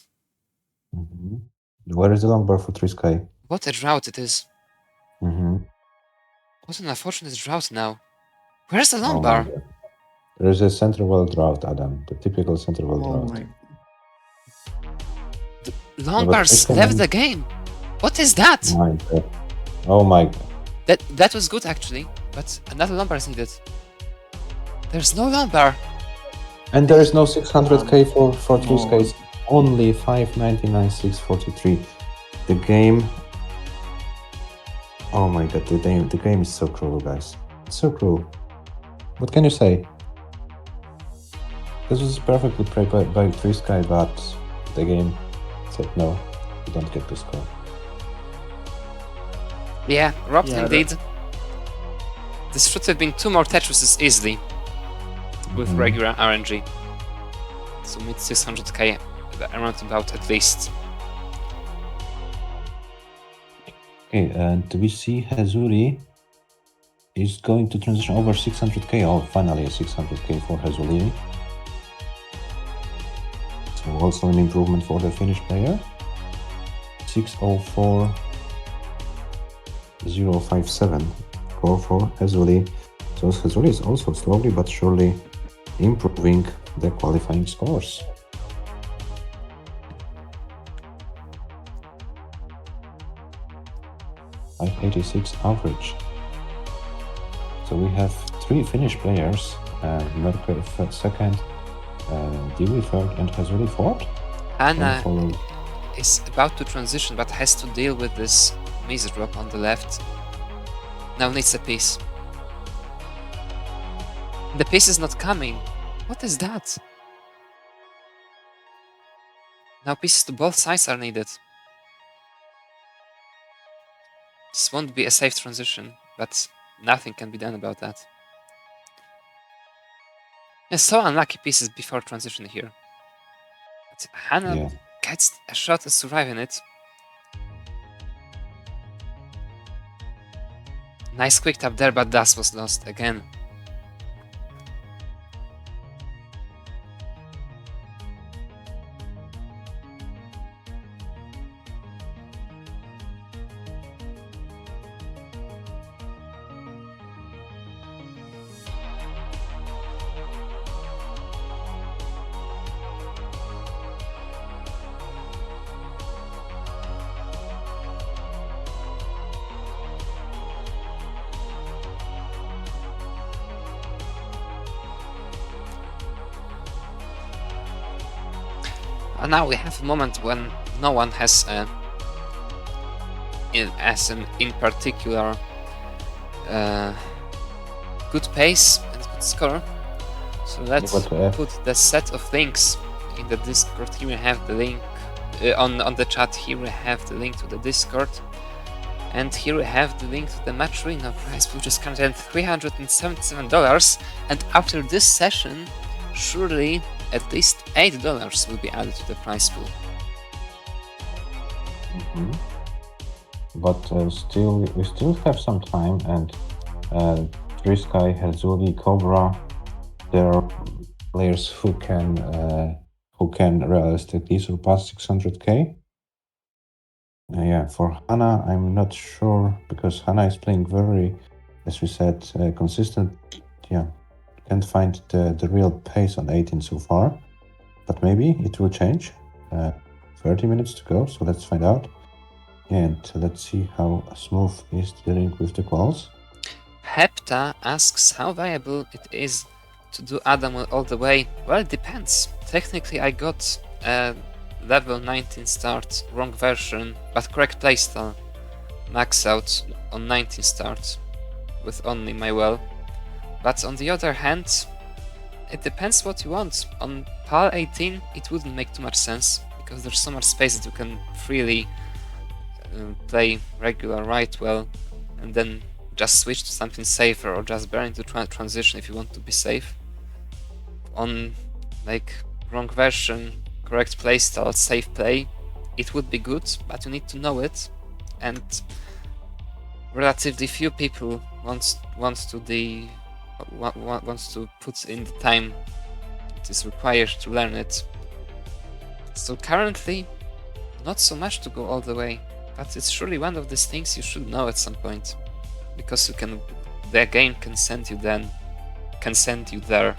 Where is the long bar for Trisky? What a drought it is. What an unfortunate drought now. Where's the long Oh bar? my God. There is a center well drought, Adam. The typical center well Oh drought. my. Long but bars Trisky left man- the game. What is that? My God. Oh my God. That was good actually, but another long bar is needed. There's no long bar. And there is no 600k for Come Trisky. on. It's only 599, 643. The game. Oh my God, the game is so cruel, guys. It's so cruel. What can you say? This was perfectly played by Trisky, but the game said no, you don't get to score. Yeah, robbed Yeah, indeed. This should have been 2 more Tetrises easily with regular RNG. So mid 600k around about at least. Okay, and we see Hazuli is going to transition over 600k. Oh, finally a 600k for Hazuli. So also an improvement for the Finnish player. 604.057 score for Hazuli. So Hazuli is also slowly but surely improving the qualifying scores. .586 average. So we have 3 Finnish players, Merkel second, Dewey third, and Hazuli fourth. Anna is about to transition but has to deal with this Miser drop on the left. Now needs a piece. The piece is not coming. What is that? Now pieces to both sides are needed. This won't be a safe transition, but nothing can be done about that. Yeah, so unlucky pieces before transition here. But Hannah gets a shot at surviving it. Nice quick tap there, but dust was lost again. And now we have a moment when no one has in particular good pace and good score. So let's put the set of links in the Discord. Here we have the link on the chat. Here we have the link to the Discord, and here we have the link to the match arena prize, which is currently at $377. And after this session, surely at least $8 will be added to the prize pool. But we still have some time, and Trisky, Herzuli, Cobra, there are players who can realistically surpass 600k. Yeah, for Hannah, I'm not sure, because Hannah is playing very, as we said, consistent. Yeah, can't find the real pace on 18 so far, but maybe it will change. 30 minutes to go, so let's find out. And let's see how Smooth is dealing with the quals. Hepta asks how viable it is to do Adam all the way. Well, it depends. Technically, I got a level 19 start, wrong version, but correct playstyle. Max out on 19 start with only my well. But on the other hand, it depends what you want. On PAL 18, it wouldn't make too much sense, because there's so much space that you can freely play regular right well, and then just switch to something safer, or just burn into transition if you want to be safe. On like wrong version, correct playstyle, safe play, it would be good, but you need to know it, and relatively few people wants to put in the time it is required to learn it. So currently, not so much to go all the way, but it's surely one of these things you should know at some point, because the game can send you there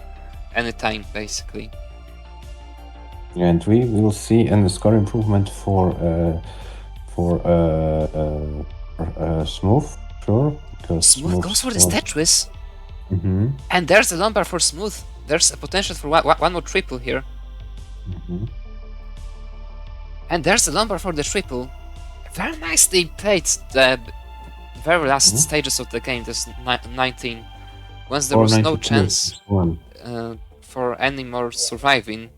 anytime, basically. And we will see a score improvement for Smooth, sure. Because Smooth goes for this Tetris, Mm-hmm. and there's a lumbar for Smooth. There's a potential for one more triple here. Mm-hmm. And there's a lumbar for the triple. Very nicely played the very last stages of the game, this 19. Once there was no chance for any more surviving,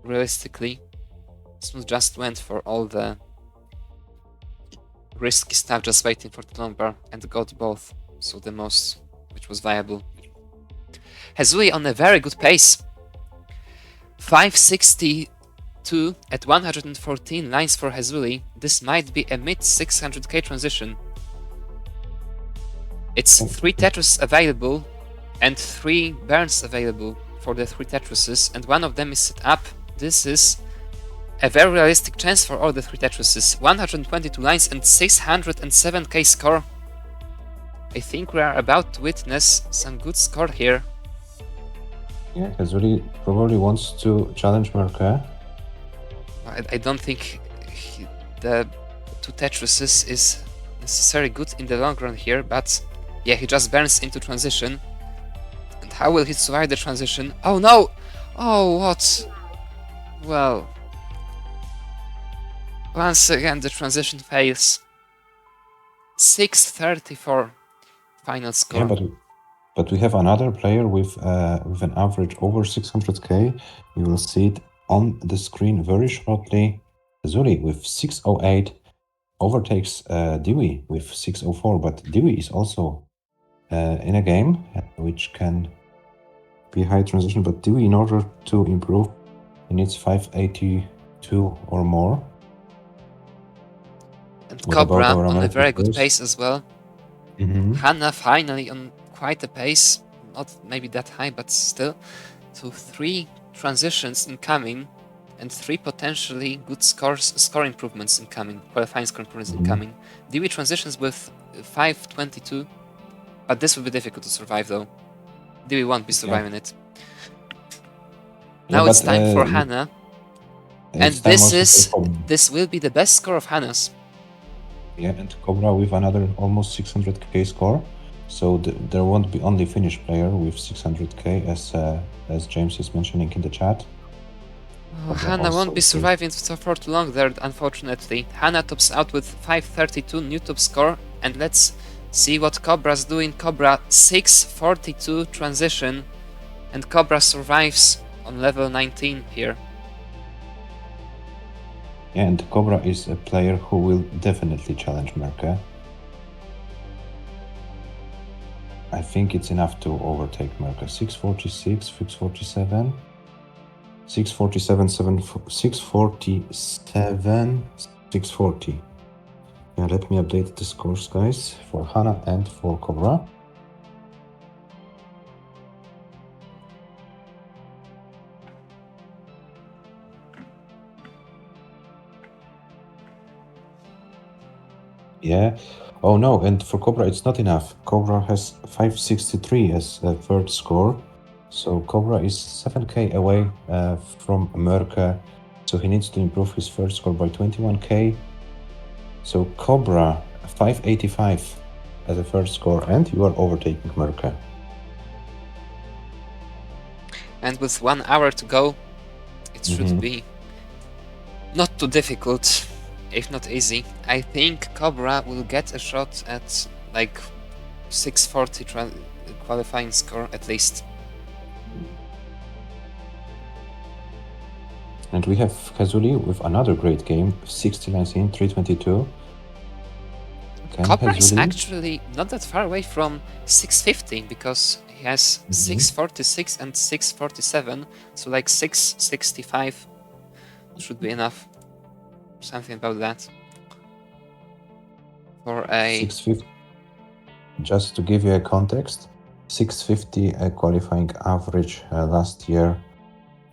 realistically, Smooth just went for all the risky stuff, just waiting for the lumbar, and got both, so the most, which was viable. Herzuli on a very good pace. 562 at 114 lines for Herzuli. This might be a mid 600k transition. It's 3 Tetris available and 3 burns available for the 3 Tetrises, and one of them is set up. This is a very realistic chance for all the 3 Tetrises. 122 lines and 607k score. I think we are about to witness some good score here. Yeah, Herzuli probably wants to challenge Merke. I don't think the 2 Tetrises is necessarily good in the long run here, but yeah, he just burns into transition. And how will he survive the transition? Oh no! Oh, what? Well, once again the transition fails. 634 final score. Yeah, but we have another player with an average over 600k. We will see it on the screen very shortly. Herzuli with 608 overtakes Dewey with 604, but Dewey is also in a game which can be high transition, but Dewey, in order to improve, he needs 582 or more. And Cobra on a very good pace as well. Hannah finally on quite a pace, not maybe that high, but still. So 3 transitions incoming, and 3 potentially good score improvements incoming, qualifying score improvements incoming. Dewey transitions with 522, but this will be difficult to survive though. Dewey won't be surviving it. Now it's time for Hannah, and this will be the best score of Hannah's. Yeah, and Cobra with another almost 600k score. So there won't be only Finnish player with 600k, as James is mentioning in the chat. Oh, Hannah won't be surviving for too long there, unfortunately. Hannah tops out with 532 new top score, and let's see what Cobra's doing. Cobra 642 transition, and Cobra survives on level 19 here. And Cobra is a player who will definitely challenge Merke. I think it's enough to overtake Merke. 646, 647, 647, 647, 640. Yeah, let me update the scores, guys, for Hannah and for Cobra. Yeah. Oh no, and for Cobra it's not enough. Cobra has 563 as a third score. So Cobra is 7k away from Merke. So he needs to improve his third score by 21k. So Cobra 585 as a third score, and you are overtaking Merke. And with 1 hour to go, it should be not too difficult, if not easy. I think Cobra will get a shot at like 640 qualifying score at least. And we have Hazuli with another great game, 69 in 322. Cobra is actually not that far away from 650 because he has 646 and 647, so like 665 should be enough. Something about that. For a 650. Just to give you a context, 650 qualifying average last year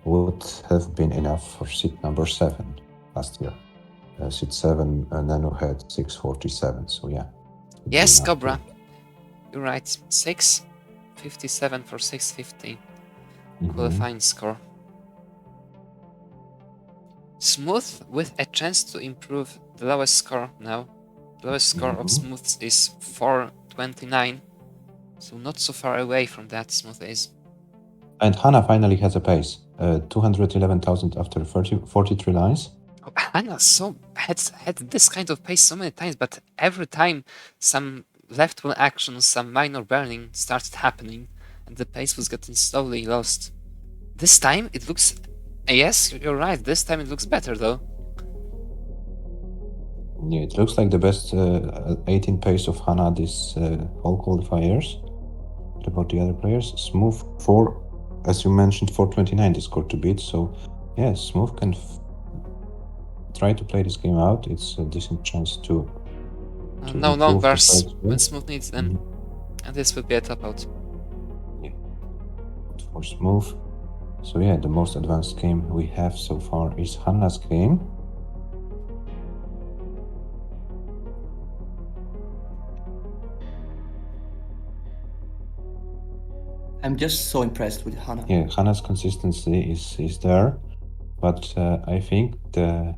would have been enough for seat number 7 last year. Seat 7 Nano had 647, so yeah. Yes, Cobra. You're right. 657 for 650 qualifying score. Smooth with a chance to improve the lowest score now. The lowest score of Smooth is 429, so not so far away from that Smooth is. And Hannah finally has a pace. 211,000 after 43 lines. Oh, Hannah had this kind of pace so many times, but every time some left wheel action, some minor burning started happening, and the pace was getting slowly lost. This time it looks... Yes, you're right, this time it looks better though. Yeah, it looks like the best 18 pace of Hannah this whole qualifiers. What about the other players? Smooth 4, as you mentioned, 429 the score to beat, so yeah, Smooth can try to play this game out. It's a decent chance to no numbers when Smooth needs them, and this would be a top out. Yeah, for Smooth. So yeah, the most advanced game we have so far is Hannah's game. I'm just so impressed with Hannah. Yeah, Hannah's consistency is there, but I think the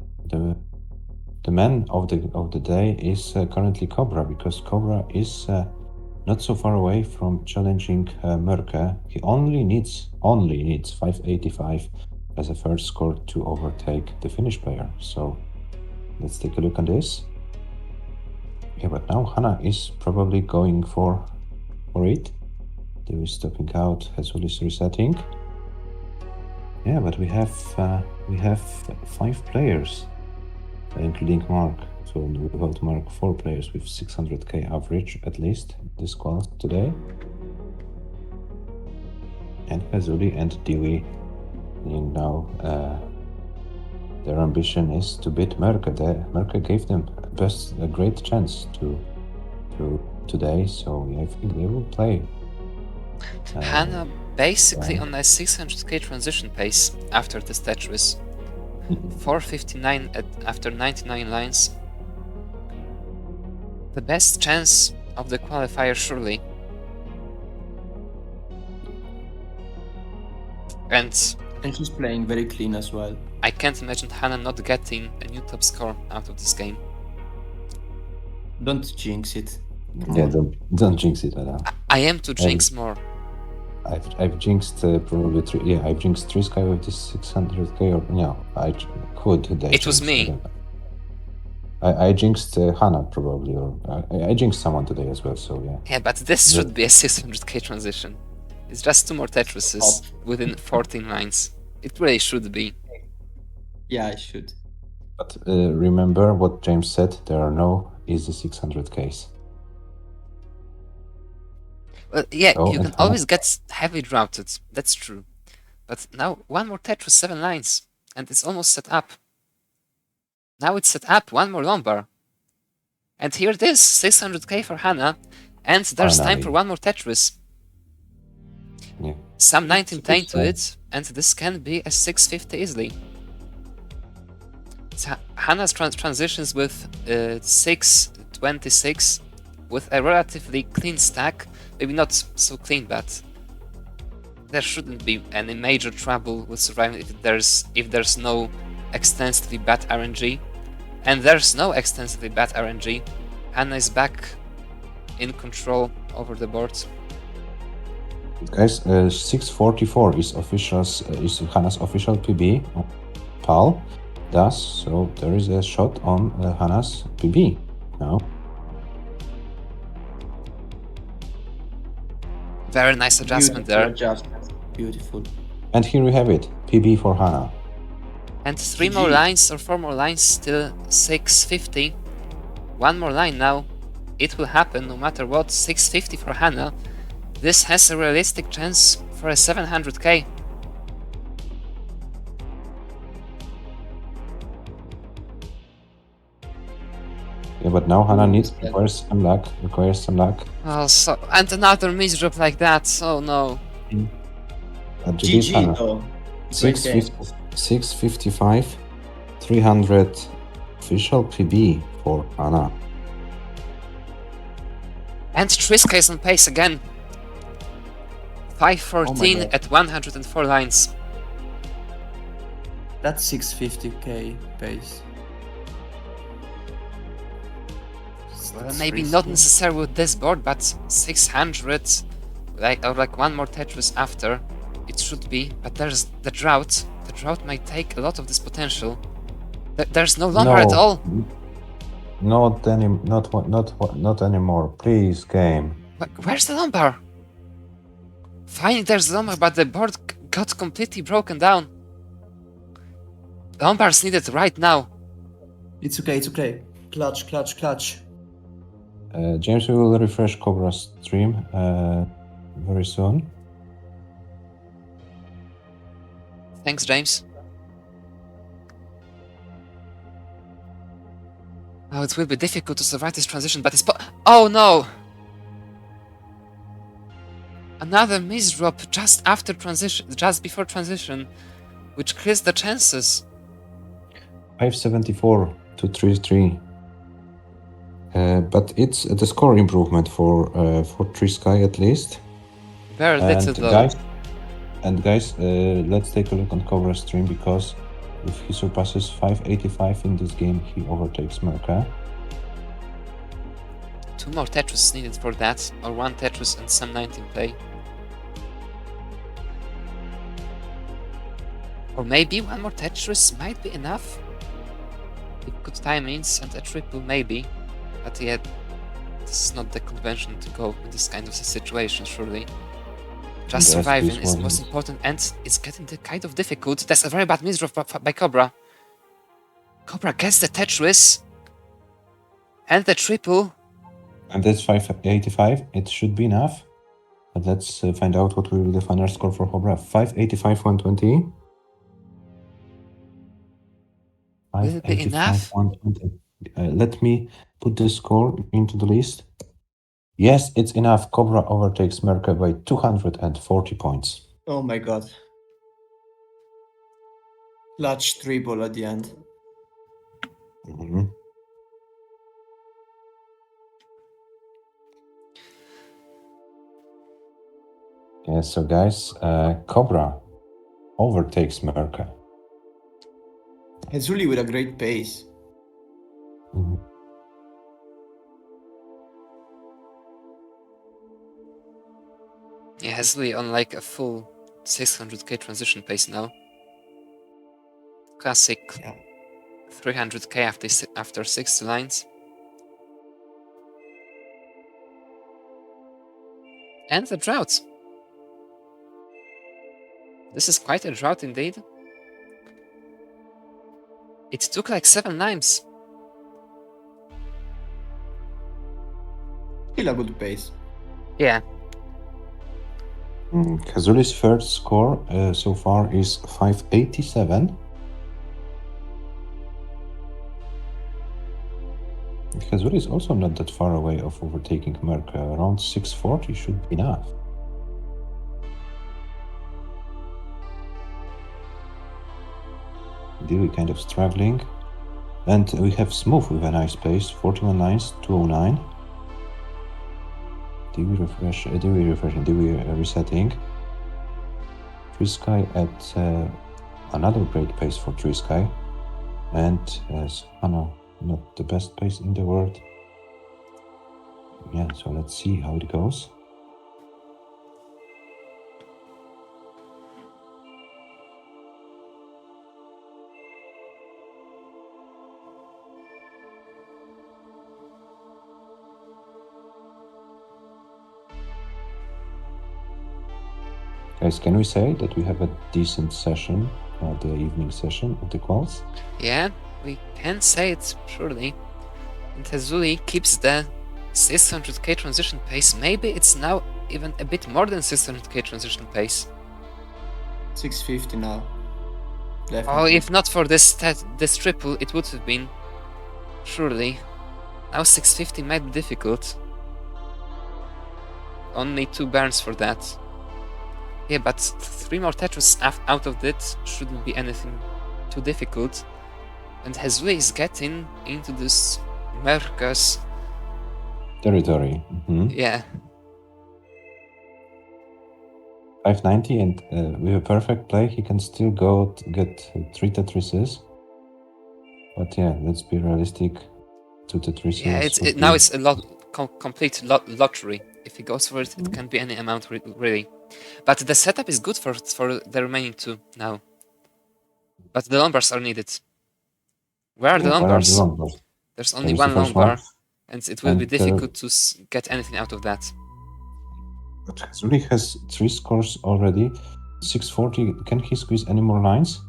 man of the day is currently Cobra, because Cobra is not so far away from challenging Merke. He only needs 585 as a first score to overtake the Finnish player. So let's take a look at this. Yeah, but now Hannah is probably going for it. There is stopping out, Hazul is resetting. Yeah, but we have 5 players, including Mark. So without Mark, 4 players with 600k average at least this class today. And Hazuli and Dewey, now their ambition is to beat Merke. Merke gave them a great chance to today, so I think they will play. Hannah basically on a 600k transition pace after the statues. 459 after 99 lines. The best chance of the qualifier, surely. And she's playing very clean as well. I can't imagine Hannah not getting a new top score out of this game. Don't jinx it. Yeah, don't jinx it, Adam. I am to jinx more. I've jinxed probably three. Yeah, I've jinxed Triska with this 600k or no, I could. It was me. I jinxed Hannah probably, or I jinxed someone today as well. So yeah. Yeah, but this should be a 600k transition. It's just 2 more Tetrises within 14 lines. It really should be. Yeah, I should. But remember what James said. There are no easy 600ks. Well, yeah, Oh, you and can always get heavy routed. That's true. But now 1 more Tetris, 7 lines, and it's almost set up. Now it's set up, 1 more Lombard. And here it is, 600k for Hannah, and there's time Finally. for 1 more Tetris. Yeah. Some 19 playing to it, and this can be a 650 easily. So Hannah's transitions with 626 with a relatively clean stack. Maybe not so clean, but there shouldn't be any major trouble with surviving if there's no extensively bad RNG. And there's no extensively bad RNG. Hannah is back in control over the board. Guys, 644 is Hannah's official PB on PAL. So there is a shot on Hannah's PB now. Very nice adjustment there. Adjustment. Beautiful. And here we have it, PB for Hannah. And 3 GG. more lines or 4 more lines, still 650. 1 more line now. It will happen no matter what. 650 for Hannah. This has a realistic chance for a 700k. Yeah, but now Hannah requires some luck. Oh, so, and another misdrop like that. Oh no. GG Hannah. though. Great game. 655, 300 official PB for Hannah. And Triska is on pace again. 514 God. at 104 lines. That's 650k pace. Well, maybe not necessarily with this board, but 600, like 1 more Tetris after, it should be. But there's the drought. The drought might take a lot of this potential. There's no Lombard at all. Not anymore. Please, game. Where's the Lombard? Finally, there's the Lombard, but the board got completely broken down. Lombard's needed right now. It's okay, it's okay. Clutch, clutch, clutch. James, we will refresh Cobra's stream very soon. Thanks, James. Oh, it will be difficult to survive this transition, but it's oh no! Another misdrop just after transition, just before transition, which kills the chances. 574 to 3-3. But it's the score improvement for Trisky at least. Very little though. Guys, let's take a look on Cobra's stream, because if he surpasses 585 in this game, he overtakes Merca. 2 more Tetris needed for that, or 1 Tetris and some 19 play. Or maybe 1 more Tetris might be enough? With good timings and a triple maybe. But yet, this is not the convention to go in this kind of a situation, surely. Just surviving is the most important, and it's getting kind of difficult. That's a very bad misdrop by Cobra. Cobra gets the Tetris and the triple. And that's 585. It should be enough. But let's find out what will be the final score for Cobra. 585, 120. Will it be enough? 120. Let me put the score into the list. Yes, it's enough. Cobra overtakes Merca by 240 points. Oh my god. Clutch triple at the end. Mm-hmm. Yeah, so guys, Cobra overtakes Merca. It's really with a great pace. Mm-hmm. Yeah, Hazuli on like a full 600k transition pace now. Classic Yeah. 300k after 60 lines. And the drought. This is quite a drought indeed. It took like 7 lines. Still a good pace. Yeah. Hazuli's third score so far is 587. Hazuli is also not that far away of overtaking Merck. Around 640 should be enough. Dewey kind of struggling. And we have Smooth with a nice pace, 41 lines, 209. Dewey refreshing, Dewey resetting. Trisky at another great pace for Trisky. And Hana, not the best pace in the world. Yeah, so let's see how it goes. Guys, can we say that we have a decent session, the evening session of the quals? Yeah, we can say it surely. And Hazuli keeps the 600k transition pace. Maybe it's now even a bit more than 600k transition pace. 650 now. Oh, Definitely. if not for this triple, it would have been. Surely. Now 650 might be difficult. Only 2 burns for that. Yeah, but 3 more Tetris out of that shouldn't be anything too difficult. And Hazuli is getting into this Merca's territory. Yeah. 590, and with a perfect play, he can still go get 3 Tetrises. But yeah, let's be realistic. 2 Tetrises. Yeah, now it's a complete lottery. If he goes for it, it can be any amount really. But the setup is good for the remaining 2 now. But the lombars are needed. Where are the lombars? There's only one lombar, and it will be difficult to get anything out of that. But Hazuli has 3 scores already. 640. Can he squeeze any more lines?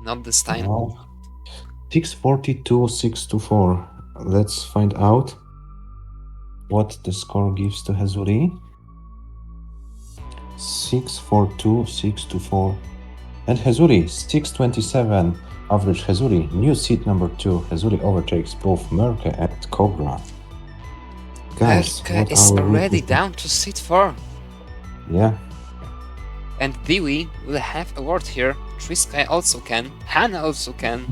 Not this time. No. 642, 624. Let's find out what the score gives to Hazuli. 642, 624. And Hazuli, 627. Average Hazuli, new seat number 2. Hazuli overtakes both Merke and Cobra. Guys, Merke is already down to seat 4. Yeah. And Dewey will have a word here. Trisky also can. Hana also can.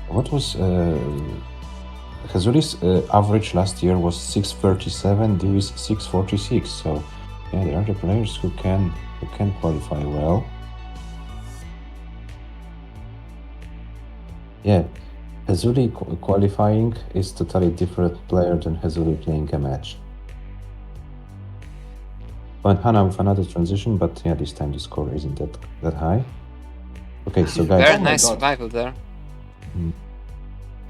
What was Hazuli's average last year was 637, Dewey's 646. So yeah, there are the players who can qualify well. Yeah, Hazuli qualifying is totally different player than Hazuli playing a match. And Hana with another transition, but yeah, this time the score isn't that high. Okay, so guys, very nice survival there.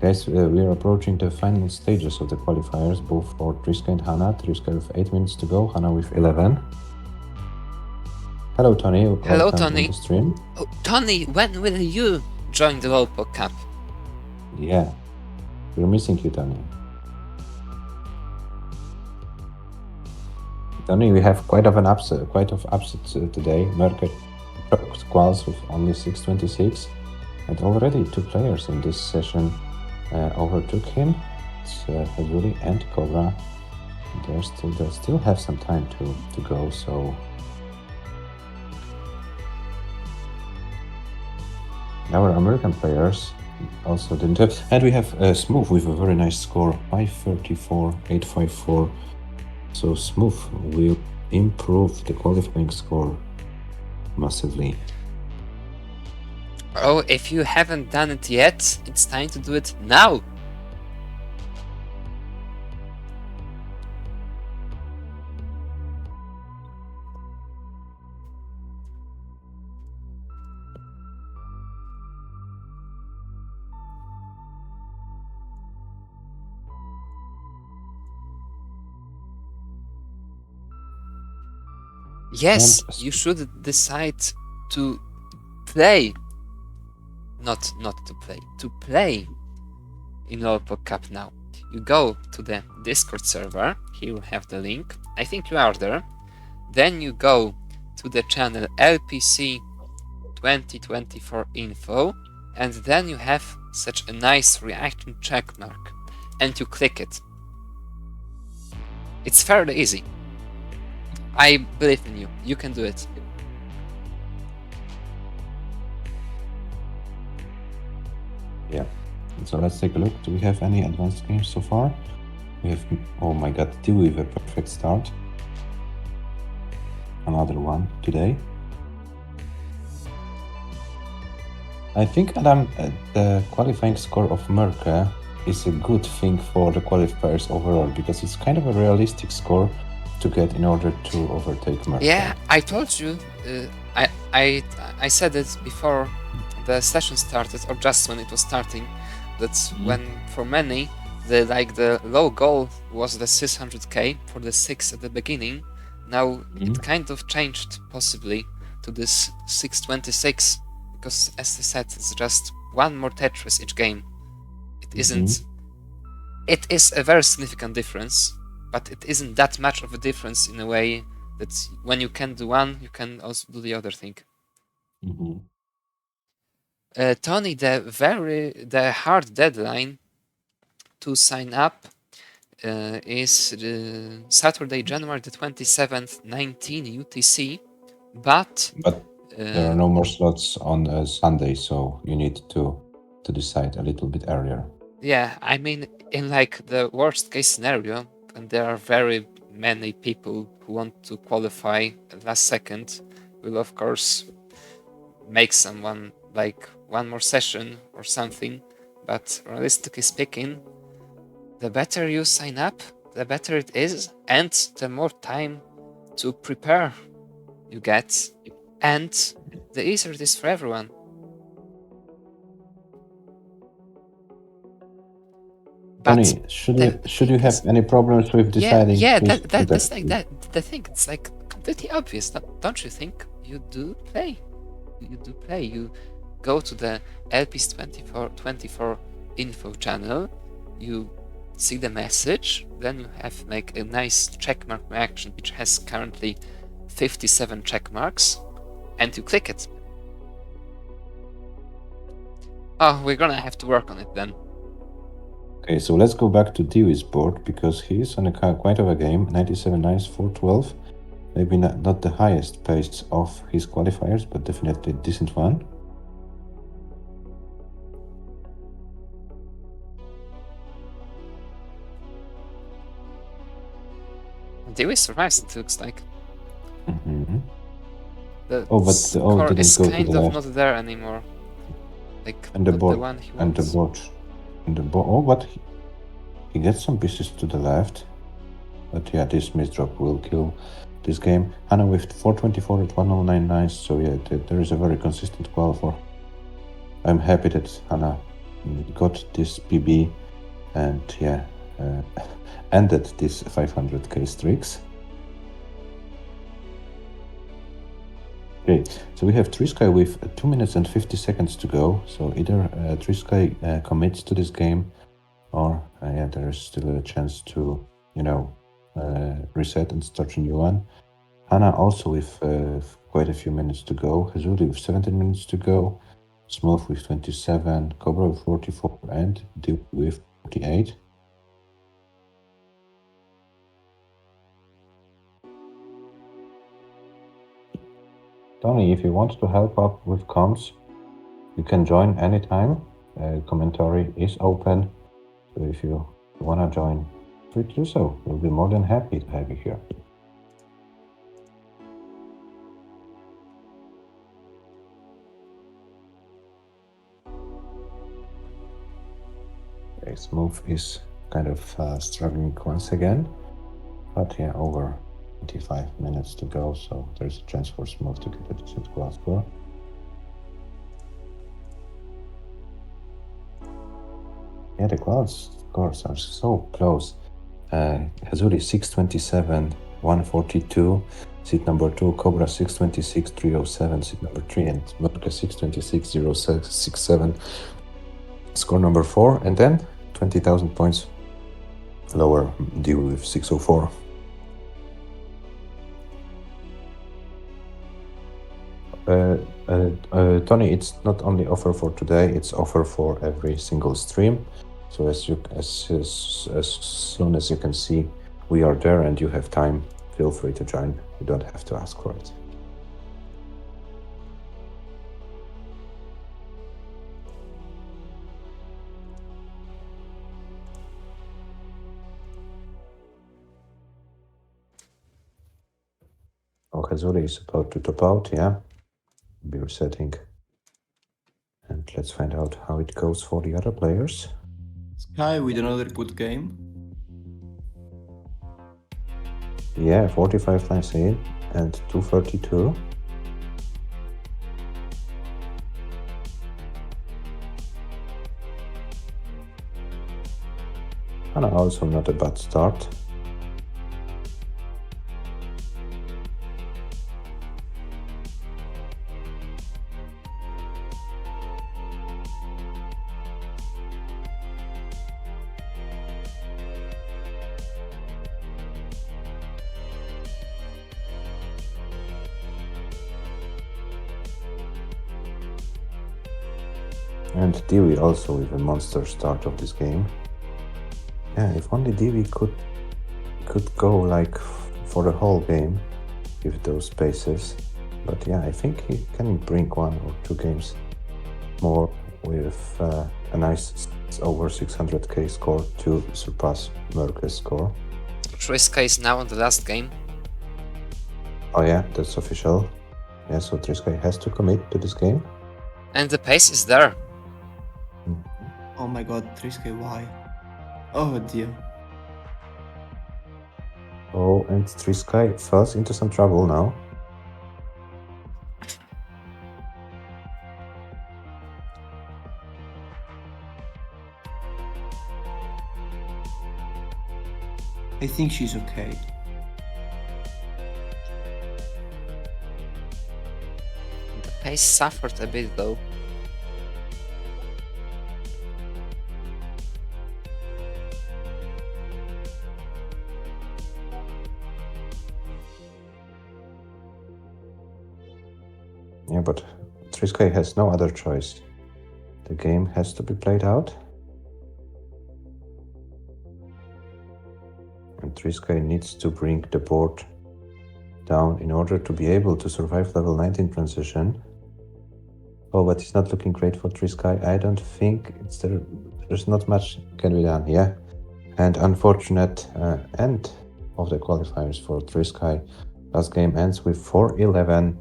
Guys, we are approaching the final stages of the qualifiers, both for Trisky and Hana. Trisky with 8 minutes to go, Hana with 11. Hello, Tony. Hello, Tony. To the stream. Oh, Tony, when will you join the Pog Cup? Yeah, we're missing you, Tony. Tony, we have quite of upset today. Merke quals with only 626. And already 2 players in this session overtook him. It's Hazuli and Cobra. They still have some time to go, so our American players also didn't have. And we have Smooth with a very nice score, 534, 854. So Smooth will improve the qualifying score massively. Oh, if you haven't done it yet, it's time to do it now. Yes, And you should decide to play. Not to play. To play in Pog Cup now. You go to the Discord server. Here you have the link. I think you are there. Then you go to the channel LPC 2024 info, and then you have such a nice reaction check mark, and you click it. It's fairly easy. I believe in you. You can do it. yeah, so let's take a look. Do we have any advanced games so far? We have, oh my god, do we have a perfect start? Another one today. I think, Adam, the qualifying score of Merke is a good thing for the qualifiers overall, because it's kind of a realistic score to get in order to overtake Merke. Yeah, I told you. I said it before the session started, or just when it was starting, that when for many the low goal was the 600k for the 6 at the beginning. Now it kind of changed possibly to this 626, because as I said, it's just one more Tetris each game. It isn't. It is a very significant difference, but it isn't that much of a difference in a way that when you can do one, you can also do the other thing. Tony, the hard deadline to sign up is Saturday, January the 27th, 19 UTC, but there are no more slots on Sunday, so you need to decide a little bit earlier. Yeah, I mean, in like the worst case scenario, and there are very many people who want to qualify last second, will of course make someone like one more session or something, but realistically speaking, the better you sign up, the better it is, and the more time to prepare you get, and the easier it is for everyone. Tony, should you have any problems with deciding? Yeah, that's like that. The thing, it's like completely obvious, don't you think? You do play. You go to the LP's 24 info channel, you see the message, then you have like a nice checkmark reaction, which has currently 57 checkmarks, and you click it. Oh, we're gonna have to work on it then. Okay, so let's go back to Dewey's board, because he's on a quite of a game, 97 nice, 412. Maybe not the highest pace of his qualifiers, but definitely a decent one. Dewey survives, it looks like. The score is didn't go kind to the of left. not there anymore. Like, And the not board, the one he and the wants. board. Oh, but he gets some pieces to the left. But yeah, this misdrop will kill this game. Hannah with 424 at 1099, so yeah, there is a very consistent qualifier. I'm happy that Hannah got this PB and yeah, ended this 500k streaks. Okay, so we have Trisky with 2 minutes and 50 seconds to go. So either Trisky commits to this game, or yeah, there is still a chance to, reset and start a new one. Hannah also with quite a few minutes to go. Hazuli with 17 minutes to go. Smooth with 27. Cobra with 44 and Duke with 48. Tony, if you want to help up with comms, you can join anytime. Commentary is open. So if you want to join, please do so. We'll be more than happy to have you here. Okay, Smooth is kind of struggling once again. But yeah, over 25 minutes to go, so there's a chance for Smooth to get a decent cloud score. Yeah, the cloud scores are so close. Hazuri 627, 142, seat number 2, Cobra 626, 307, seat number 3, and Murka 626, 067, score number 4, and then 20,000 points lower, deal with 604. Tony, it's not only offer for today, it's offer for every single stream. So as soon as you can see we are there and you have time, feel free to join. You don't have to ask for it. Oh, Hazuri is about to top out, yeah. Be resetting. And let's find out how it goes for the other players. Sky with another good game. Yeah, 45 lines in and 232. And also not a bad start. And Dewey also with a monster start of this game. Yeah, if only Dewey could go like for the whole game with those paces. But yeah, I think he can bring 1 or 2 games more with a nice over 600k score to surpass Merke's score. Triska is now on the last game. Oh yeah, that's official. Yeah, so Triska has to commit to this game. And the pace is there. Oh my god, 3K, why? Oh dear. Oh, and Triska falls into some trouble now. I think she's okay. The pace suffered a bit though. Yeah, but Triska has no other choice. The game has to be played out. And Triska needs to bring the board down in order to be able to survive level 19 transition. Oh, but it's not looking great for Triska. I don't think there's not much can be done, yeah. And unfortunate end of the qualifiers for Triska. Last game ends with 4-11.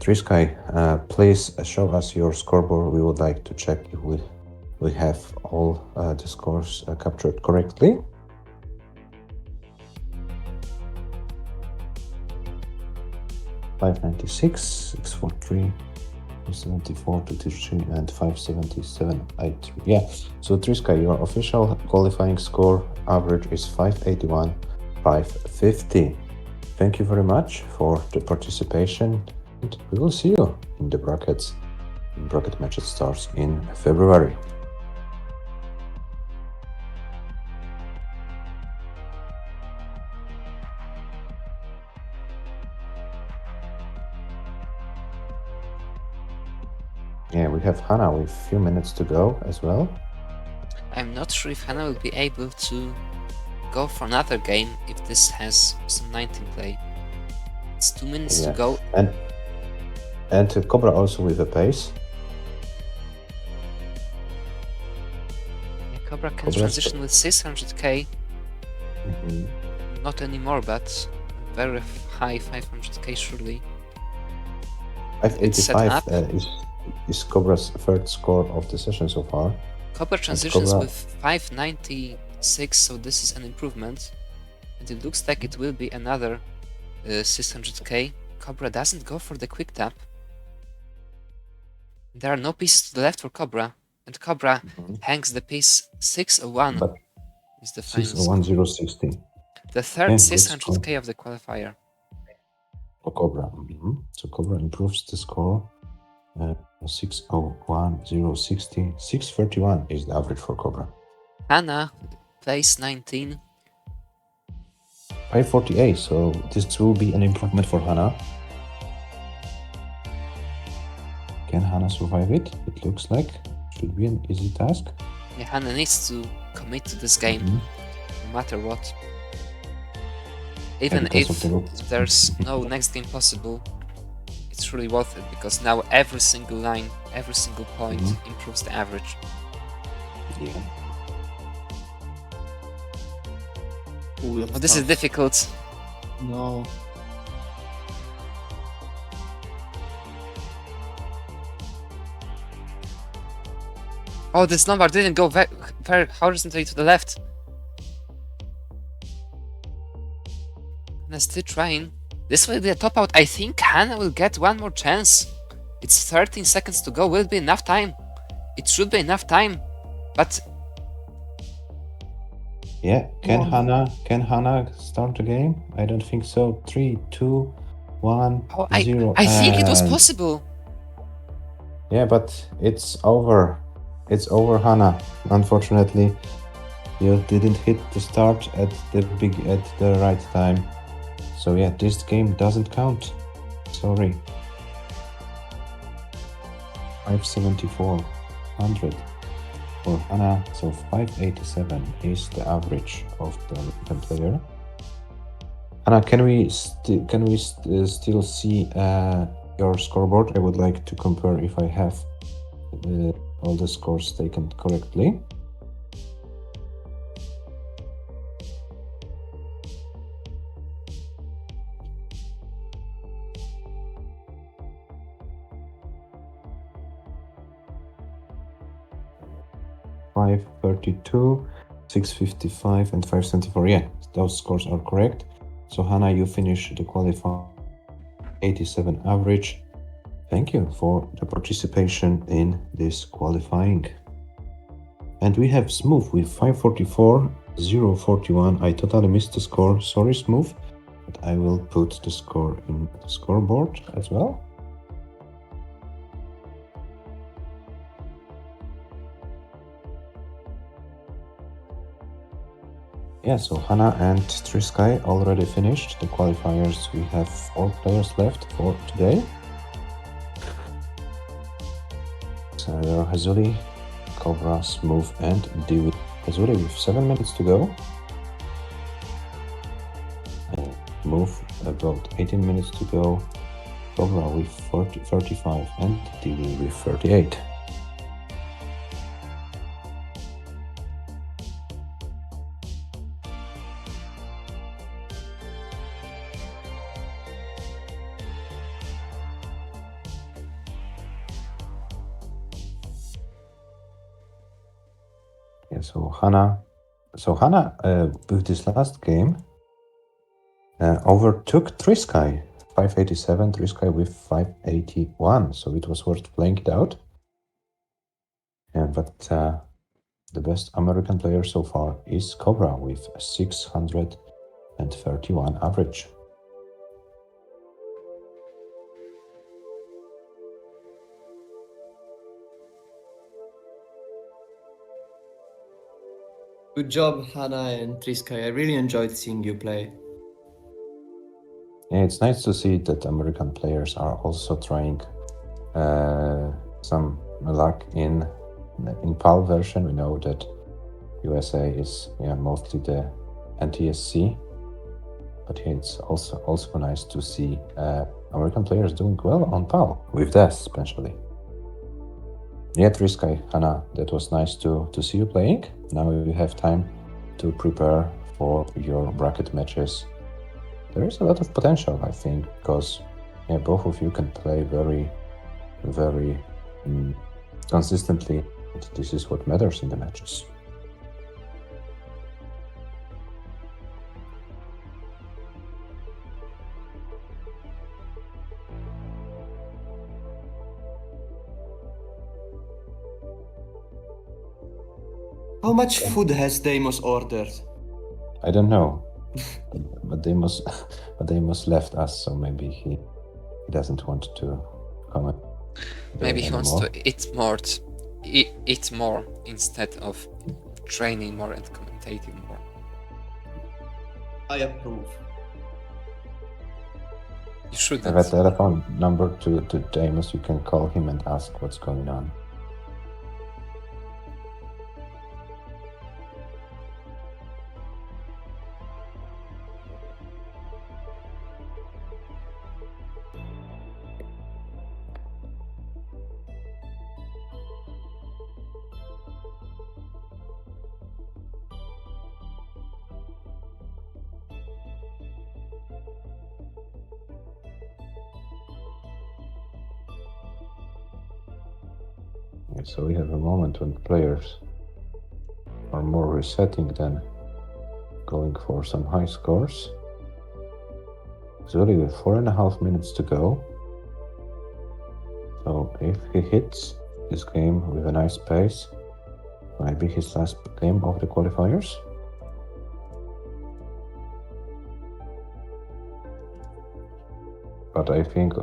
Triska, please show us your scoreboard. We would like to check if we have all the scores captured correctly. .596, 643, 74, 223, and 577. Yeah, so Triska, your official qualifying score average is 581, 550. Thank you very much for the participation. And we will see you in the brackets. Bracket matches starts in February. Yeah, we have Hannah with a few minutes to go as well. I'm not sure if Hannah will be able to go for another game if this has some 19 play. It's 2 minutes to go. And Cobra also with a pace. Yeah, Cobra can transition with 600k. Not anymore, but very high 500k surely. 585 is Cobra's third score of the session so far. Cobra transitions Cobra- with 596, so this is an improvement. And it looks like it will be another 600k. Cobra doesn't go for the quick tap. There are no pieces to the left for Cobra, and Cobra hangs the piece 601 But is the final score. 601060 The third Yeah, 600k of the qualifier. for Cobra. So Cobra improves the score. 601060 631 is the average for Cobra. Hannah, place 19. 548, so this will be an improvement for Hannah. Can Hannah survive it? It looks like should be an easy task. Yeah, Hannah needs to commit to this game, no matter what. Even because if of the rope. there's no next game possible, it's really worth it because now every single line, every single point improves the average. Yeah. Ooh, that's Oh, this is tough. difficult. No. Oh, this number didn't go very horizontally to the left. Hannah's still trying. This will be a top out. I think Hannah will get one more chance. It's 13 seconds to go. Will it be enough time? It should be enough time. But Yeah, can Hannah start the game? I don't think so. 3, 2, 1, oh, 0. I think it was and- possible. Yeah, but it's over. It's over, Hannah. Unfortunately, you didn't hit the start at the right time. So yeah, this game doesn't count. Sorry. 574 for Hannah. So 587 is the average of the American player. Hannah, can we still see your scoreboard? I would like to compare if I have all the scores taken correctly. $532, $655, and $574. Yeah, those scores are correct. So Hannah, you finish the qualifying 87 average. Thank you for the participation in this qualifying. And we have Smooth with 544, 041. I totally missed the score. Sorry, Smooth, but I will put the score in the scoreboard as well. Yeah, so Hannah and Triskai already finished the qualifiers. We have 4 players left for today. So Hazuli, Cobra, Smooth, and Dewey. Hazuli with 7 minutes to go. Move about 18 minutes to go. Cobra with 35 and Dewey with 38. Yeah, so Hannah with this last game overtook Triskai 587, Triskai with 581. So it was worth playing it out. Yeah, but the best American player so far is Cobra with 631 average. Good job, Hannah and Triskai. I really enjoyed seeing you play. Yeah, it's nice to see that American players are also trying some luck in PAL version. We know that USA is mostly the NTSC, but yeah, it's also nice to see American players doing well on PAL with Death especially. Yeah, Triskai, Hannah, that was nice to see you playing. Now you have time to prepare for your bracket matches. There is a lot of potential, I think, because both of you can play very, very consistently But this is what matters in the matches. How much food has Deimos ordered? I don't know, but they must left us, so maybe he doesn't want to comment. Maybe he wants to eat more instead of training more and commentating more. I approve. You shouldn't. I have a telephone number to Deimos. You can call him and ask what's going on. So we have a moment when players are more resetting than going for some high scores. Zuli with 4.5 minutes to go. So if he hits this game with a nice pace, might be his last game of the qualifiers. But I think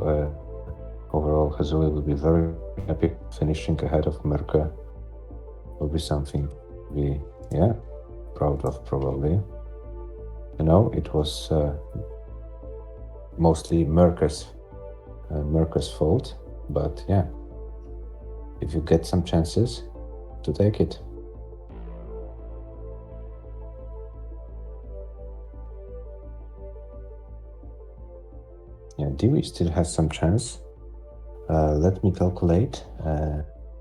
overall Hazuli will be very happy. Finishing ahead of Merke will be something to be proud of, probably. You know, it was mostly Merke's fault, but yeah, if you get some chances, to take it. Yeah, Dewey still has some chance. Let me calculate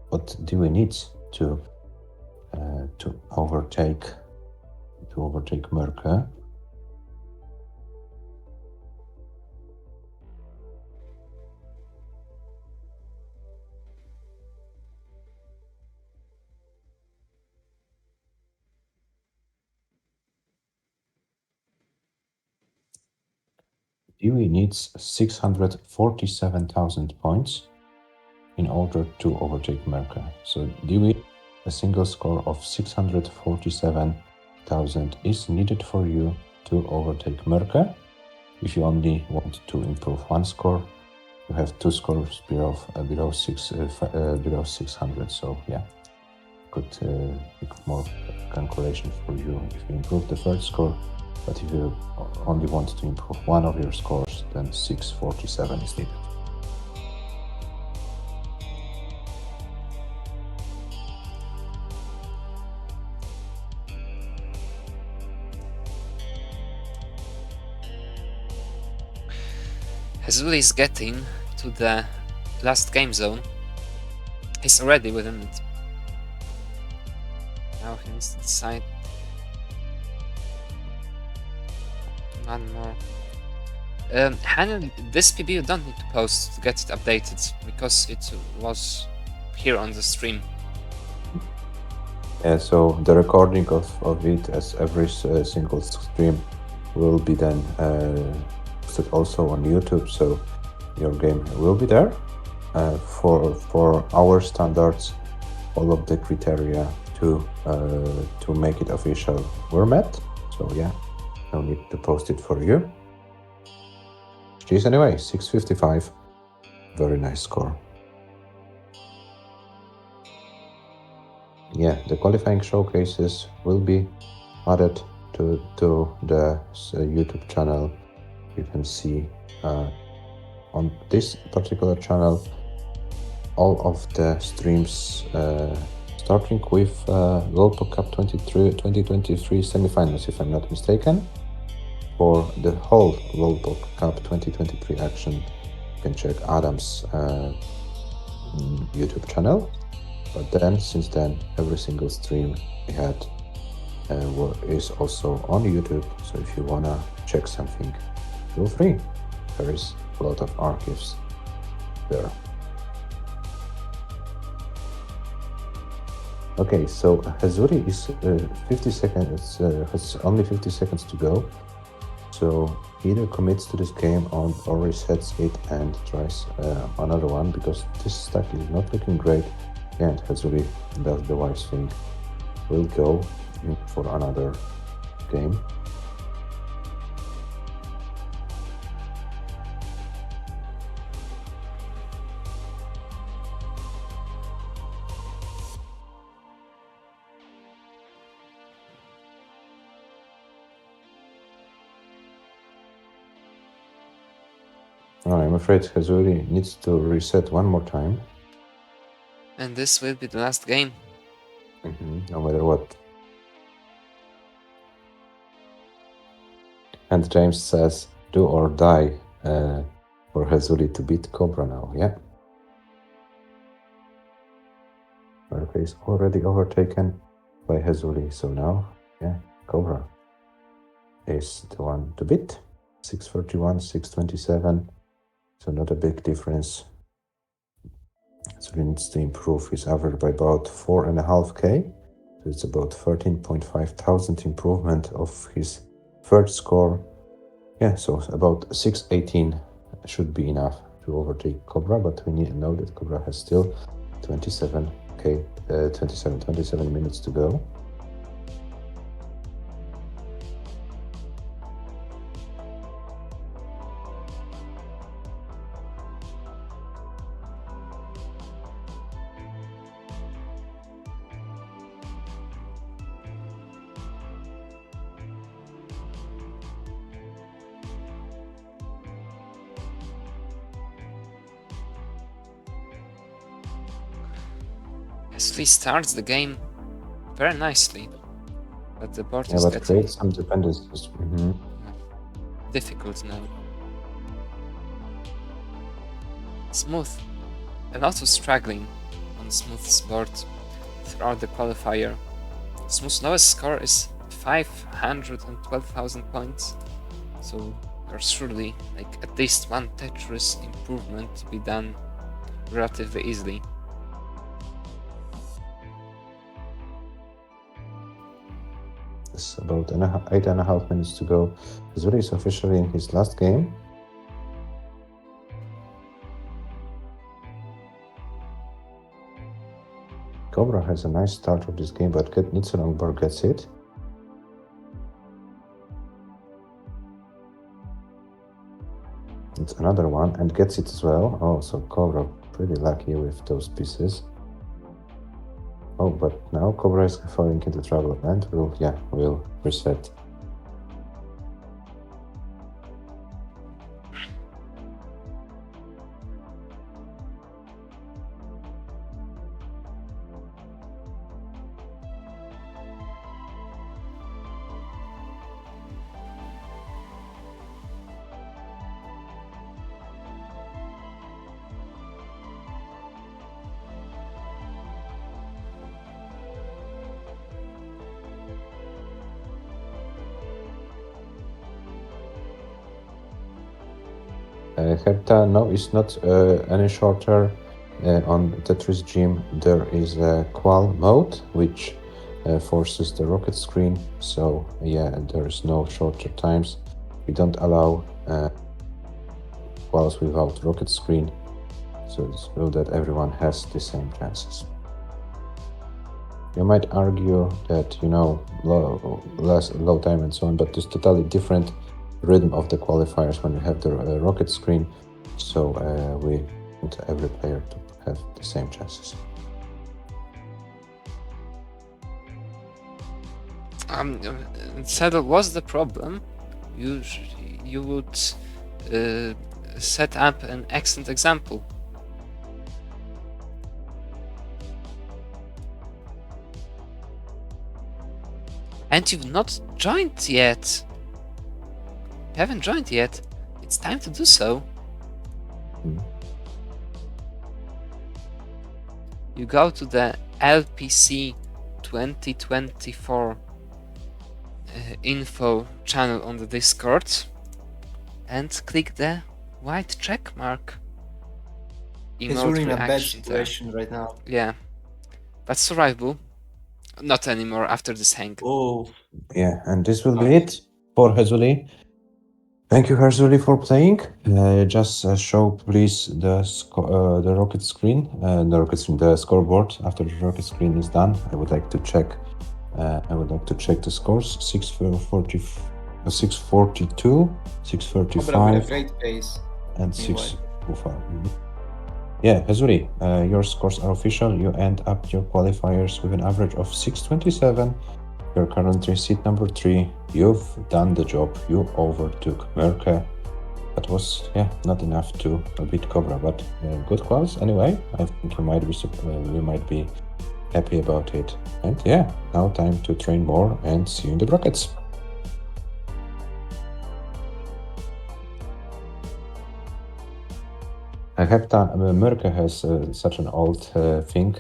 what Dewey needs to overtake Merke. Dewey needs 647,000 points in order to overtake Merke. So Dewey, a single score of 647,000 is needed for you to overtake Merke. If you only want to improve one score, you have 2 scores below 600. So yeah, could make more calculation for you if you improve the third score. But if you only want to improve one of your scores, then 647 is needed. Hazuli is getting to the last game zone. He's already within it. Now he needs to decide. One more. Hanel, this PB you don't need to post to get it updated, because it was here on the stream. Yeah, so the recording of it as every single stream will be then posted also on YouTube, so your game will be there. For our standards, all of the criteria to make it official were met. So yeah, no need to post it for you. Geez, anyway, 655, very nice score. Yeah, the qualifying showcases will be added to the YouTube channel. You can see on this particular channel all of the streams starting with Pog Cup 2023 semifinals, if I'm not mistaken. For the whole Pog Cup 2023 action, you can check Adam's YouTube channel. But then, since then, every single stream we had is also on YouTube. So if you wanna check something, feel free. There is a lot of archives there. Okay, so Hazuri is 50 seconds, has only 50 seconds to go. So either commits to this game or resets it and tries another one, because this stack is not looking great. And Hazuri does the wise thing. Will go in for another game. Oh, I'm afraid Hazuri needs to reset one more time. And this will be the last game. No matter what. And James says, do or die for Hazuri to beat Cobra now, yeah? Murphy is already overtaken by Hazuri, so now, yeah, Cobra is the one to beat. 641, 627, so not a big difference. So he needs to improve his average by about 4.5k. So it's about 13.5 thousand improvement of his third score. Yeah, so about 618 should be enough to overtake Cobra, but we need to know that Cobra has still 27 minutes to go. He starts the game very nicely, but the board Yeah, is but getting create some dependencies. difficult now. Smooth, and also struggling on Smooth's board throughout the qualifier. Smooth's lowest score is 512,000 points, so there's surely like at least one Tetris improvement to be done relatively easily. It's about 8.5 minutes to go. Zuri is officially in his last game. Cobra has a nice start of this game, but Nitsulongbar gets it. It's another one and gets it as well. Oh, so Cobra pretty lucky with those pieces. Oh, but now Cobra is falling into trouble and will reset. Hepta, no, it's not any shorter. On Tetris Gym, there is a qual mode, which forces the rocket screen. So, yeah, there is no shorter times. We don't allow quals without rocket screen, so that everyone has the same chances. You might argue that, low time and so on, but it's totally different rhythm of the qualifiers when we have the rocket screen, so we want every player to have the same chances. Saddle was the problem. You would set up an excellent example. And you've not joined yet. You haven't joined yet. It's time to do so. You go to the LPC 2024 info channel on the Discord and click the white check mark. He's really in a bad situation right now. Yeah, but survivable. Not anymore after this hang. Oh, Yeah, and this will be it for Hazuli. Thank you, Hazuli, for playing. Just show, please, the rocket screen, the scoreboard. After the rocket screen is done, I would like to check. I would like to check the scores: 642, Cobra with a 635, great pace. and Meanwhile. 605. Yeah, Hazuri, your scores are official. You end up your qualifiers with an average of 627. You're currently seat number 3. You've done the job. You overtook Merke. That was, not enough to beat Cobra, but good quals anyway. I think you might be happy about it. And now time to train more and see you in the brackets. Merke has such an old thing.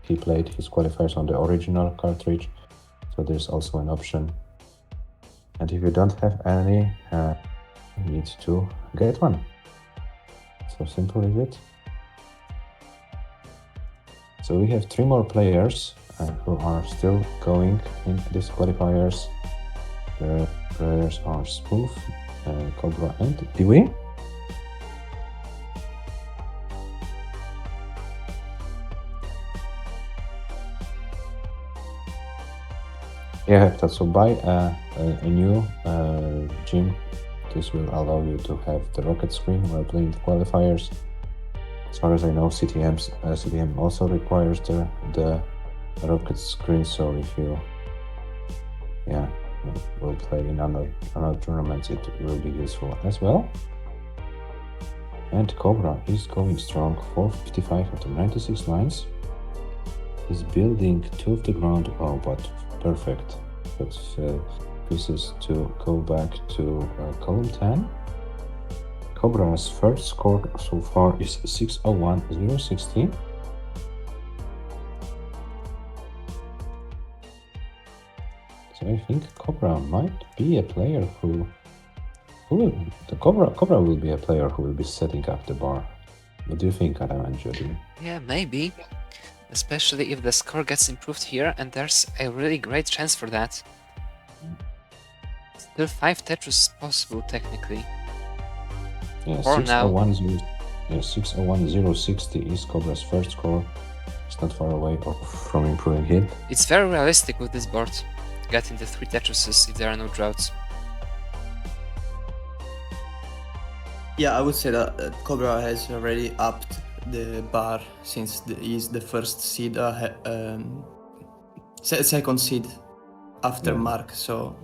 He played his qualifiers on the original cartridge, so there's also an option. And if you don't have any, you need to get one. So simple is it. So we have 3 more players who are still going in these qualifiers. The players are Smooth, Cobra, and Dewey. So buy a new gym. This will allow you to have the rocket screen while playing the qualifiers. As far as I know, CTM also requires the rocket screen. So if you will play in other tournaments, it will be useful as well. And Cobra is going strong, 455 out of 96 lines. He's building 2 of the ground. Oh, but perfect. But pieces to go back to column 10. Cobra's first score so far is 601,060. So I think Cobra might be a player Cobra will be a player who will be setting up the bar. What do you think, Adam and Jody? Yeah, maybe. Especially if the score gets improved here, and there's a really great chance for that. Still 5 Tetris possible, technically. Yeah, For now. 601,060 is Cobra's first score. It's not far away from improving it. It's very realistic with this board, getting the 3 Tetrises if there are no droughts. Yeah, I would say that Cobra has already upped the bar since he's the first seed, second seed after Mark, so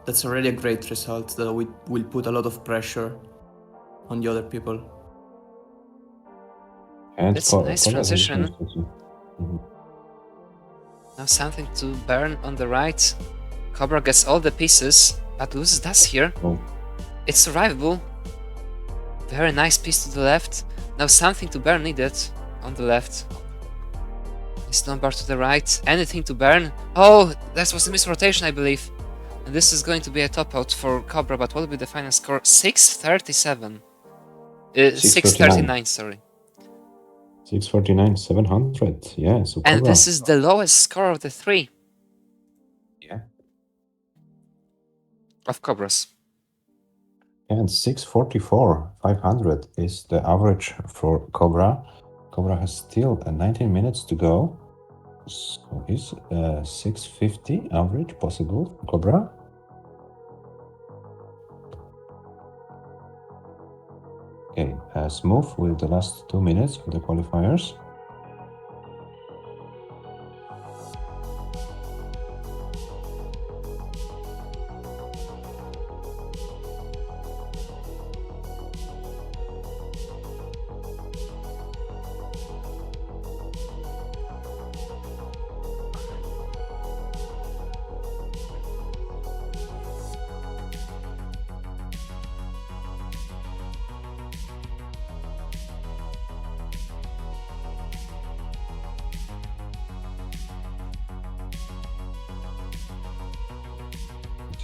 that's already a great result that will put a lot of pressure on the other people. And That's a nice transition. Now something to burn on the right. Cobra gets all the pieces, but loses dust here. Oh. It's survivable. Very nice piece to the left. Now something to burn needed on the left. Stone bar to the right. Anything to burn. Oh, that was a misrotation, I believe. And this is going to be a top out for Cobra, but what will be the final score? 637. 639, sorry. 649, 700. Yeah, so And Cobra. this is the lowest score of the 3. Yeah. Of Cobras. And 644, 500 is the average for Cobra. Cobra has still 19 minutes to go. So is 650 average possible for Cobra? Okay, Smooth with the last 2 minutes of the qualifiers.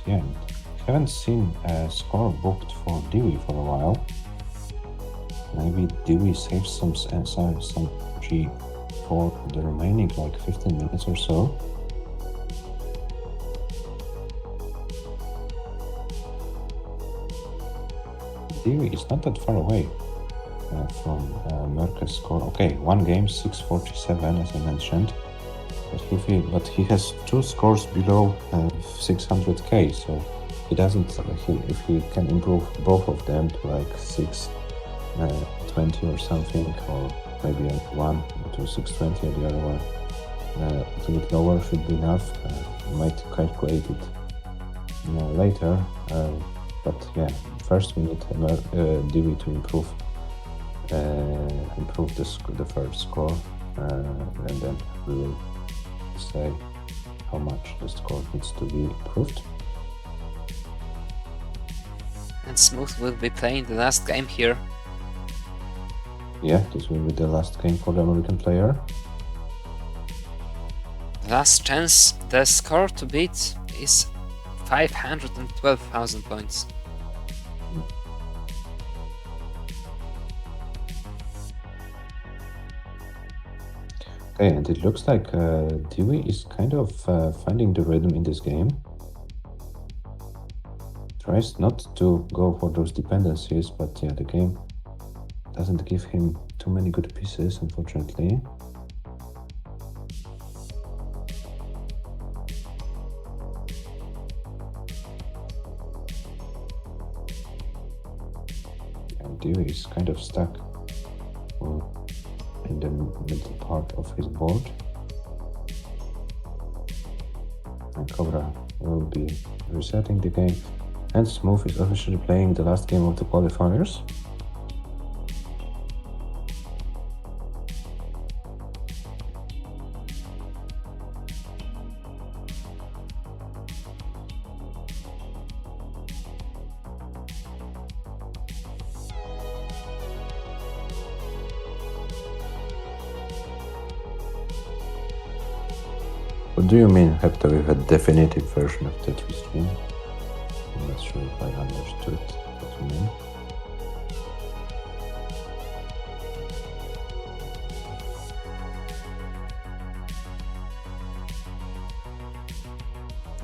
Yeah, haven't seen a score booked for Dewey for a while. Maybe Dewey saves some energy for the remaining like 15 minutes or so. Dewey is not that far away from Merke's score. Okay, one game, 647, as I mentioned. But he has 2 scores below 600k, so he doesn't. If he can improve both of them to like 620 or something, or maybe one to 620 and the other one a little bit lower should be enough. Might calculate it later, but yeah, first we need Dewey to improve the first score, and then we will say how much the score needs to be improved. And Smooth will be playing the last game here. Yeah, this will be the last game for the American player. Last chance, the score to beat is 512,000 points. Okay, and it looks like Dewey is kind of finding the rhythm in this game. Tries not to go for those dependencies, but yeah, the game doesn't give him too many good pieces, unfortunately. And Dewey is kind of stuck in the middle part of his board. And Cobra will be resetting the game. And Smooth is officially playing the last game of the qualifiers. What do you mean, Hector, with a definitive version of Tetris Dream? I'm not sure if I understood what you mean.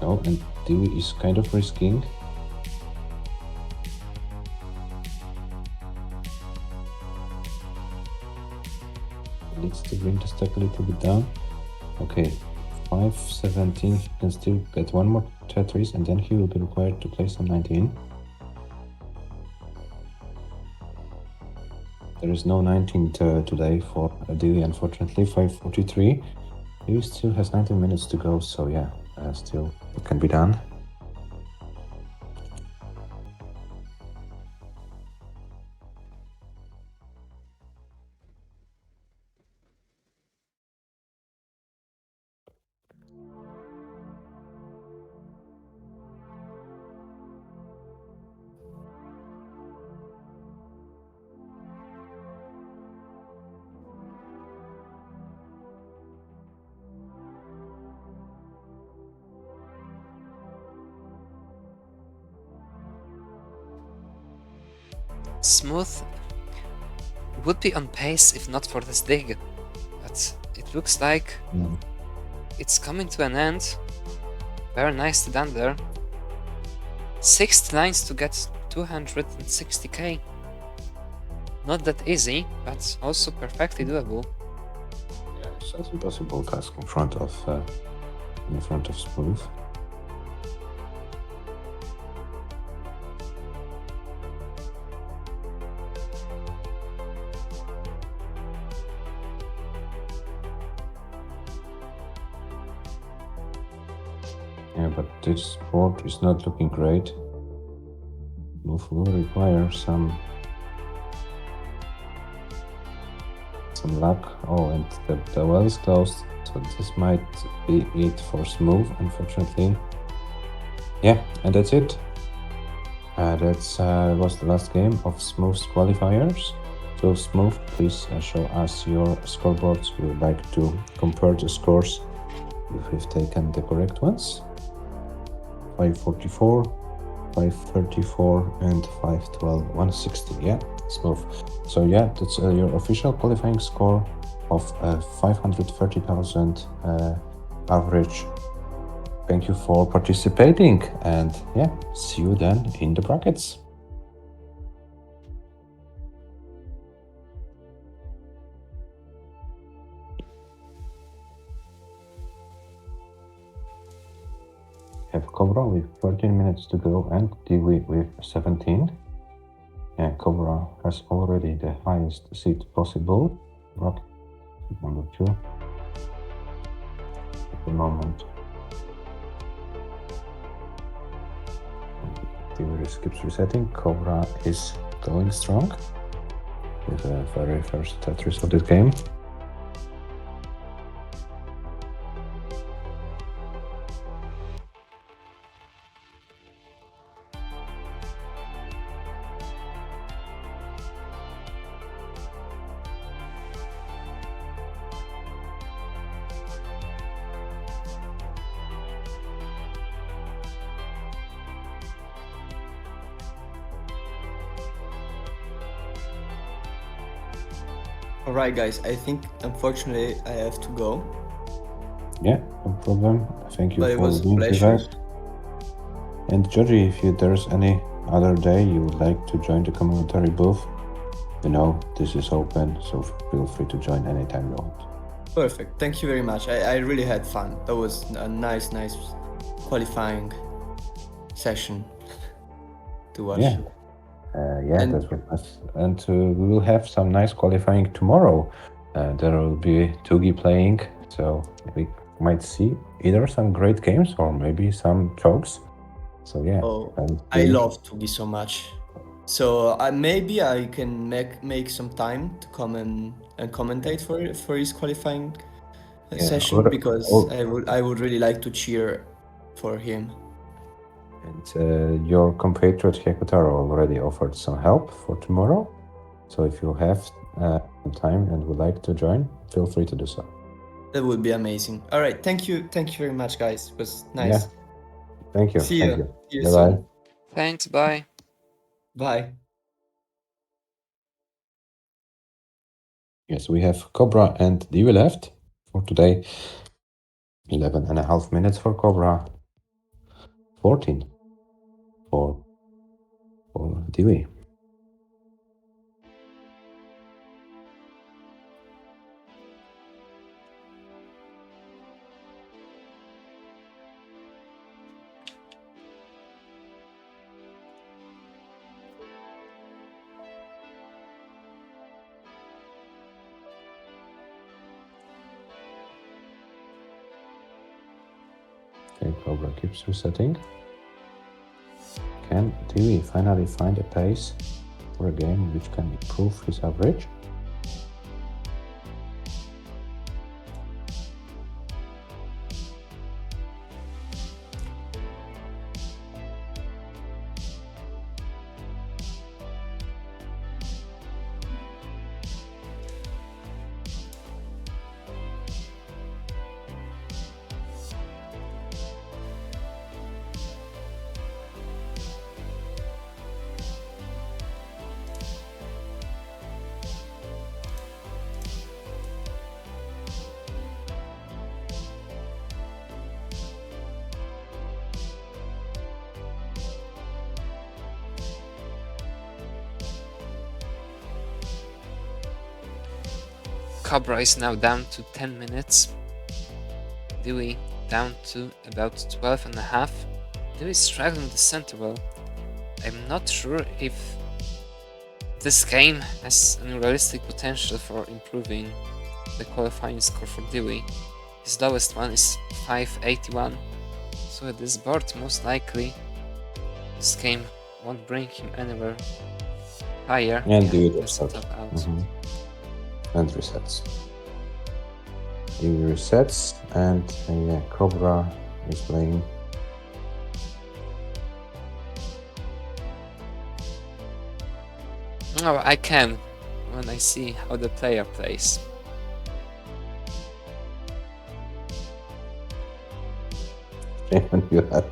Oh, and Dewey is kind of risking. Needs to bring the stack a little bit down. Okay, 517, he can still get one more Tetris and then he will be required to play some 19. There is no 19 today for Dewey, unfortunately. 543. Dewey still has 19 minutes to go, so yeah, still it can be done. Smooth would be on pace if not for this dig, but it looks like it's coming to an end. Very nicely done there. 6 lines to get 260k. Not that easy, but also perfectly doable. Yeah, it's an impossible task in front of Smooth. Yeah, but this board is not looking great. Move will require some luck. Oh, and the well is closed, so this might be it for Smooth, unfortunately. Yeah, and that's it. That was the last game of Smooth's qualifiers. So Smooth, please show us your scoreboards. We would like to compare the scores if we've taken the correct ones. 544, 534, and 512, 160. Yeah, Smooth. So yeah, that's your official qualifying score. of 530,000 average. Thank you for participating, and yeah, see you then in the brackets. Have Cobra with 13 minutes to go and Dewey with 17. And Cobra has already the highest seed possible. Bracket number 2 at the moment. Dewey keeps resetting. Cobra is going strong with the very first Tetris of this game. All right, guys. I think unfortunately I have to go. Yeah, no problem. Thank you But it for was a being with pleasure. us. And Georgie, if there's any other day you would like to join the commentary booth, you know, this is open, so feel free to join anytime you want. Perfect. Thank you very much. I really had fun. That was a nice qualifying session to watch. Yeah. And- that was nice. And we will have some nice qualifying tomorrow. There will be Tugi playing, so we might see either some great games or maybe some chokes. So yeah. Oh, and I love Tugi so much. So maybe I can make some time to come and commentate for his qualifying session, because I would really like to cheer for him. And your compatriot Hekutaro already offered some help for tomorrow. So if you have time and would like to join, feel free to do so. That would be amazing. All right, thank you very much, guys. It was nice. Yeah. Thank you. See Thank you. See you Bye soon. bye. Thanks, bye. Bye. Yes, we have Cobra and Dewey left for today. 11.5 minutes for Cobra. 14 for Dewey. Okay, Cobra keeps resetting. Can Dewey finally find a pace for a game which can improve his average? Cobra is now down to 10 minutes. Dewey down to about 12 and a half. Dewey is struggling the center well. I'm not sure if this game has any realistic potential for improving the qualifying score for Dewey. His lowest one is 581, so at this board most likely this game won't bring him anywhere higher. And Yeah, Dewey that's the resets. top out. And resets. Dewey resets, and yeah, Cobra is playing. Oh, I can when I see how the player plays. Shame on you have.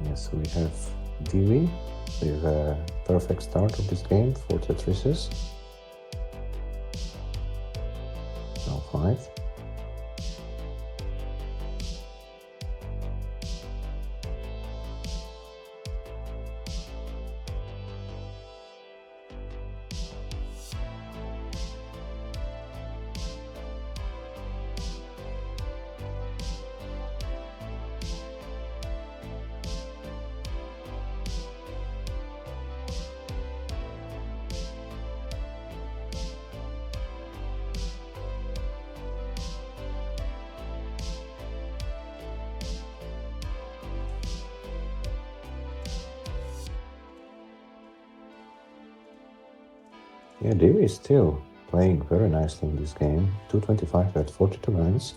Yes, we have Dewey with a perfect start of this game for Tetrises. Now 5. Yeah, Dewey is still playing very nicely in this game. 225 at 42 lines.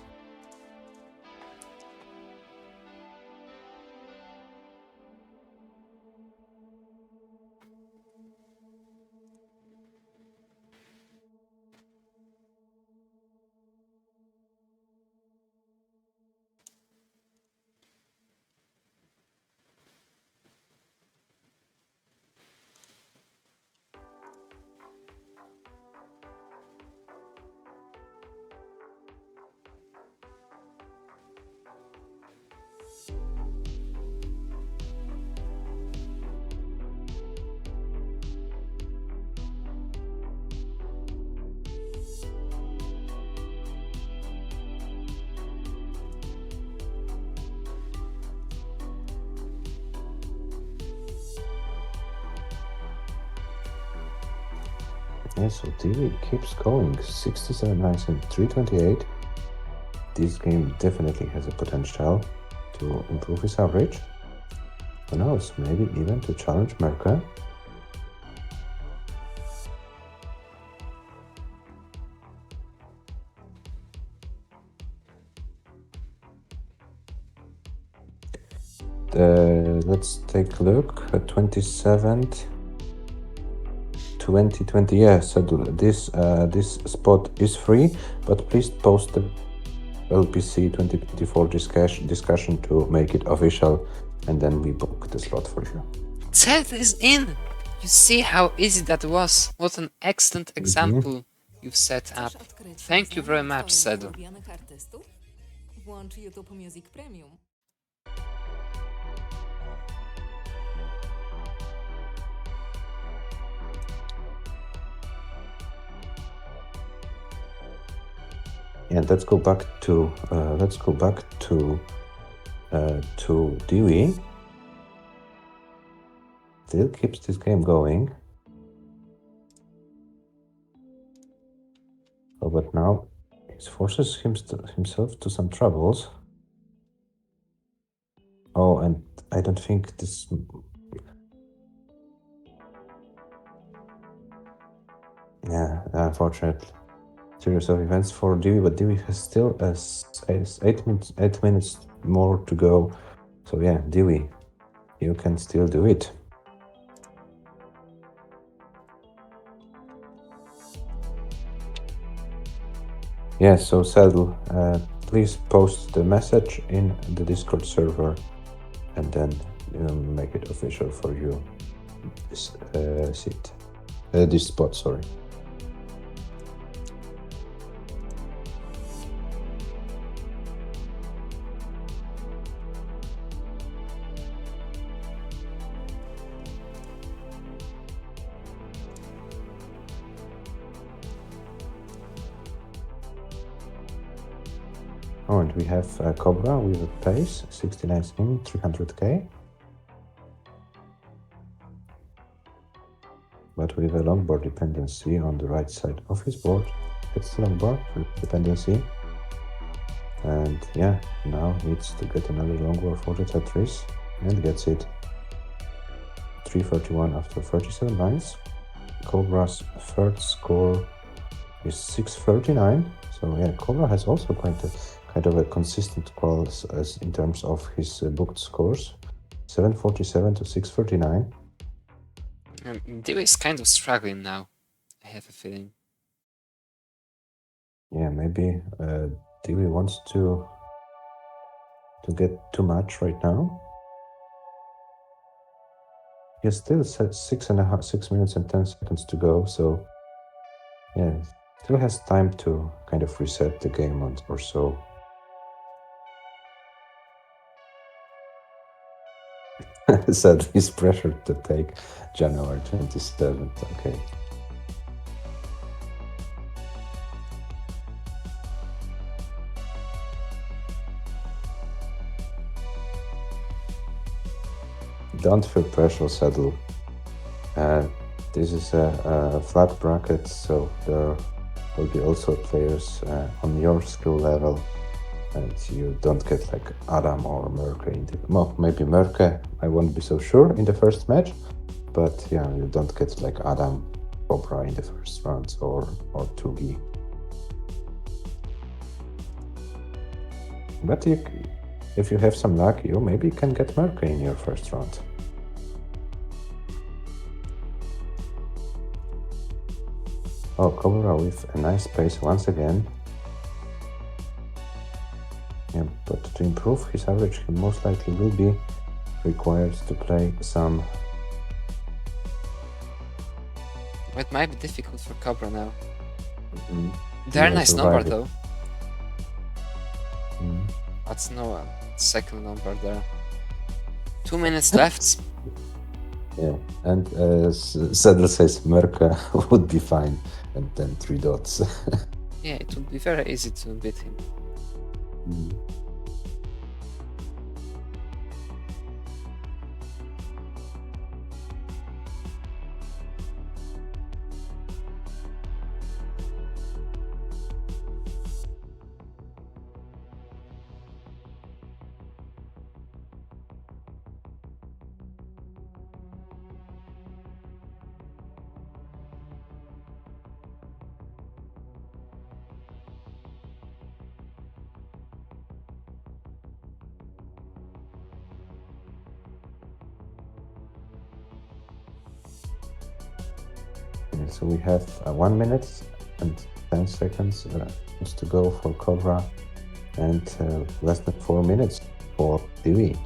Yeah, so Dewey keeps going. 67 lines in 328. This game definitely has a potential to improve his average. Who knows, maybe even to challenge Merkel. Let's take a look at 27th. 2020, yeah, so this spot is free, but please post the LPC 2024 discussion to make it official, and then we book the slot for you. Ted is in! You see how easy that was? What an excellent example you've set up. Thank you very much, Sedu. Włącz YouTube Music Premium. And let's go back to Dewey. Still keeps this game going. Oh, but now he forces himself to some troubles. Oh, and I don't think this. Yeah, unfortunate series of events for Dewey, but Dewey has still 8 minutes more to go. So yeah, Dewey, you can still do it. Yeah, so Saddle, please post the message in the Discord server, and then make it official for you. This seat, this spot. Sorry. Oh, and we have Cobra with a pace, 69 in, 300k. But with a longboard dependency on the right side of his board. It's the longboard dependency. And yeah, now needs to get another longboard for the Tetris, and gets it. 331 after 37 lines. Cobra's third score is 639. So yeah, Cobra has also quite a kind of a consistent quals as in terms of his booked scores. 747 to 639. Dewey is kind of struggling now, I have a feeling. Yeah, maybe Dewey wants to get too much right now. he has still 6 minutes and 10 seconds to go, so yeah, still has time to kind of reset the game or so. Said he's pressured to take January 27th. Okay. Don't feel pressure, Saddle. This is a flat bracket, so there will be also players on your skill level, and you don't get like Adam or Merke in the... Well, maybe Merke, I won't be so sure in the first match, but yeah, you don't get like Adam, Cobra in the first rounds or Tugi. But if you have some luck, you maybe can get Merke in your first round. Oh, Cobra with a nice pace once again. Yeah, but to improve his average, he most likely will be required to play some... It might be difficult for Cobra now. Mm-hmm. Very nice number though. Mm-hmm. That's no second number there. 2 minutes left. Yeah, and Cedric says Merke would be fine, and then 3 dots. Yeah, it would be very easy to beat him. Mm. So we have 1 minute and 10 seconds to go for Cobra, and less than 4 minutes for Dewey.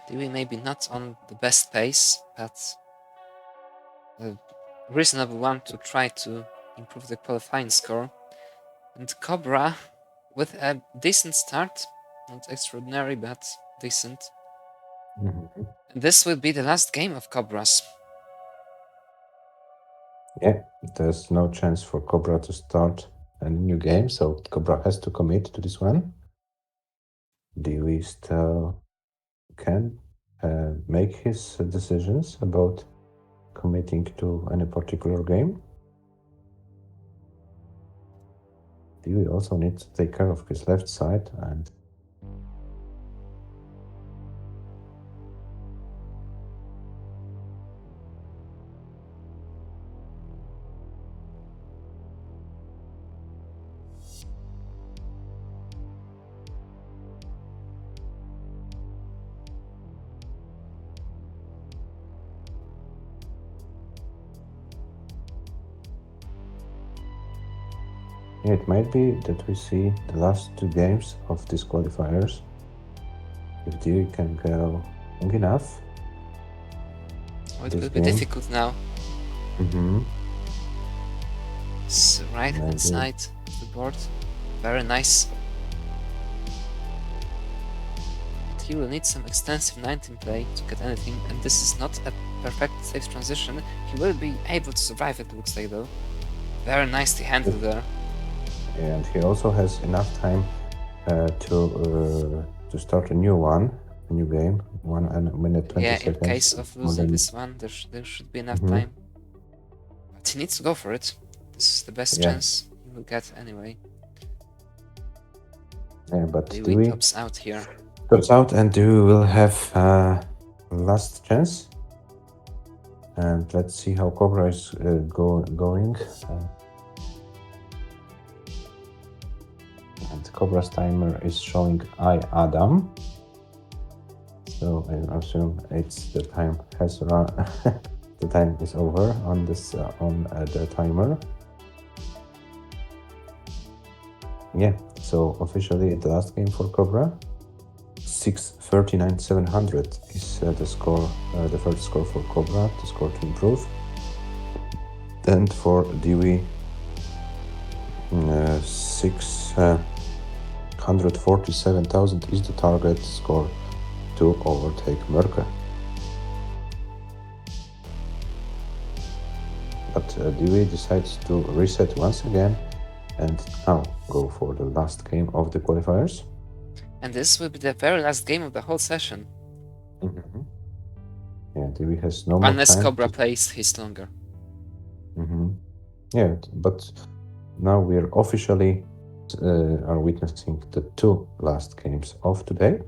Dewey maybe not on the best pace, but a reasonable one to try to improve the qualifying score. And Cobra with a decent start, not extraordinary, but decent. Mm-hmm. And this will be the last game of Cobra's. Yeah, there's no chance for Cobra to start a new game, so Cobra has to commit to this one. Dewey still can make his decisions about committing to any particular game. Dewey also needs to take care of his left side, and it might be that we see the last 2 games of these qualifiers. If Dewey can go long enough. Oh, it will be difficult now. Mm-hmm. It's right hand side of the board. Very nice. But he will need some extensive 19 play to get anything, and this is not a perfect safe transition. He will be able to survive, it looks like, though. Very nicely handled there. And he also has enough time to start a new game, 1 minute 20 yeah, seconds. In case of losing this one, there should be enough time. But he needs to go for it. This is the best chance he will get anyway. Yeah, but Dewey tops out here. Tops out, and Dewey will have last chance. And let's see how Cobra is going. And Cobra's timer is showing I Adam. So I assume it's the time has run. The time is over on this on the timer. Yeah. So officially the last game for Cobra. 639,700 is the score, the first score for Cobra, the score to improve. And for Dewey, 647,000 is the target score to overtake Merke. But Dewey decides to reset once again and now go for the last game of the qualifiers. And this will be the very last game of the whole session. Mm-hmm. Yeah, Dewey has no more Unless time Cobra plays his longer. Mm-hmm. Yeah, but now we're officially are witnessing the two last games of today.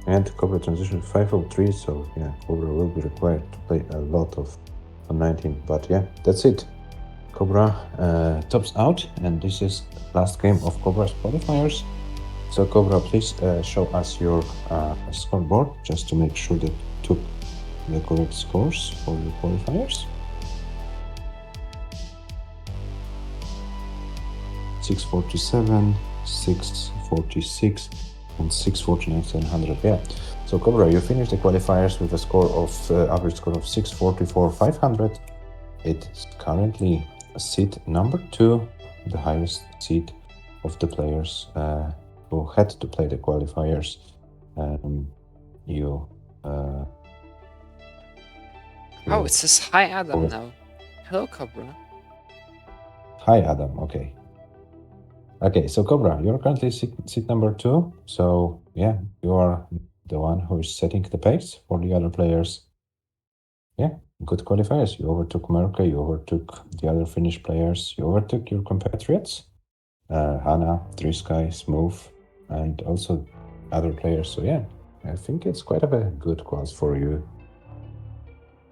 And Cobra transition 503, so yeah, Cobra will be required to play a lot of 19, but yeah, that's it. Cobra tops out, and this is last game of Cobra's qualifiers. So Cobra, please show us your scoreboard, just to make sure that you took the correct scores for your qualifiers. 647, 646, and 649,700. Yeah. So Cobra, you finished the qualifiers with a score of average score of 644,500. It's currently seed number 2, the highest seed of the players who had to play the qualifiers. Oh, it says hi Adam now. Hello Cobra. Hi Adam. Okay. Okay, so Cobra, you're currently seat number 2. So yeah, you are the one who is setting the pace for the other players. Yeah, good qualifiers. You overtook Merke, you overtook the other Finnish players, you overtook your compatriots, Hanna, Triskai, Smooth, and also other players. So yeah, I think it's quite a good class for you.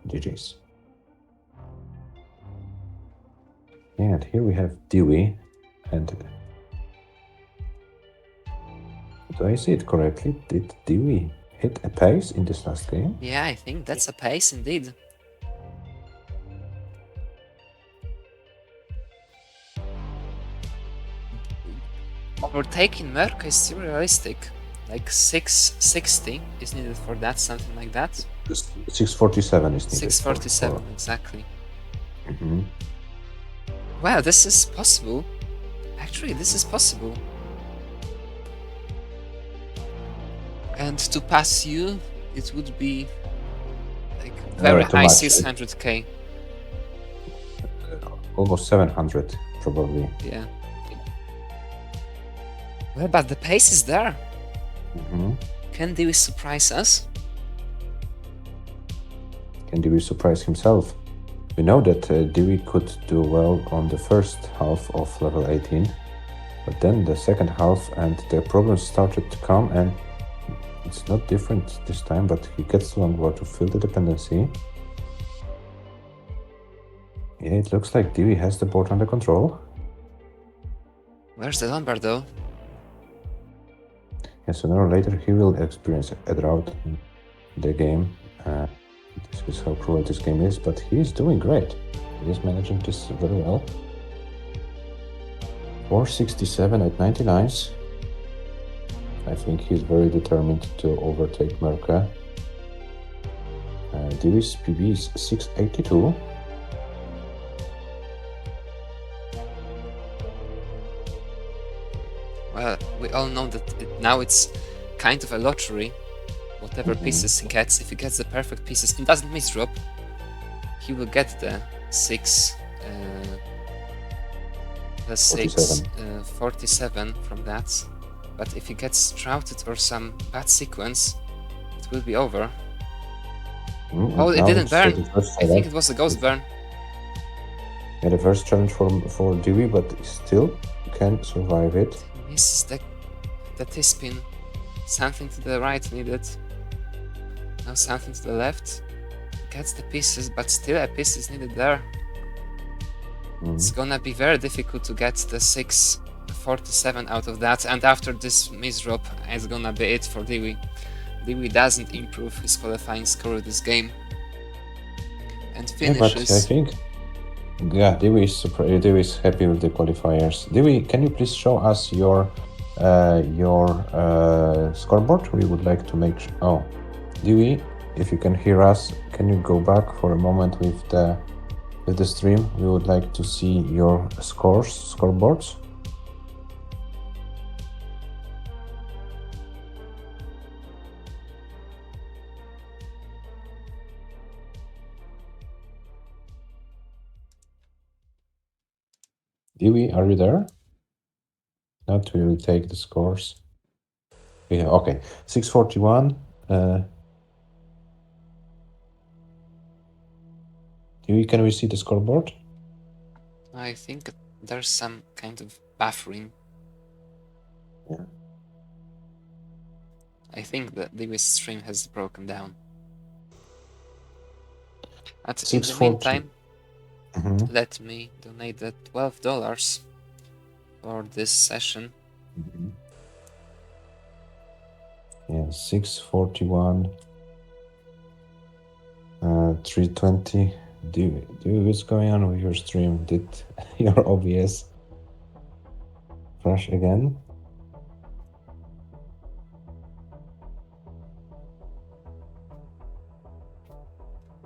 GG's. And here we have Dewey, and do I see it correctly? Did Dewey hit a pace in this last game? Yeah, I think that's a pace indeed. Overtaking Merke is surrealistic. Like 660 is needed for that, something like that. 647 is needed. 647, exactly. Mm-hmm. Wow, this is possible. Actually, this is possible. And to pass you, it would be like very high 600k. Almost 700, probably. Yeah. Well, but the pace is there. Mm-hmm. Can Dewey surprise us? Can Dewey surprise himself? We know that Dewey could do well on the first half of level 18, but then the second half and the problems started to come, and it's not different this time, but he gets to Longboard to fill the dependency. Yeah, it looks like Dewey has the board under control. Where's the Lombard though? Yeah, sooner or later he will experience a drought in the game. This is how cruel this game is, but he is doing great. He is managing this very well. 467 at 99s. I think he's very determined to overtake Merke. Dewey's PB is 682. Well, we all know that now it's kind of a lottery. Whatever pieces he gets, if he gets the perfect pieces, he doesn't misdrop, he will get the 6 plus 6 47 from that. But if he gets droughted or some bad sequence, it will be over. Oh, it didn't burn. I think it was a ghost burn. Yeah, the first challenge for Dewey, but still can survive it. He misses the T-spin. Something to the right needed. Now something to the left. Gets the pieces, but still a piece is needed there. It's gonna be very difficult to get the 647 out of that, and after this misdrop, it's gonna be it for Dewey. Dewey doesn't improve his qualifying score this game. And finishes... Yeah, but I think... Yeah, Dewey is happy with the qualifiers. Dewey, can you please show us your scoreboard? We would like to make... Oh, Dewey, if you can hear us, can you go back for a moment with the stream? We would like to see your scoreboards. Dewey, are you there? Not we will take the scores. Yeah, okay. 641. Dewey, can we see the scoreboard? I think there's some kind of buffering. Yeah. I think that Dewey's stream has broken down. But in the meantime, let me donate the $12 for this session. Yeah, 641. 320. Dewey, what's going on with your stream? Did your OBS crash again?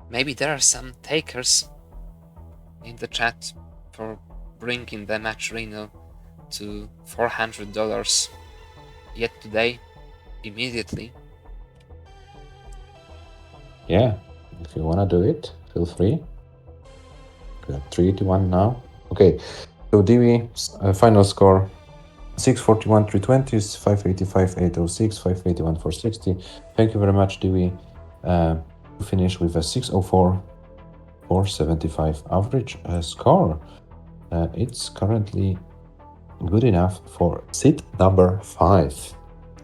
Maybe there are some takers in the chat for bringing the match Reno to $400 yet today, immediately. Yeah, if you wanna do it, feel free. We got 3-1 now. Okay, so Dewey, final score 641 320 is 585 806 581 460. Thank you very much, Dewey. Finish with a 604 475 average score. It's currently good enough for seat number 5.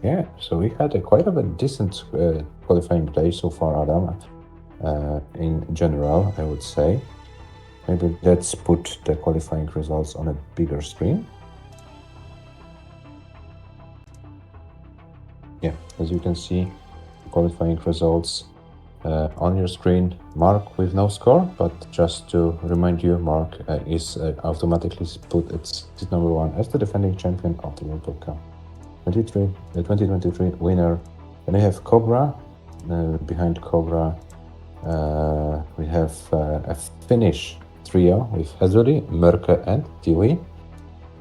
Yeah, so we had quite a decent qualifying play so far, Adam. In general, I would say. Maybe let's put the qualifying results on a bigger screen. Yeah, as you can see, qualifying results on your screen. Mark with no score, but just to remind you, Mark is automatically put at seat number 1 as the defending champion of the World Cup 2023 winner. Then we have Cobra. Behind Cobra, we have a Finnish trio with Hazuri, Mörke, and Dewey.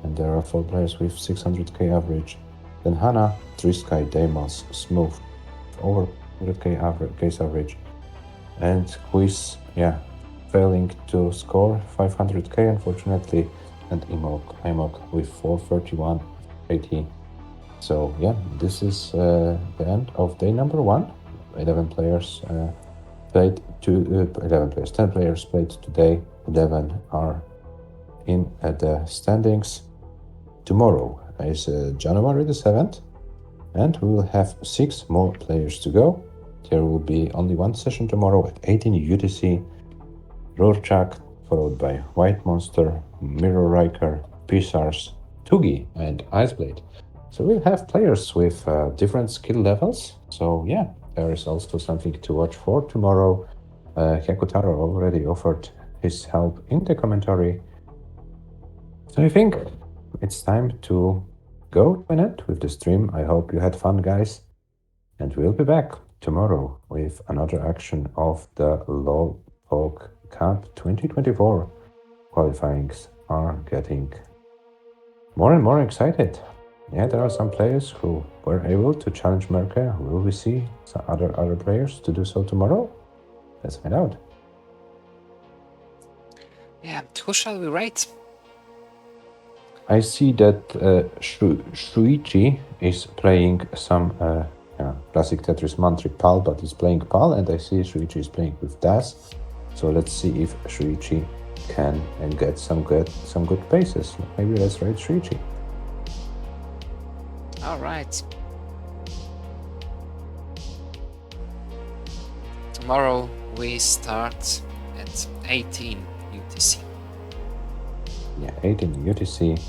And there are 4 players with 600k average. Then Hannah, Trisky, Deimos, Smooth, over 100k average. And Quiz, failing to score 500k unfortunately. And Imok with 431.80. So this is the end of day number 1. 11 players played 10 players played today. 11 are in the standings. Tomorrow is January the 7th, and we will have 6 more players to go. There will be only one session tomorrow at 18 UTC. Rorschach, followed by White Monster, Mirror Riker, Pisars, Tugi, and Iceblade. So we'll have players with different skill levels. So there is also something to watch for tomorrow. Hyakutaro already offered his help in the commentary. So I think it's time to go to an end with the stream. I hope you had fun, guys. And we'll be back tomorrow with another action of the Pog Cup 2024. Qualifyings are getting more and more excited. There are some players who were able to challenge Merke. Will we see some other players to do so tomorrow? Let's find out. Yeah, who shall we rate? I see that Shuichi is playing some classic Tetris Mantri PAL, but he's playing PAL, and I see Shuichi is playing with Das. So let's see if Shuichi can get some good bases. Maybe let's rate Shuichi. All right. Tomorrow we start at 18 UTC. Yeah, 18 UTC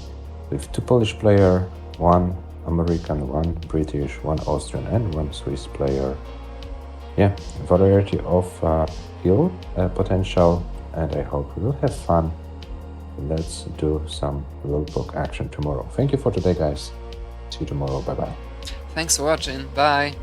with 2 Polish player, 1 American, 1 British, 1 Austrian, and 1 Swiss player. Yeah, variety of skill potential, and I hope we will have fun. Let's do some Lulpok action tomorrow. Thank you for today, guys. See you tomorrow. Bye bye. Thanks for watching. Bye.